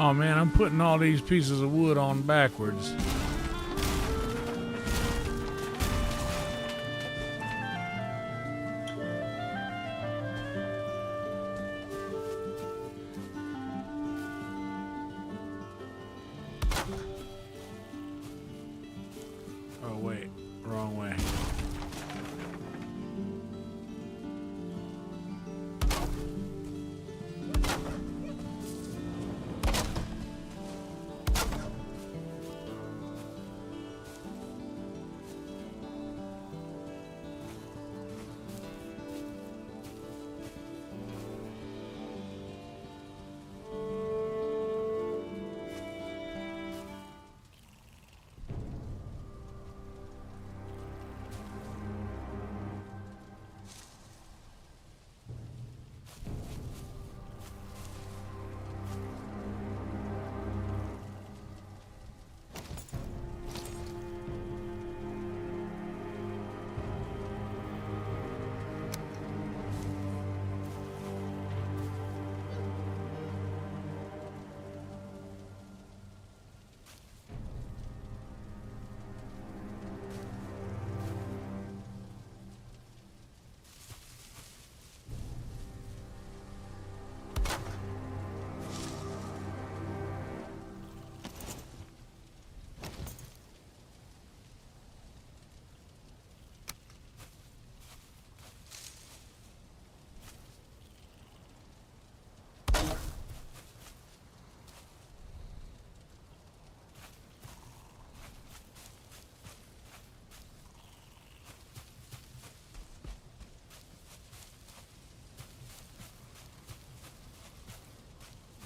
Oh man, I'm putting all these pieces of wood on backwards. Oh wait, wrong way.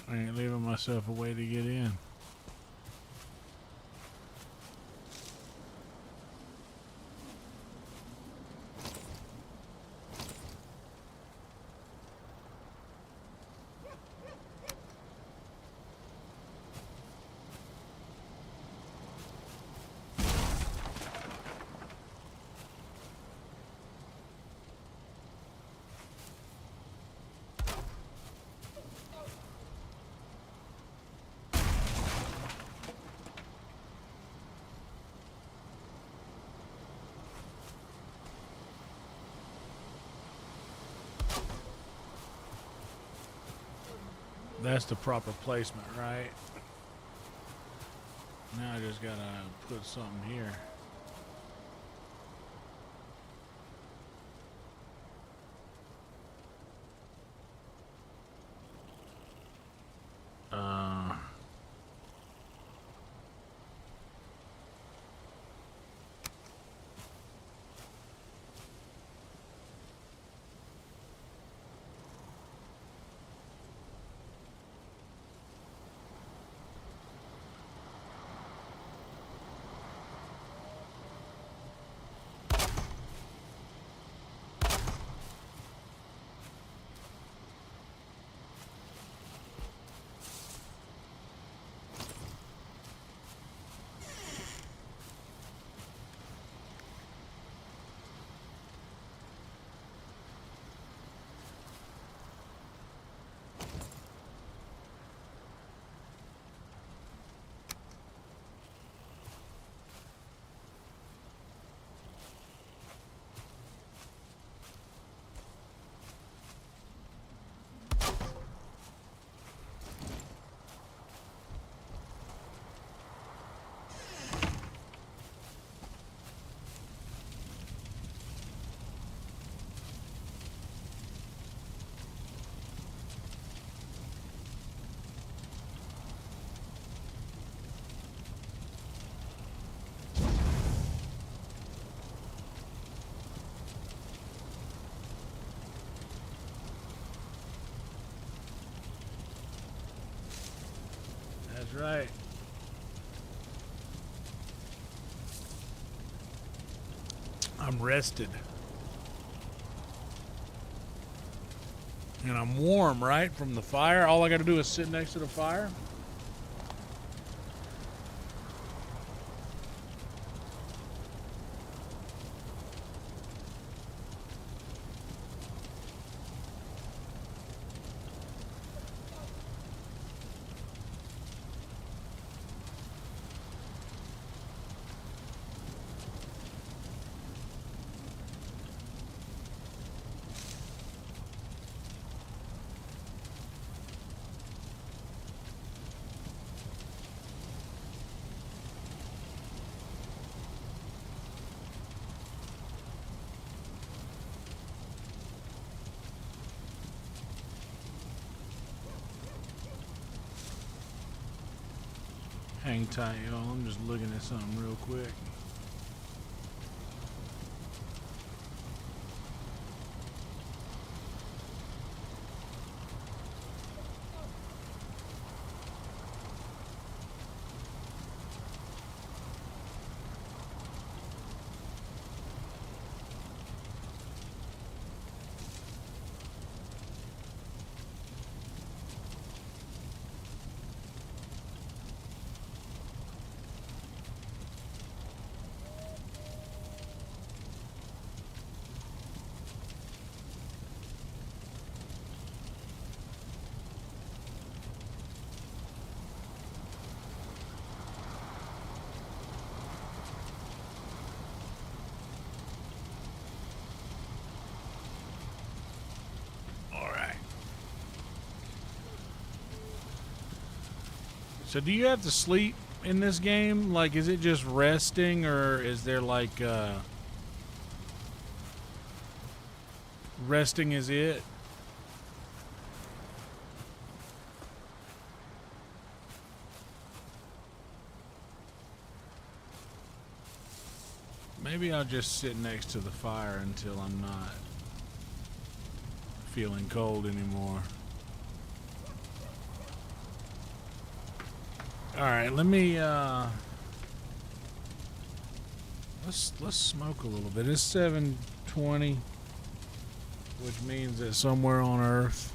I ain't leaving myself a way to get in. That's the proper placement, right? Now I just gotta put something here. That's right. I'm rested. And I'm warm, right? From the fire. All I got to do is sit next to the fire. Hang tight, y'all. I'm just looking at something real quick. So do you have to sleep in this game? Like, is it just resting, or is there like resting is it? Maybe I'll just sit next to the fire until I'm not feeling cold anymore. All right, let me let's smoke a little bit. It's 7:20, which means that somewhere on Earth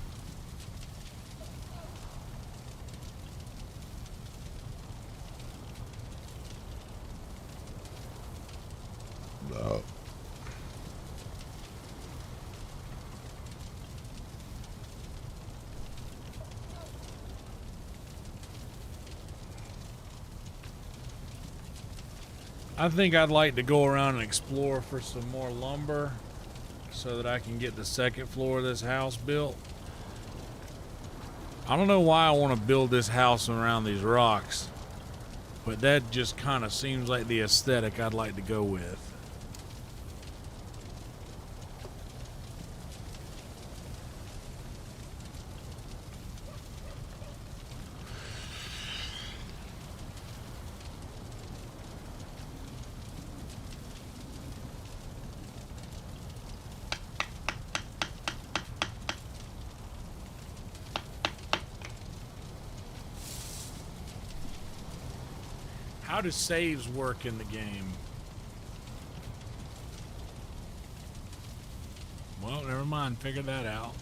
I think I'd like to go around and explore for some more lumber so that I can get the second floor of this house built. I don't know why I want to build this house around these rocks, but that just kind of seems like the aesthetic I'd like to go with. How do saves work in the game? Well, never mind. Figure that out.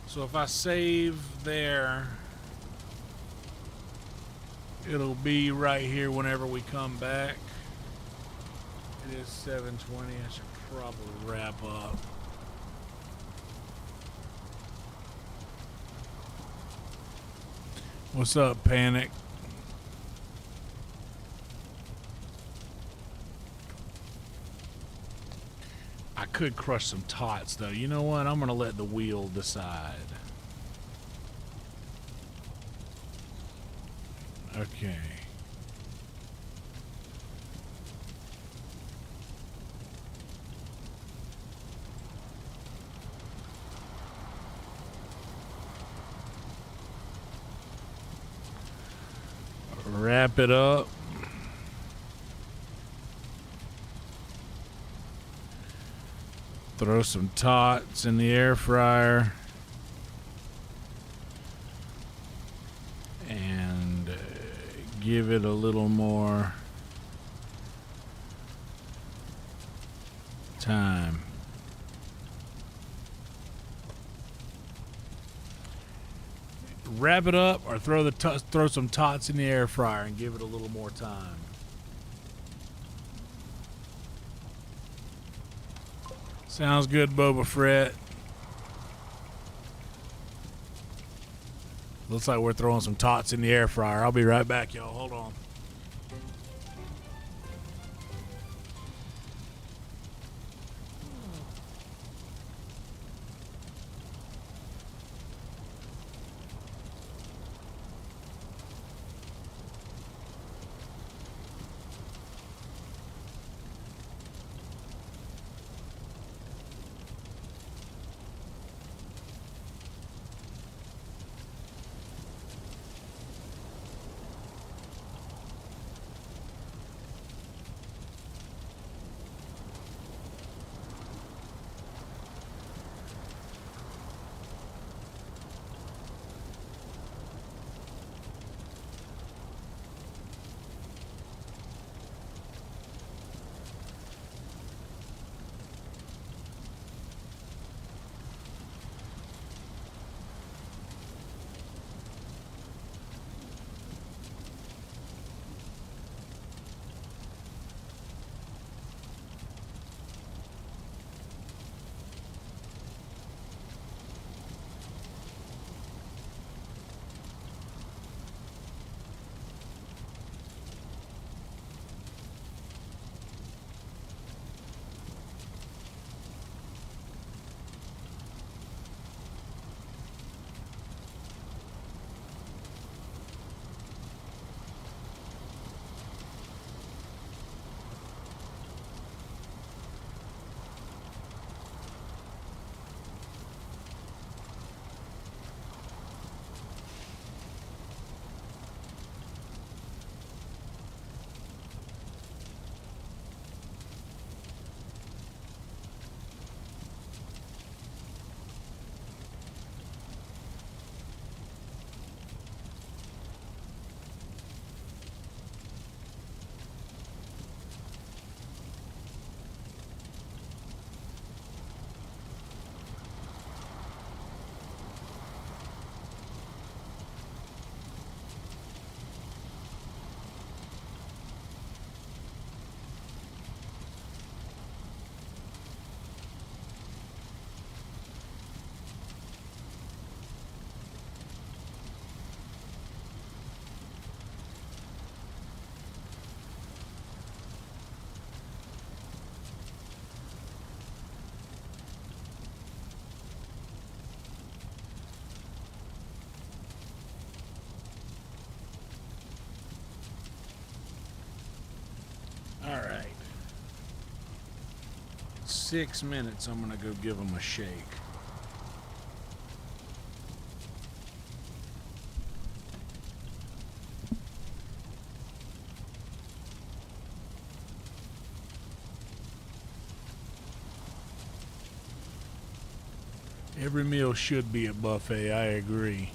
So if I save there, it'll be right here whenever we come back. It is 7:20. I should probably wrap up. What's up, Panic? I could crush some tots, though. You know what? I'm going to let the wheel decide. Okay. Wrap it up. Throw some tots in the air fryer. And give it a little more time. Wrap it up, or throw some tots in the air fryer and give it a little more time. Sounds good, Boba Fett. Looks like we're throwing some tots in the air fryer. I'll be right back, y'all. Hold on. 6 minutes, I'm gonna go give them a shake. Every meal should be a buffet, I agree.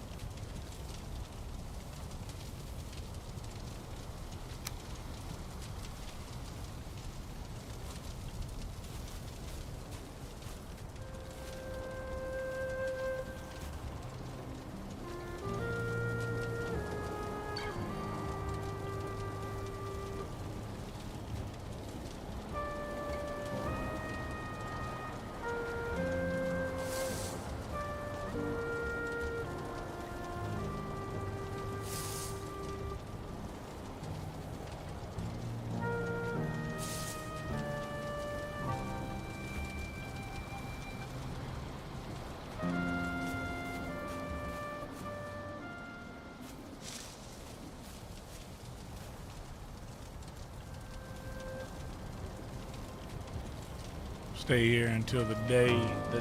Stay here until the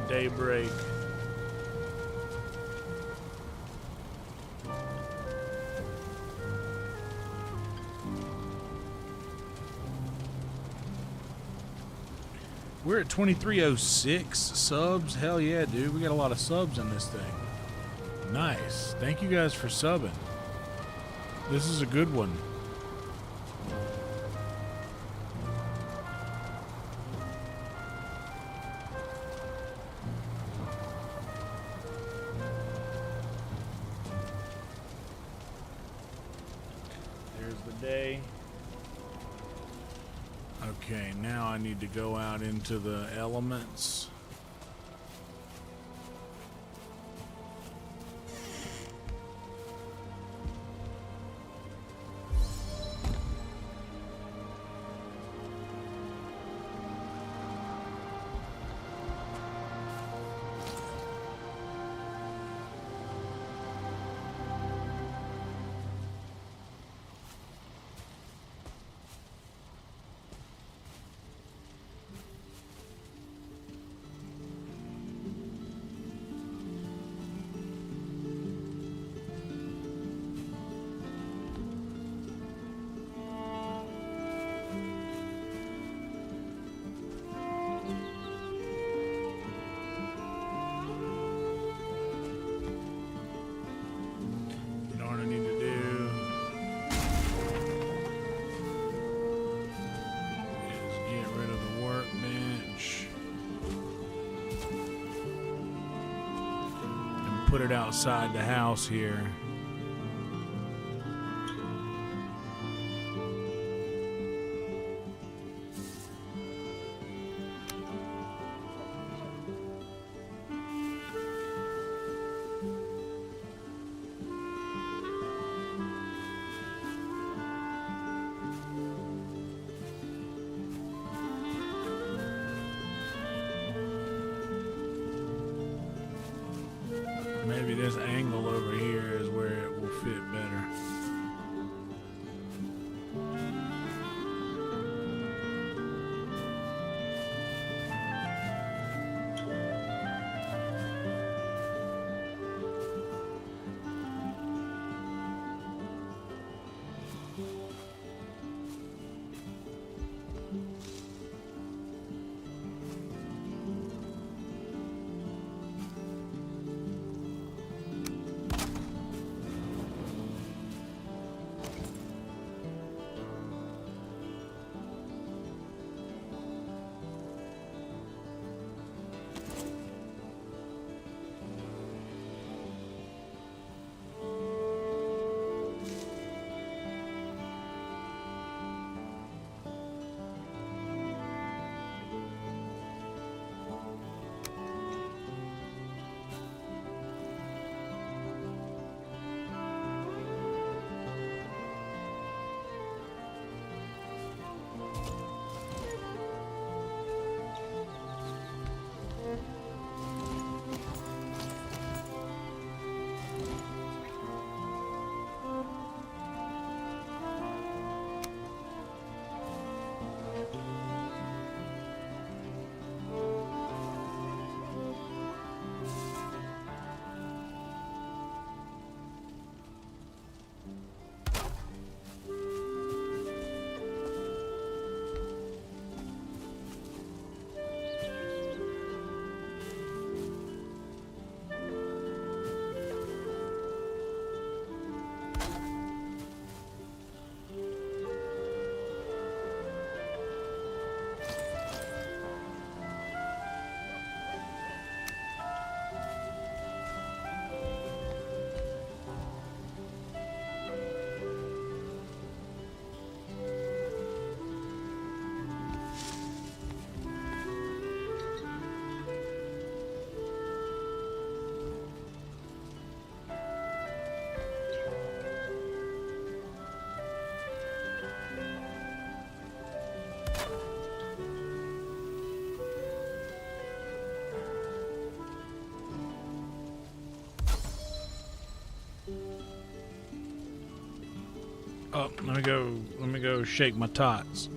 daybreak. We're at 2306 subs. Hell yeah, dude. We got a lot of subs in this thing. Nice. Thank you guys for subbing. This is a good one. Okay, now I need to go out into the elements. Put it outside the house here. Maybe this angle over here is where Oh, let me go shake my tots.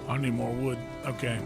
I need more wood. Okay.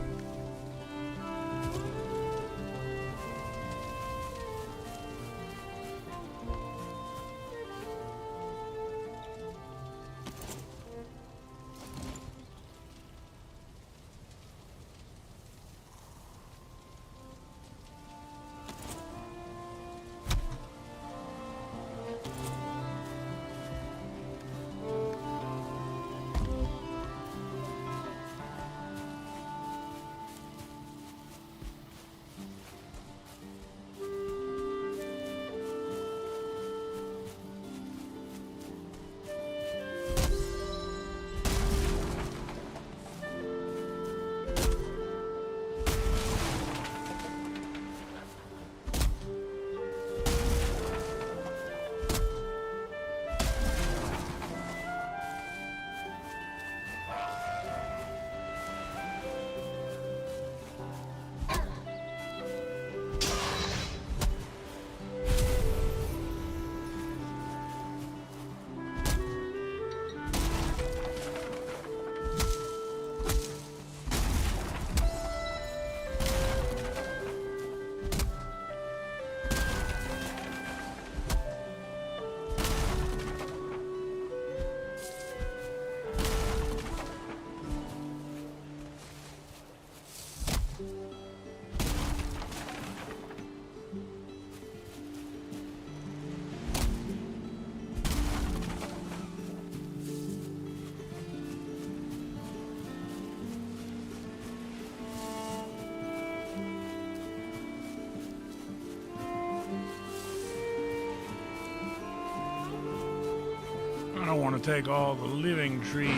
I don't want to take all the living trees.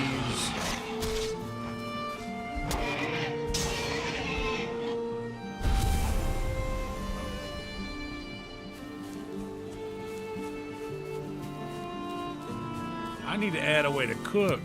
I need to add a way to cook.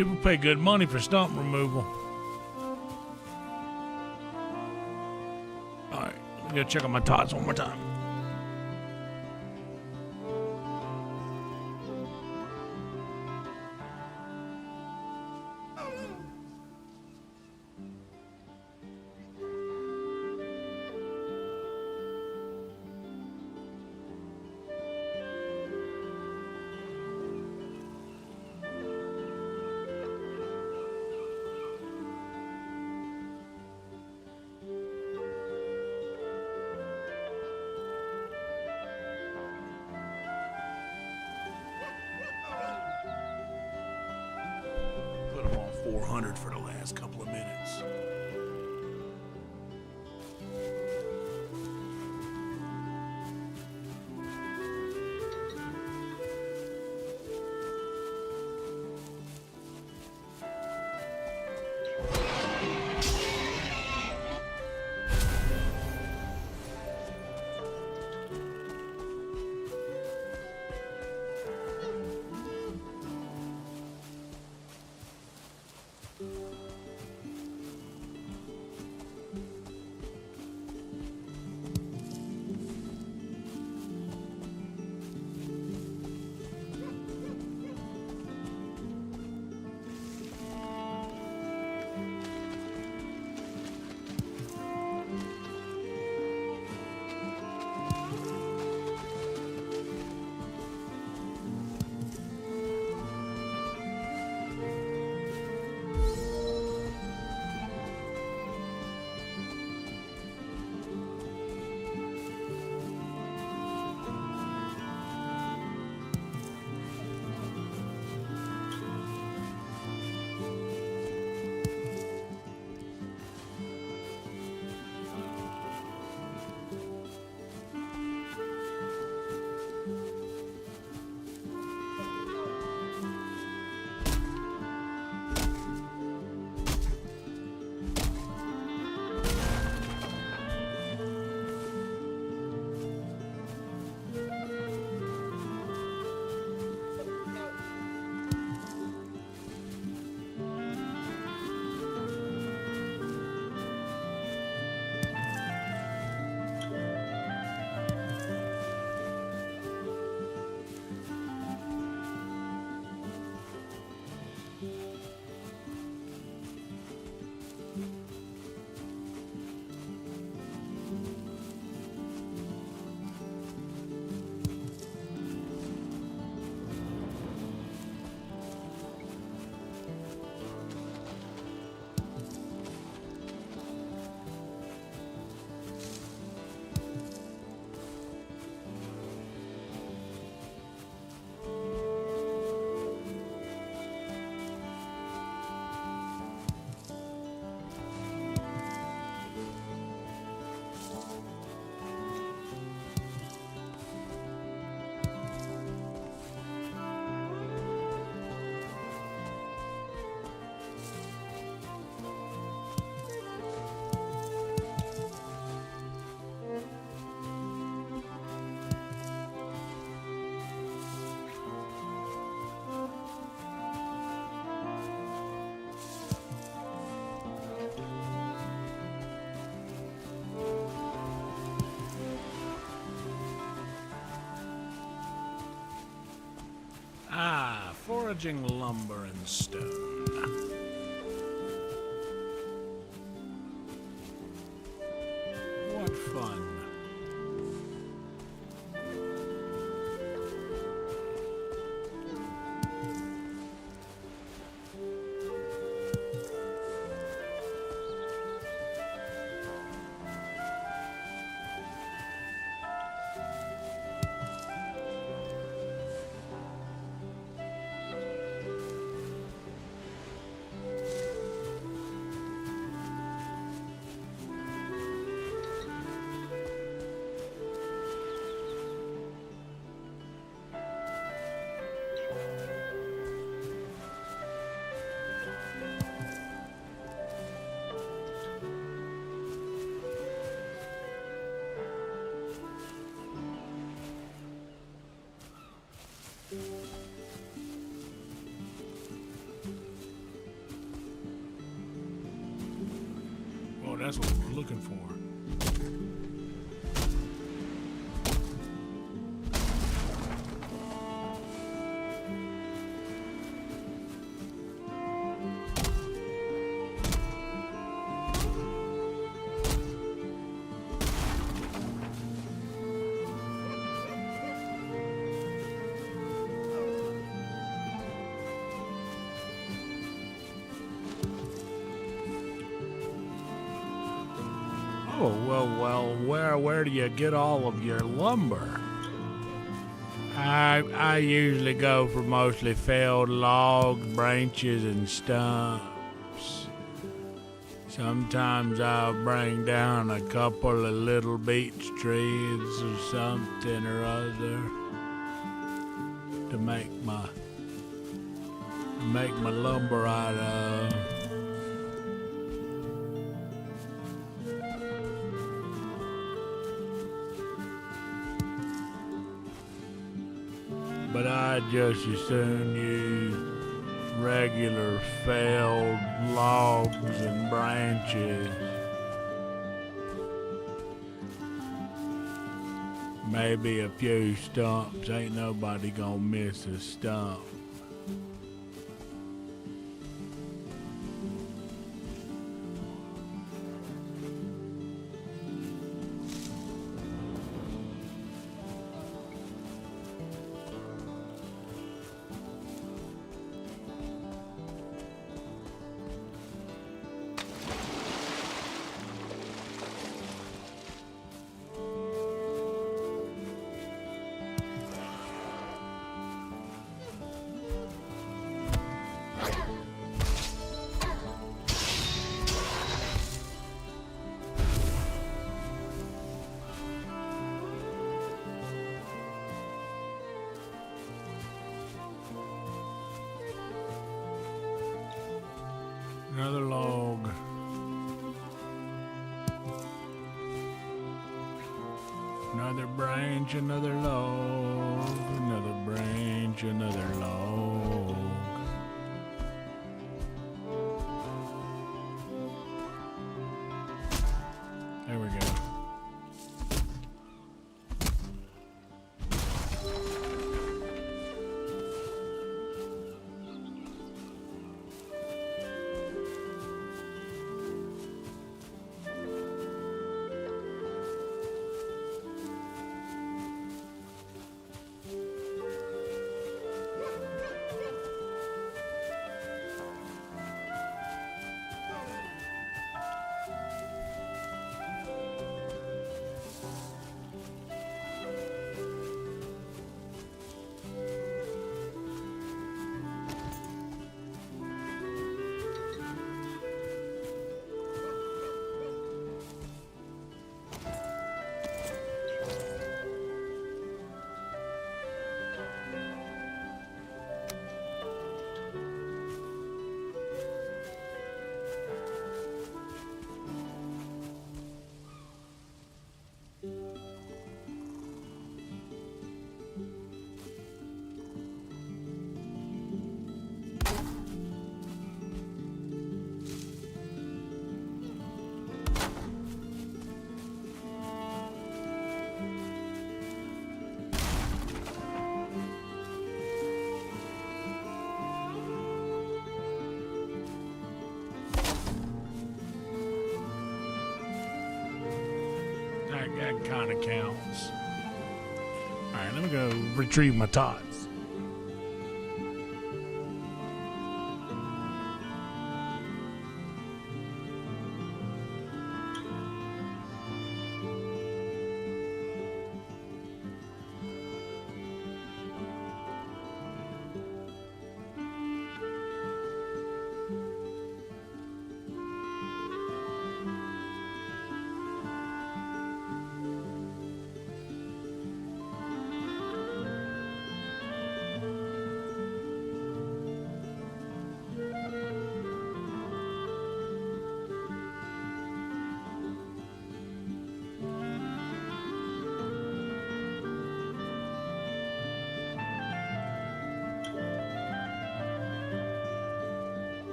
People pay good money for stump removal. All right, let me go check on my tots one more time. Put them on 400 for the last couple of minutes. Foraging lumber and stone. What fun. That's what we're looking for. Oh, well, where do you get all of your lumber? I usually go for mostly felled logs, branches, and stumps. Sometimes I'll bring down a couple of little beech trees or something or other to make my lumber out of. But I'd just as soon use regular felled logs and branches. Maybe a few stumps. Ain't nobody gonna miss a stump. Another log. Another branch, another log. Another branch, another log. There we go. That kind of counts. All right, let me go retrieve my tots.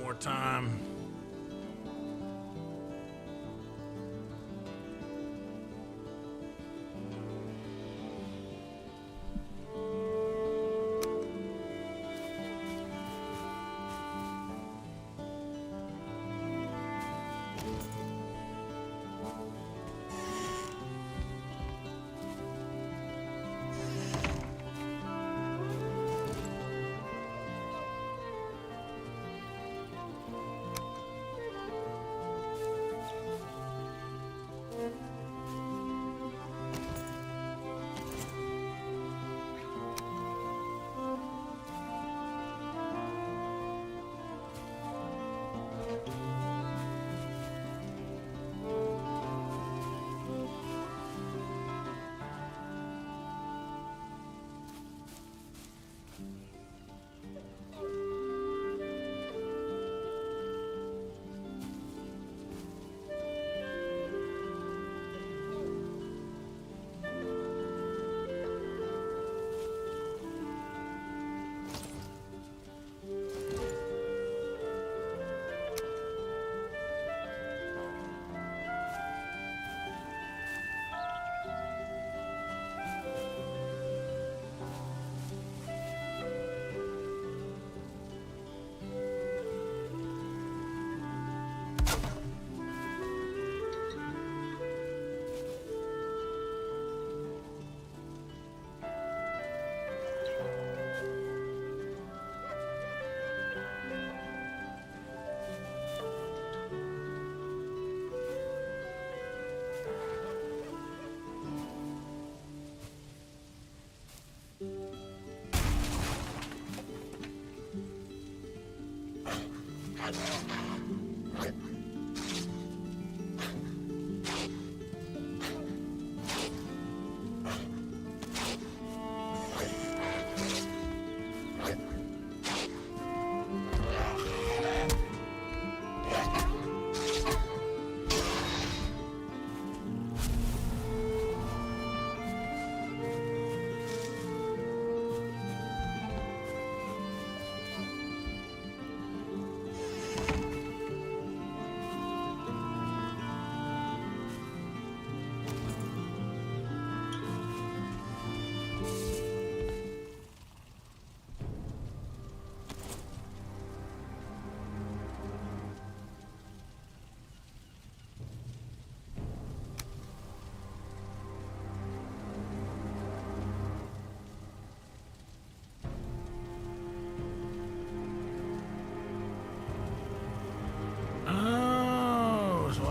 more time.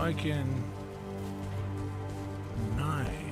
I can... Nice.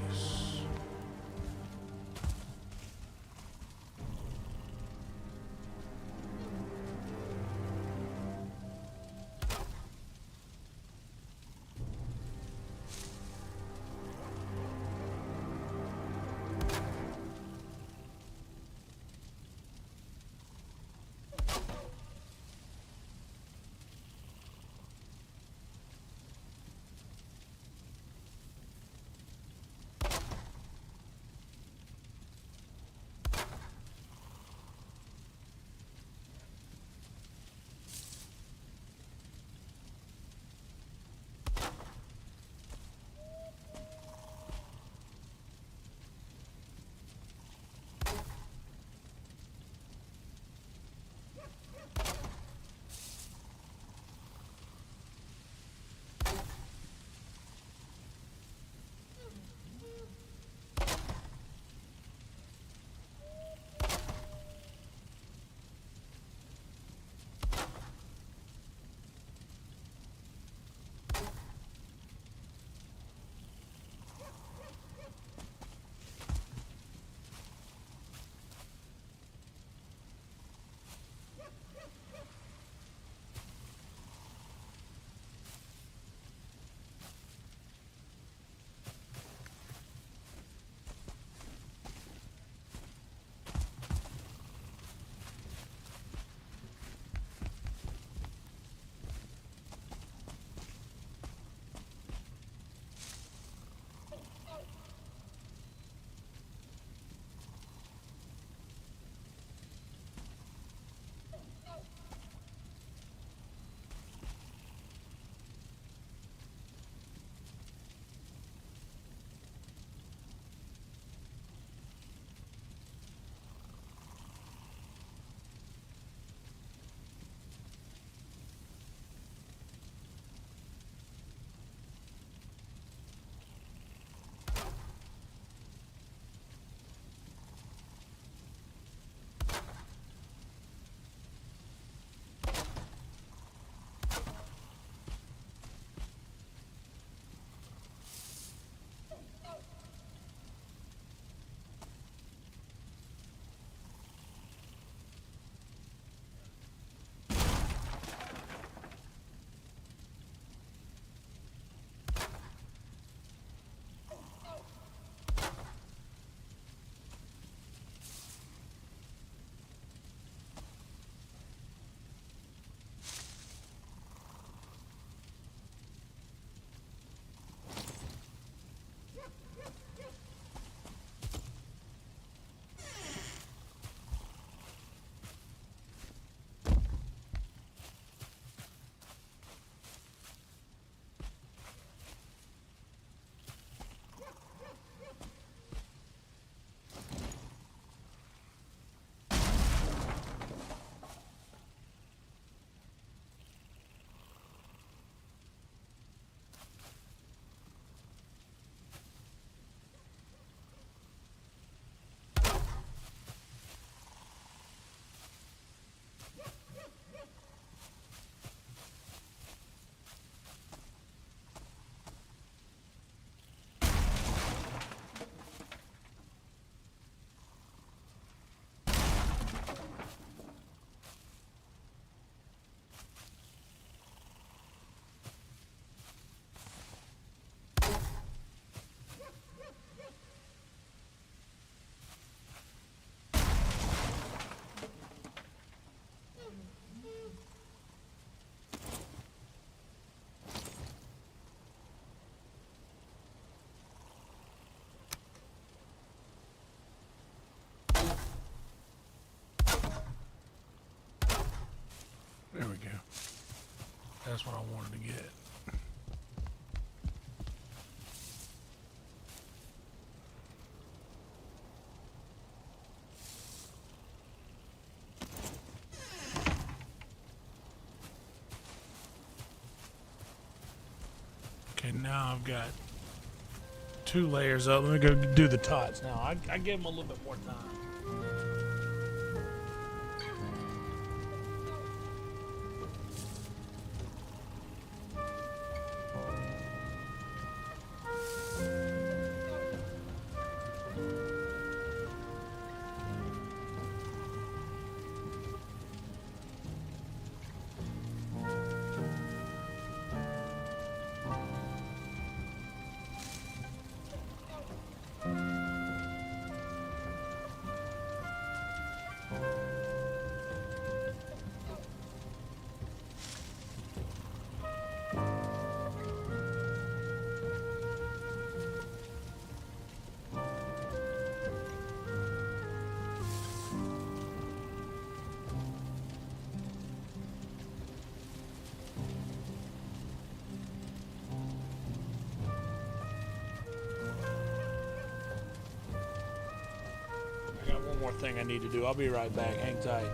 That's what I wanted to get. Okay, now I've got 2 layers up. Let me go do the tots now. I give them a little bit more time. I got one more thing I need to do. I'll be right back. Hang tight.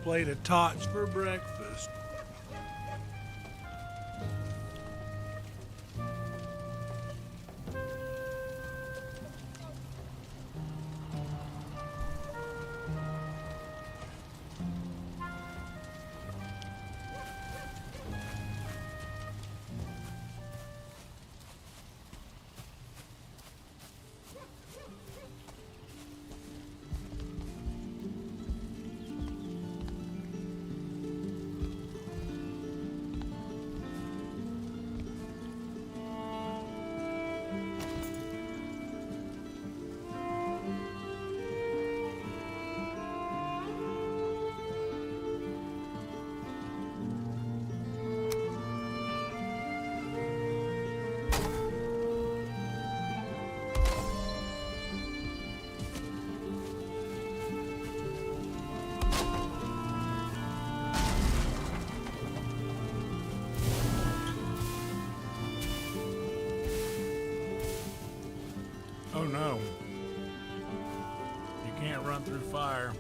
plate of tots for breakfast. Oh no. You can't run through fire.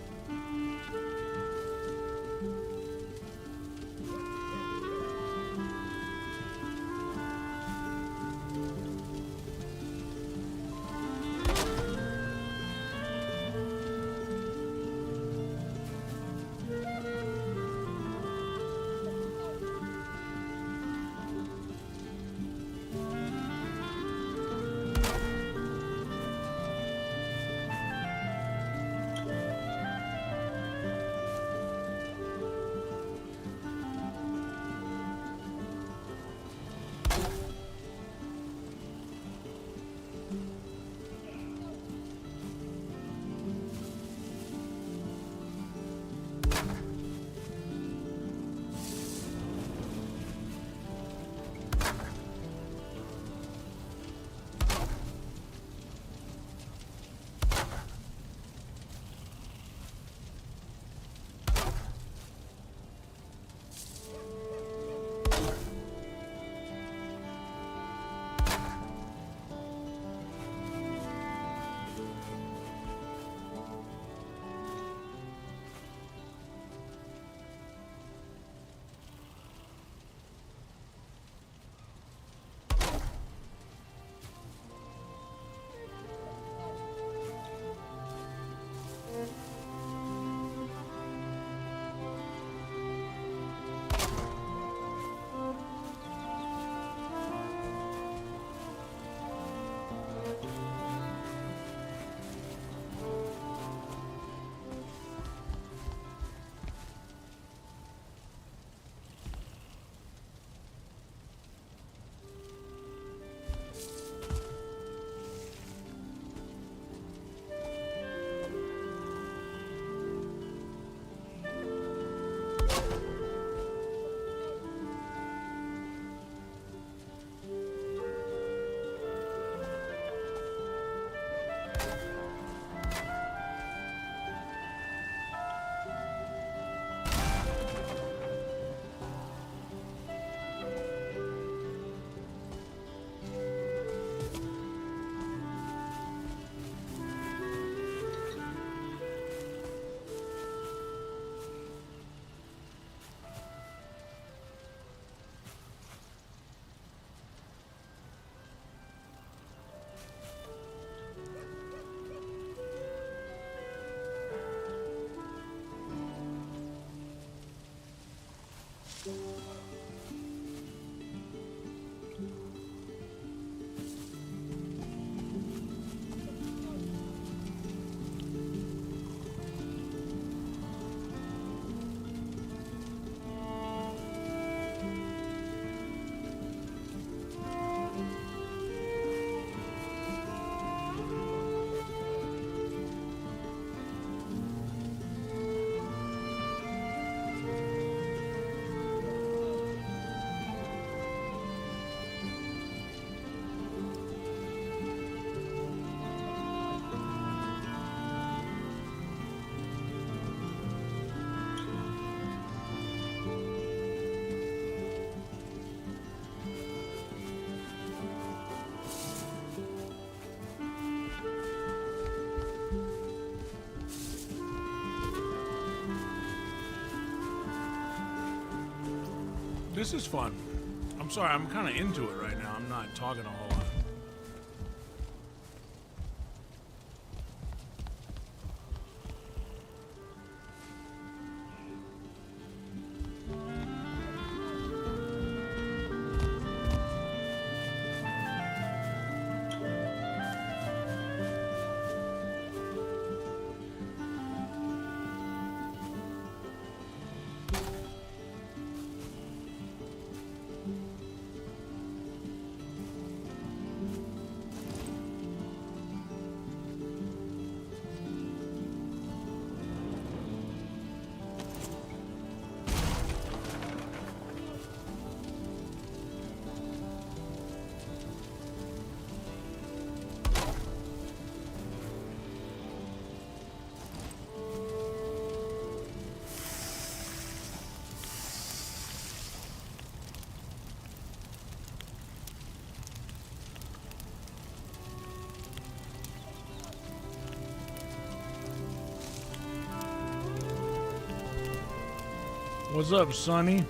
This is fun. I'm sorry, I'm kind of into it right now. I'm not talking a whole lot. What's up, Sonny?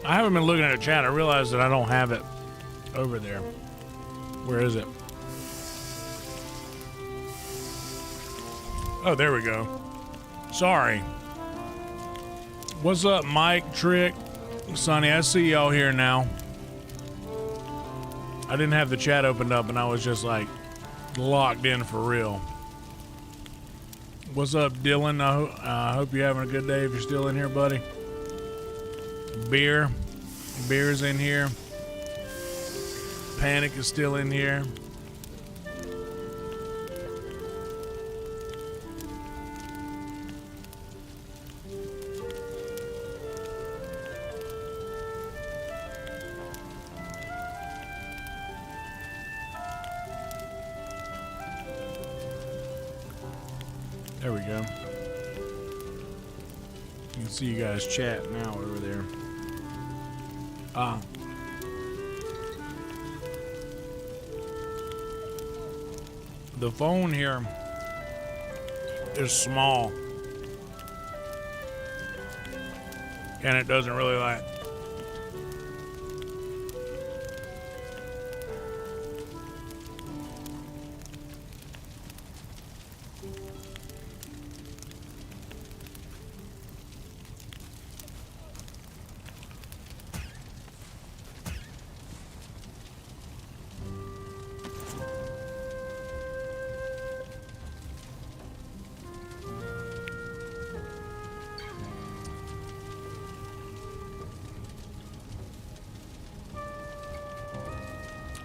I haven't been looking at the chat. I realized that I don't have it over there. Where is it? Oh, there we go. Sorry. What's up, Mike, Trick, Sonny? I see y'all here now. I didn't have the chat opened up and I was just like locked in for real. What's up, Dylan? I hope you're having a good day if you're still in here, buddy. Beer's in here. Panic is still in here. There we go. You can see you guys chat now over there. The phone here is small. And it doesn't really like.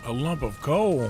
A lump of coal.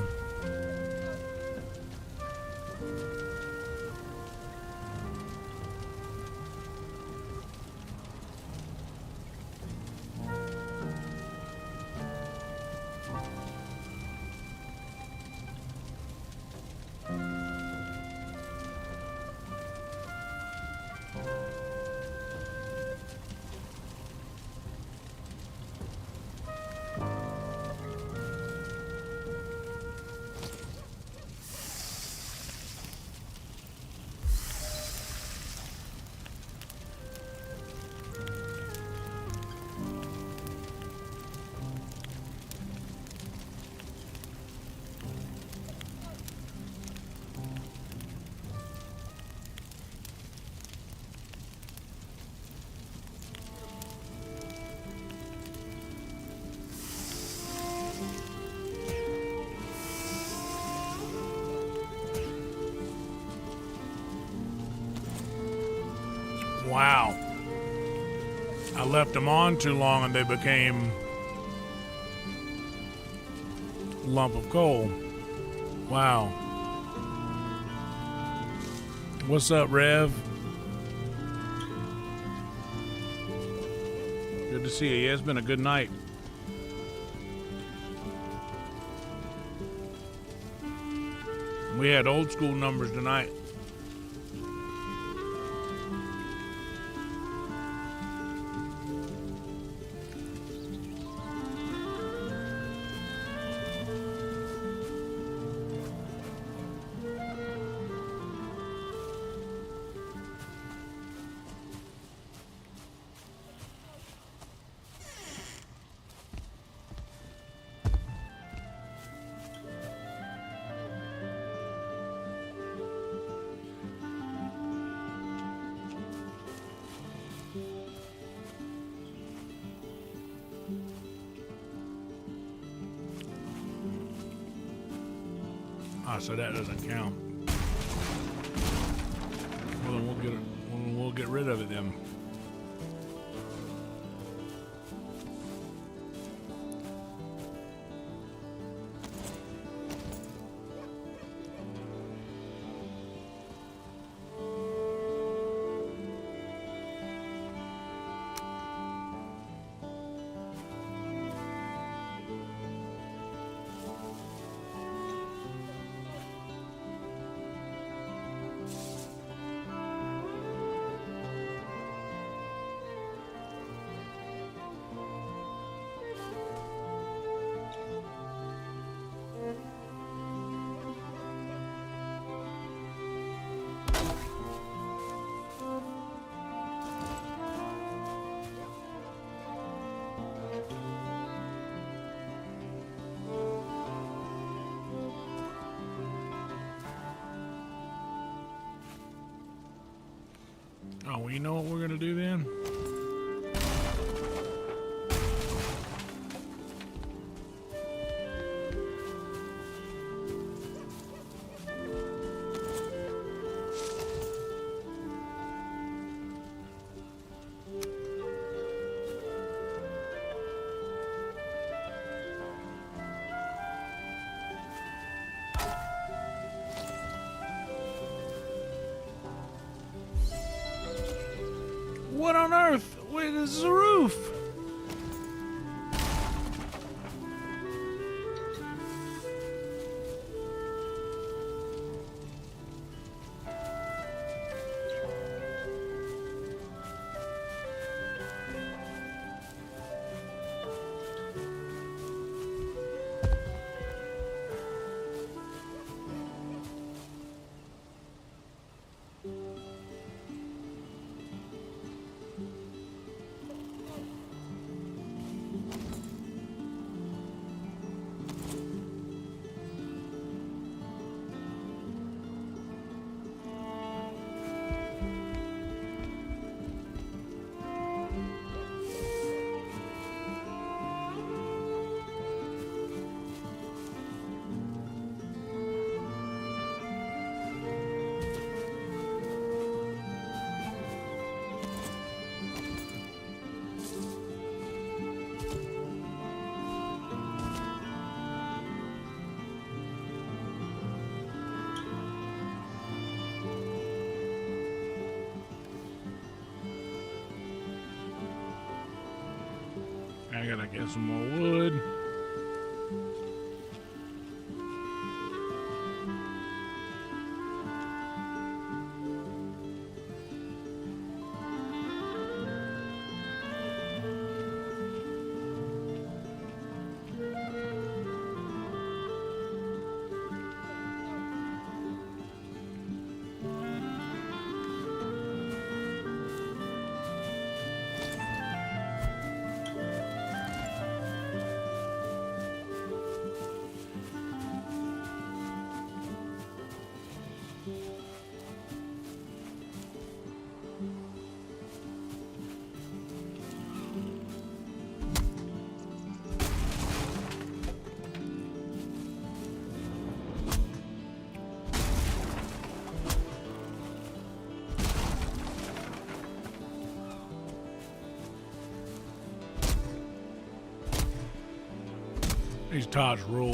Wow. I left them on too long and they became lump of coal. Wow. What's up, Rev? Good to see you. Yeah, it's been a good night. We had old school numbers tonight. Ah, so that doesn't count. Well, then we'll get rid of it then. Oh, well, you know what we're going to do then? What on earth? Wait, this is a roof. I gotta get some more wood. These tots rule.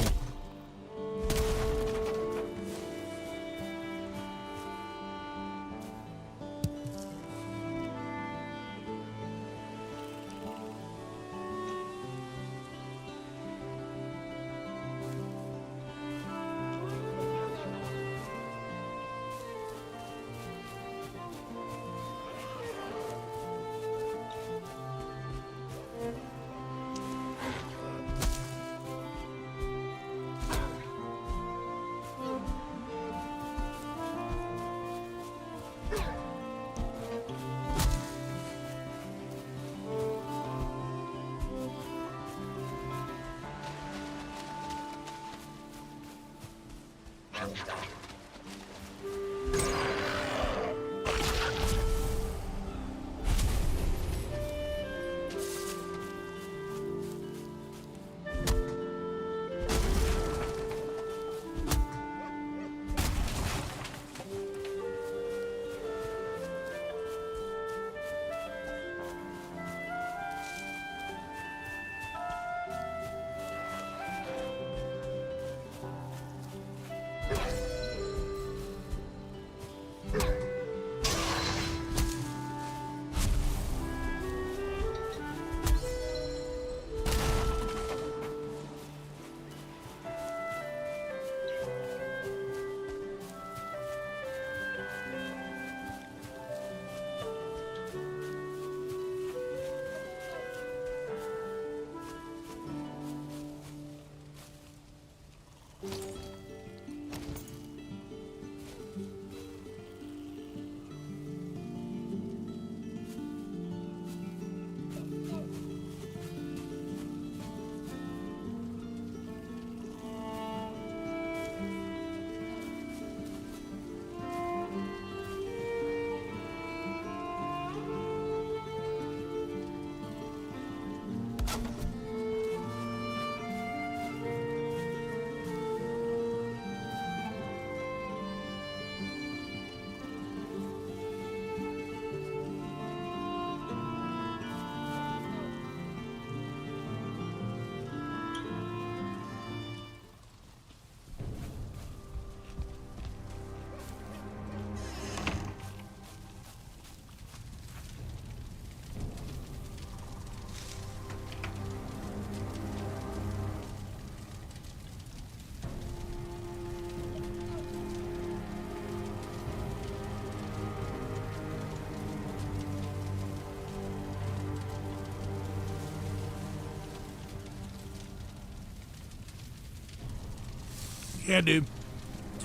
Yeah, dude.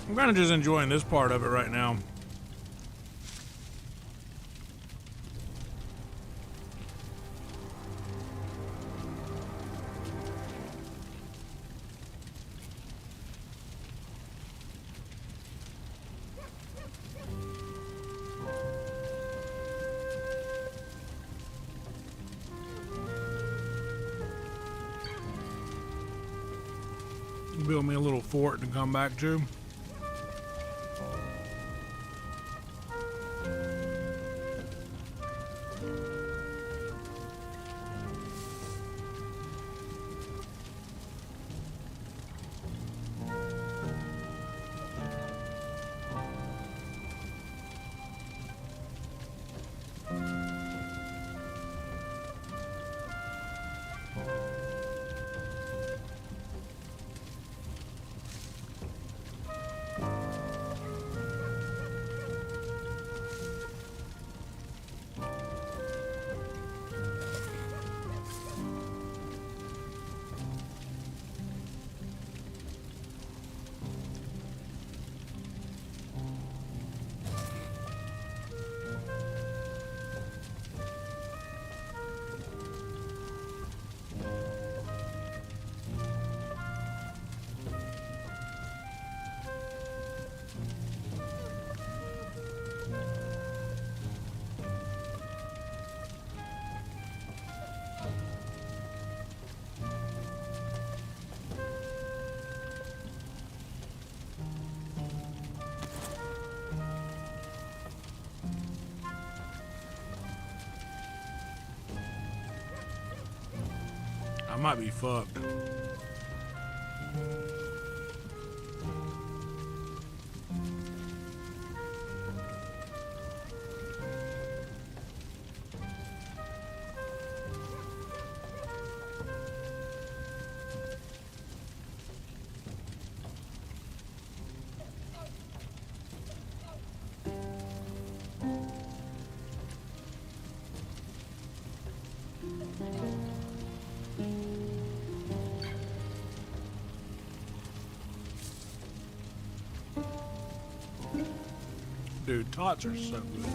I'm kind of just enjoying this part of it right now. Build me a little fort to come back to. I might be fucked. Dude, tots are so good.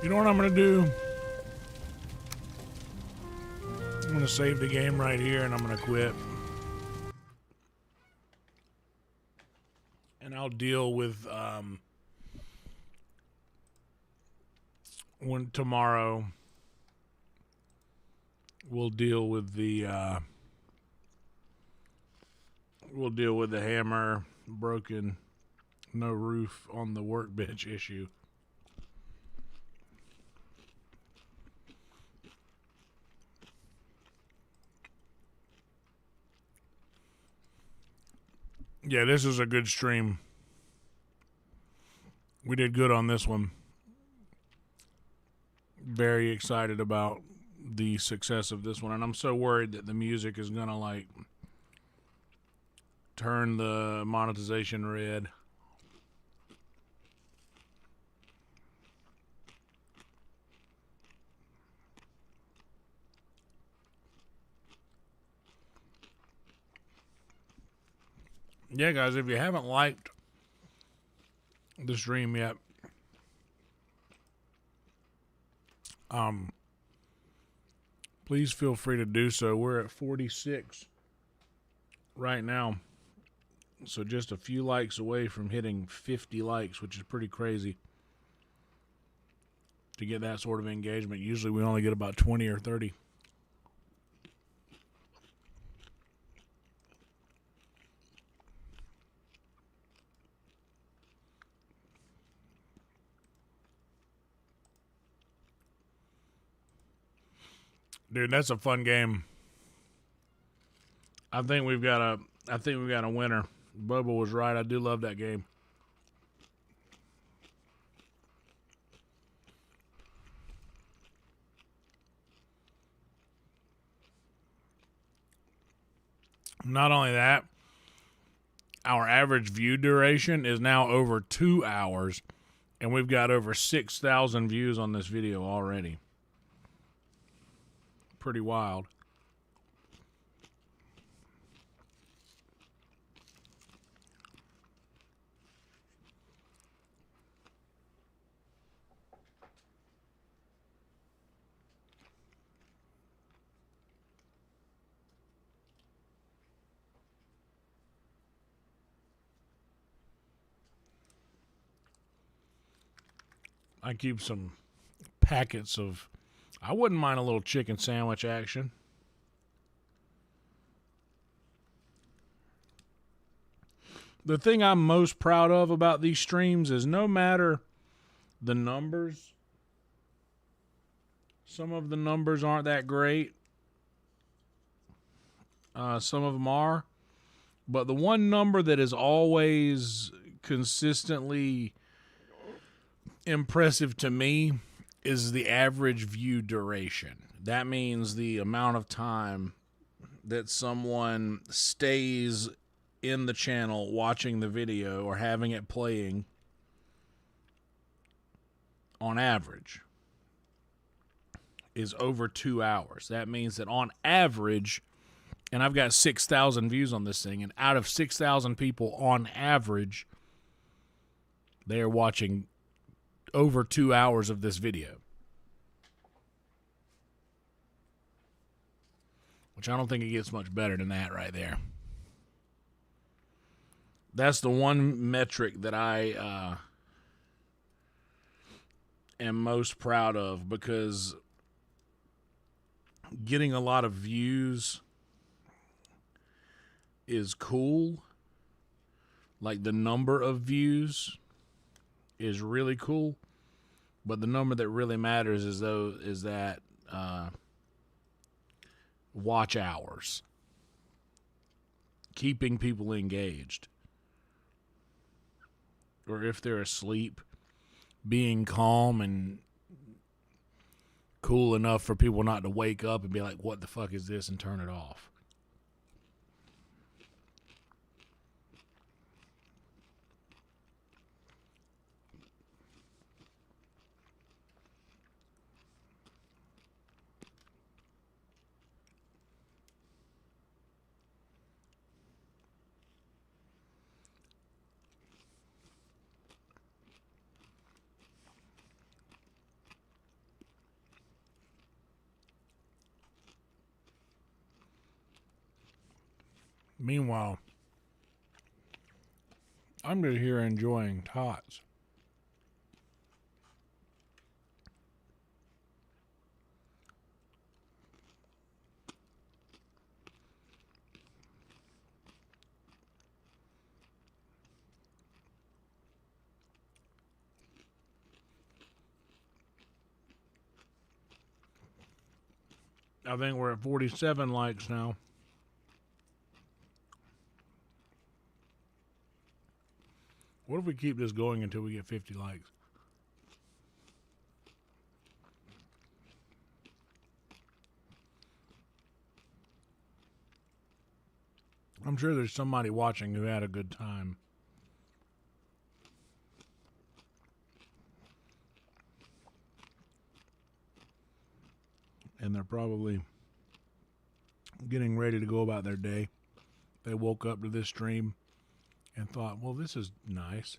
You know what I'm gonna do? I'm gonna save the game right here and I'm gonna quit. And I'll deal with when tomorrow we'll deal with the hammer broken, no roof on the workbench issue. Yeah, this is a good stream. We did good on this one. Very excited about the success of this one. And I'm so worried that the music is going to, like, turn the monetization red. Yeah, guys, if you haven't liked the stream yet, please feel free to do so. We're at 46 right now, so just a few likes away from hitting 50 likes, which is pretty crazy to get that sort of engagement. Usually we only get about 20 or 30. Dude, that's a fun game. I think we've got a winner. Bubba was right. I do love that game. Not only that, our average view duration is now over 2 hours, and we've got over 6,000 views on this video already. Pretty wild. I keep some packets of... I wouldn't mind a little chicken sandwich action. The thing I'm most proud of about these streams is no matter the numbers, some of the numbers aren't that great. Some of them are. But the one number that is always consistently impressive to me is the average view duration. That means the amount of time that someone stays in the channel watching the video or having it playing on average is over 2 hours. That means that on average, and I've got 6,000 views on this thing, and out of 6,000 people on average, they are watching over 2 hours of this video. Which I don't think it gets much better than that right there. That's the one metric that I am most proud of, because getting a lot of views is cool. Like, the number of views is really cool, but the number that really matters is that watch hours, keeping people engaged, or if they're asleep, being calm and cool enough for people not to wake up and be like, what the fuck is this, and turn it off. Meanwhile, I'm just here enjoying tots. I think we're at 47 likes now. What if we keep this going until we get 50 likes? I'm sure there's somebody watching who had a good time. And they're probably getting ready to go about their day. They woke up to this stream and thought, well, this is nice.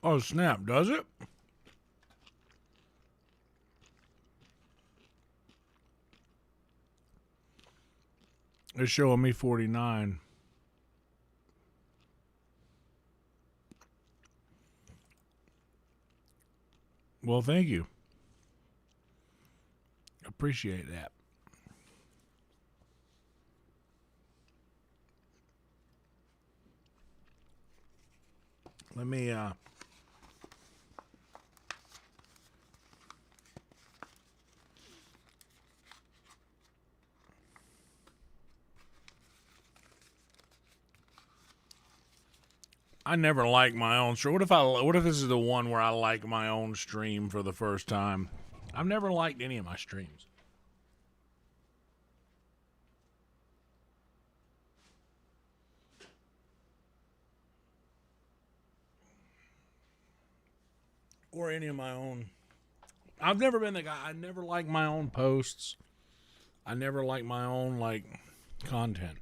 Oh, snap, does it? It's showing me 49. Well, thank you. Appreciate that. Let me I never like my own stream. What if this is the one where I like my own stream for the first time? I've never liked any of my streams. Or any of my own. I've never been the guy. I never like my own posts. I never like my own content.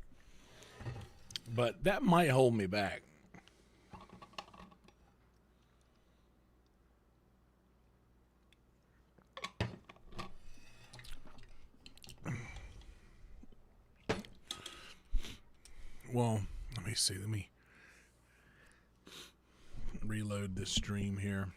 But that might hold me back. Well, let me see. Let me reload this stream here.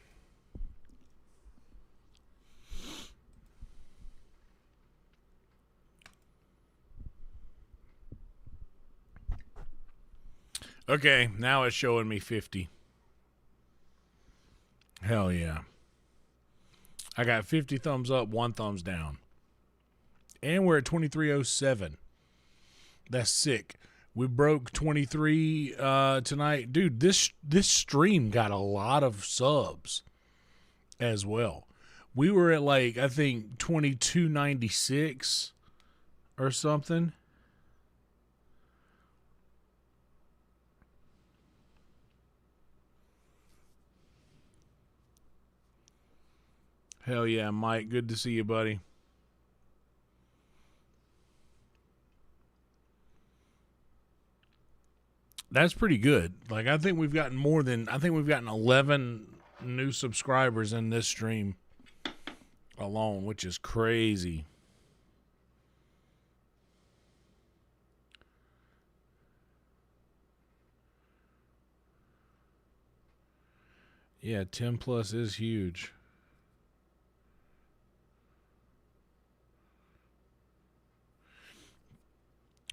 Okay, now it's showing me 50. Hell yeah. I got 50 thumbs up, 1 thumbs down. And we're at 2307. That's sick. We broke 23 tonight. Dude, this stream got a lot of subs as well. We were at I think 2296 or something. Hell yeah, Mike. Good to see you, buddy. That's pretty good. I think we've gotten 11 new subscribers in this stream alone, which is crazy. Yeah, 10 plus is huge.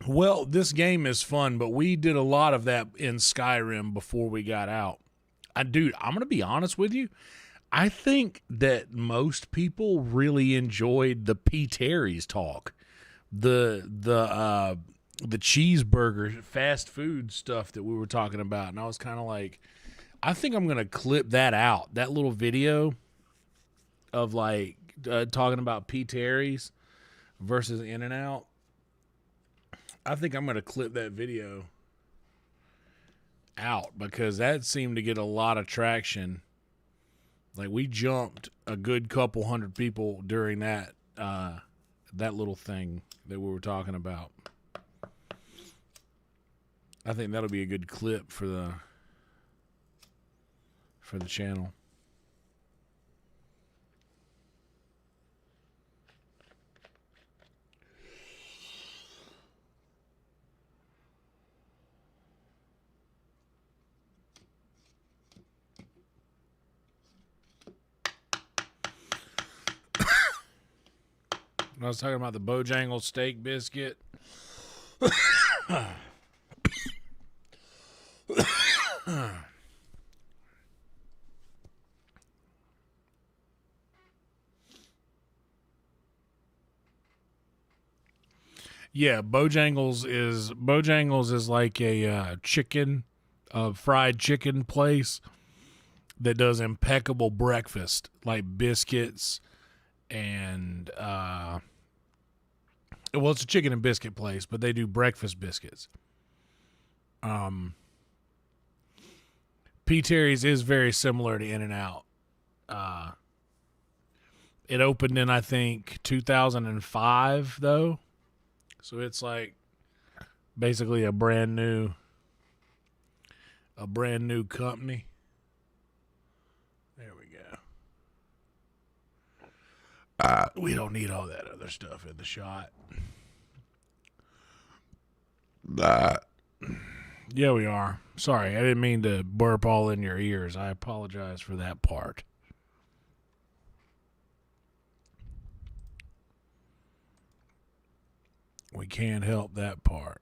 Well, this game is fun, but we did a lot of that in Skyrim before we got out. Dude, I'm going to be honest with you. I think that most people really enjoyed the P. Terry's talk. The cheeseburger fast food stuff that we were talking about. And I was kind of like, I think I'm going to clip that out. That little video of talking about P. Terry's versus In-N-Out. I think I'm going to clip that video out because that seemed to get a lot of traction. We jumped a good couple hundred people during that little thing that we were talking about. I think that'll be a good clip for the channel. I was talking about the Bojangles steak biscuit. Yeah, Bojangles is like a fried chicken place that does impeccable breakfast, like biscuits and it's a chicken and biscuit place, but they do breakfast biscuits. P. Terry's is very similar to In-N-Out. It opened in, I think, 2005, though. So it's basically a brand new company. We don't need all that other stuff in the shot. Yeah, we are. Sorry, I didn't mean to burp all in your ears. I apologize for that part. We can't help that part.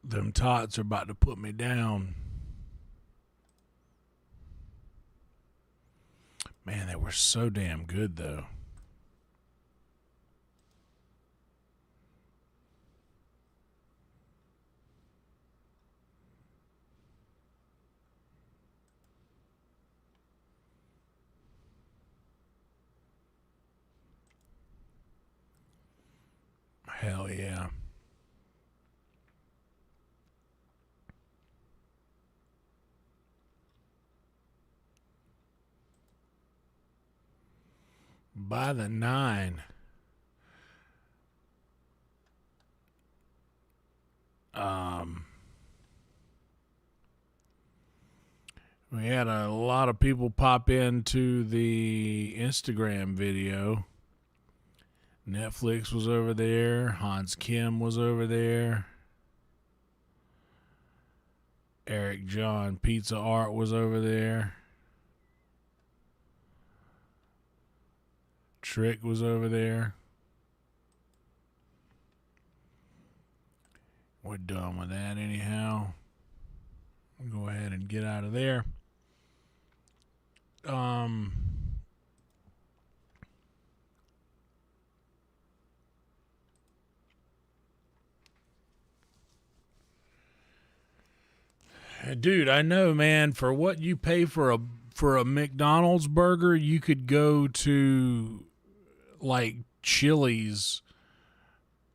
Them tots are about to put me down. Man, they were so damn good, though. Hell yeah. By the 9. We had a lot of people pop into the Instagram video. Netflix was over there. Hans Kim was over there. Eric John Pizza Art was over there. Trick was over there. We're done with that anyhow. We'll go ahead and get out of there. Dude, I know, man, for what you pay for a McDonald's burger, you could go to like Chili's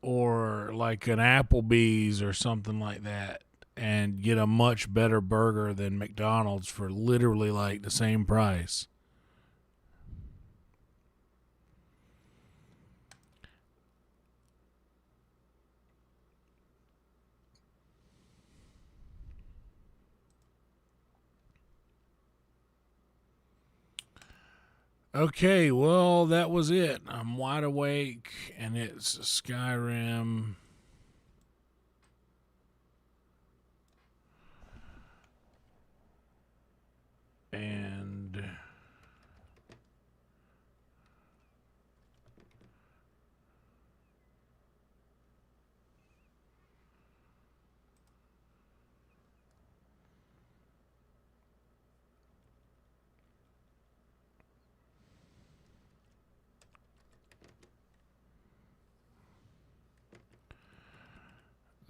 or like an Applebee's or something like that and get a much better burger than McDonald's for literally like the same price. Okay, well, that was it. I'm wide awake, and it's Skyrim. And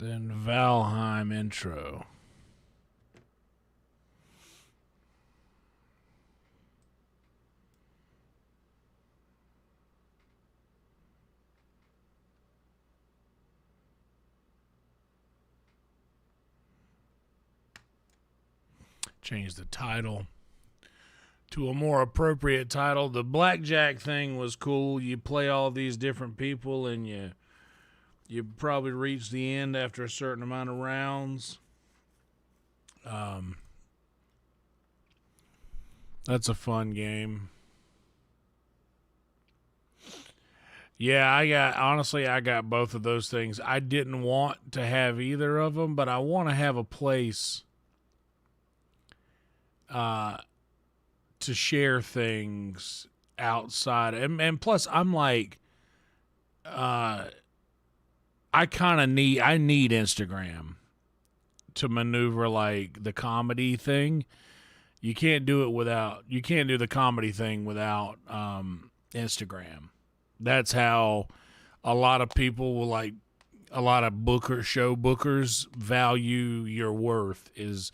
then Valheim intro. Change the title to a more appropriate title. The blackjack thing was cool. You play all these different people and you probably reach the end after a certain amount of rounds. That's a fun game. Yeah, I got both of those things. I didn't want to have either of them, but I want to have a place to share things outside. And plus I'm like, I need Instagram to maneuver like the comedy thing. You can't do the comedy thing without Instagram. That's how a lot of people will, like a lot of show bookers value your worth is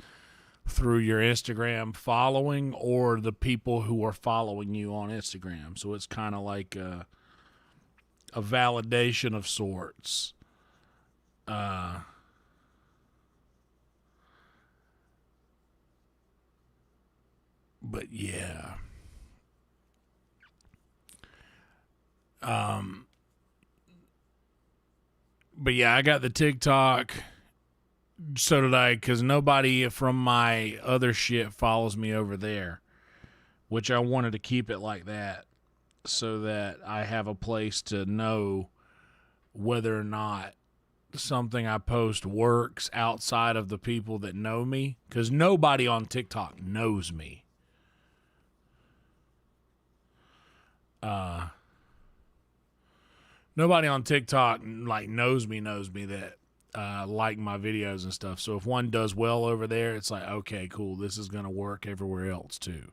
through your Instagram following or the people who are following you on Instagram. So it's kind of like a validation of sorts. But yeah. But yeah, I got the TikTok. So did I, because nobody from my other shit follows me over there, which I wanted to keep it like that so that I have a place to know whether or not something I post works outside of the people that know me, because nobody on TikTok knows me. Nobody on TikTok like knows me that like my videos and stuff. So if one does well over there, it's like, okay, cool, this is gonna work everywhere else too.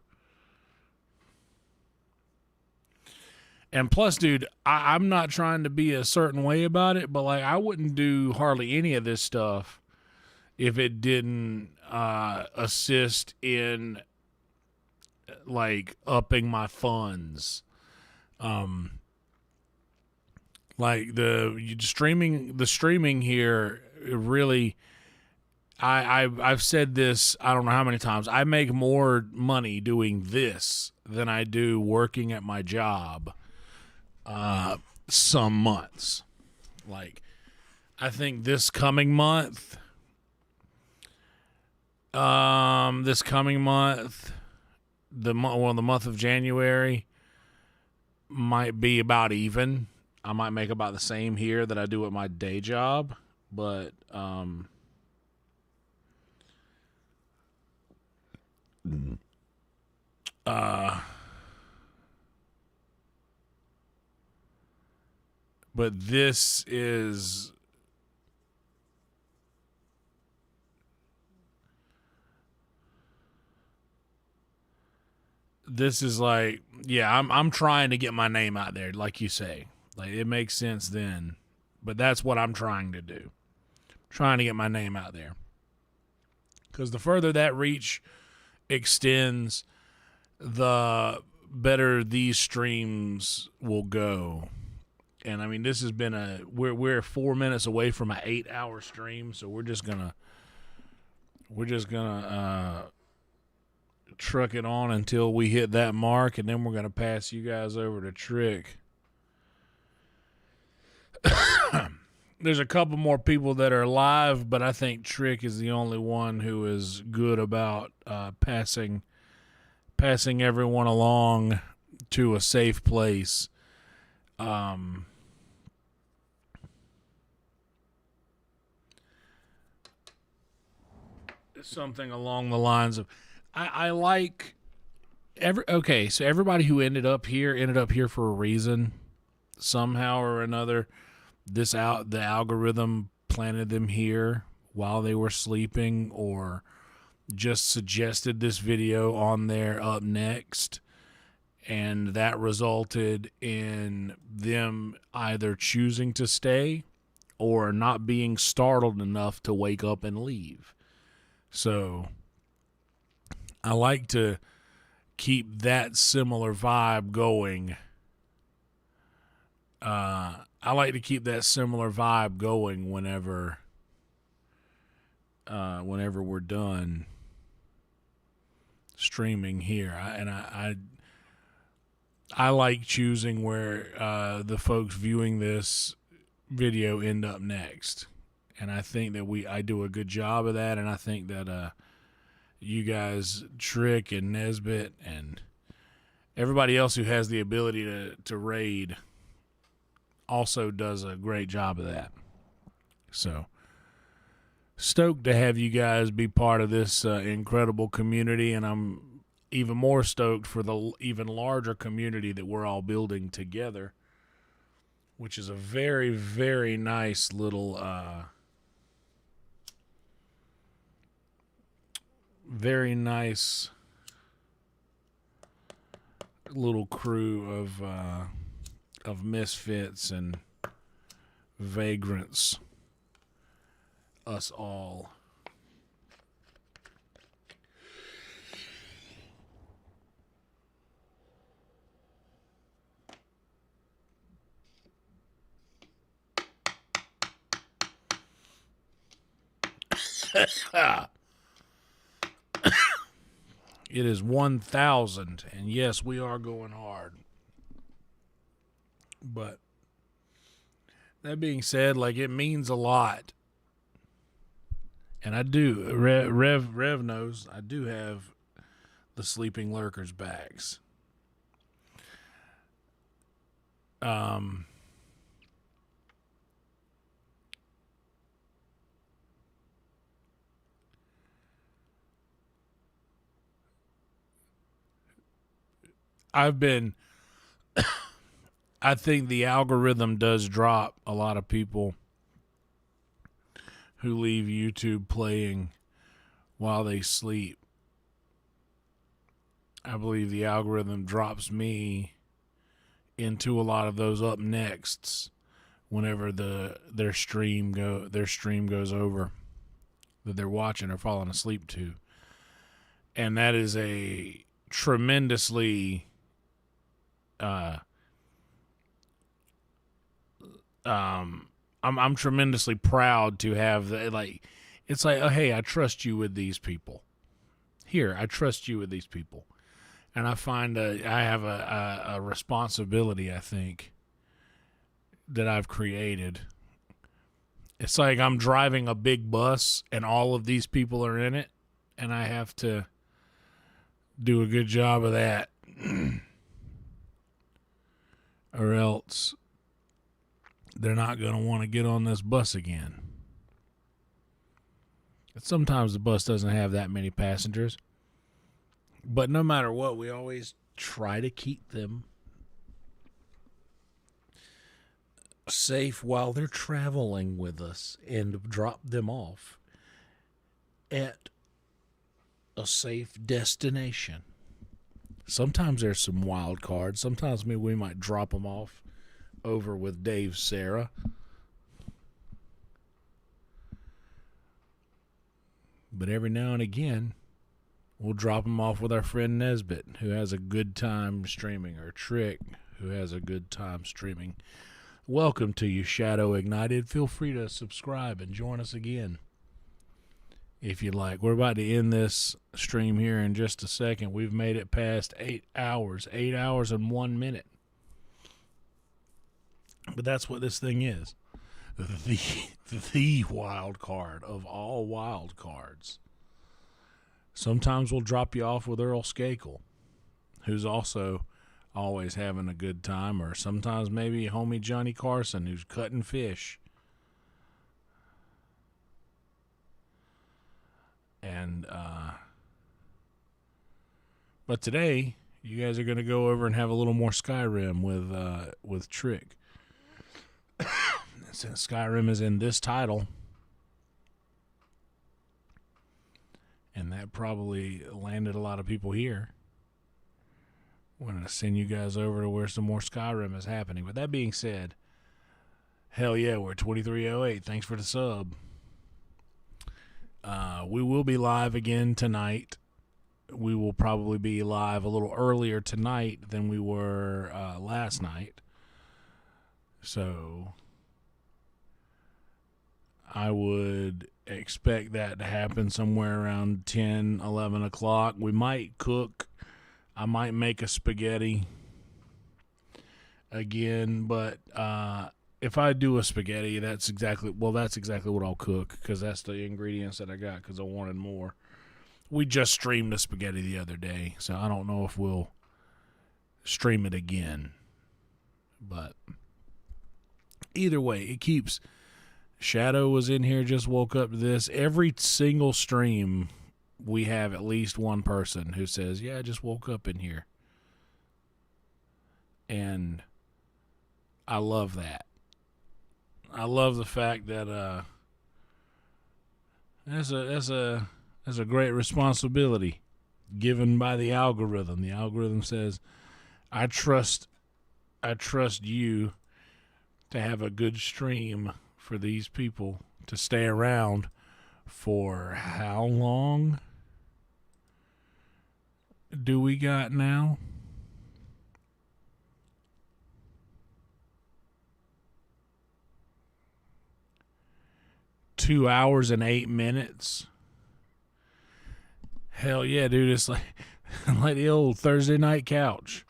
And plus, dude, I'm not trying to be a certain way about it, but like I wouldn't do hardly any of this stuff if it didn't assist in like upping my funds. Like the streaming here really, I've said this I don't know how many times. I make more money doing this than I do working at my job. Some months, like I think this coming month, the month of January might be about even. I might make about the same here that I do at my day job, but but this is like, yeah, I'm trying to get my name out there, like you say. Like, it makes sense then, but that's what I'm trying to do. Trying to get my name out there. Because the further that reach extends, the better these streams will go. And I mean, this has been we're 4 minutes away from an 8-hour stream, so we're just gonna truck it on until we hit that mark, and then we're gonna pass you guys over to Trick. There's a couple more people that are live, but I think Trick is the only one who is good about passing everyone along to a safe place. Something along the lines of, I like so everybody who ended up here for a reason, somehow or another. The algorithm planted them here while they were sleeping, or just suggested this video on there up next, and that resulted in them either choosing to stay or not being startled enough to wake up and leave. So I like to keep that similar vibe going. I like to keep that similar vibe going whenever we're done streaming here. I like choosing where the folks viewing this video end up next, and I think that I do a good job of that, and I think that you guys, Trick and Nesbit and everybody else who has the ability to raid, also does a great job of that. So stoked to have you guys be part of this incredible community, and I'm even more stoked for the even larger community that we're all building together, which is a very, very nice little crew of misfits and vagrants, us all. It is 1,000, and yes, we are going hard. But that being said, like, it means a lot. And I do, Rev knows, I do have the Sleeping Lurkers bags. I think the algorithm does drop a lot of people who leave YouTube playing while they sleep. I believe the algorithm drops me into a lot of those up nexts whenever their stream goes over that they're watching or falling asleep to. And that is a tremendously I'm tremendously proud to have the, like, it's like, oh, hey, I trust you with these people. Here, I trust you with these people. And I find I have a responsibility, I think, that I've created. It's like I'm driving a big bus and all of these people are in it, and I have to do a good job of that. Or else they're not going to want to get on this bus again. Sometimes the bus doesn't have that many passengers. But no matter what, we always try to keep them safe while they're traveling with us and drop them off at a safe destination. Sometimes there's some wild cards. Sometimes maybe we might drop them off over with Dave's Sarah. But every now and again, we'll drop them off with our friend Nesbitt, who has a good time streaming, or Trick, who has a good time streaming. Welcome to you, Shadow Ignited. Feel free to subscribe and join us again if you'd like. We're about to end this stream here in just a second. We've made it past 8 hours. 8 hours and 1 minute. But that's what this thing is. The wild card of all wild cards. Sometimes we'll drop you off with Earl Skakel, who's also always having a good time. Or sometimes maybe homie Johnny Carson, who's cutting fish. And but today you guys are going to go over and have a little more Skyrim with Trick. Since Skyrim is in this title, and that probably landed a lot of people here, I'm going to send you guys over to where some more Skyrim is happening. With that being said, hell yeah, we're 2308. Thanks for the sub. We will be live again tonight. We will probably be live a little earlier tonight than we were last night. So I would expect that to happen somewhere around 10, 11 o'clock. We might cook. I might make a spaghetti again, but if I do a spaghetti, that's exactly what I'll cook, because that's the ingredients that I got, because I wanted more. We just streamed the spaghetti the other day, so I don't know if we'll stream it again. But either way, it keeps... Shadow was in here, just woke up to this. Every single stream, we have at least one person who says, yeah, I just woke up in here. And I love that. I love the fact that that's a great responsibility given by the algorithm. The algorithm says, I trust you to have a good stream for these people to stay around for how long do we got now? Two hours and 8 minutes. Hell yeah, dude. It's like like the old Thursday night couch.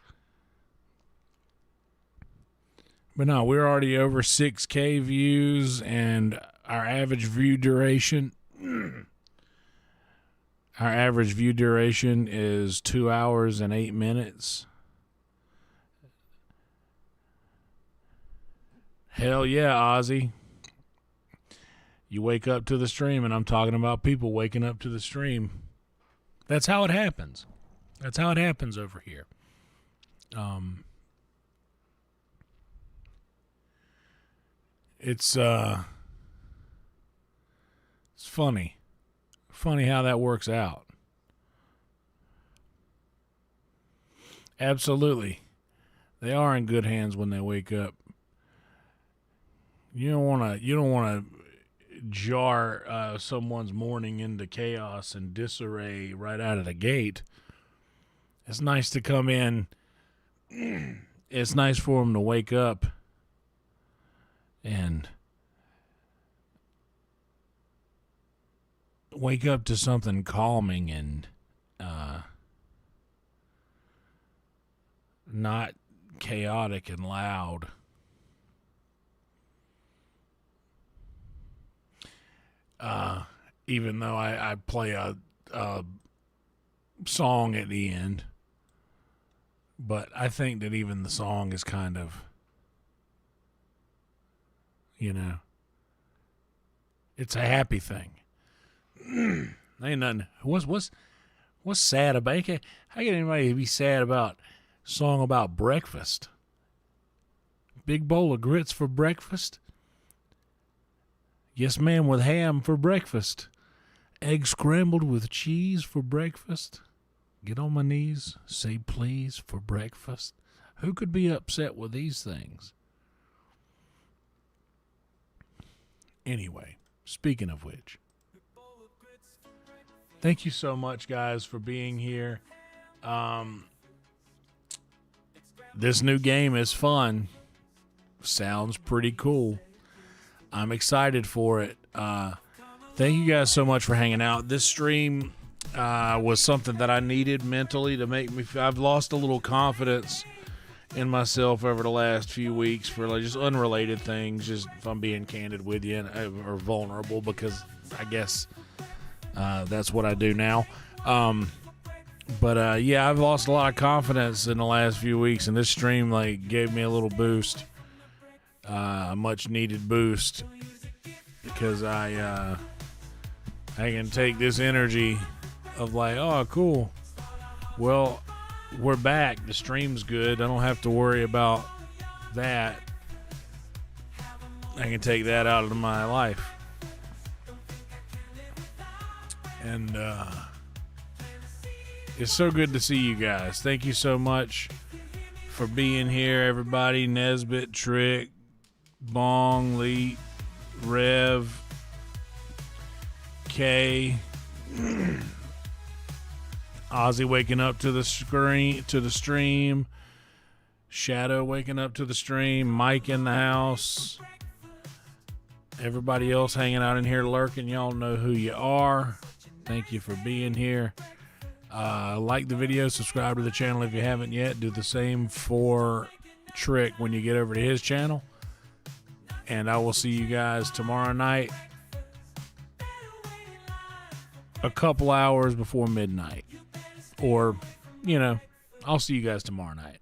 But no, we're already over 6K views, and our average view duration is 2 hours and 8 minutes. Hell yeah, Ozzy. You wake up to the stream, and I'm talking about people waking up to the stream. That's how it happens. That's how it happens over here. It's funny. Funny how that works out. Absolutely. They are in good hands when they wake up. You don't want to jar someone's morning into chaos and disarray right out of the gate. It's nice to come in. It's nice for them to wake up and wake up to something calming and not chaotic and loud. Even though I play a song at the end. But I think that even the song is kind of, it's a happy thing. Ain't nothing. What's sad about it? How can anybody be sad about a song about breakfast? Big bowl of grits for breakfast? Yes, ma'am, with ham for breakfast. Eggs scrambled with cheese for breakfast. Get on my knees, say please for breakfast. Who could be upset with these things? Anyway, speaking of which, thank you so much, guys, for being here. This new game is fun. Sounds pretty cool. I'm excited for it. Thank you guys so much for hanging out. This stream was something that I needed mentally to make me I've lost a little confidence in myself over the last few weeks for like just unrelated things, just if I'm being candid with you, or vulnerable, because I guess that's what I do now. But yeah, I've lost a lot of confidence in the last few weeks, and this stream like gave me a little boost, a much needed boost, because I can take this energy of like, oh, cool. Well, we're back. The stream's good. I don't have to worry about that. I can take that out of my life. And it's so good to see you guys. Thank you so much for being here, everybody. Nesbit, Trick, Bong, Leet, Rev, K, Ozzy waking up to the stream, Shadow waking up to the stream, Mike in the house, everybody else hanging out in here lurking. Y'all know who you are. Thank you for being here. Like the video, subscribe to the channel if you haven't yet. Do the same for Trick when you get over to his channel. And I will see you guys tomorrow night, a couple hours before midnight. Or, I'll see you guys tomorrow night.